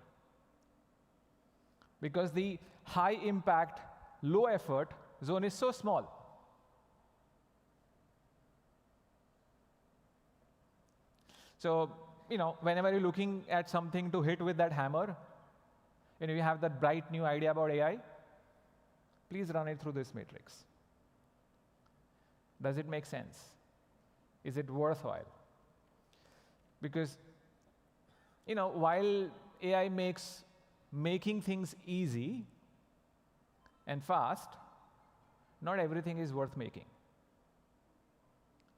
Because the high impact, low effort zone is so small. So, whenever you're looking at something to hit with that hammer, you have that bright new idea about AI, please run it through this matrix. Does it make sense? Is it worthwhile? Because, while AI makes making things easy and fast, not everything is worth making.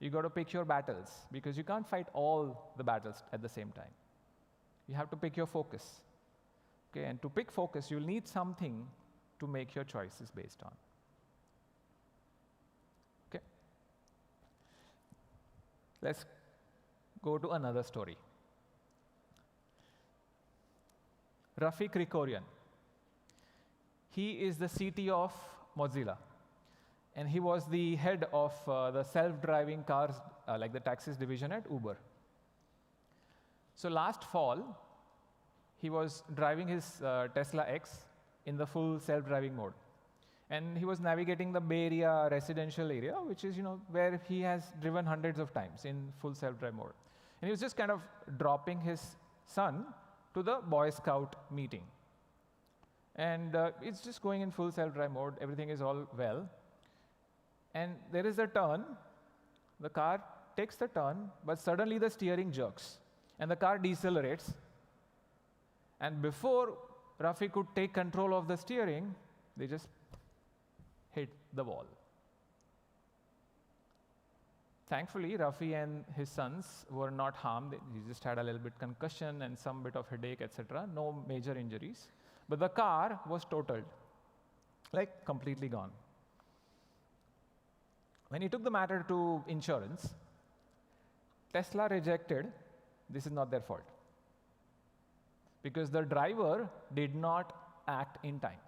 You got to pick your battles, because you can't fight all the battles at the same time. You have to pick your focus. Okay, and to pick focus, you'll need something to make your choices based on. Okay. Let's go to another story. Rafiq Krikorian. He is the CTO of Mozilla. And he was the head of the self-driving cars, like the taxis division at Uber. So last fall, he was driving his Tesla X in the full self-driving mode. And he was navigating the Bay Area residential area, which is where he has driven hundreds of times in full self-drive mode. And he was just kind of dropping his son to the Boy Scout meeting. And it's just going in full self-drive mode. Everything is all well. and there is a turn. The car takes the turn, but suddenly the steering jerks, and the car decelerates. And before Rafi could take control of the steering, they just hit the wall. Thankfully, Rafi and his sons were not harmed. He just had a little bit concussion and some bit of headache, etc. No major injuries. But the car was totaled, like completely gone. When he took the matter to insurance, Tesla rejected, this is not their fault, because the driver did not act in time.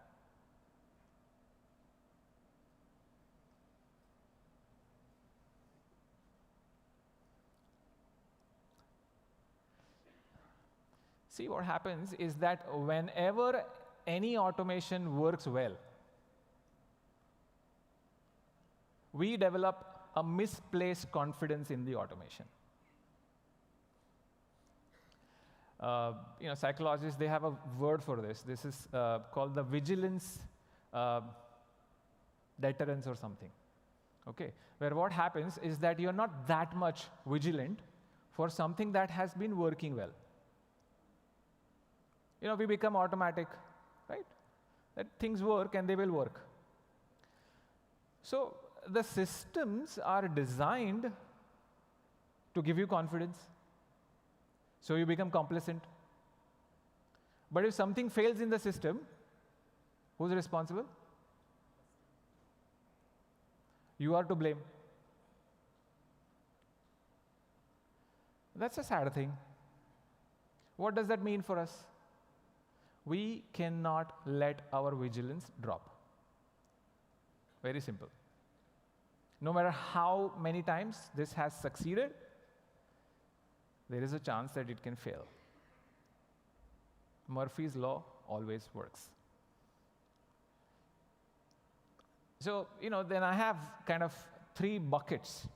See, what happens is that whenever any automation works well, we develop a misplaced confidence in the automation. Psychologists, they have a word for this. This is called the vigilance deterrence or something. Okay, where what happens is that you're not that much vigilant for something that has been working well. We become automatic, right? That things work and they will work. So the systems are designed to give you confidence. So you become complacent. But if something fails in the system, who's responsible? You are to blame. That's a sad thing. What does that mean for us? We cannot let our vigilance drop. Very simple. No matter how many times this has succeeded, there is a chance that it can fail. Murphy's law always works. So, then I have kind of 3 buckets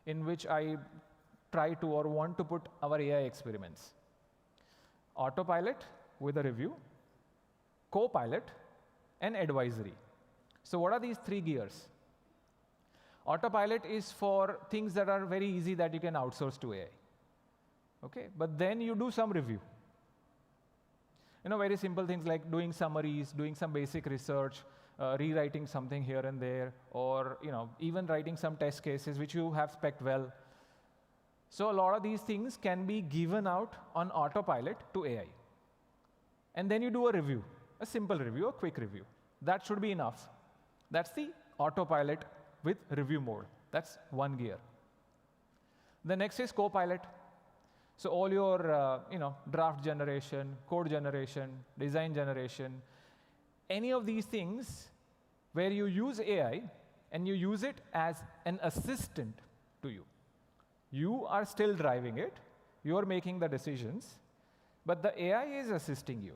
in which I try to or want to put our AI experiments. Autopilot with a review, co-pilot, and advisory. So what are these 3 gears? Autopilot is for things that are very easy that you can outsource to AI. Okay, but then you do some review. Very simple things like doing summaries, doing some basic research, rewriting something here and there, or even writing some test cases which you have spec'd well. So a lot of these things can be given out on autopilot to AI. And then you do a review, a simple review, a quick review. That should be enough. That's the autopilot with review mode. That's 1 gear. The next is co-pilot. So all your draft generation, code generation, design generation, any of these things where you use AI and you use it as an assistant to you. You are still driving it, you are making the decisions, but the AI is assisting you.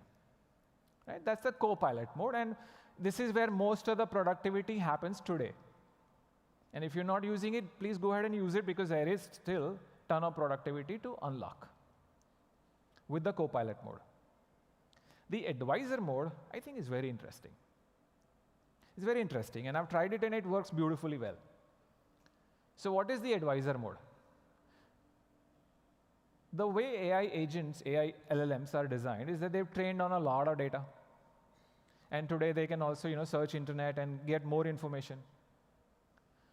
Right? That's the co-pilot mode, and this is where most of the productivity happens today. And if you're not using it, please go ahead and use it, because there is still a ton of productivity to unlock with the co-pilot mode. The advisor mode, I think, is very interesting. It's very interesting, and I've tried it and it works beautifully well. So what is the advisor mode? The way AI agents, AI LLMs are designed is that they've trained on a lot of data. And today they can also search internet and get more information.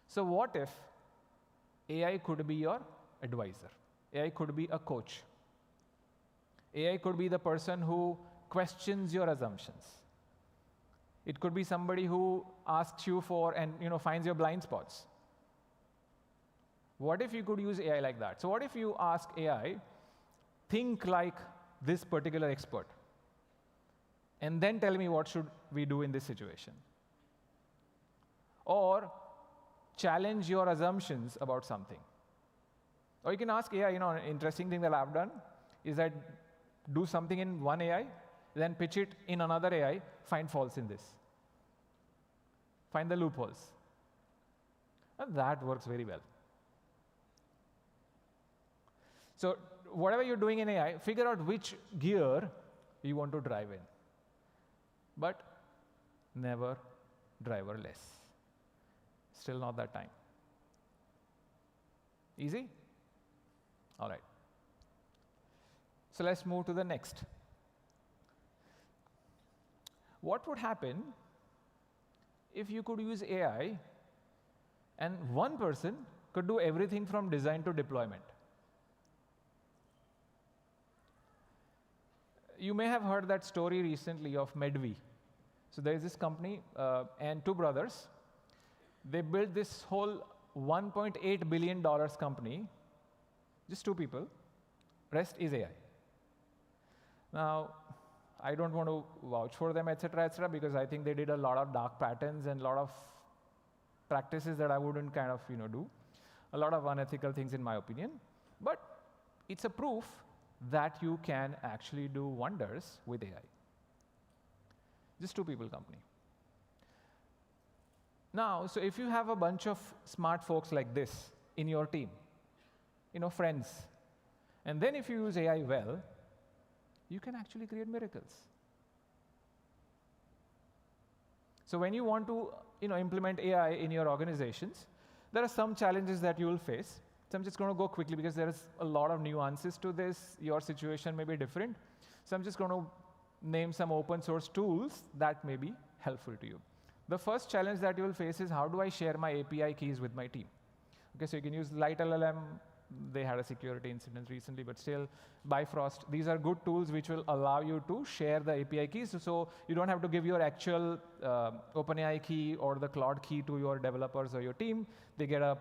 So what if AI could be your advisor? AI could be a coach. AI could be the person who questions your assumptions. It could be somebody who asks you for and finds your blind spots. What if you could use AI like that? So what if you ask AI, think like this particular expert, and then tell me what should we do in this situation? Or challenge your assumptions about something. Or you can ask AI, an interesting thing that I've done is that do something in one AI, then pitch it in another AI, find faults in this. Find the loopholes. And that works very well. So whatever you're doing in AI, figure out which gear you want to drive in. But never driverless. Still not that time. Easy? All right. So let's move to the next. What would happen if you could use AI and one person could do everything from design to deployment? You may have heard that story recently of Medvi. So there is this company and two brothers. They built this whole $1.8 billion company, just two people. Rest is AI. Now, I don't want to vouch for them, etc., because I think they did a lot of dark patterns and a lot of practices that I wouldn't kind of do. A lot of unethical things, in my opinion. But it's a proof that you can actually do wonders with AI. Just two people company. Now, so if you have a bunch of smart folks like this in your team, friends, and then if you use AI well, you can actually create miracles. So when you want to implement AI in your organizations, there are some challenges that you will face. So I'm just going to go quickly because there is a lot of nuances to this. Your situation may be different. So I'm just going to name some open source tools that may be helpful to you. The first challenge that you will face is how do I share my API keys with my team? Okay, so you can use Light LLM. They had a security incident recently, but still, Bifrost. These are good tools which will allow you to share the API keys. So you don't have to give your actual OpenAI key or the Claude key to your developers or your team. They get a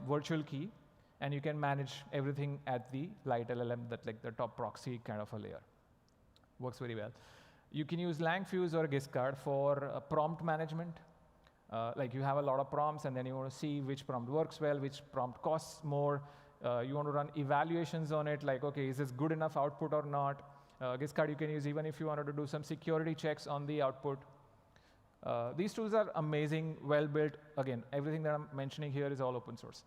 virtual key, and you can manage everything at the Light LLM, that like the top proxy kind of a layer. Works very well. You can use LangFuse or Giscard for prompt management. Like you have a lot of prompts, and then you want to see which prompt works well, which prompt costs more. You want to run evaluations on it, like, okay, is this good enough output or not? Giscard you can use even if you wanted to do some security checks on the output. These tools are amazing, well built. Again, everything that I'm mentioning here is all open source.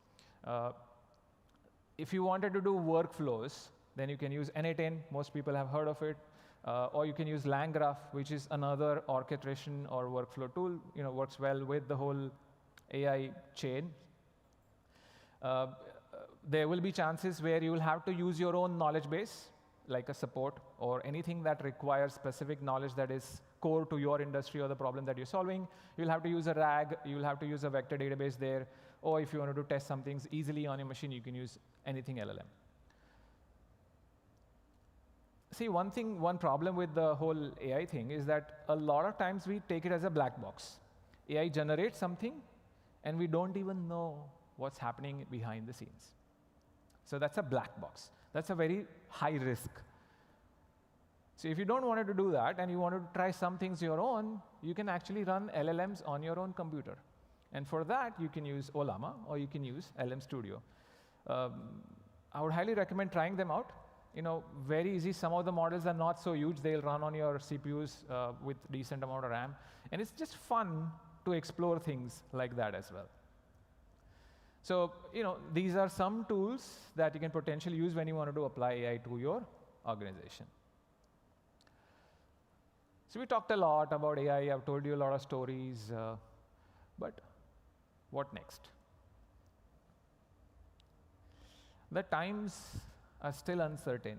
If you wanted to do workflows, then you can use N8N. Most people have heard of it. Or you can use LangGraph, which is another orchestration or workflow tool. Works well with the whole AI chain. There will be chances where you will have to use your own knowledge base, like a support or anything that requires specific knowledge that is core to your industry or the problem that you're solving. You'll have to use a RAG. You'll have to use a vector database there. Or if you wanted to test some things easily on your machine, you can use anything LLM. See, one problem with the whole AI thing is that a lot of times we take it as a black box. AI generates something, and we don't even know what's happening behind the scenes. So that's a black box. That's a very high risk. So if you don't want to do that, and you want to try some things your own, you can actually run LLMs on your own computer. And for that, you can use Ollama, or you can use LM Studio. I would highly recommend trying them out. Very easy. Some of the models are not so huge. They'll run on your CPUs with decent amount of RAM. And it's just fun to explore things like that as well. So, these are some tools that you can potentially use when you want to apply AI to your organization. So we talked a lot about AI. I've told you a lot of stories. But what next? The times are still uncertain.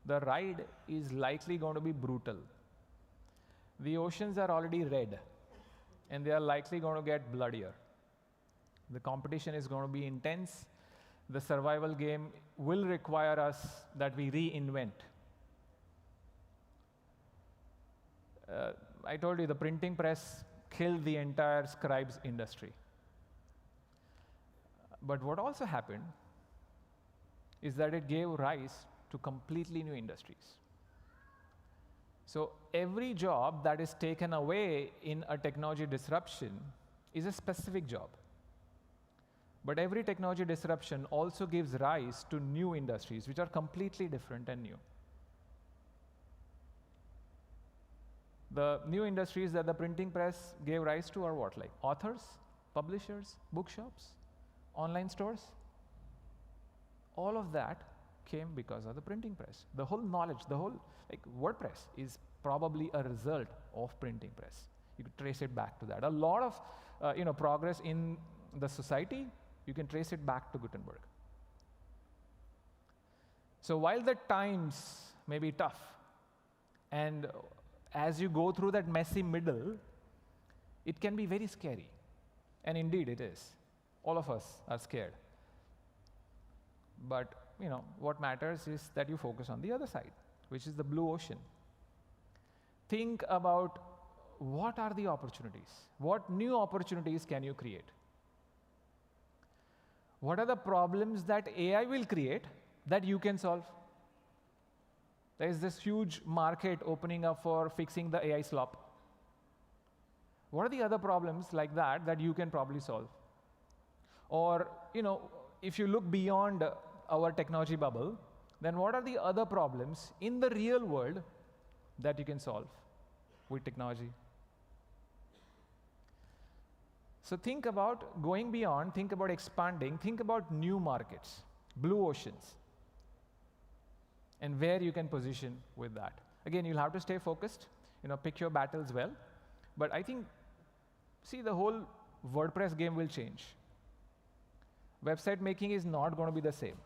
The ride is likely going to be brutal. The oceans are already red, and they are likely going to get bloodier. The competition is going to be intense. The survival game will require us that we reinvent. I told you the printing press killed the entire scribes industry. But what also happened is that it gave rise to completely new industries. So every job that is taken away in a technology disruption is a specific job. But every technology disruption also gives rise to new industries, which are completely different and new. The new industries that the printing press gave rise to are what? Like authors, publishers, bookshops, online stores. All of that came because of the printing press. The whole knowledge, like WordPress is probably a result of printing press. You could trace it back to that. A lot of progress in the society, you can trace it back to Gutenberg. So while the times may be tough, and as you go through that messy middle, it can be very scary. And indeed it is. All of us are scared. But what matters is that you focus on the other side, which is the blue ocean. Think about what are the opportunities? What new opportunities can you create? What are the problems that AI will create that you can solve? There is this huge market opening up for fixing the AI slop. What are the other problems like that you can probably solve? Or, if you look beyond our technology bubble, then what are the other problems in the real world that you can solve with technology? So think about going beyond, think about expanding, think about new markets, blue oceans, and where you can position with that. Again, you'll have to stay focused, pick your battles well. But I think, see, the whole WordPress game will change. Website making is not going to be the same.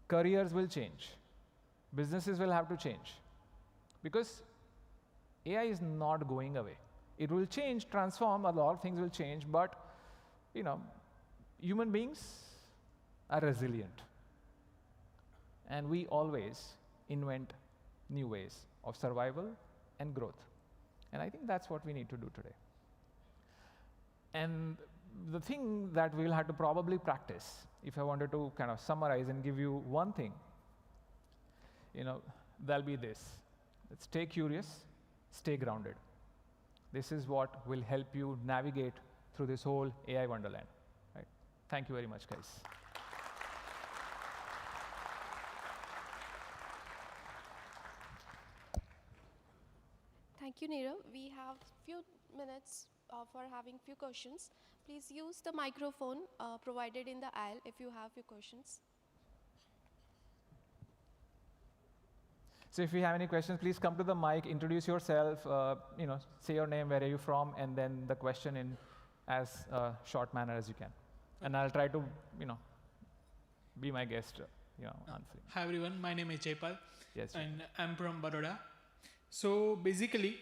Careers will change. Businesses will have to change. Because AI is not going away. It will change, transform, a lot of things will change, but, human beings are resilient. And we always invent new ways of survival and growth. And I think that's what we need to do today. And the thing that we'll have to probably practice, if I wanted to kind of summarize and give you one thing, that'll be this. Stay curious, stay grounded. This is what will help you navigate through this whole AI wonderland. Right? Thank you very much, guys. Thank you, Nirav. We have few minutes for having few questions. Please use the microphone provided in the aisle if you have few questions. So if you have any questions, please come to the mic, introduce yourself, say your name, where are you from, and then the question in as short manner as you can. And I'll try to, be my guest, answering. Hi everyone, my name is Jaipal. Yes. And I'm from Baroda. So basically,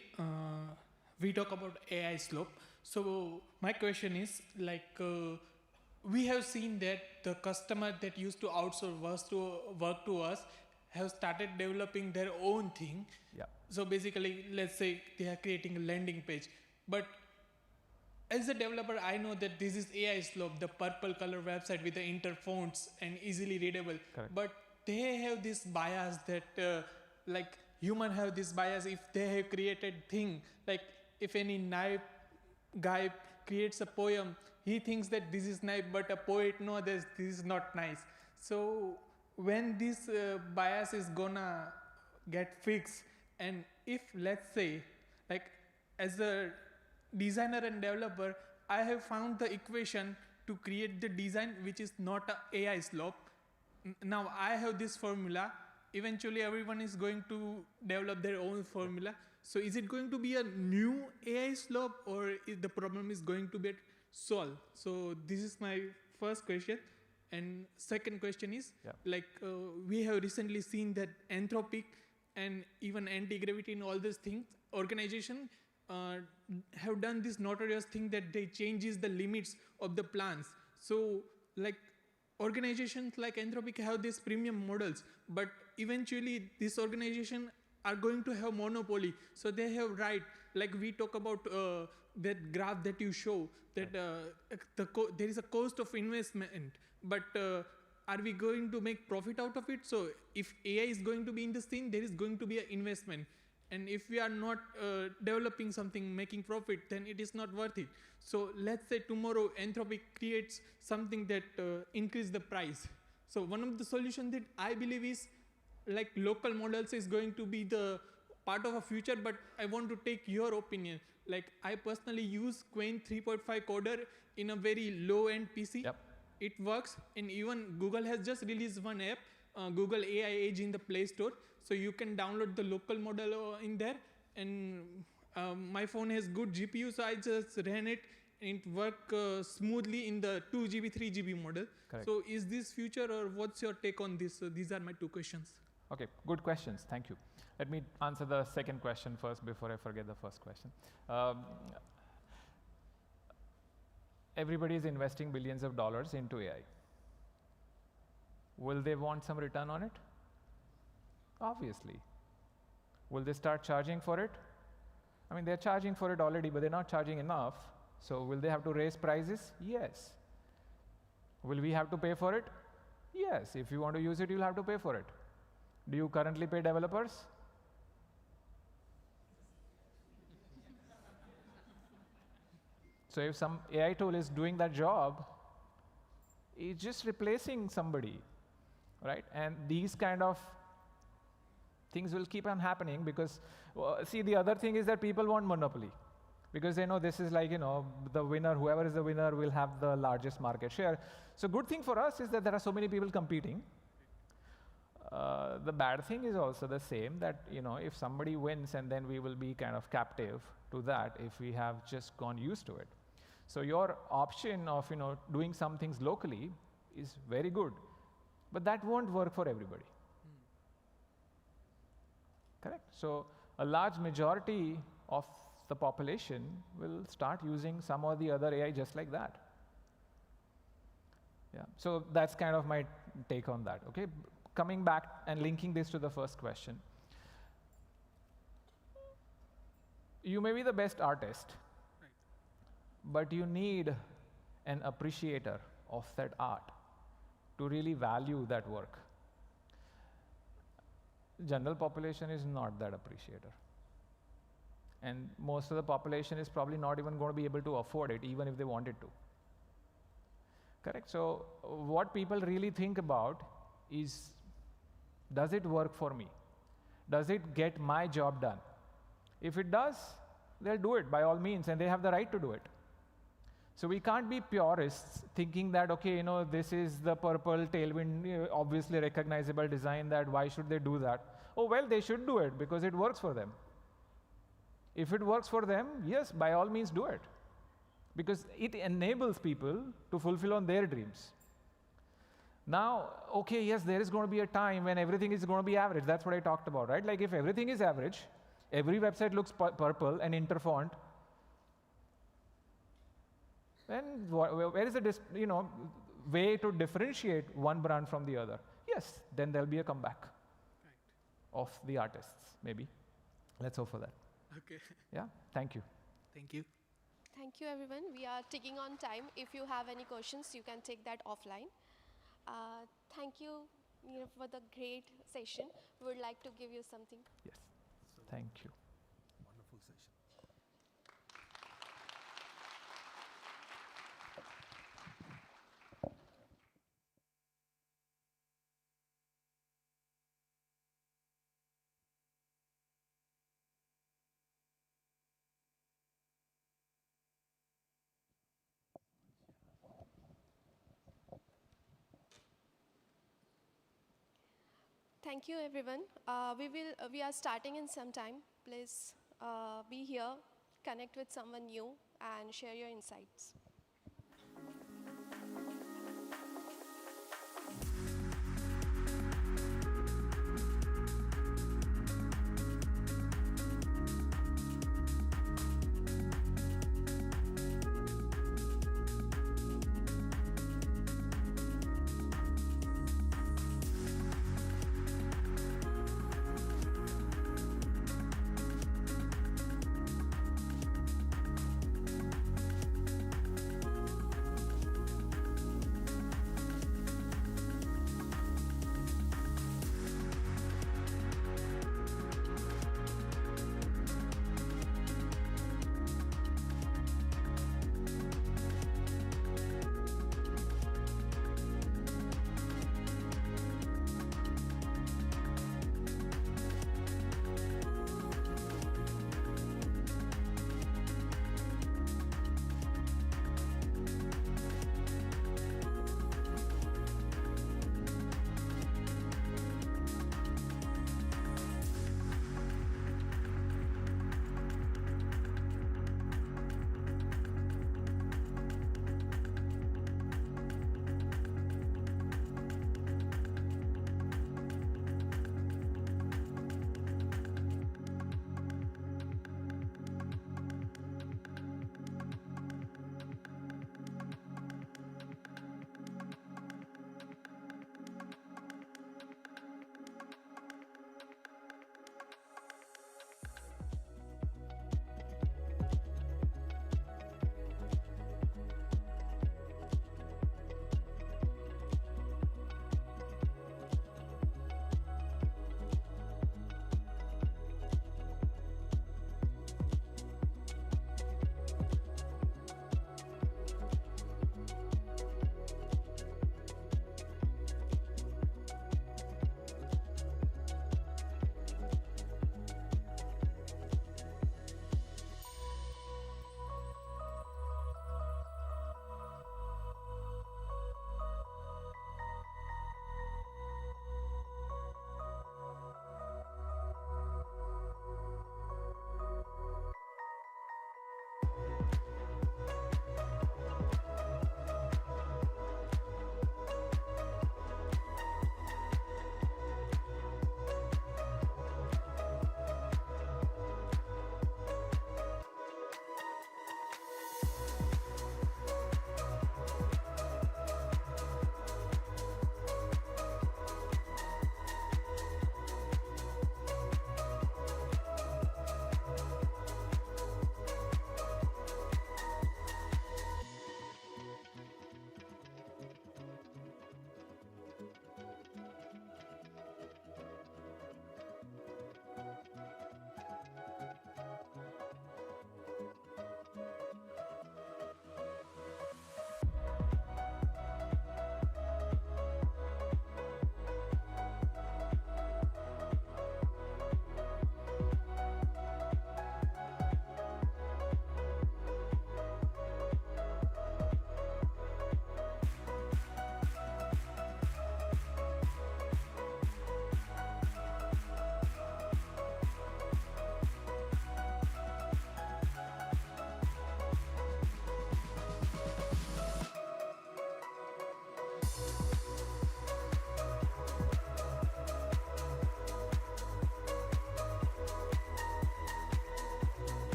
we talk about AI slope. So my question is, we have seen that the customer that used to outsource work to us have started developing their own thing. Yeah. So basically, let's say they are creating a landing page. But as a developer, I know that this is AI slope, the purple color website with the inter fonts and easily readable. Correct. But they have this bias that, human have this bias if they have created thing. Like if any naive guy creates a poem, he thinks that this is nice, but a poet knows that this is not nice. So when this bias is gonna get fixed, and if let's say, as a designer and developer, I have found the equation to create the design which is not a AI slope. Now I have this formula. Eventually everyone is going to develop their own formula. So is it going to be a new AI slope, or is the problem is going to be solved? So this is my first question. And second question is, we have recently seen that Anthropic and even anti-gravity and all these things, organization have done this notorious thing that they changes the limits of the plans. So organizations like Anthropic have these premium models, but eventually this organization are going to have monopoly. So they have right, we talk about that graph that you show, that there is a cost of investment, but are we going to make profit out of it? So if AI is going to be in this thing, there is going to be an investment. And if we are not developing something, making profit, then it is not worth it. So let's say tomorrow Anthropic creates something that increase the price. So one of the solutions that I believe is local models is going to be the part of a future, but I want to take your opinion. I personally use Quain 3.5 coder in a very low-end PC. Yep. It works, and even Google has just released one app, Google AI Age in the Play Store. So you can download the local model in there, and my phone has good GPU, so I just ran it, it work smoothly in the 2 GB, 3 GB model. Correct. So is this future, or what's your take on this? These are my two questions. Okay, good questions. Thank you. Let me answer the second question first before I forget the first question. Everybody is investing billions of dollars into AI. Will they want some return on it? Obviously. Will they start charging for it? I mean, they're charging for it already, but they're not charging enough. So will they have to raise prices? Yes. Will we have to pay for it? Yes. If you want to use it, you'll have to pay for it. Do you currently pay developers? So if some AI tool is doing that job, it's just replacing somebody, right? And these kind of things will keep on happening because, see, the other thing is that people want monopoly because they know this is like, the winner, whoever is the winner will have the largest market share. So good thing for us is that there are so many people competing. The bad thing is also the same, that if somebody wins, and then we will be kind of captive to that if we have just gone used to it. So your option of doing some things locally is very good, but that won't work for everybody. Correct. So a large majority of the population will start using some or the other AI just like that. Yeah. So that's kind of my take on that. Okay. Coming back and linking this to the first question. You may be the best artist, but you need an appreciator of that art to really value that work. General population is not that appreciator. And most of the population is probably not even going to be able to afford it, even if they wanted to. Correct? So what people really think about is, does it work for me? Does it get my job done? If it does, they'll do it by all means, and they have the right to do it. So we can't be purists thinking that, okay, this is the purple tailwind, obviously recognizable design, that why should they do that? Oh, well, they should do it because it works for them. If it works for them, yes, by all means do it. Because it enables people to fulfill on their dreams. Now, okay, yes, there is going to be a time when everything is going to be average. That's what I talked about, right? Like if everything is average, every website looks purple and interfont, then where is the way to differentiate one brand from the other? Yes, then there'll be a comeback of the artists, maybe. Let's hope for that. Okay. Yeah, thank you. Thank you. Thank you, everyone. We are taking on time. If you have any questions, you can take that offline. Thank you, for the great session. We would like to give you something. Yes, thank you. Wonderful session. Thank you, everyone. We are starting in some time. Please be here, connect with someone new, and share your insights.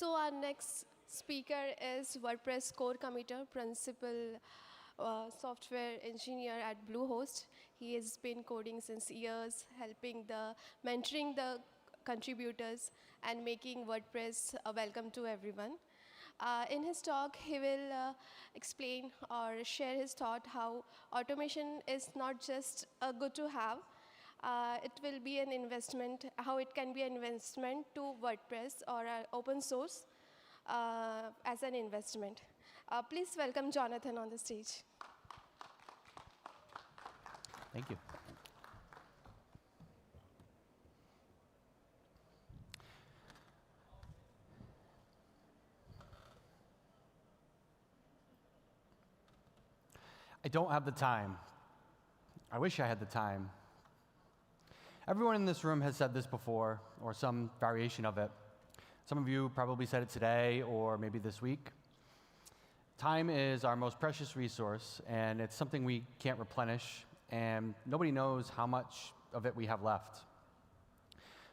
So our next speaker is WordPress core committer, principal software engineer at Bluehost. He has been coding since years, mentoring the contributors and making WordPress welcome to everyone. In his talk, he will explain or share his thought how automation is not just a good to have, it will be an investment, how it can be an investment to WordPress or open source as an investment. Please welcome Jonathan on the stage. Thank you. I don't have the time. I wish I had the time. Everyone in this room has said this before, or some variation of it. Some of you probably said it today, or maybe this week. Time is our most precious resource, and it's something we can't replenish, and nobody knows how much of it we have left.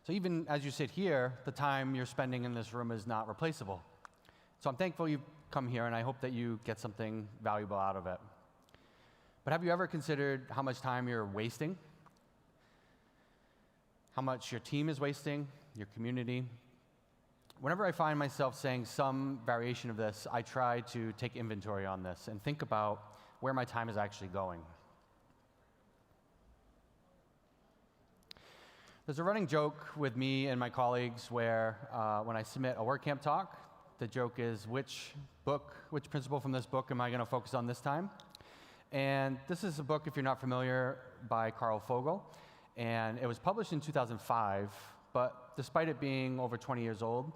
So even as you sit here, the time you're spending in this room is not replaceable. So I'm thankful you've come here, and I hope that you get something valuable out of it. But have you ever considered how much time you're wasting? How much your team is wasting, your community? Whenever I find myself saying some variation of this, I try to take inventory on this and think about where my time is actually going. There's a running joke with me and my colleagues where when I submit a WordCamp talk, the joke is which principle from this book am I going to focus on this time? And this is a book, if you're not familiar, by Carl Fogel. And it was published in 2005, but despite it being over 20 years old,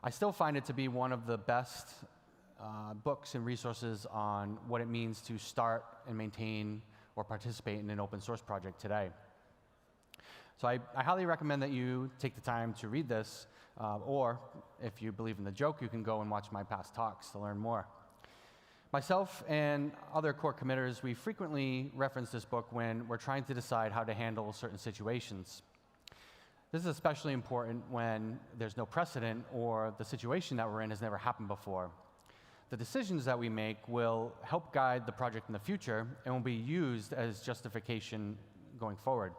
I still find it to be one of the best books and resources on what it means to start and maintain or participate in an open source project today. So I highly recommend that you take the time to read this, or if you believe in the joke, you can go and watch my past talks to learn more. Myself and other core committers, we frequently reference this book when we're trying to decide how to handle certain situations. This is especially important when there's no precedent or the situation that we're in has never happened before. The decisions that we make will help guide the project in the future and will be used as justification going forward.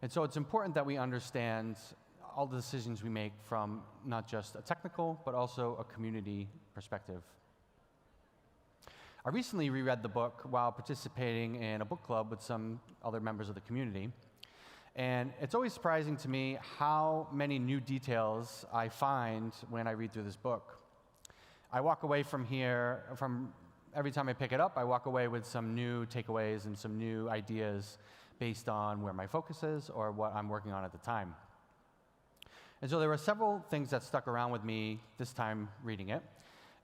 And so it's important that we understand all the decisions we make from not just a technical, but also a community perspective. I recently reread the book while participating in a book club with some other members of the community. And it's always surprising to me how many new details I find when I read through this book. I walk away from here, every time I pick it up, I walk away with some new takeaways and some new ideas based on where my focus is or what I'm working on at the time. And so there were several things that stuck around with me this time reading it.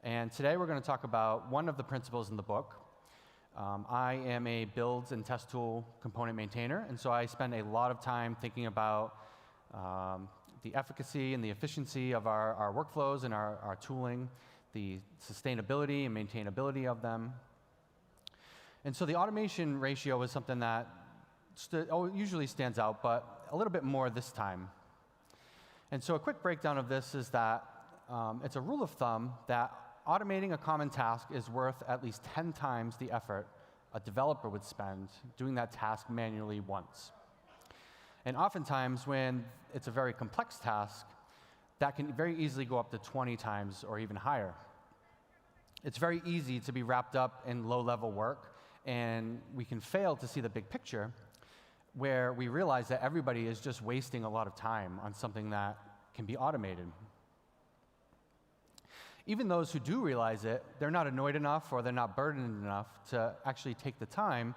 And today we're going to talk about one of the principles in the book. I am a builds and test tool component maintainer, and so I spend a lot of time thinking about the efficacy and the efficiency of our workflows and our tooling, the sustainability and maintainability of them. And so the automation ratio is something that usually stands out, but a little bit more this time. And so a quick breakdown of this is that it's a rule of thumb that automating a common task is worth at least 10 times the effort a developer would spend doing that task manually once. And oftentimes, when it's a very complex task, that can very easily go up to 20 times or even higher. It's very easy to be wrapped up in low-level work, and we can fail to see the big picture, where we realize that everybody is just wasting a lot of time on something that can be automated. Even those who do realize it, they're not annoyed enough or they're not burdened enough to actually take the time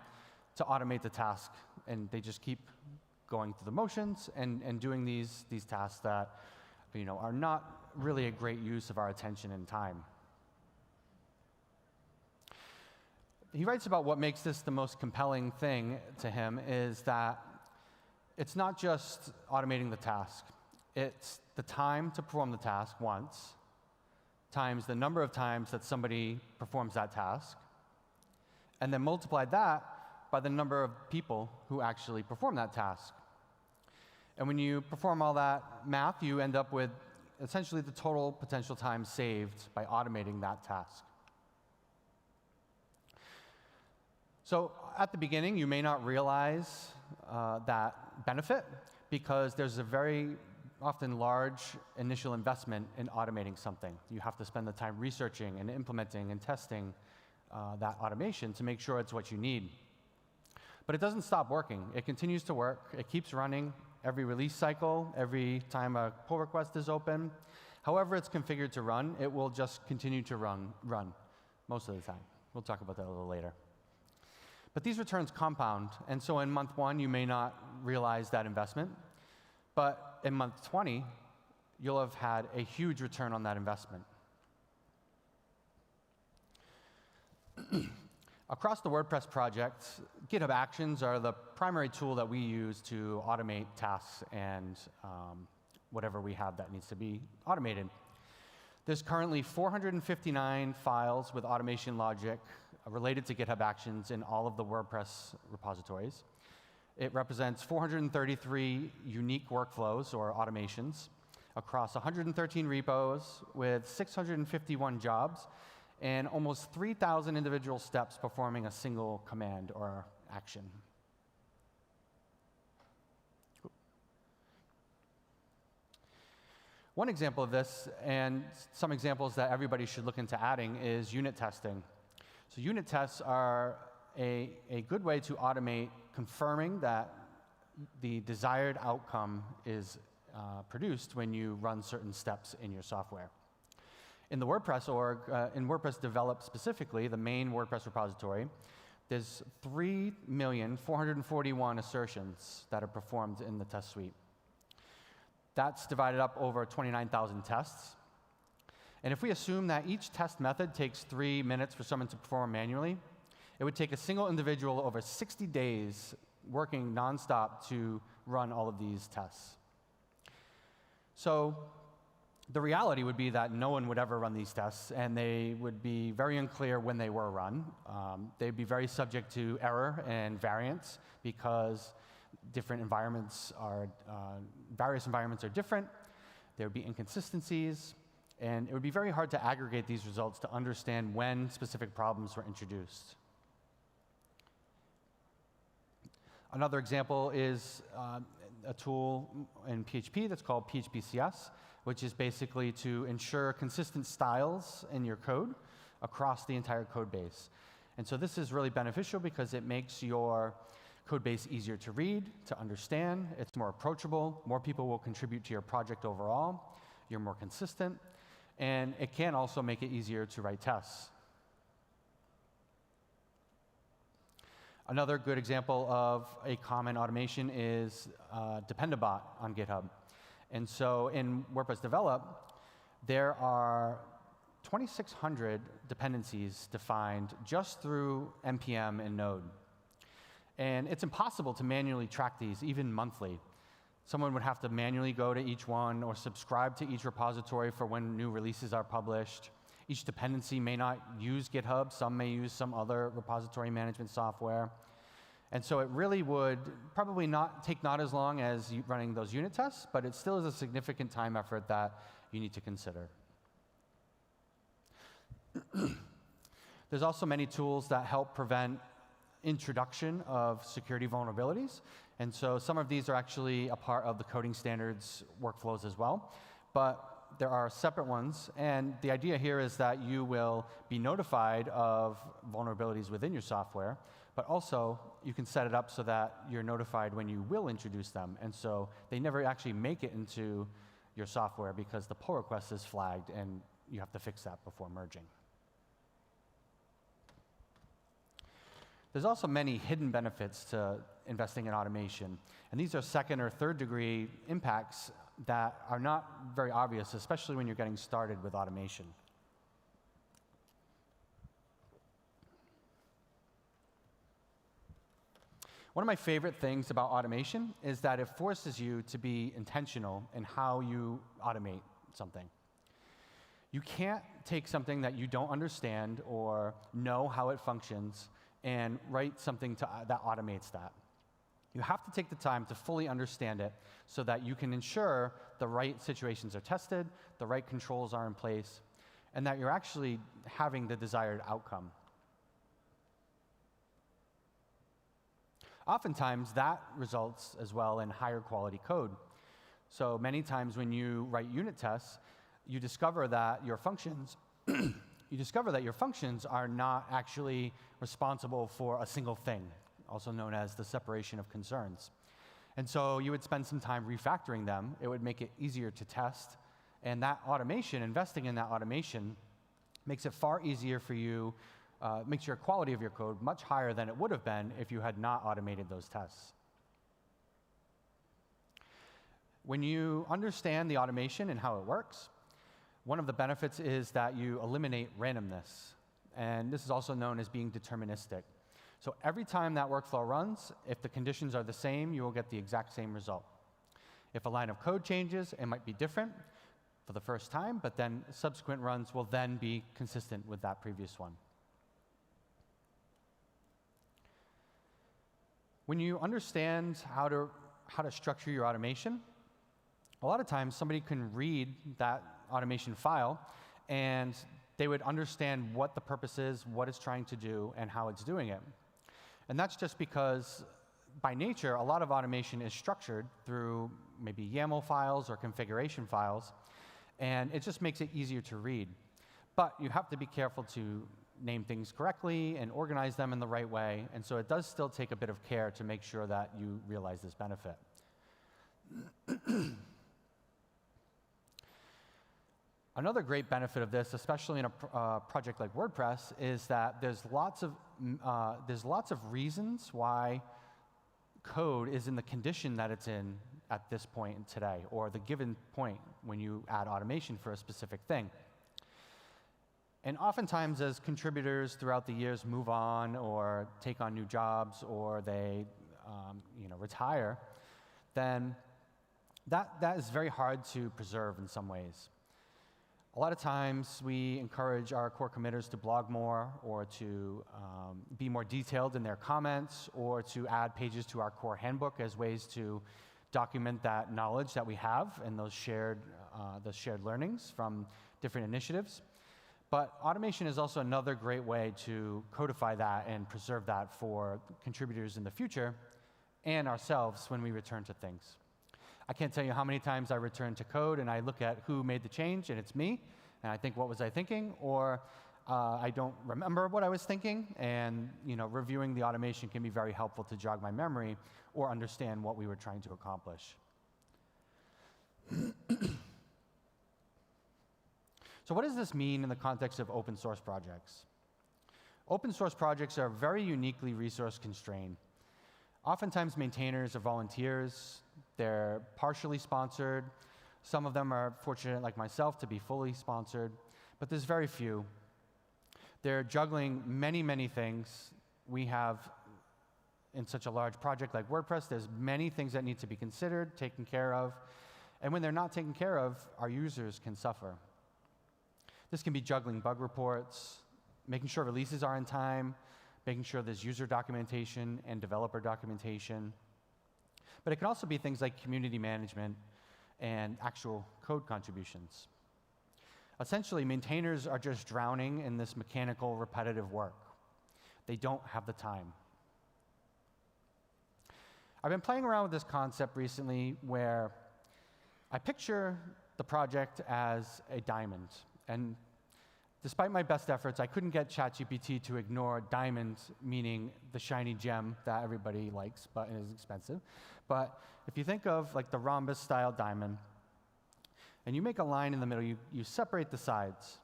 to automate the task, and they just keep going through the motions and doing these tasks that are not really a great use of our attention and time. He writes about what makes this the most compelling thing to him is that it's not just automating the task. It's the time to perform the task once, times the number of times that somebody performs that task, and then multiply that by the number of people who actually perform that task. And when you perform all that math, you end up with essentially the total potential time saved by automating that task. So at the beginning, you may not realize that benefit because there's a very often large initial investment in automating something. You have to spend the time researching and implementing and testing that automation to make sure it's what you need. But it doesn't stop working. It continues to work. It keeps running every release cycle, every time a pull request is open. However it's configured to run, it will just continue to run most of the time. We'll talk about that a little later. But these returns compound, and so in month 1, you may not realize that investment, but in month 20, you'll have had a huge return on that investment. Across the WordPress project, GitHub Actions are the primary tool that we use to automate tasks and whatever we have that needs to be automated. There's currently 459 files with automation logic related to GitHub Actions in all of the WordPress repositories. It represents 433 unique workflows or automations across 113 repos with 651 jobs and almost 3,000 individual steps performing a single command or action. One example of this, and some examples that everybody should look into adding, is unit testing. So unit tests are a good way to automate confirming that the desired outcome is produced when you run certain steps in your software. In the WordPress org, in WordPress Develop specifically, the main WordPress repository, there's 3,441 assertions that are performed in the test suite. That's divided up over 29,000 tests. And if we assume that each test method takes 3 minutes for someone to perform manually, it would take a single individual over 60 days working nonstop to run all of these tests. So the reality would be that no one would ever run these tests, and they would be very unclear when they were run. They'd be very subject to error and variance because different environments are, various environments are different. There would be inconsistencies, and it would be very hard to aggregate these results to understand when specific problems were introduced. Another example is a tool in PHP that's called PHPCS, which is basically to ensure consistent styles in your code across the entire code base. And so this is really beneficial because it makes your code base easier to read, to understand. It's more approachable. More people will contribute to your project overall. You're more consistent. And it can also make it easier to write tests. Another good example of a common automation is Dependabot on GitHub. And so in WordPress Develop, there are 2,600 dependencies defined just through NPM and Node. And it's impossible to manually track these, even monthly. Someone would have to manually go to each one or subscribe to each repository for when new releases are published. Each dependency may not use GitHub. Some may use some other repository management software. And so it really would probably not as long as running those unit tests, but it still is a significant time effort that you need to consider. There's also many tools that help prevent introduction of security vulnerabilities. And so some of these are actually a part of the coding standards workflows as well. But there are separate ones. And the idea here is that you will be notified of vulnerabilities within your software, but also you can set it up so that you're notified when you will introduce them. And so they never actually make it into your software because the pull request is flagged and you have to fix that before merging. There's also many hidden benefits to investing in automation. And these are second or third degree impacts that are not very obvious, especially when you're getting started with automation. One of my favorite things about automation is that it forces you to be intentional in how you automate something. You can't take something that you don't understand or know how it functions and write something that automates that. You have to take the time to fully understand it so that you can ensure the right situations are tested, the right controls are in place, and that you're actually having the desired outcome. Oftentimes, that results as well in higher quality code. So many times when you write unit tests, you discover that your functions are not actually responsible for a single thing, also known as the separation of concerns. And so you would spend some time refactoring them. It would make it easier to test. And that automation, investing in that automation, makes it far easier for you, makes your quality of your code much higher than it would have been if you had not automated those tests. When you understand the automation and how it works, one of the benefits is that you eliminate randomness. And this is also known as being deterministic. So every time that workflow runs, if the conditions are the same, you will get the exact same result. If a line of code changes, it might be different for the first time, but then subsequent runs will then be consistent with that previous one. When you understand how to structure your automation, a lot of times somebody can read that automation file and they would understand what the purpose is, what it's trying to do, and how it's doing it. And that's just because, by nature, a lot of automation is structured through maybe YAML files or configuration files, and it just makes it easier to read. But you have to be careful to name things correctly and organize them in the right way, and so it does still take a bit of care to make sure that you realize this benefit. Another great benefit of this, especially in a project like WordPress, is that there's lots of reasons why code is in the condition that it's in at this point today, or the given point when you add automation for a specific thing. And oftentimes, as contributors throughout the years move on or take on new jobs or they retire, then that is very hard to preserve in some ways. A lot of times, we encourage our core committers to blog more or to be more detailed in their comments or to add pages to our core handbook as ways to document that knowledge that we have and those shared learnings from different initiatives. But automation is also another great way to codify that and preserve that for contributors in the future and ourselves when we return to things. I can't tell you how many times I return to code and I look at who made the change and it's me, and I think, what was I thinking? Or I don't remember what I was thinking, and reviewing the automation can be very helpful to jog my memory or understand what we were trying to accomplish. So what does this mean in the context of open source projects? Open source projects are very uniquely resource constrained. Oftentimes, maintainers are volunteers. They're partially sponsored. Some of them are fortunate, like myself, to be fully sponsored, but there's very few. They're juggling many, many things. We have, in such a large project like WordPress, there's many things that need to be considered, taken care of, and when they're not taken care of, our users can suffer. This can be juggling bug reports, making sure releases are in time, making sure there's user documentation and developer documentation. But it can also be things like community management and actual code contributions. Essentially, maintainers are just drowning in this mechanical, repetitive work. They don't have the time. I've been playing around with this concept recently where I picture the project as a diamond. And despite my best efforts, I couldn't get ChatGPT to ignore diamond, meaning the shiny gem that everybody likes, but is expensive. But if you think of like the rhombus-style diamond, and you make a line in the middle, you separate the sides.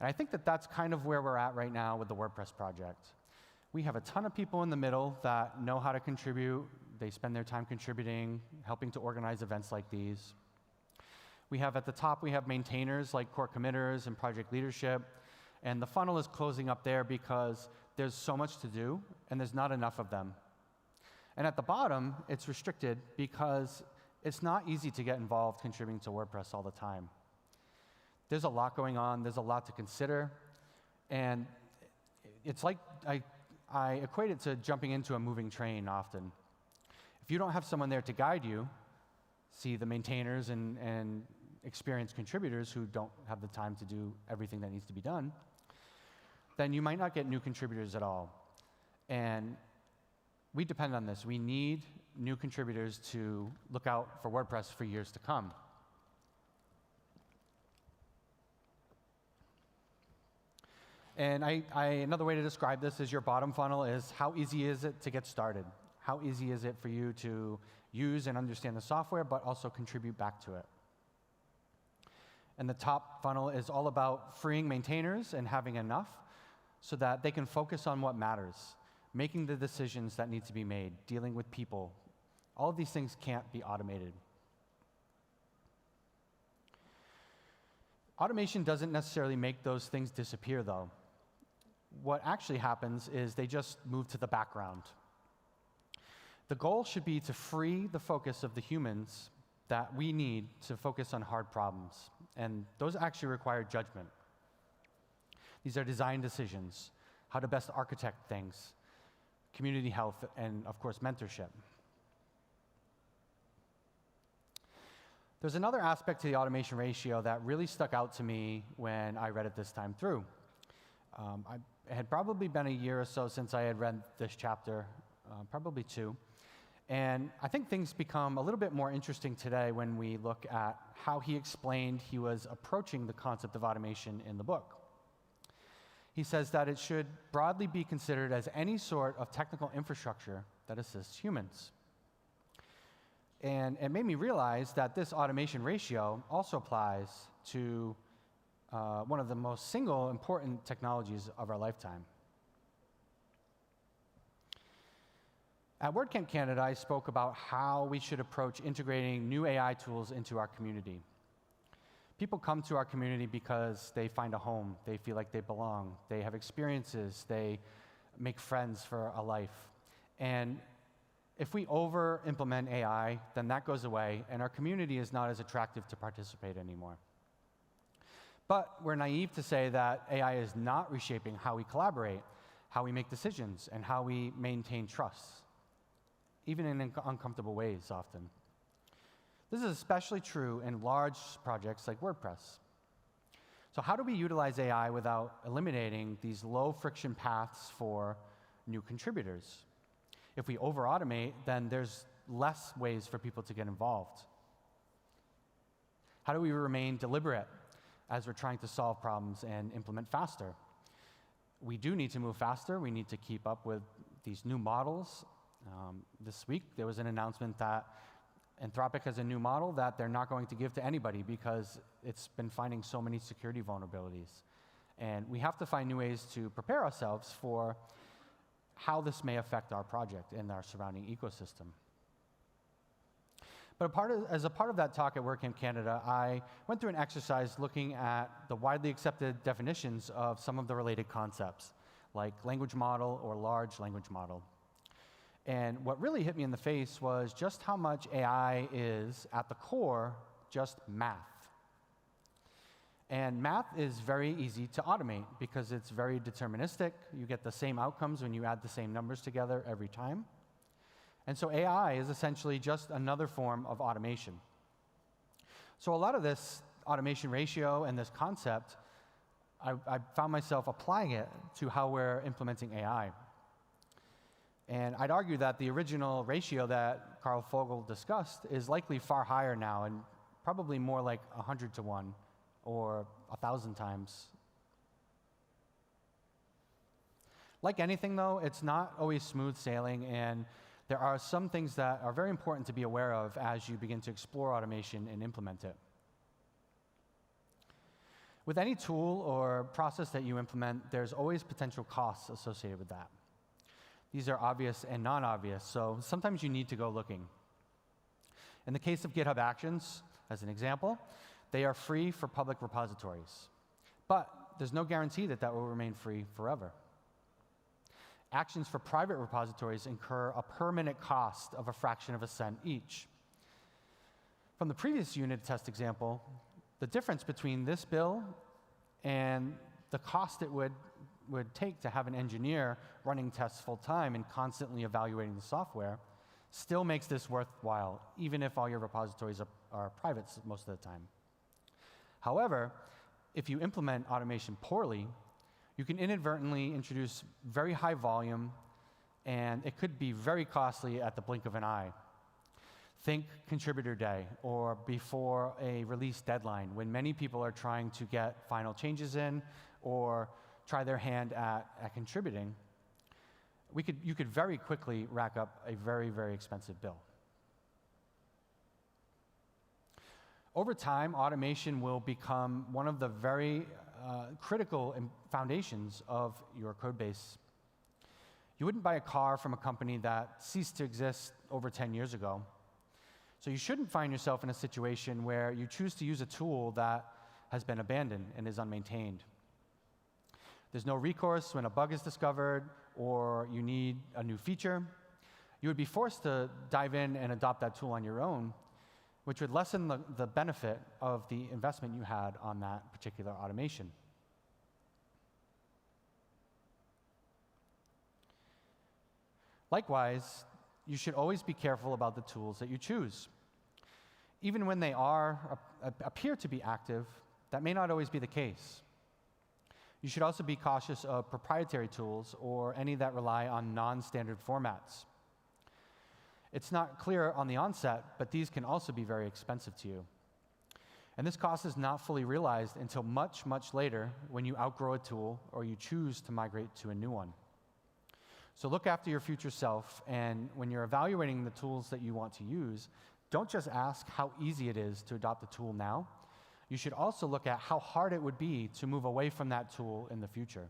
And I think that that's kind of where we're at right now with the WordPress project. We have a ton of people in the middle that know how to contribute. They spend their time contributing, helping to organize events like these. We have at the top, we have maintainers like core committers and project leadership, and the funnel is closing up there because there's so much to do and there's not enough of them. And at the bottom, it's restricted because it's not easy to get involved contributing to WordPress all the time. There's a lot going on, there's a lot to consider, and it's like I equate it to jumping into a moving train often. If you don't have someone there to guide you, see the maintainers and experienced contributors who don't have the time to do everything that needs to be done, then you might not get new contributors at all. And we depend on this. We need new contributors to look out for WordPress for years to come. And another way to describe this is your bottom funnel is how easy is it to get started? How easy is it for you to use and understand the software, but also contribute back to it? And the top funnel is all about freeing maintainers and having enough so that they can focus on what matters, making the decisions that need to be made, dealing with people. All of these things can't be automated. Automation doesn't necessarily make those things disappear, though. What actually happens is they just move to the background. The goal should be to free the focus of the humans that we need to focus on hard problems, and those actually require judgment. These are design decisions, how to best architect things, community health, and of course, mentorship. There's another aspect to the automation ratio that really stuck out to me when I read it this time through. It had probably been a year or so since I had read this chapter, probably 2. And I think things become a little bit more interesting today when we look at how he explained he was approaching the concept of automation in the book. He says that it should broadly be considered as any sort of technical infrastructure that assists humans. And it made me realize that this automation ratio also applies to one of the most single important technologies of our lifetime. At WordCamp Canada, I spoke about how we should approach integrating new AI tools into our community. People come to our community because they find a home, they feel like they belong, they have experiences, they make friends for a life. And if we over-implement AI, then that goes away, and our community is not as attractive to participate anymore. But we're naive to say that AI is not reshaping how we collaborate, how we make decisions, and how we maintain trust, even in uncomfortable ways often. This is especially true in large projects like WordPress. So how do we utilize AI without eliminating these low-friction paths for new contributors? If we over-automate, then there's less ways for people to get involved. How do we remain deliberate as we're trying to solve problems and implement faster? We do need to move faster. We need to keep up with these new models. This week, there was an announcement that Anthropic has a new model that they're not going to give to anybody because it's been finding so many security vulnerabilities. And we have to find new ways to prepare ourselves for how this may affect our project and our surrounding ecosystem. But as a part of that talk at WordCamp Canada, I went through an exercise looking at the widely accepted definitions of some of the related concepts, like language model or large language model. And what really hit me in the face was just how much AI is, at the core, just math. And math is very easy to automate because it's very deterministic. You get the same outcomes when you add the same numbers together every time. And so AI is essentially just another form of automation. So a lot of this automation ratio and this concept, I found myself applying it to how we're implementing AI. And I'd argue that the original ratio that Carl Fogel discussed is likely far higher now, and probably more like 100 to 1 or 1,000 times. Like anything, though, it's not always smooth sailing, and there are some things that are very important to be aware of as you begin to explore automation and implement it. With any tool or process that you implement, there's always potential costs associated with that. These are obvious and non-obvious, so sometimes you need to go looking. In the case of GitHub Actions, as an example, they are free for public repositories. But there's no guarantee that that will remain free forever. Actions for private repositories incur a per-minute cost of a fraction of a cent each. From the previous unit test example, the difference between this bill and the cost it would take to have an engineer running tests full-time and constantly evaluating the software still makes this worthwhile, even if all your repositories are private most of the time. However, if you implement automation poorly, you can inadvertently introduce very high volume, and it could be very costly at the blink of an eye. Think contributor day or before a release deadline when many people are trying to get final changes in or try their hand at contributing. You could very quickly rack up a very, very expensive bill. Over time, automation will become one of the very critical foundations of your code base. You wouldn't buy a car from a company that ceased to exist over 10 years ago. So you shouldn't find yourself in a situation where you choose to use a tool that has been abandoned and is unmaintained. There's no recourse when a bug is discovered or you need a new feature. You would be forced to dive in and adopt that tool on your own, which would lessen the benefit of the investment you had on that particular automation. Likewise, you should always be careful about the tools that you choose. Even when they appear to be active, that may not always be the case. You should also be cautious of proprietary tools or any that rely on non-standard formats. It's not clear on the onset, but these can also be very expensive to you. And this cost is not fully realized until much, much later when you outgrow a tool or you choose to migrate to a new one. So look after your future self, and when you're evaluating the tools that you want to use, don't just ask how easy it is to adopt the tool now. You should also look at how hard it would be to move away from that tool in the future.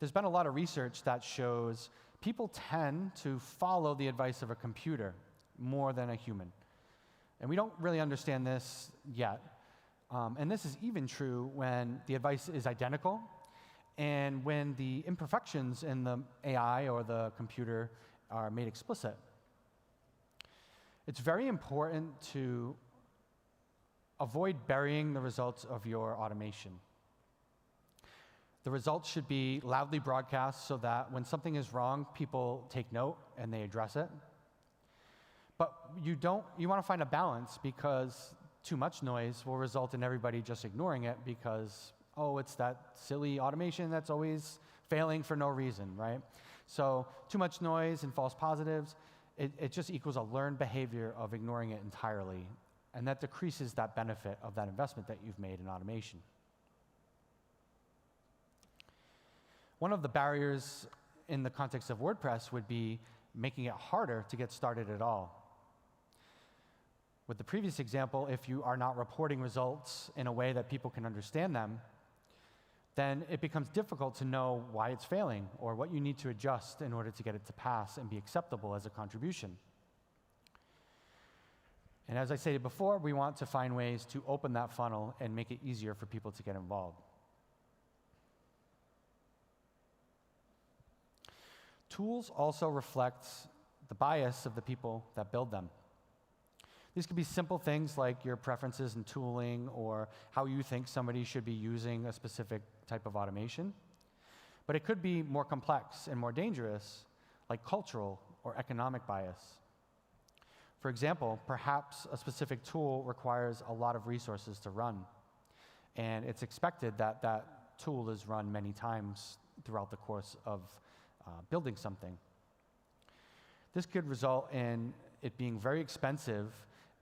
There's been a lot of research that shows people tend to follow the advice of a computer more than a human. And we don't really understand this yet. And this is even true when the advice is identical and when the imperfections in the AI or the computer are made explicit. It's very important to avoid burying the results of your automation. The results should be loudly broadcast so that when something is wrong, people take note and they address it. But you want to find a balance, because too much noise will result in everybody just ignoring it because, oh, it's that silly automation that's always failing for no reason, right? So too much noise and false positives, it just equals a learned behavior of ignoring it entirely, and that decreases that benefit of that investment that you've made in automation. One of the barriers in the context of WordPress would be making it harder to get started at all. With the previous example, if you are not reporting results in a way that people can understand them, then it becomes difficult to know why it's failing or what you need to adjust in order to get it to pass and be acceptable as a contribution. And as I stated before, we want to find ways to open that funnel and make it easier for people to get involved. Tools also reflect the bias of the people that build them. These could be simple things like your preferences in tooling or how you think somebody should be using a specific type of automation. But it could be more complex and more dangerous, like cultural or economic bias. For example, perhaps a specific tool requires a lot of resources to run, and it's expected that that tool is run many times throughout the course of building something. This could result in it being very expensive,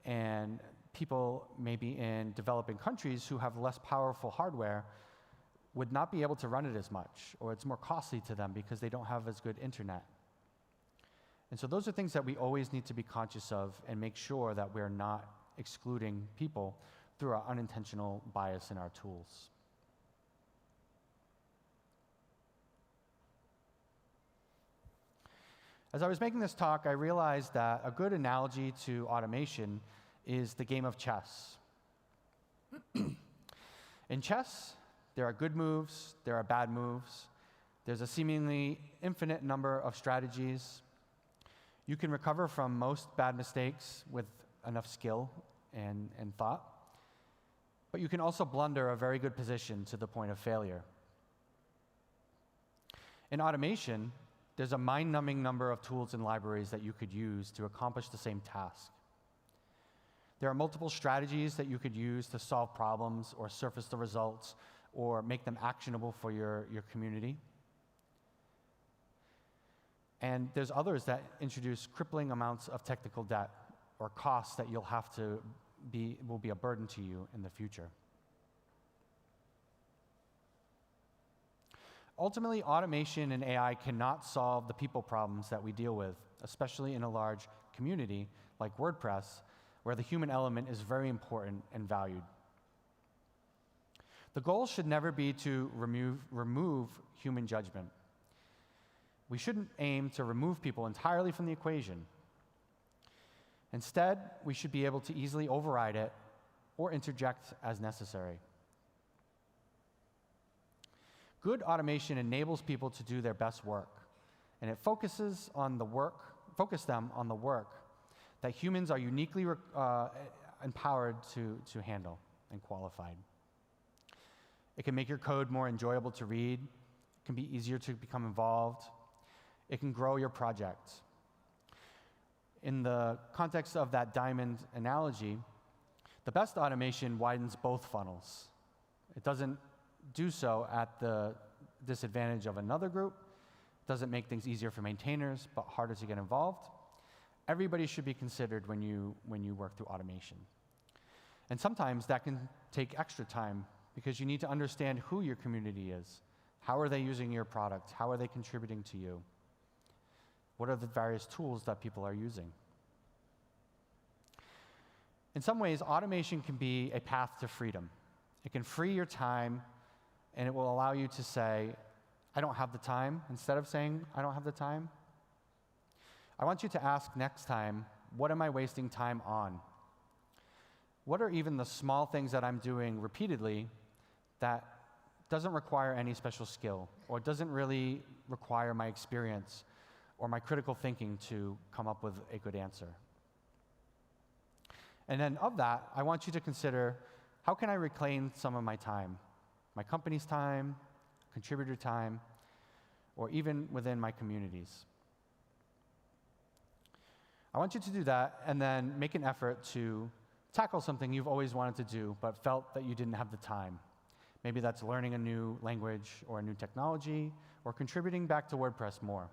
and people maybe in developing countries who have less powerful hardware would not be able to run it as much, or it's more costly to them because they don't have as good internet. And so those are things that we always need to be conscious of and make sure that we're not excluding people through our unintentional bias in our tools. As I was making this talk, I realized that a good analogy to automation is the game of chess. In chess, there are good moves, there are bad moves, there's a seemingly infinite number of strategies. You can recover from most bad mistakes with enough skill and thought, but you can also blunder a very good position to the point of failure. In automation, there's a mind-numbing number of tools and libraries that you could use to accomplish the same task. There are multiple strategies that you could use to solve problems or surface the results or make them actionable for your community. And there's others that introduce crippling amounts of technical debt or costs that you'll have to will be a burden to you in the future. Ultimately, automation and AI cannot solve the people problems that we deal with, especially in a large community like WordPress, where the human element is very important and valued. The goal should never be to remove human judgment. We shouldn't aim to remove people entirely from the equation. Instead, we should be able to easily override it or interject as necessary. Good automation enables people to do their best work, and it focuses them on the work that humans are uniquely empowered to handle and qualified. It can make your code more enjoyable to read. It can be easier to become involved. It can grow your project. In the context of that diamond analogy, the best automation widens both funnels. It doesn't do so at the disadvantage of another group. It doesn't make things easier for maintainers, but harder to get involved. Everybody should be considered when you work through automation. And sometimes that can take extra time because you need to understand who your community is. How are they using your product? How are they contributing to you? What are the various tools that people are using? In some ways, automation can be a path to freedom. It can free your time, and it will allow you to say, I don't have the time, instead of saying, I don't have the time. I want you to ask next time, what am I wasting time on? What are even the small things that I'm doing repeatedly that doesn't require any special skill, or doesn't really require my experience or my critical thinking to come up with a good answer? And then of that, I want you to consider, how can I reclaim some of my time? My company's time, contributor time, or even within my communities. I want you to do that and then make an effort to tackle something you've always wanted to do but felt that you didn't have the time. Maybe that's learning a new language or a new technology or contributing back to WordPress more.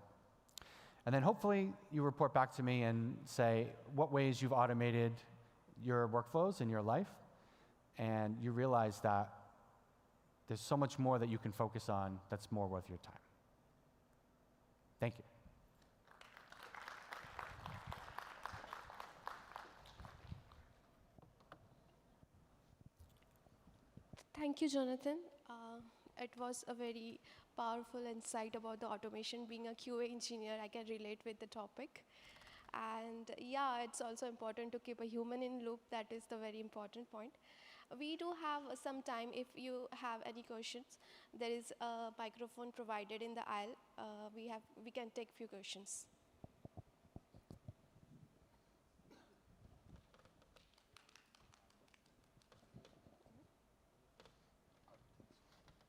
And then hopefully you report back to me and say what ways you've automated your workflows in your life, and you realize that there's so much more that you can focus on that's more worth your time. Thank you. Thank you, Jonathan. It was a very powerful insight about the automation. Being a QA engineer, I can relate with the topic. And yeah, it's also important to keep a human in loop. That is the very important point. We do have some time. If you have any questions, there is a microphone provided in the aisle. We can take few questions.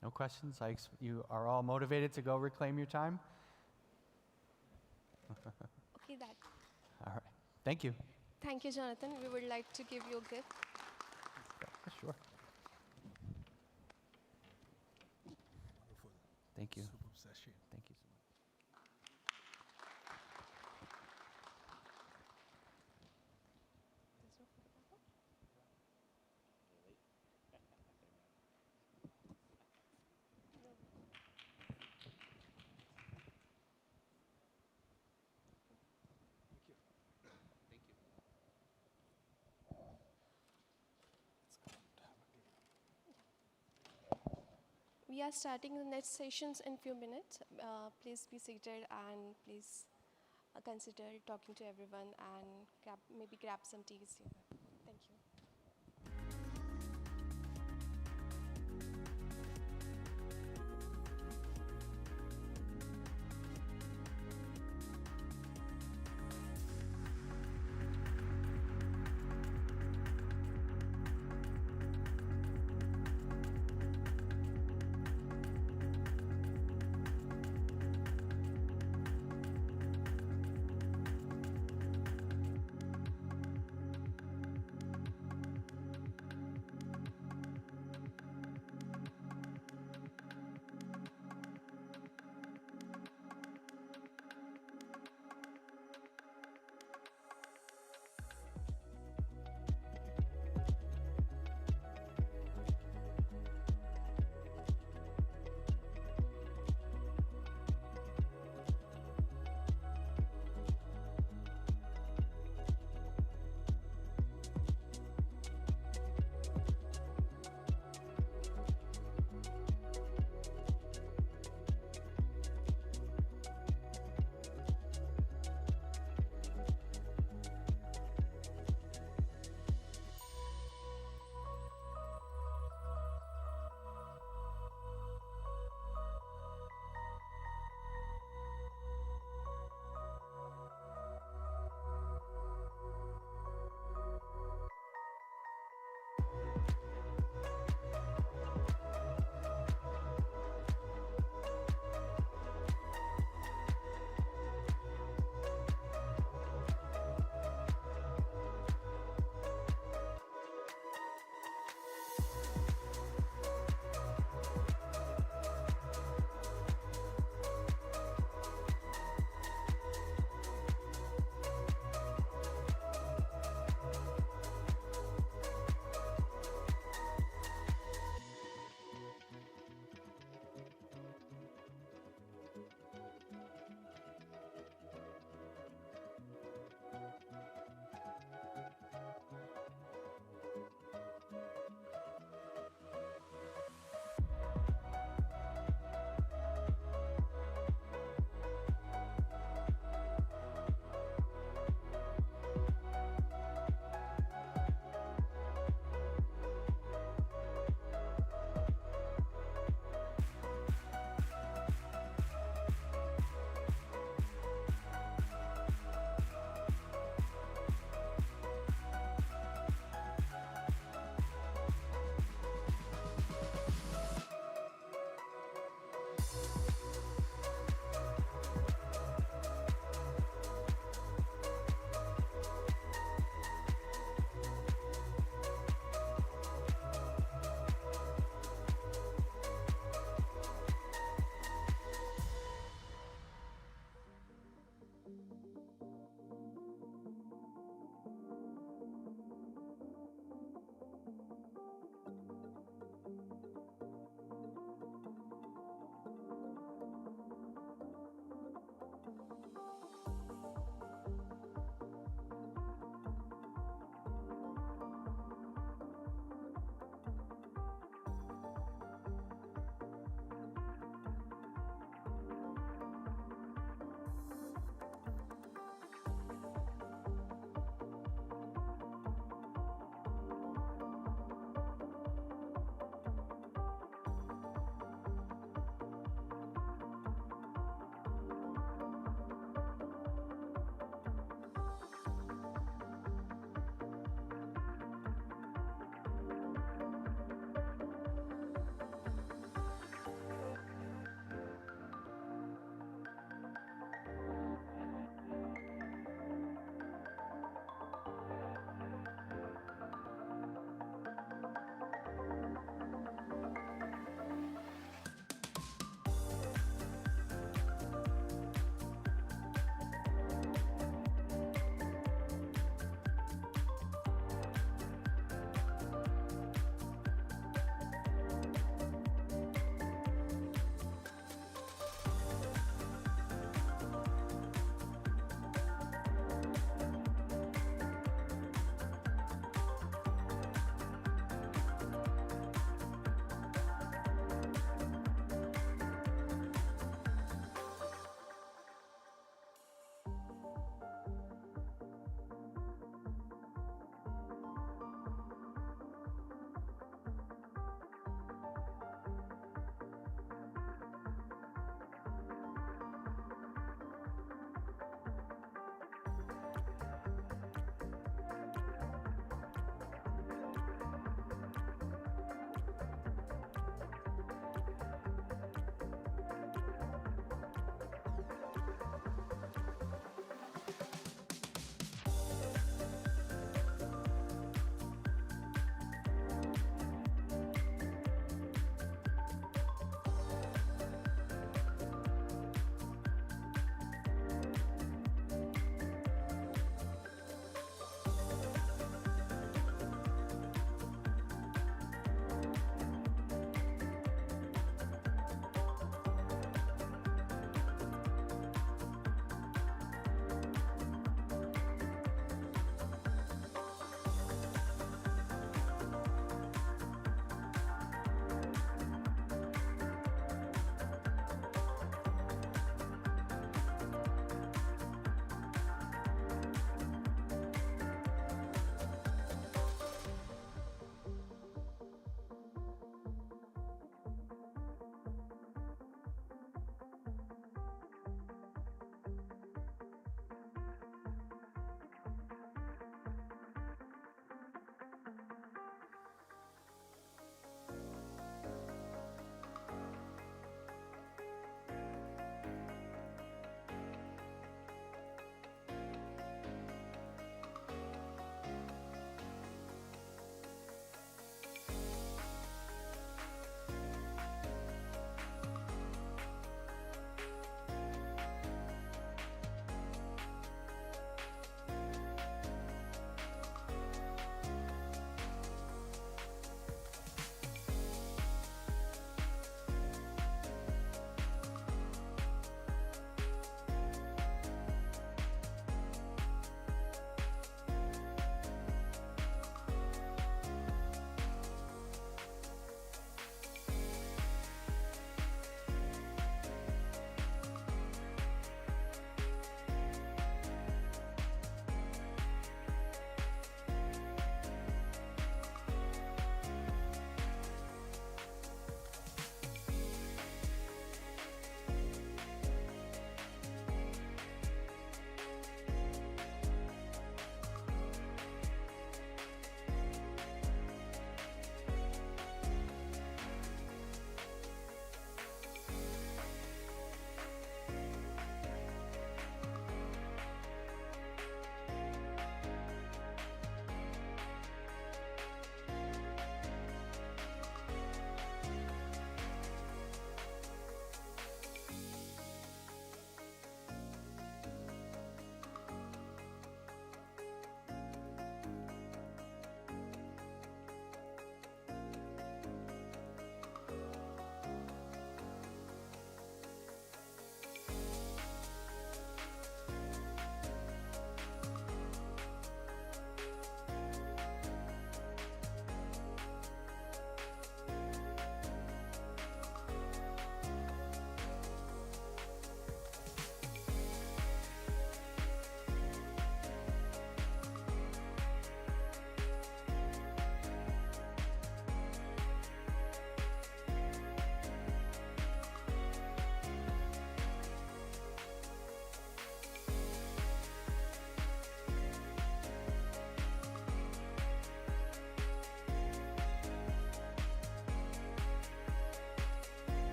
No questions? You are all motivated to go reclaim your time? Okay, that. All right. Thank you. Thank you, Jonathan. We would like to give you a gift. Sure. Thank you. Thank you so much. We are starting the next sessions in few minutes. Please be seated and please consider talking to everyone and maybe grab some teas here. Thank you.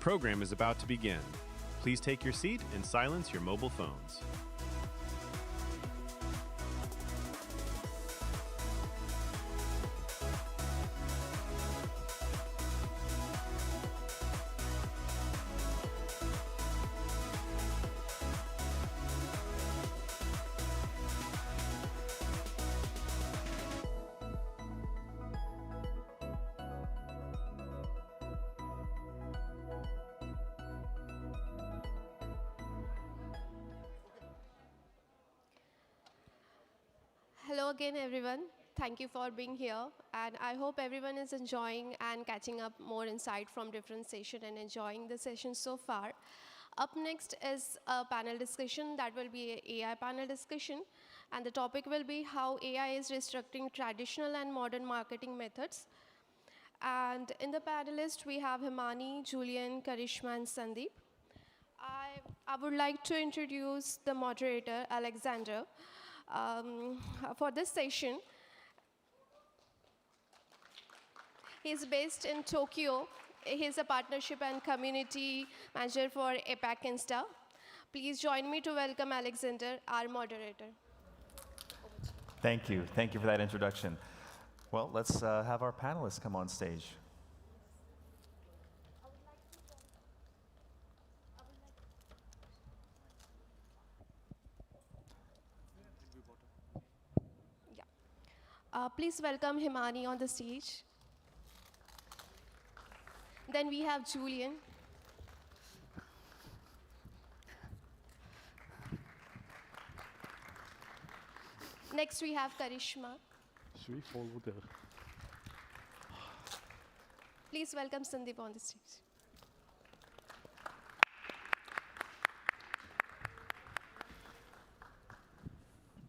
program is about to begin. Please take your seat and silence your mobile phones. Hello again, everyone. Thank you for being here. And I hope everyone is enjoying and catching up more insight from different sessions and enjoying the session so far. Up next is a panel discussion that will be an AI panel discussion. And the topic will be how AI is restructuring traditional and modern marketing methods. And in the panelists, we have Himani, Julian, Karishma, and Sandeep. I would like to introduce the moderator, Alexander. For this session. He's based in Tokyo. He's a partnership and community manager for APAC Insta. Please join me to welcome Alexander, our moderator. Thank you. Thank you for that introduction. Well, let's have our panelists come on stage. Please welcome Himani on the stage. Then we have Julian. Next we have Karishma. Should we follow there? Please welcome Sandeep on the stage.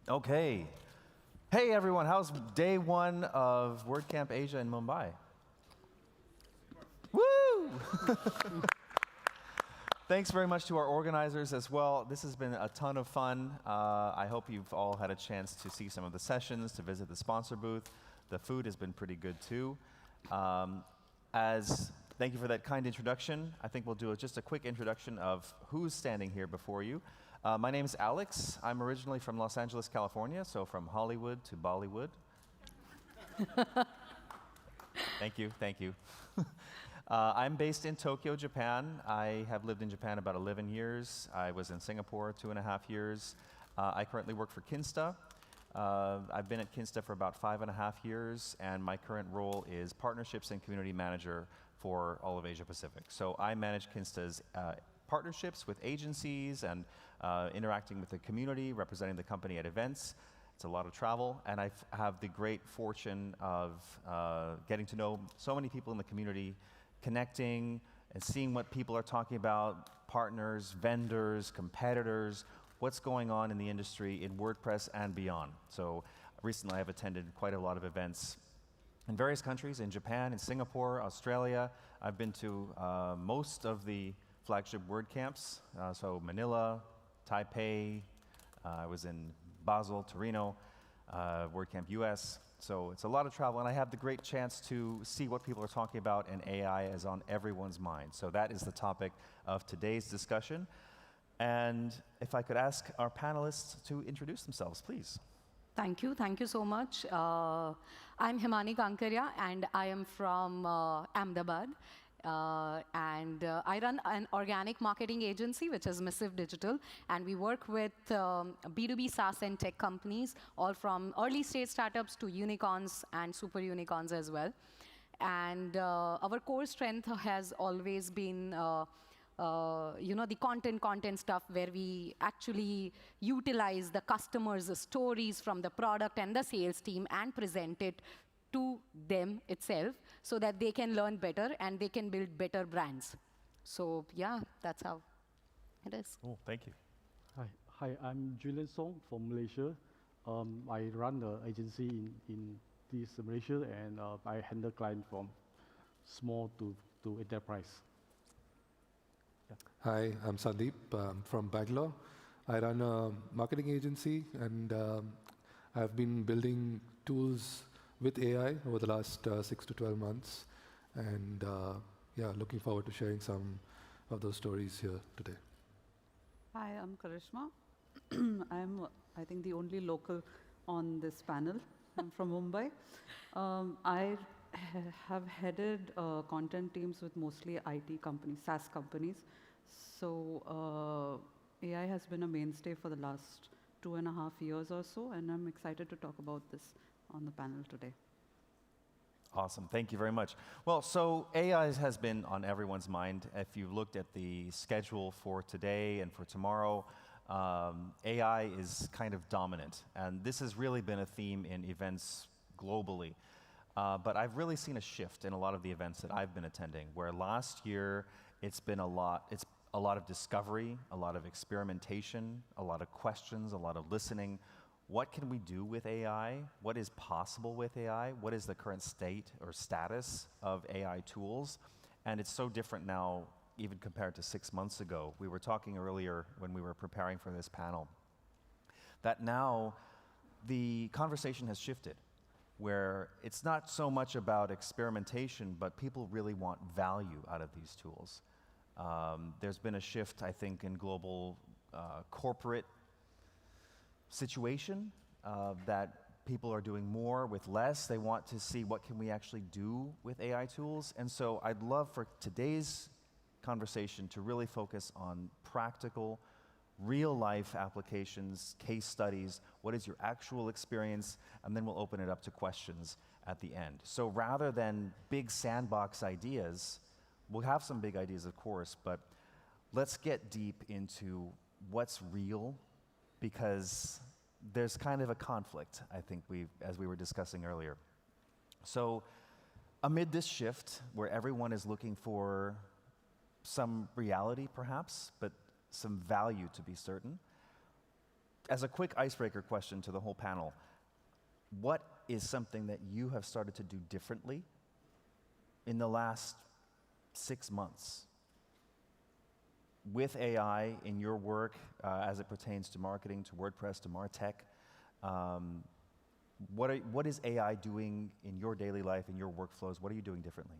Okay. Hey everyone, how's day one of WordCamp Asia in Mumbai? Woo! Thanks very much to our organizers as well. This has been a ton of fun. I hope you've all had a chance to see some of the sessions, to visit the sponsor booth. The food has been pretty good too. Thank you for that kind introduction. I think we'll do just a quick introduction of who's standing here before you. My name is Alex. I'm originally from Los Angeles, California, so from Hollywood to Bollywood. Thank you, thank you. I'm based in Tokyo, Japan. I have lived in Japan about 11 years. I was in Singapore 2.5 years. I currently work for Kinsta. I've been at Kinsta for about 5.5 years, and my current role is Partnerships and Community Manager for all of Asia Pacific. So I manage Kinsta's partnerships with agencies and interacting with the community, representing the company at events. It's a lot of travel, and I have the great fortune of getting to know so many people in the community, connecting and seeing what people are talking about, partners, vendors, competitors, what's going on in the industry in WordPress and beyond. So recently I've attended quite a lot of events in various countries, in Japan, in Singapore, Australia. I've been to most of the flagship WordCamps, so Manila, Taipei, I was in Basel, Torino, WordCamp US. So it's a lot of travel, and I have the great chance to see what people are talking about, and AI is on everyone's mind. So that is the topic of today's discussion. And if I could ask our panelists to introduce themselves, please. Thank you so much. I'm Himani Kankaria, and I am from Ahmedabad. I run an organic marketing agency, which is Missive Digital, and we work with B2B SaaS and tech companies, all from early stage startups to unicorns and super unicorns as well. And our core strength has always been the content stuff, where we actually utilize the customers' stories from the product and the sales team and present it to them itself, so that they can learn better and they can build better brands. So yeah, that's how it is. Oh, thank you. Hi, I'm Julian Song from Malaysia. I run the agency in this Malaysia, and I handle clients from small to enterprise. Yeah. Hi, I'm Sandeep from Bangalore. I run a marketing agency, and I've been building tools with AI over the last 6 to 12 months, and looking forward to sharing some of those stories here today. Hi, I'm Karishma. I'm, I think, the only local on this panel. I'm from Mumbai. I have headed content teams with mostly IT companies, SaaS companies. So AI has been a mainstay for the last 2.5 years or so, and I'm excited to talk about this on the panel today. Awesome, thank you very much. Well, so AI has been on everyone's mind. If you've looked at the schedule for today and for tomorrow, AI is kind of dominant. And this has really been a theme in events globally. But I've really seen a shift in a lot of the events that I've been attending, where last year it's a lot of discovery, a lot of experimentation, a lot of questions, a lot of listening. What can we do with AI? What is possible with AI? What is the current state or status of AI tools? And it's so different now, even compared to 6 months ago. We were talking earlier when we were preparing for this panel, that now the conversation has shifted, where it's not so much about experimentation, but people really want value out of these tools. There's been a shift, I think, in global corporate situation that people are doing more with less. They want to see what can we actually do with AI tools. And so I'd love for today's conversation to really focus on practical, real-life applications, case studies. What is your actual experience? And then we'll open it up to questions at the end. So rather than big sandbox ideas, we'll have some big ideas, of course, but let's get deep into what's real, because there's kind of a conflict, I think, as we were discussing earlier. So amid this shift, where everyone is looking for some reality, perhaps, but some value to be certain, as a quick icebreaker question to the whole panel, what is something that you have started to do differently in the last 6 months with AI in your work as it pertains to marketing, to WordPress, to MarTech? What is AI doing in your daily life, in your workflows? What are you doing differently?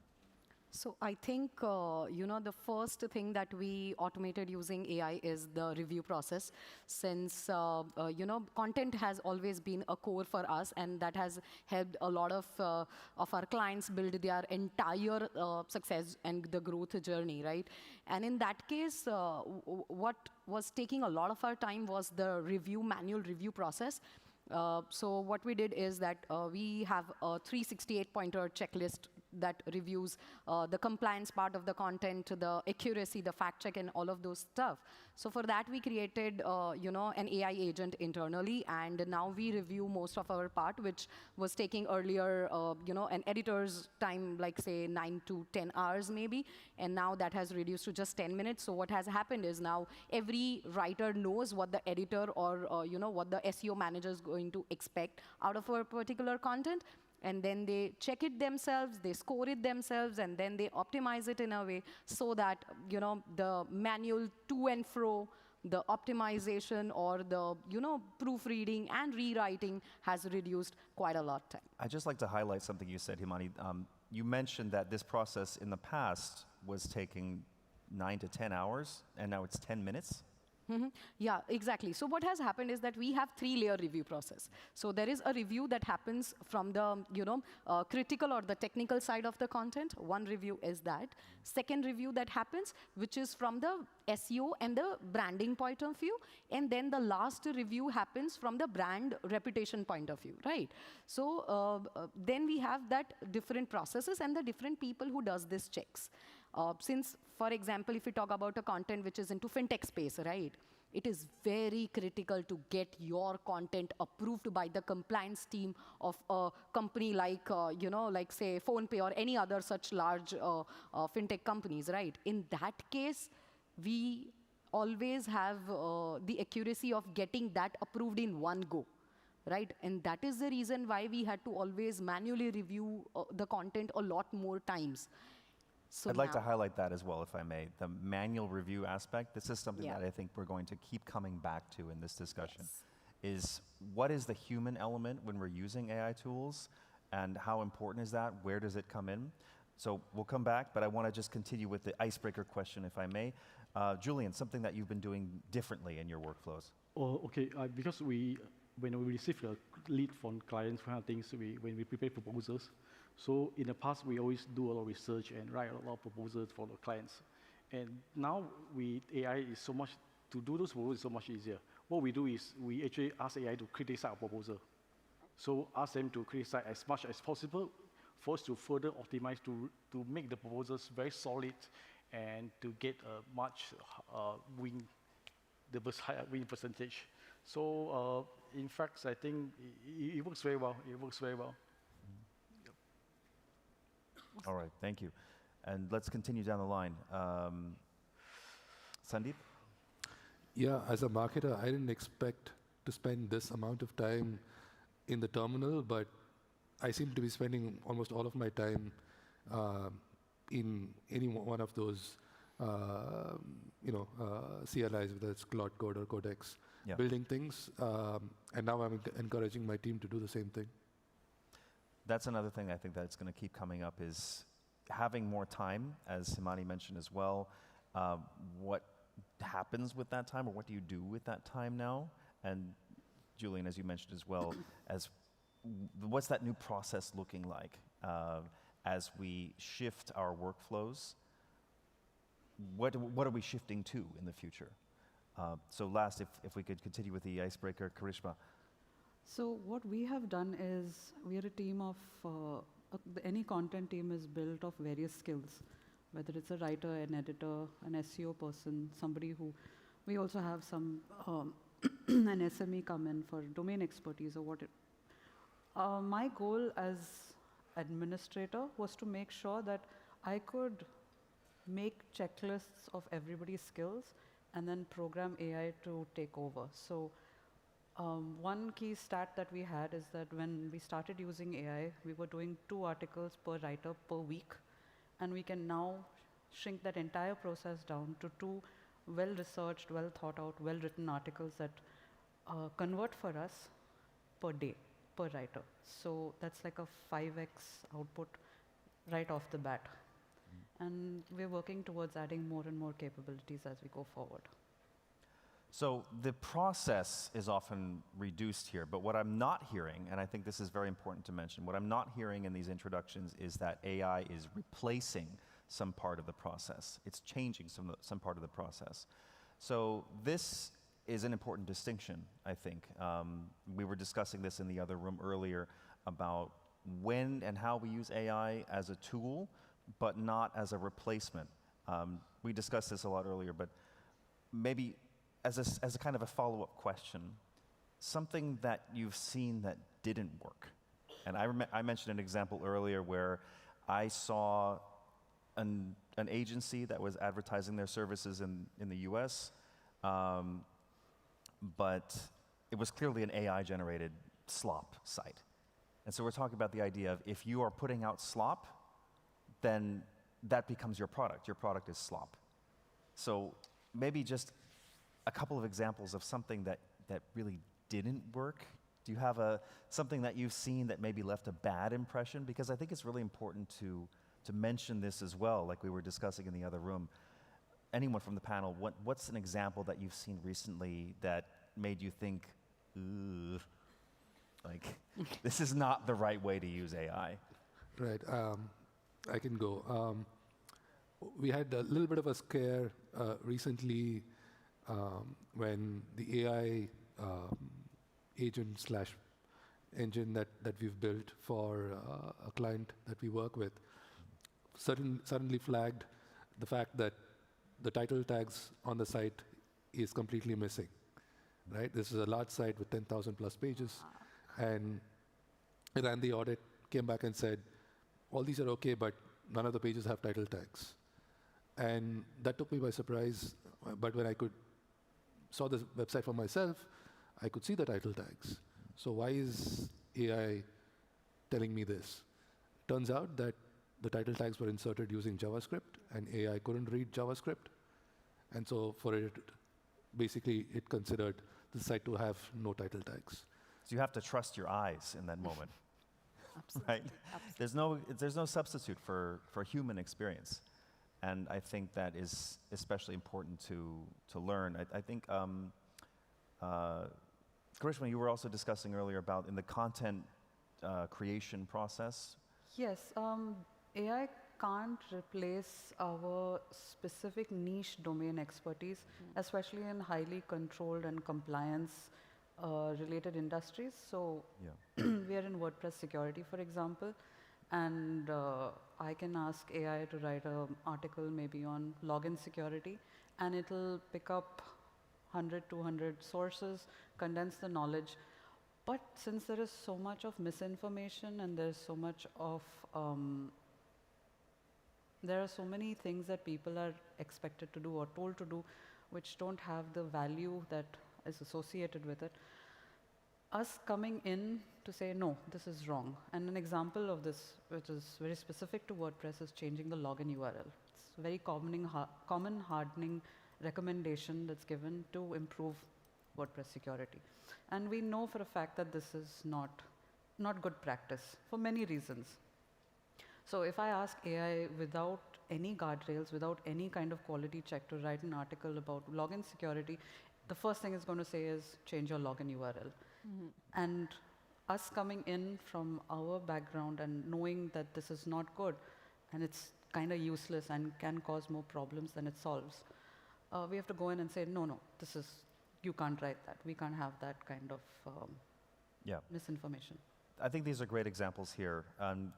So I think, the first thing that we automated using AI is the review process, since, content has always been a core for us, and that has helped a lot of our clients build their entire success and the growth journey, right? And in that case, what was taking a lot of our time was the manual review process. So what we did is that we have a 368-pointer checklist that reviews the compliance part of the content, the accuracy, the fact check, and all of those stuff. So for that, we created, an AI agent internally, and now we review most of our part, which was taking earlier, an editor's time, like say 9 to 10 hours maybe, and now that has reduced to just 10 minutes. So what has happened is now every writer knows what the editor or, what the SEO manager is going to expect out of a particular content. And then they check it themselves, they score it themselves, and then they optimize it in a way so that, the manual to and fro, the optimization or the, proofreading and rewriting has reduced quite a lot of time. I'd just like to highlight something you said, Himani. You mentioned that this process in the past was taking 9 to 10 hours, and now it's 10 minutes. Mm-hmm. Yeah, exactly. So what has happened is that we have 3-layer review process. So there is a review that happens from the, critical or the technical side of the content. One review is that. Second review that happens, which is from the SEO and the branding point of view. And then the last review happens from the brand reputation point of view, right? So then we have that different processes and the different people who does these checks. Since, for example, if we talk about a content which is into fintech space, right, it is very critical to get your content approved by the compliance team of a company like, like say PhonePe or any other such large fintech companies, right? In that case, we always have the accuracy of getting that approved in one go. Right? And that is the reason why we had to always manually review the content a lot more times. So I'd like to highlight that as well, if I may. The manual review aspect, this is something that I think we're going to keep coming back to in this discussion, is what is the human element when we're using AI tools, and how important is that? Where does it come in? So we'll come back, but I want to just continue with the icebreaker question, if I may. Julian, something that you've been doing differently in your workflows. Oh, okay. Because when we receive a lead from clients, kind of things, when we prepare proposals, so in the past we always do a lot of research and write a lot of proposals for the clients. And now with AI, is so much to do those proposals is so much easier. What we do is we actually ask AI to criticize our proposal. So ask them to criticize as much as possible for us to further optimize to make the proposals very solid and to get a much win percentage. So in fact, I think it works very well. It works very well. Yep. All right, thank you. And let's continue down the line. Sandeep? Yeah, as a marketer, I didn't expect to spend this amount of time in the terminal, but I seem to be spending almost all of my time in any one of those, CLIs, whether it's Claude Code or Codex, building things. And now I'm encouraging my team to do the same thing. That's another thing I think that's going to keep coming up is having more time, as Himani mentioned as well. What happens with that time, or what do you do with that time now? And Julian, as you mentioned as well, what's that new process looking like as we shift our workflows? What are we shifting to in the future? So last, if we could continue with the icebreaker, Karishma. So what we have done is we are a team of, any content team is built of various skills, whether it's a writer, an editor, an SEO person, somebody who, we also have some, an SME come in for domain expertise or what. My goal as administrator was to make sure that I could make checklists of everybody's skills and then program AI to take over. So one key stat that we had is that when we started using AI, we were doing 2 articles per writer per week. And we can now shrink that entire process down to 2 well-researched, well-thought-out, well-written articles that convert for us per day, per writer. So that's like a 5x output right off the bat. And we're working towards adding more and more capabilities as we go forward. So the process is often reduced here, but what I'm not hearing, and I think this is very important to mention, what I'm not hearing in these introductions is that AI is replacing some part of the process. It's changing some part of the process. So this is an important distinction, I think. We were discussing this in the other room earlier about when and how we use AI as a tool, but not as a replacement. We discussed this a lot earlier, but maybe as a kind of a follow-up question, something that you've seen that didn't work. And I mentioned an example earlier where I saw an agency that was advertising their services in the US, but it was clearly an AI-generated slop site. And so we're talking about the idea of if you are putting out slop, then that becomes your product. Your product is slop. So maybe just a couple of examples of something that really didn't work. Do you have something that you've seen that maybe left a bad impression? Because I think it's really important to mention this as well, like we were discussing in the other room. Anyone from the panel, what's an example that you've seen recently that made you think, ooh, like, this is not the right way to use AI? Right. I can go. We had a little bit of a scare recently when the AI agent/engine that we've built for a client that we work with suddenly flagged the fact that the title tags on the site is completely missing. Right? This is a large site with 10,000 plus pages, and it ran the audit, came back and said, all these are okay, but none of the pages have title tags. And that took me by surprise, but when I saw the website for myself, I could see the title tags. So why is AI telling me this? Turns out that the title tags were inserted using JavaScript, and AI couldn't read JavaScript. And so for it, basically, it considered the site to have no title tags. So you have to trust your eyes in that moment. right? There's no substitute for human experience. And I think that is especially important to learn. I think, Karishma, you were also discussing earlier about in the content creation process. Yes, AI can't replace our specific niche domain expertise, especially in highly controlled and compliance related industries. So we are in WordPress security, for example, and I can ask AI to write an article maybe on login security, and it'll pick up 100, 200 sources, condense the knowledge. But since there is so much of misinformation and there's so much of, there are so many things that people are expected to do or told to do which don't have the value that is associated with it, us coming in to say, no, this is wrong. And an example of this, which is very specific to WordPress, is changing the login URL. It's a very common hardening recommendation that's given to improve WordPress security. And we know for a fact that this is not good practice for many reasons. So if I ask AI without any guardrails, without any kind of quality check to write an article about login security, the first thing it's going to say is change your login URL. And us coming in from our background and knowing that this is not good and it's kind of useless and can cause more problems than it solves, we have to go in and say, no, you can't write that. We can't have that kind of misinformation. I think these are great examples here.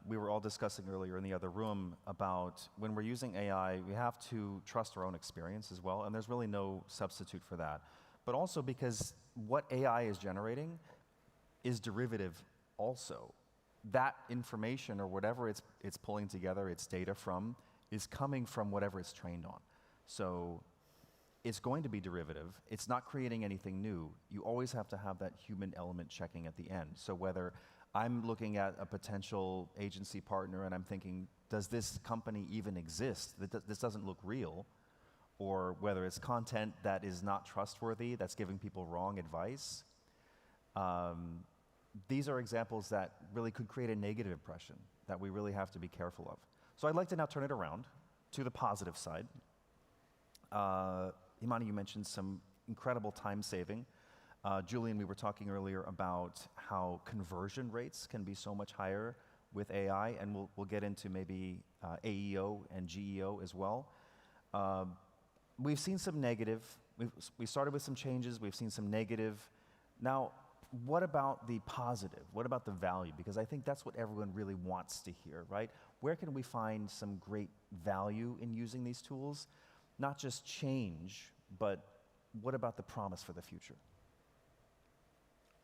We were all discussing earlier in the other room about when we're using AI, we have to trust our own experience as well, and there's really no substitute for that. But also because what AI is generating is derivative also. That information or whatever it's pulling together its data from is coming from whatever it's trained on. So it's going to be derivative. It's not creating anything new. You always have to have that human element checking at the end. So whether I'm looking at a potential agency partner and I'm thinking, does this company even exist? This doesn't look real. Or whether it's content that is not trustworthy, that's giving people wrong advice. These are examples that really could create a negative impression that we really have to be careful of. So I'd like to now turn it around to the positive side. Himani, you mentioned some incredible time saving. Julian, we were talking earlier about how conversion rates can be so much higher with AI, and we'll get into maybe AEO and GEO as well. We've seen some negative. We started with some changes. We've seen some negative. Now, what about the positive? What about the value? Because I think that's what everyone really wants to hear, right? Where can we find some great value in using these tools? Not just change, but what about the promise for the future?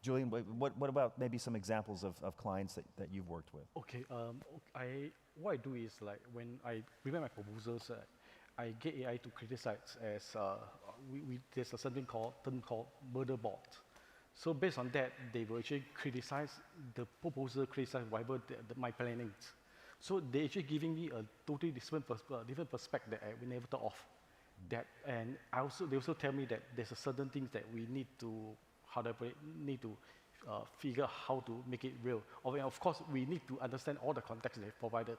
Julian, what about maybe some examples of clients that you've worked with? Okay, what I do is like when I prepare my proposals, I get AI to criticize as there's a something term called murder bot. So based on that, they will actually criticize the proposal, criticize whatever my planning. So they actually giving me a totally different perspective that I never thought of. That, and they also tell me that there's a certain things that we need to, figure out how to make it real. Of course, we need to understand all the context they provided.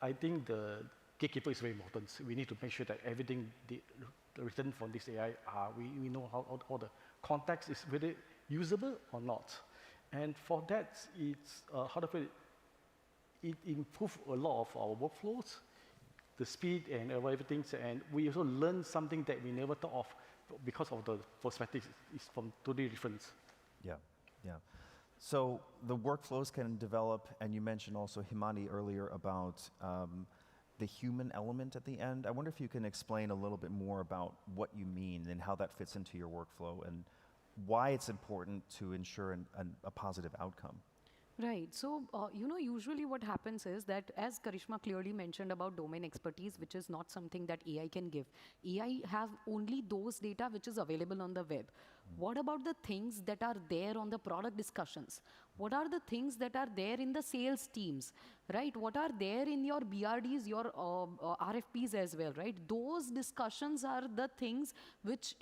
I think the gatekeeper is very important. We need to make sure that everything written from this AI, we know how all the context is really usable or not. And for that, it's, it improved a lot of our workflows, the speed and everything, and we also learned something that we never thought of because of the perspective is from totally different. Yeah. So the workflows can develop, and you mentioned also, Himani, earlier about the human element at the end. I wonder if you can explain a little bit more about what you mean and how that fits into your workflow and why it's important to ensure a positive outcome. Right. So, usually what happens is that, as Karishma clearly mentioned about domain expertise, which is not something that AI can give. AI have only those data which is available on the web. What about the things that are there on the product discussions? What are the things that are there in the sales teams, right? What are there in your BRDs, your RFPs as well, right? Those discussions are the things which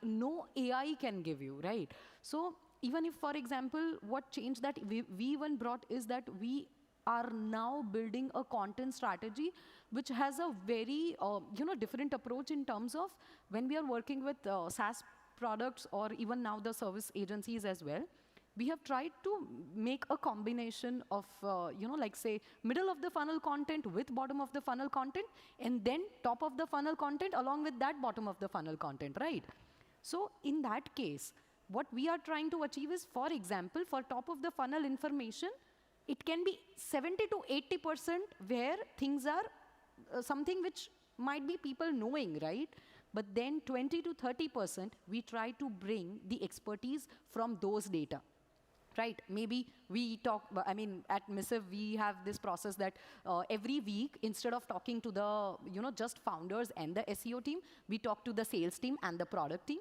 no AI can give you, right? So even if, for example, what change that we even brought is that we are now building a content strategy which has a very different approach in terms of when we are working with SaaS products or even now the service agencies as well. We have tried to make a combination of, like say, middle of the funnel content with bottom of the funnel content, and then top of the funnel content along with that bottom of the funnel content, right? So in that case, what we are trying to achieve is, for example, for top of the funnel information, it can be 70 to 80% where things are something which might be people knowing, right? But then 20 to 30%, we try to bring the expertise from those data. Right, maybe we talk, I mean, at Missive, we have this process that every week, instead of talking to the, just founders and the SEO team, we talk to the sales team and the product team.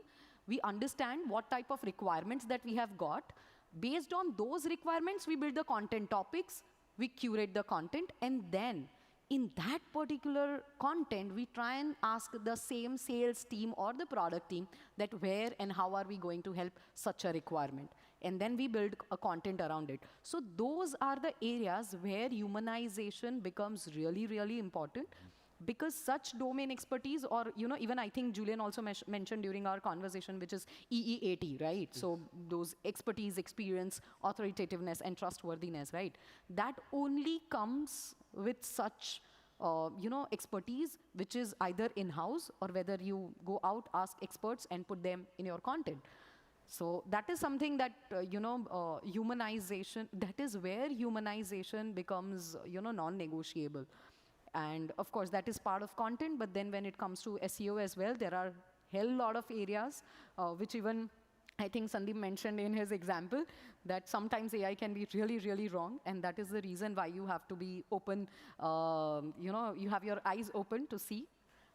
We understand what type of requirements that we have got. Based on those requirements, we build the content topics, we curate the content, and then in that particular content, we try and ask the same sales team or the product team that where and how are we going to help such a requirement. And then we build a content around it. So those are the areas where humanization becomes really, really important, because such domain expertise, or even I think Julian also mentioned during our conversation, which is EE80, right? Yes. So those expertise, experience, authoritativeness, and trustworthiness, right? That only comes with such expertise, which is either in-house or whether you go out, ask experts, and put them in your content. So that is something that, humanization, that is where humanization becomes, non-negotiable. And of course, that is part of content, but then when it comes to SEO as well, there are hell lot of areas, which even I think Sandeep mentioned in his example, that sometimes AI can be really, really wrong, and that is the reason why you have to be open, you have your eyes open to see.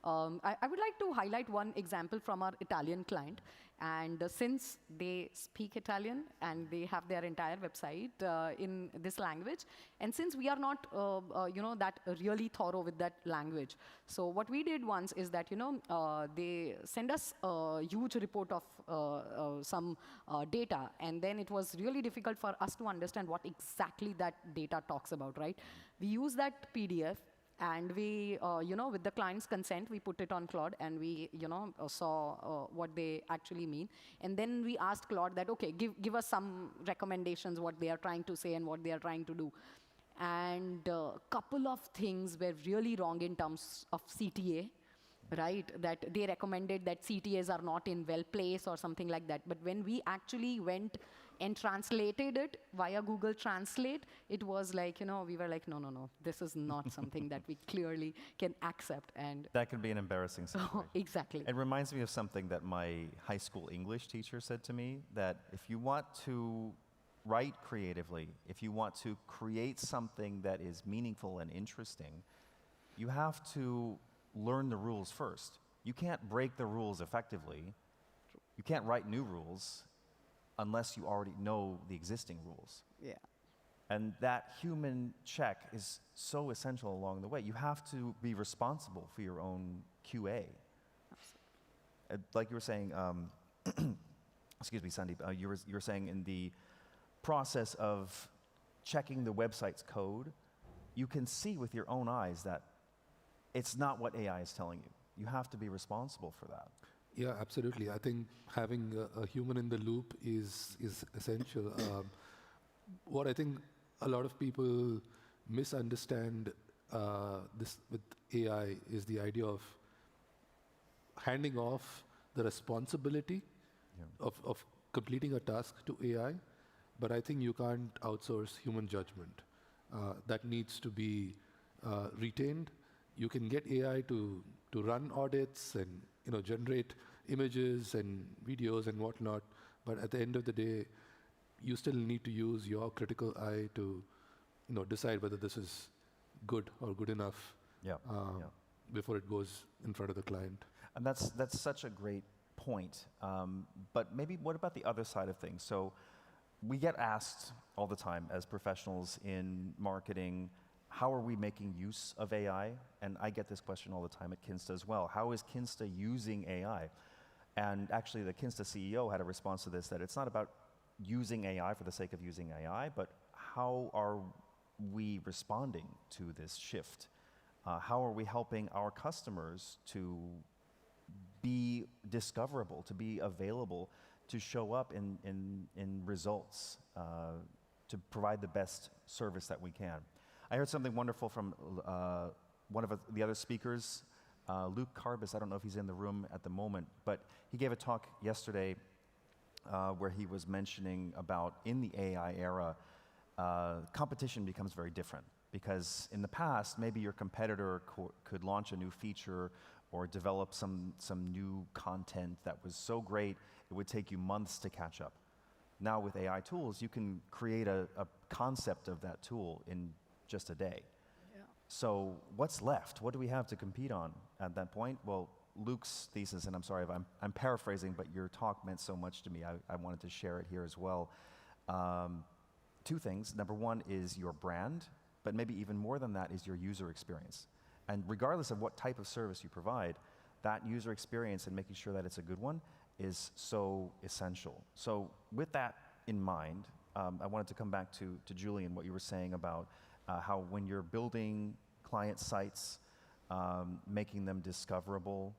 I would like to highlight one example from our Italian client. And since they speak Italian and they have their entire website in this language, and since we are not, that really thorough with that language, so what we did once is that, they send us a huge report of some data, and then it was really difficult for us to understand what exactly that data talks about, right? We use that PDF. And we, with the client's consent, we put it on Claude, and we, saw what they actually mean. And then we asked Claude that, okay, give us some recommendations, what they are trying to say and what they are trying to do. And a couple of things were really wrong in terms of CTA, right? That they recommended that CTAs are not in well place or something like that. But when we actually went and translated it via Google Translate, it was like, we were like, no, this is not something that we clearly can accept. And that can be an embarrassing situation. Exactly. It reminds me of something that my high school English teacher said to me, that if you want to write creatively, if you want to create something that is meaningful and interesting, you have to learn the rules first. You can't break the rules effectively. You can't write new rules unless you already know the existing rules. Yeah. And that human check is so essential along the way. You have to be responsible for your own QA. Like you were saying, excuse me, Sandeep, you were saying in the process of checking the website's code, you can see with your own eyes that it's not what AI is telling you. You have to be responsible for that. Yeah, absolutely. I think having a human in the loop is essential. What I think a lot of people misunderstand this with AI is the idea of handing off the responsibility of completing a task to AI, but I think you can't outsource human judgment. That needs to be retained. You can get AI to run audits and generate images and videos and whatnot, but at the end of the day, you still need to use your critical eye to decide whether this is good or good enough before it goes in front of the client. And that's such a great point. But maybe what about the other side of things? So we get asked all the time as professionals in marketing, how are we making use of AI? And I get this question all the time at Kinsta as well. How is Kinsta using AI? And actually, the Kinsta CEO had a response to this, that it's not about using AI for the sake of using AI, but how are we responding to this shift? How are we helping our customers to be discoverable, to be available, to show up in results, to provide the best service that we can? I heard something wonderful from one of the other speakers, Luke Carbis. I don't know if he's in the room at the moment, but he gave a talk yesterday where he was mentioning about in the AI era, competition becomes very different. Because in the past, maybe your competitor could launch a new feature or develop some new content that was so great, it would take you months to catch up. Now with AI tools, you can create a concept of that tool in just a day. Yeah. So what's left? What do we have to compete on at that point? Well, Luke's thesis, and I'm sorry if I'm paraphrasing, but your talk meant so much to me, I wanted to share it here as well. Two things. Number one is your brand, but maybe even more than that is your user experience. And regardless of what type of service you provide, that user experience and making sure that it's a good one is so essential. So with that in mind, I wanted to come back to Julian, what you were saying about how when you're building client sites, making them discoverable,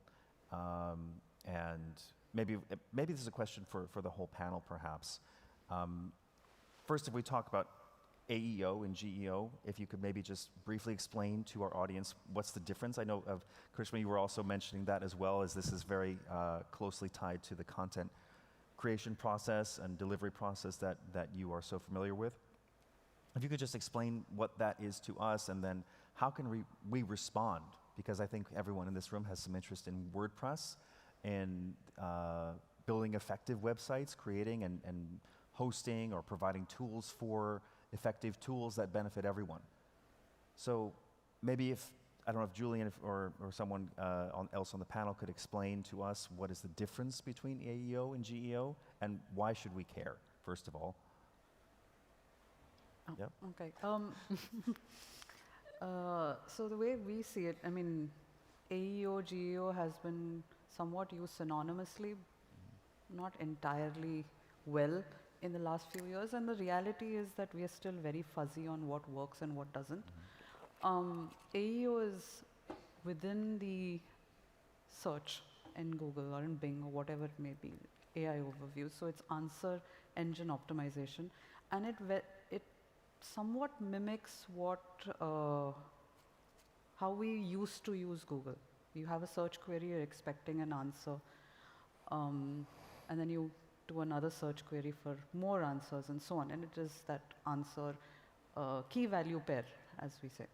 and maybe this is a question for the whole panel perhaps. First, if we talk about AEO and GEO, if you could maybe just briefly explain to our audience what's the difference. I know, Karishma, you were also mentioning that as well, as this is very closely tied to the content creation process and delivery process that you are so familiar with. If you could just explain what that is to us, and then how can we respond? Because I think everyone in this room has some interest in WordPress and building effective websites, creating and hosting or providing tools for effective tools that benefit everyone. So maybe I don't know if Julian or someone else on the panel could explain to us what is the difference between AEO and GEO, and why should we care, first of all? Oh, yep. Okay. So the way we see it, I mean, AEO, GEO has been somewhat used synonymously, not entirely well in the last few years, and the reality is that we are still very fuzzy on what works and what doesn't. AEO is within the search in Google or in Bing or whatever it may be, AI overview, so it's answer engine optimization, and it somewhat mimics what how we used to use Google. You have a search query, you're expecting an answer, and then you do another search query for more answers and so on, and it is that answer key value pair, as we say.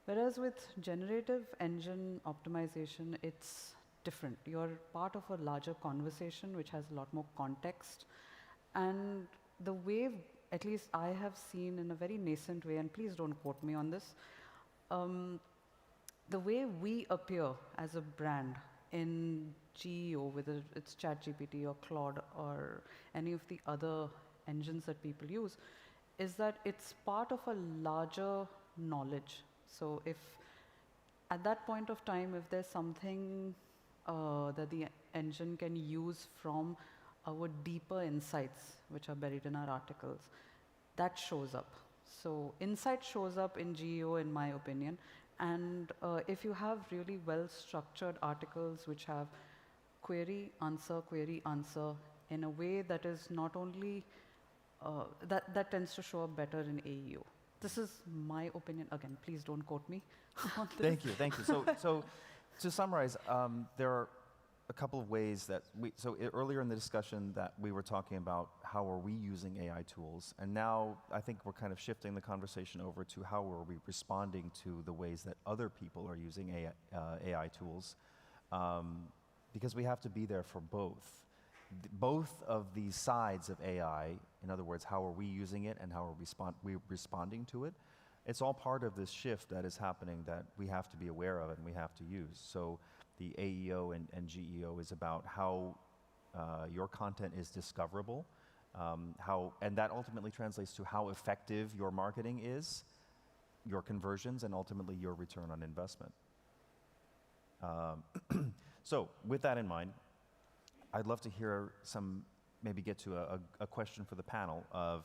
Whereas with generative engine optimization, it's different. You're part of a larger conversation which has a lot more context, and the way, at least I have seen in a very nascent way, and please don't quote me on this, the way we appear as a brand in GEO, whether it's ChatGPT or Claude or any of the other engines that people use, is that it's part of a larger knowledge. So if at that point of time, if there's something that the engine can use from our deeper insights, which are buried in our articles, that shows up. So insight shows up in GEO, in my opinion. And if you have really well-structured articles which have query, answer, in a way that is not only, that tends to show up better in AEO. This is my opinion. Again, please don't quote me on this. Thank you. So to summarize, there are a couple of ways that earlier in the discussion that we were talking about how are we using AI tools, and now I think we're kind of shifting the conversation over to how are we responding to the ways that other people are using AI tools, because we have to be there for both of these sides of AI. In other words, how are we using it and how are we responding to it? It's all part of this shift that is happening that we have to be aware of and we have to use. So the AEO and GEO is about how your content is discoverable, and that ultimately translates to how effective your marketing is, your conversions, and ultimately your return on investment. So with that in mind, I'd love to hear maybe get to a question for the panel of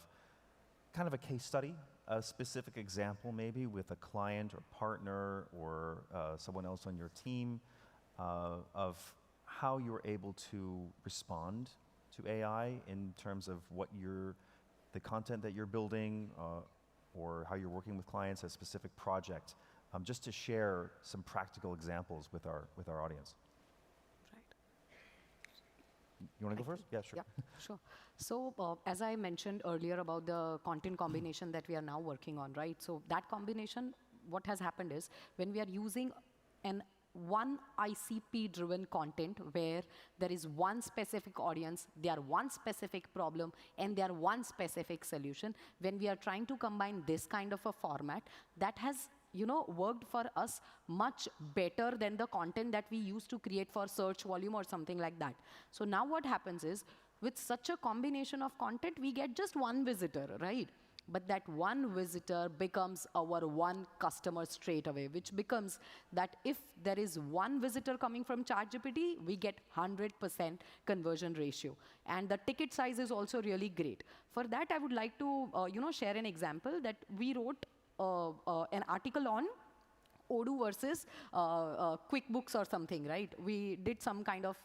kind of a case study, a specific example maybe with a client or partner or someone else on your team of how you were able to respond to AI in terms of the content that you're building or how you're working with clients, a specific project, just to share some practical examples with our audience. You want to go first? Yeah, sure. Yeah, sure. So as I mentioned earlier about the content combination that we are now working on, right? So that combination, what has happened is when we are using one ICP-driven content where there is one specific audience, they are one specific problem, and they are one specific solution, when we are trying to combine this kind of a format, that has worked for us much better than the content that we used to create for search volume or something like that. So now what happens is, with such a combination of content, we get just one visitor, right? But that one visitor becomes our one customer straight away, which becomes that if there is one visitor coming from ChatGPT, we get 100% conversion ratio. And the ticket size is also really great. For that, I would like to share an example that we wrote an article on Odoo versus QuickBooks or something, right? We did some kind of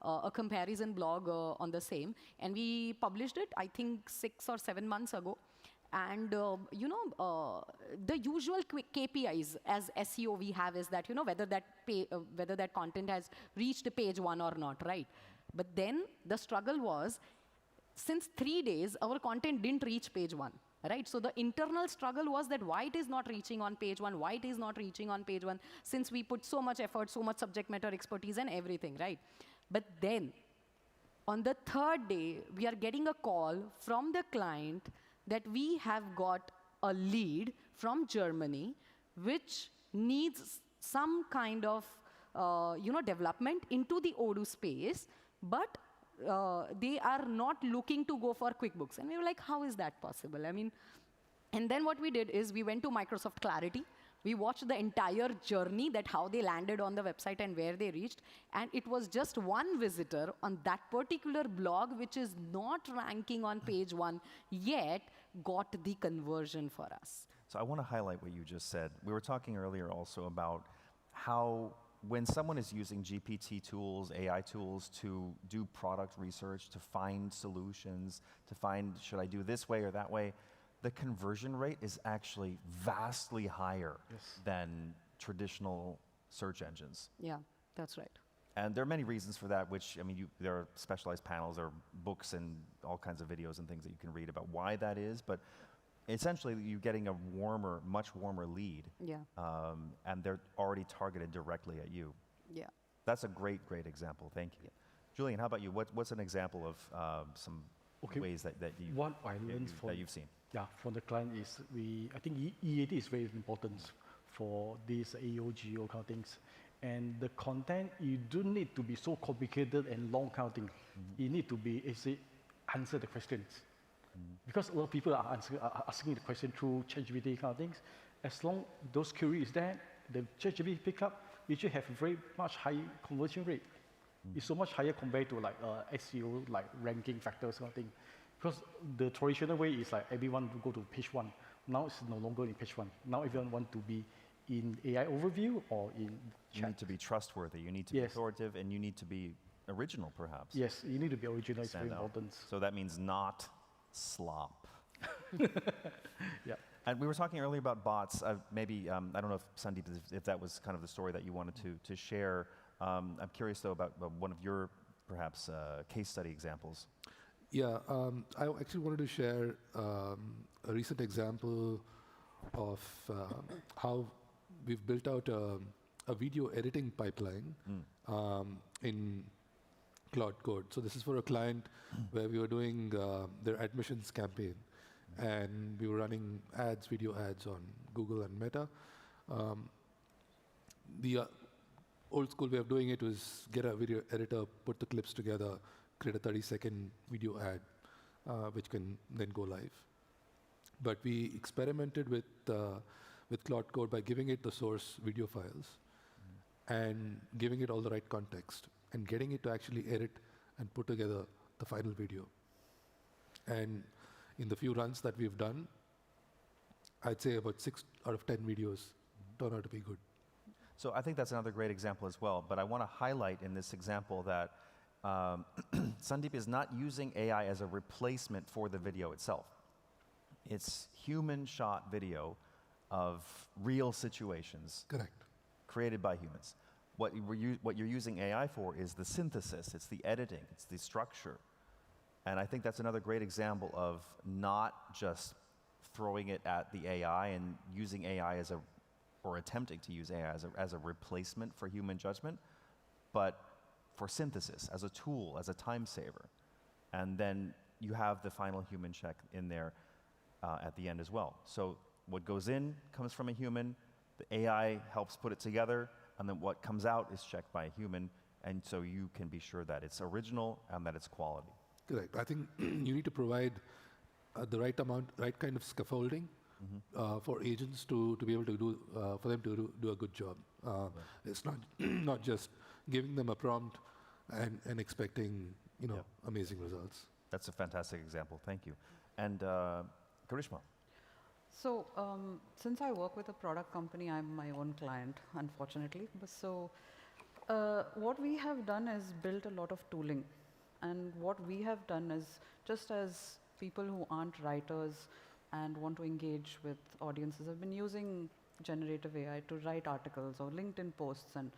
a comparison blog on the same, and we published it, I think, 6 or 7 months ago. And the usual KPIs as SEO we have is that whether that content has reached page 1 or not, right? But then the struggle was, since 3 days, our content didn't reach page 1. Right? So the internal struggle was that why it is not reaching on page 1, why it is not reaching on page 1, since we put so much effort, so much subject matter expertise and everything, right? But then, on the 3rd day, we are getting a call from the client that we have got a lead from Germany, which needs some kind of, development into the Odoo space, but they are not looking to go for QuickBooks. And we were like, how is that possible? I mean, and then what we did is we went to Microsoft Clarity. We watched the entire journey, that how they landed on the website and where they reached. And it was just one visitor on that particular blog, which is not ranking on page 1, yet got the conversion for us. So I want to highlight what you just said. We were talking earlier also about how when someone is using GPT tools, AI tools to do product research, to find solutions, to find, should I do this way or that way, the conversion rate is actually vastly higher than traditional search engines. Yeah, that's right. And there are many reasons for that, which, I mean, there are specialized panels or books and all kinds of videos and things that you can read about why that is, but essentially you're getting a much warmer lead. Yeah. And they're already targeted directly at you. Yeah. That's a great example. Thank you. Julian, how about you? What's an example of some ways that you've seen? Yeah, from the client is I think EAT is very important for these AO, GO kind of things. And the content, you don't need to be so complicated and long kind of thing. You need to be answer the questions. Because a lot of people are asking the question through ChatGPT kind of things. As long those queries there, the ChatGPT pick up, you should have a very much higher conversion rate. It's so much higher compared to like SEO, like ranking factors kind of thing. Because the traditional way is like everyone will go to page 1. Now it's no longer in page 1. Now everyone wants to be in AI overview or in chat. You need to be trustworthy, you need to be authoritative, and you need to be original, perhaps. Yes, you need to be original, it's very important. So that means not slop. Yeah. And we were talking earlier about bots. Maybe, I don't know if Sandeep, if that was kind of the story that you wanted to share. I'm curious, though, about one of your, perhaps, case study examples. Yeah, I actually wanted to share a recent example of how we've built out a video editing pipeline in Cloud Code. So this is for a client where we were doing their admissions campaign, and we were running video ads on Google and Meta. The old school way of doing it was get a video editor, put the clips together, create a 30-second video ad, which can then go live. But we experimented with Cloud Code by giving it the source video files and giving it all the right context and getting it to actually edit and put together the final video. And in the few runs that we've done, I'd say about 6 out of 10 videos turn out to be good. So I think that's another great example as well. But I want to highlight in this example that Sandeep is not using AI as a replacement for the video itself. It's human shot video of real situations. Correct. Created by humans. What you're using AI for is the synthesis, it's the editing, it's the structure. And I think that's another great example of not just throwing it at the AI and using AI as or attempting to use AI as a replacement for human judgment, but for synthesis, as a tool, as a time saver. And then you have the final human check in there at the end as well. So what goes in comes from a human, the AI helps put it together, and then what comes out is checked by a human, and so you can be sure that it's original and that it's quality. Correct. I think you need to provide the right kind of scaffolding for agents to be able to do, for them to do a good job. It's not just giving them a prompt and expecting, amazing results. That's a fantastic example. Thank you. And Karishma. So since I work with a product company, I'm my own client, unfortunately. So what we have done is built a lot of tooling. And what we have done is, just as people who aren't writers and want to engage with audiences have been using generative AI to write articles or LinkedIn posts and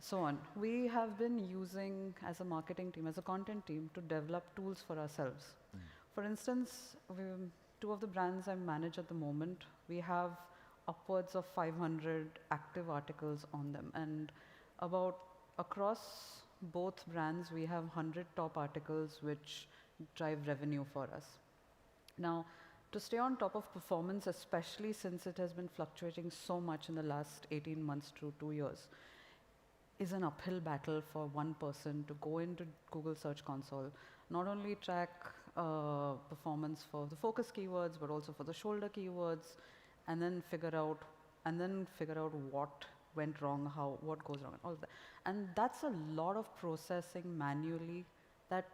so on, we have been using, as a marketing team, as a content team, to develop tools for ourselves. For instance, two of the brands I manage at the moment, we have upwards of 500 active articles on them. And across both brands, we have 100 top articles which drive revenue for us. Now, to stay on top of performance, especially since it has been fluctuating so much in the last 18 months to 2 years, is an uphill battle for one person to go into Google Search Console, not only track performance for the focus keywords, but also for the shoulder keywords, and then figure out what went wrong, what goes wrong, all of that. And that's a lot of processing manually that,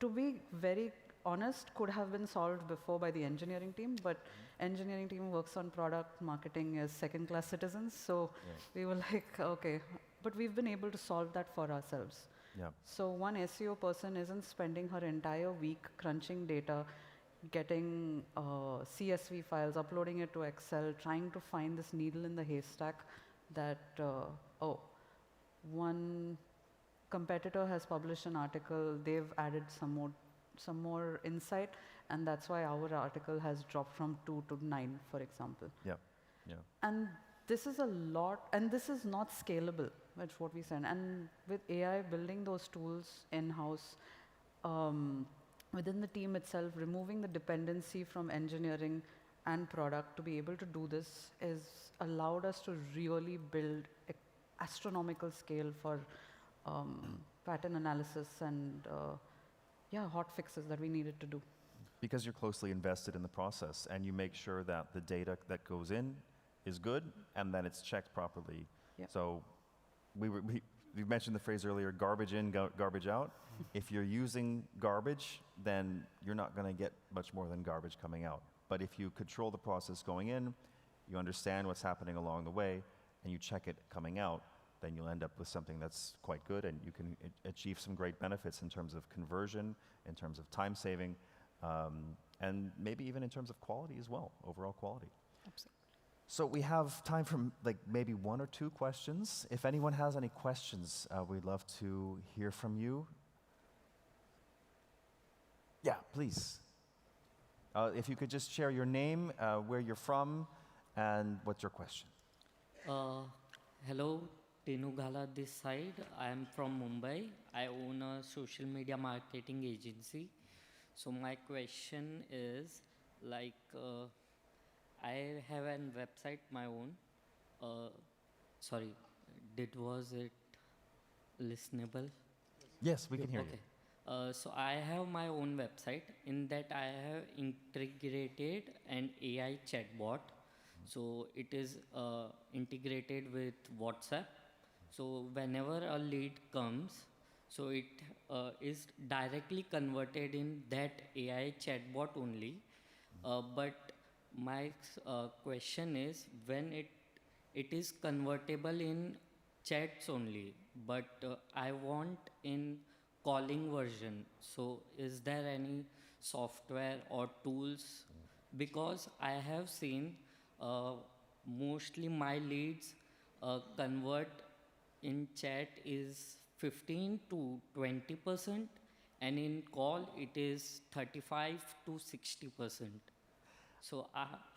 to be very honest, could have been solved before by the engineering team, but engineering team works on product marketing as second-class citizens, so we were like, okay, but we've been able to solve that for ourselves. Yeah. So one SEO person isn't spending her entire week crunching data, getting CSV files, uploading it to Excel, trying to find this needle in the haystack that, one competitor has published an article, they've added some more insight, and that's why our article has dropped from 2 to 9, for example. Yeah, yeah. And this is a lot, and this is not scalable, that's what we said. And with AI, building those tools in-house, within the team itself, removing the dependency from engineering and product to be able to do this is allowed us to really build astronomical scale for pattern analysis and hot fixes that we needed to do. Because you're closely invested in the process and you make sure that the data that goes in is good and that it's checked properly. Yeah. So we mentioned the phrase earlier, garbage in, garbage out. If you're using garbage, then you're not going to get much more than garbage coming out. But if you control the process going in, you understand what's happening along the way, and you check it coming out, then you'll end up with something that's quite good, and you can achieve some great benefits in terms of conversion, in terms of time saving, and maybe even in terms of quality as well, overall quality. Absolutely. So we have time for maybe 1 or 2 questions. If anyone has any questions, we'd love to hear from you. Yeah, please. If you could just share your name, where you're from, and what's your question. Hello, Tenu Ghala this side. I am from Mumbai. I own a social media marketing agency. So my question is, I have a website, my own. Sorry, was it listenable? Yes, we can hear you. So I have my own website. In that I have integrated an AI chatbot. So it is integrated with WhatsApp. So whenever a lead comes, So it is directly converted in that AI chatbot only. But my question is, when it is convertible in chats only, but I want in calling version. So is there any software or tools? Because I have seen mostly my leads convert in chat is 15 to 20%, and in call it is 35 to 60%. So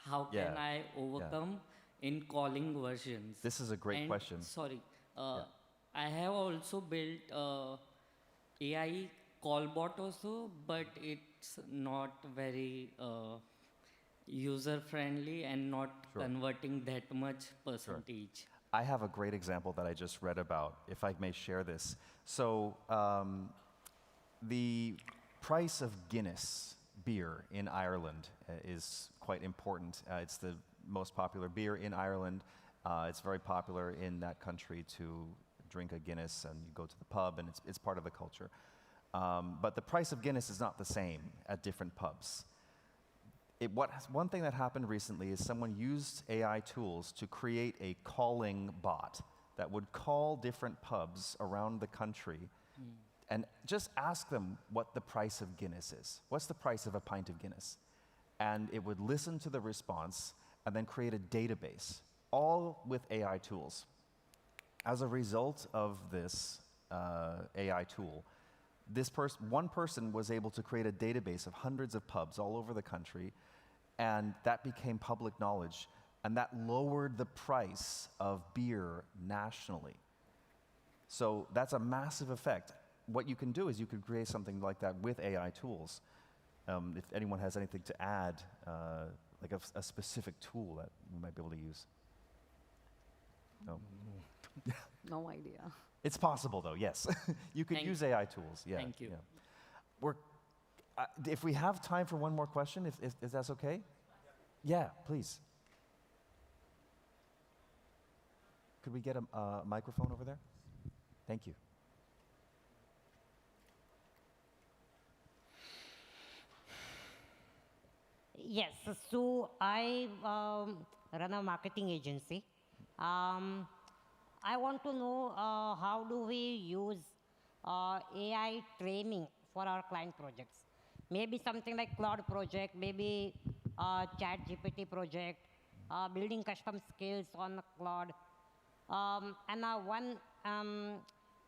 how can I overcome in calling versions? This is a great question. Sorry, I have also built AI call bot also, but it's not very user friendly and not converting that much percentage. I have a great example that I just read about, if I may share this. So the price of Guinness beer in Ireland is quite important. It's the most popular beer in Ireland. It's very popular in that country to drink a Guinness, and you go to the pub, and it's part of the culture. But the price of Guinness is not the same at different pubs. One thing that happened recently is someone used AI tools to create a calling bot that would call different pubs around the country and just ask them what the price of Guinness is. What's the price of a pint of Guinness? And it would listen to the response and then create a database, all with AI tools. As a result of this AI tool, one person was able to create a database of hundreds of pubs all over the country, and that became public knowledge, and that lowered the price of beer nationally. So that's a massive effect. What you can do is you could create something like that with AI tools. If anyone has anything to add, like a specific tool that we might be able to use. No? No idea. It's possible, though, yes. You could use AI tools. Yeah. Thank you. Yeah. If we have time for one more question, if that's okay? Yeah, please. Could we get a microphone over there? Thank you. Yes, so I run a marketing agency. I want to know how do we use AI training for our client projects? Maybe something like Cloud project, maybe Chat GPT project, building custom skills on Cloud. And one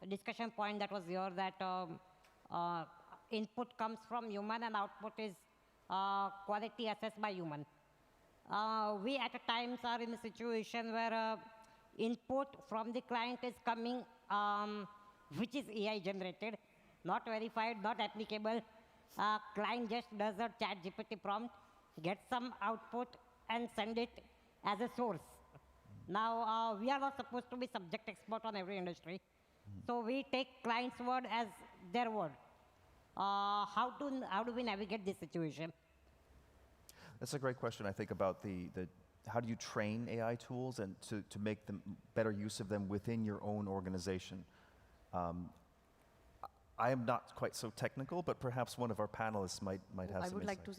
discussion point that was here that input comes from human and output is quality assessed by human. We at times are in a situation where input from the client is coming, which is AI generated, not verified, not applicable. Client just does a Chat GPT prompt, gets some output, and send it as a source. Now, we are not supposed to be subject expert on every industry. So we take client's word as their word. How do we navigate this situation? That's a great question, I think, about how do you train AI tools and to make them better use of them within your own organization. I am not quite so technical, but perhaps one of our panelists might have some I would like to,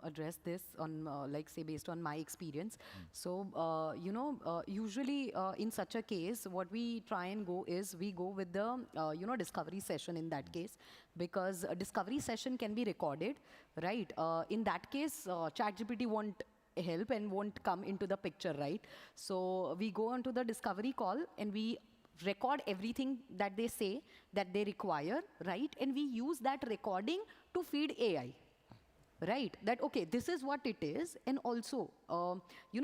address this on, say, based on my experience. So, usually in such a case, what we try and go is we go with the, discovery session in that case, because a discovery session can be recorded, right? In that case, ChatGPT won't help and won't come into the picture, right? So we go onto the discovery call and we record everything that they say that they require, right? And we use that recording to feed AI, right? That, okay, this is what it is. And also,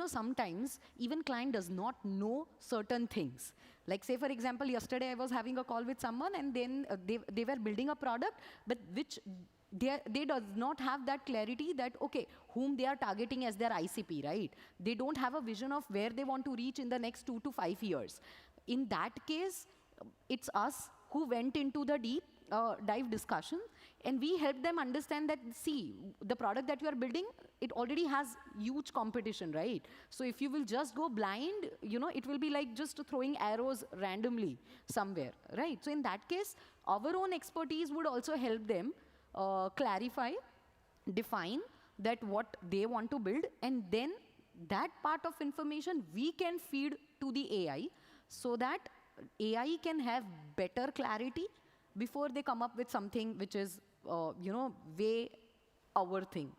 sometimes even client does not know certain things. Like say, for example, yesterday I was having a call with someone and then they were building a product, but which they does not have that clarity that, okay, whom they are targeting as their ICP, right? They don't have a vision of where they want to reach in the next 2 to 5 years. In that case, it's us who went into the deep dive discussion, and we help them understand that, see, the product that you are building, it already has huge competition, right? So if you will just go blind, it will be like just throwing arrows randomly somewhere, right? So in that case, our own expertise would also help them clarify, define that what they want to build, and then that part of information we can feed to the AI so that AI can have better clarity before they come up with something which is, way our thing.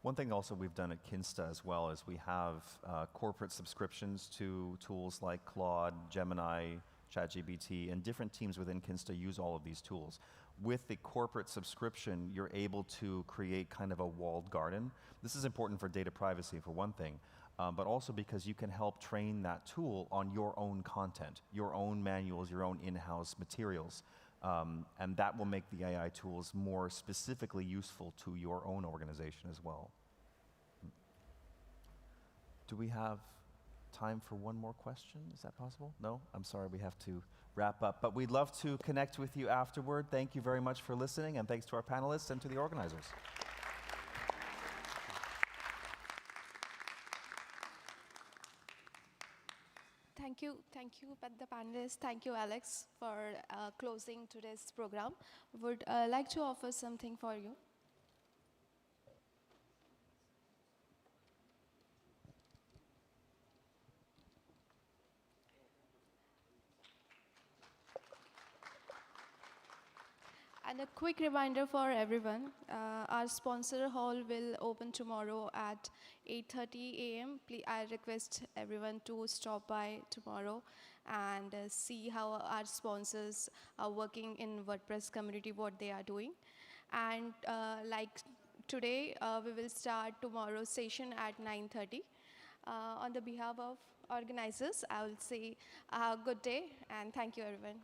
One thing also we've done at Kinsta as well is we have corporate subscriptions to tools like Claude, Gemini, ChatGPT, and different teams within Kinsta use all of these tools. With the corporate subscription, you're able to create kind of a walled garden. This is important for data privacy, for one thing, but also because you can help train that tool on your own content, your own manuals, your own in-house materials. And that will make the AI tools more specifically useful to your own organization as well. Do we have time for one more question? Is that possible? No? I'm sorry, we have to wrap up. But we'd love to connect with you afterward. Thank you very much for listening, and thanks to our panelists and to the organizers. Thank you, the panelists. Thank you, Alex, for closing today's program. Would like to offer something for you. And a quick reminder for everyone, our sponsor hall will open tomorrow at 8:30 a.m. I request everyone to stop by tomorrow and see how our sponsors are working in WordPress community, what they are doing. And like today, we will start tomorrow's session at 9:30. On the behalf of organizers, I will say good day and thank you, everyone.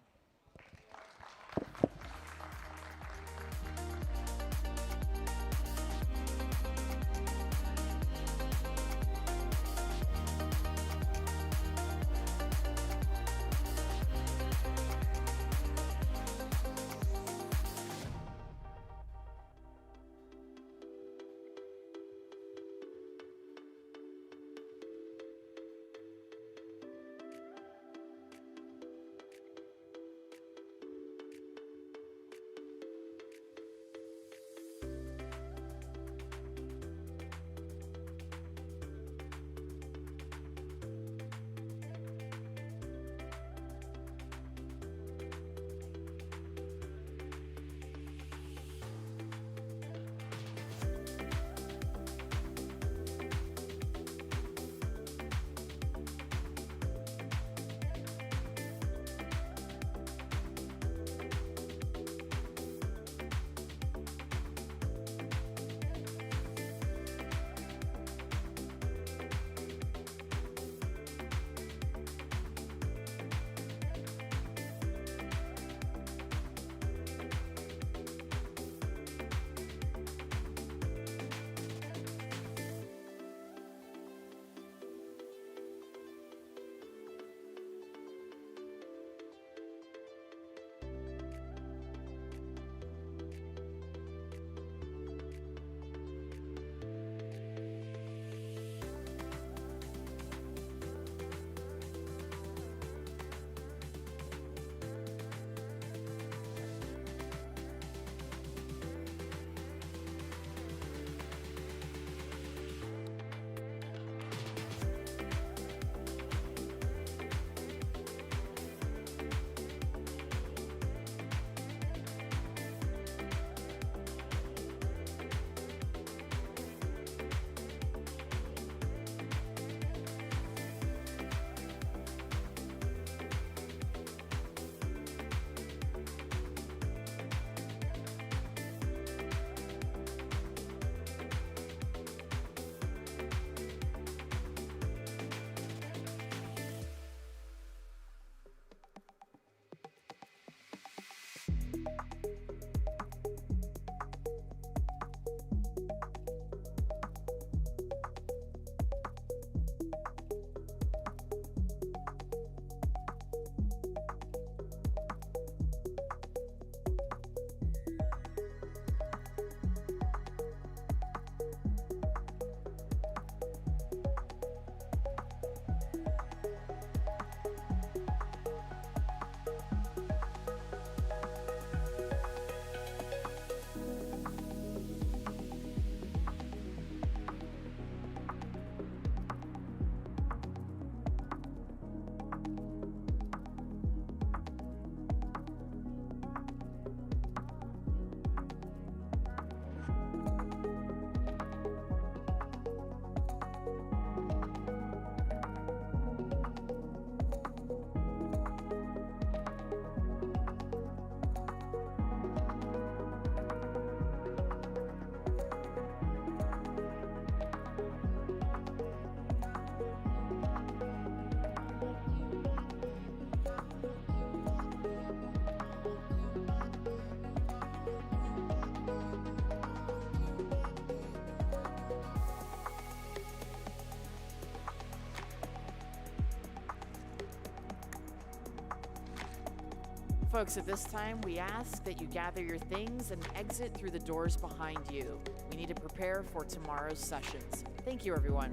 Folks, at this time, we ask that you gather your things and exit through the doors behind you. We need to prepare for tomorrow's sessions. Thank you, everyone.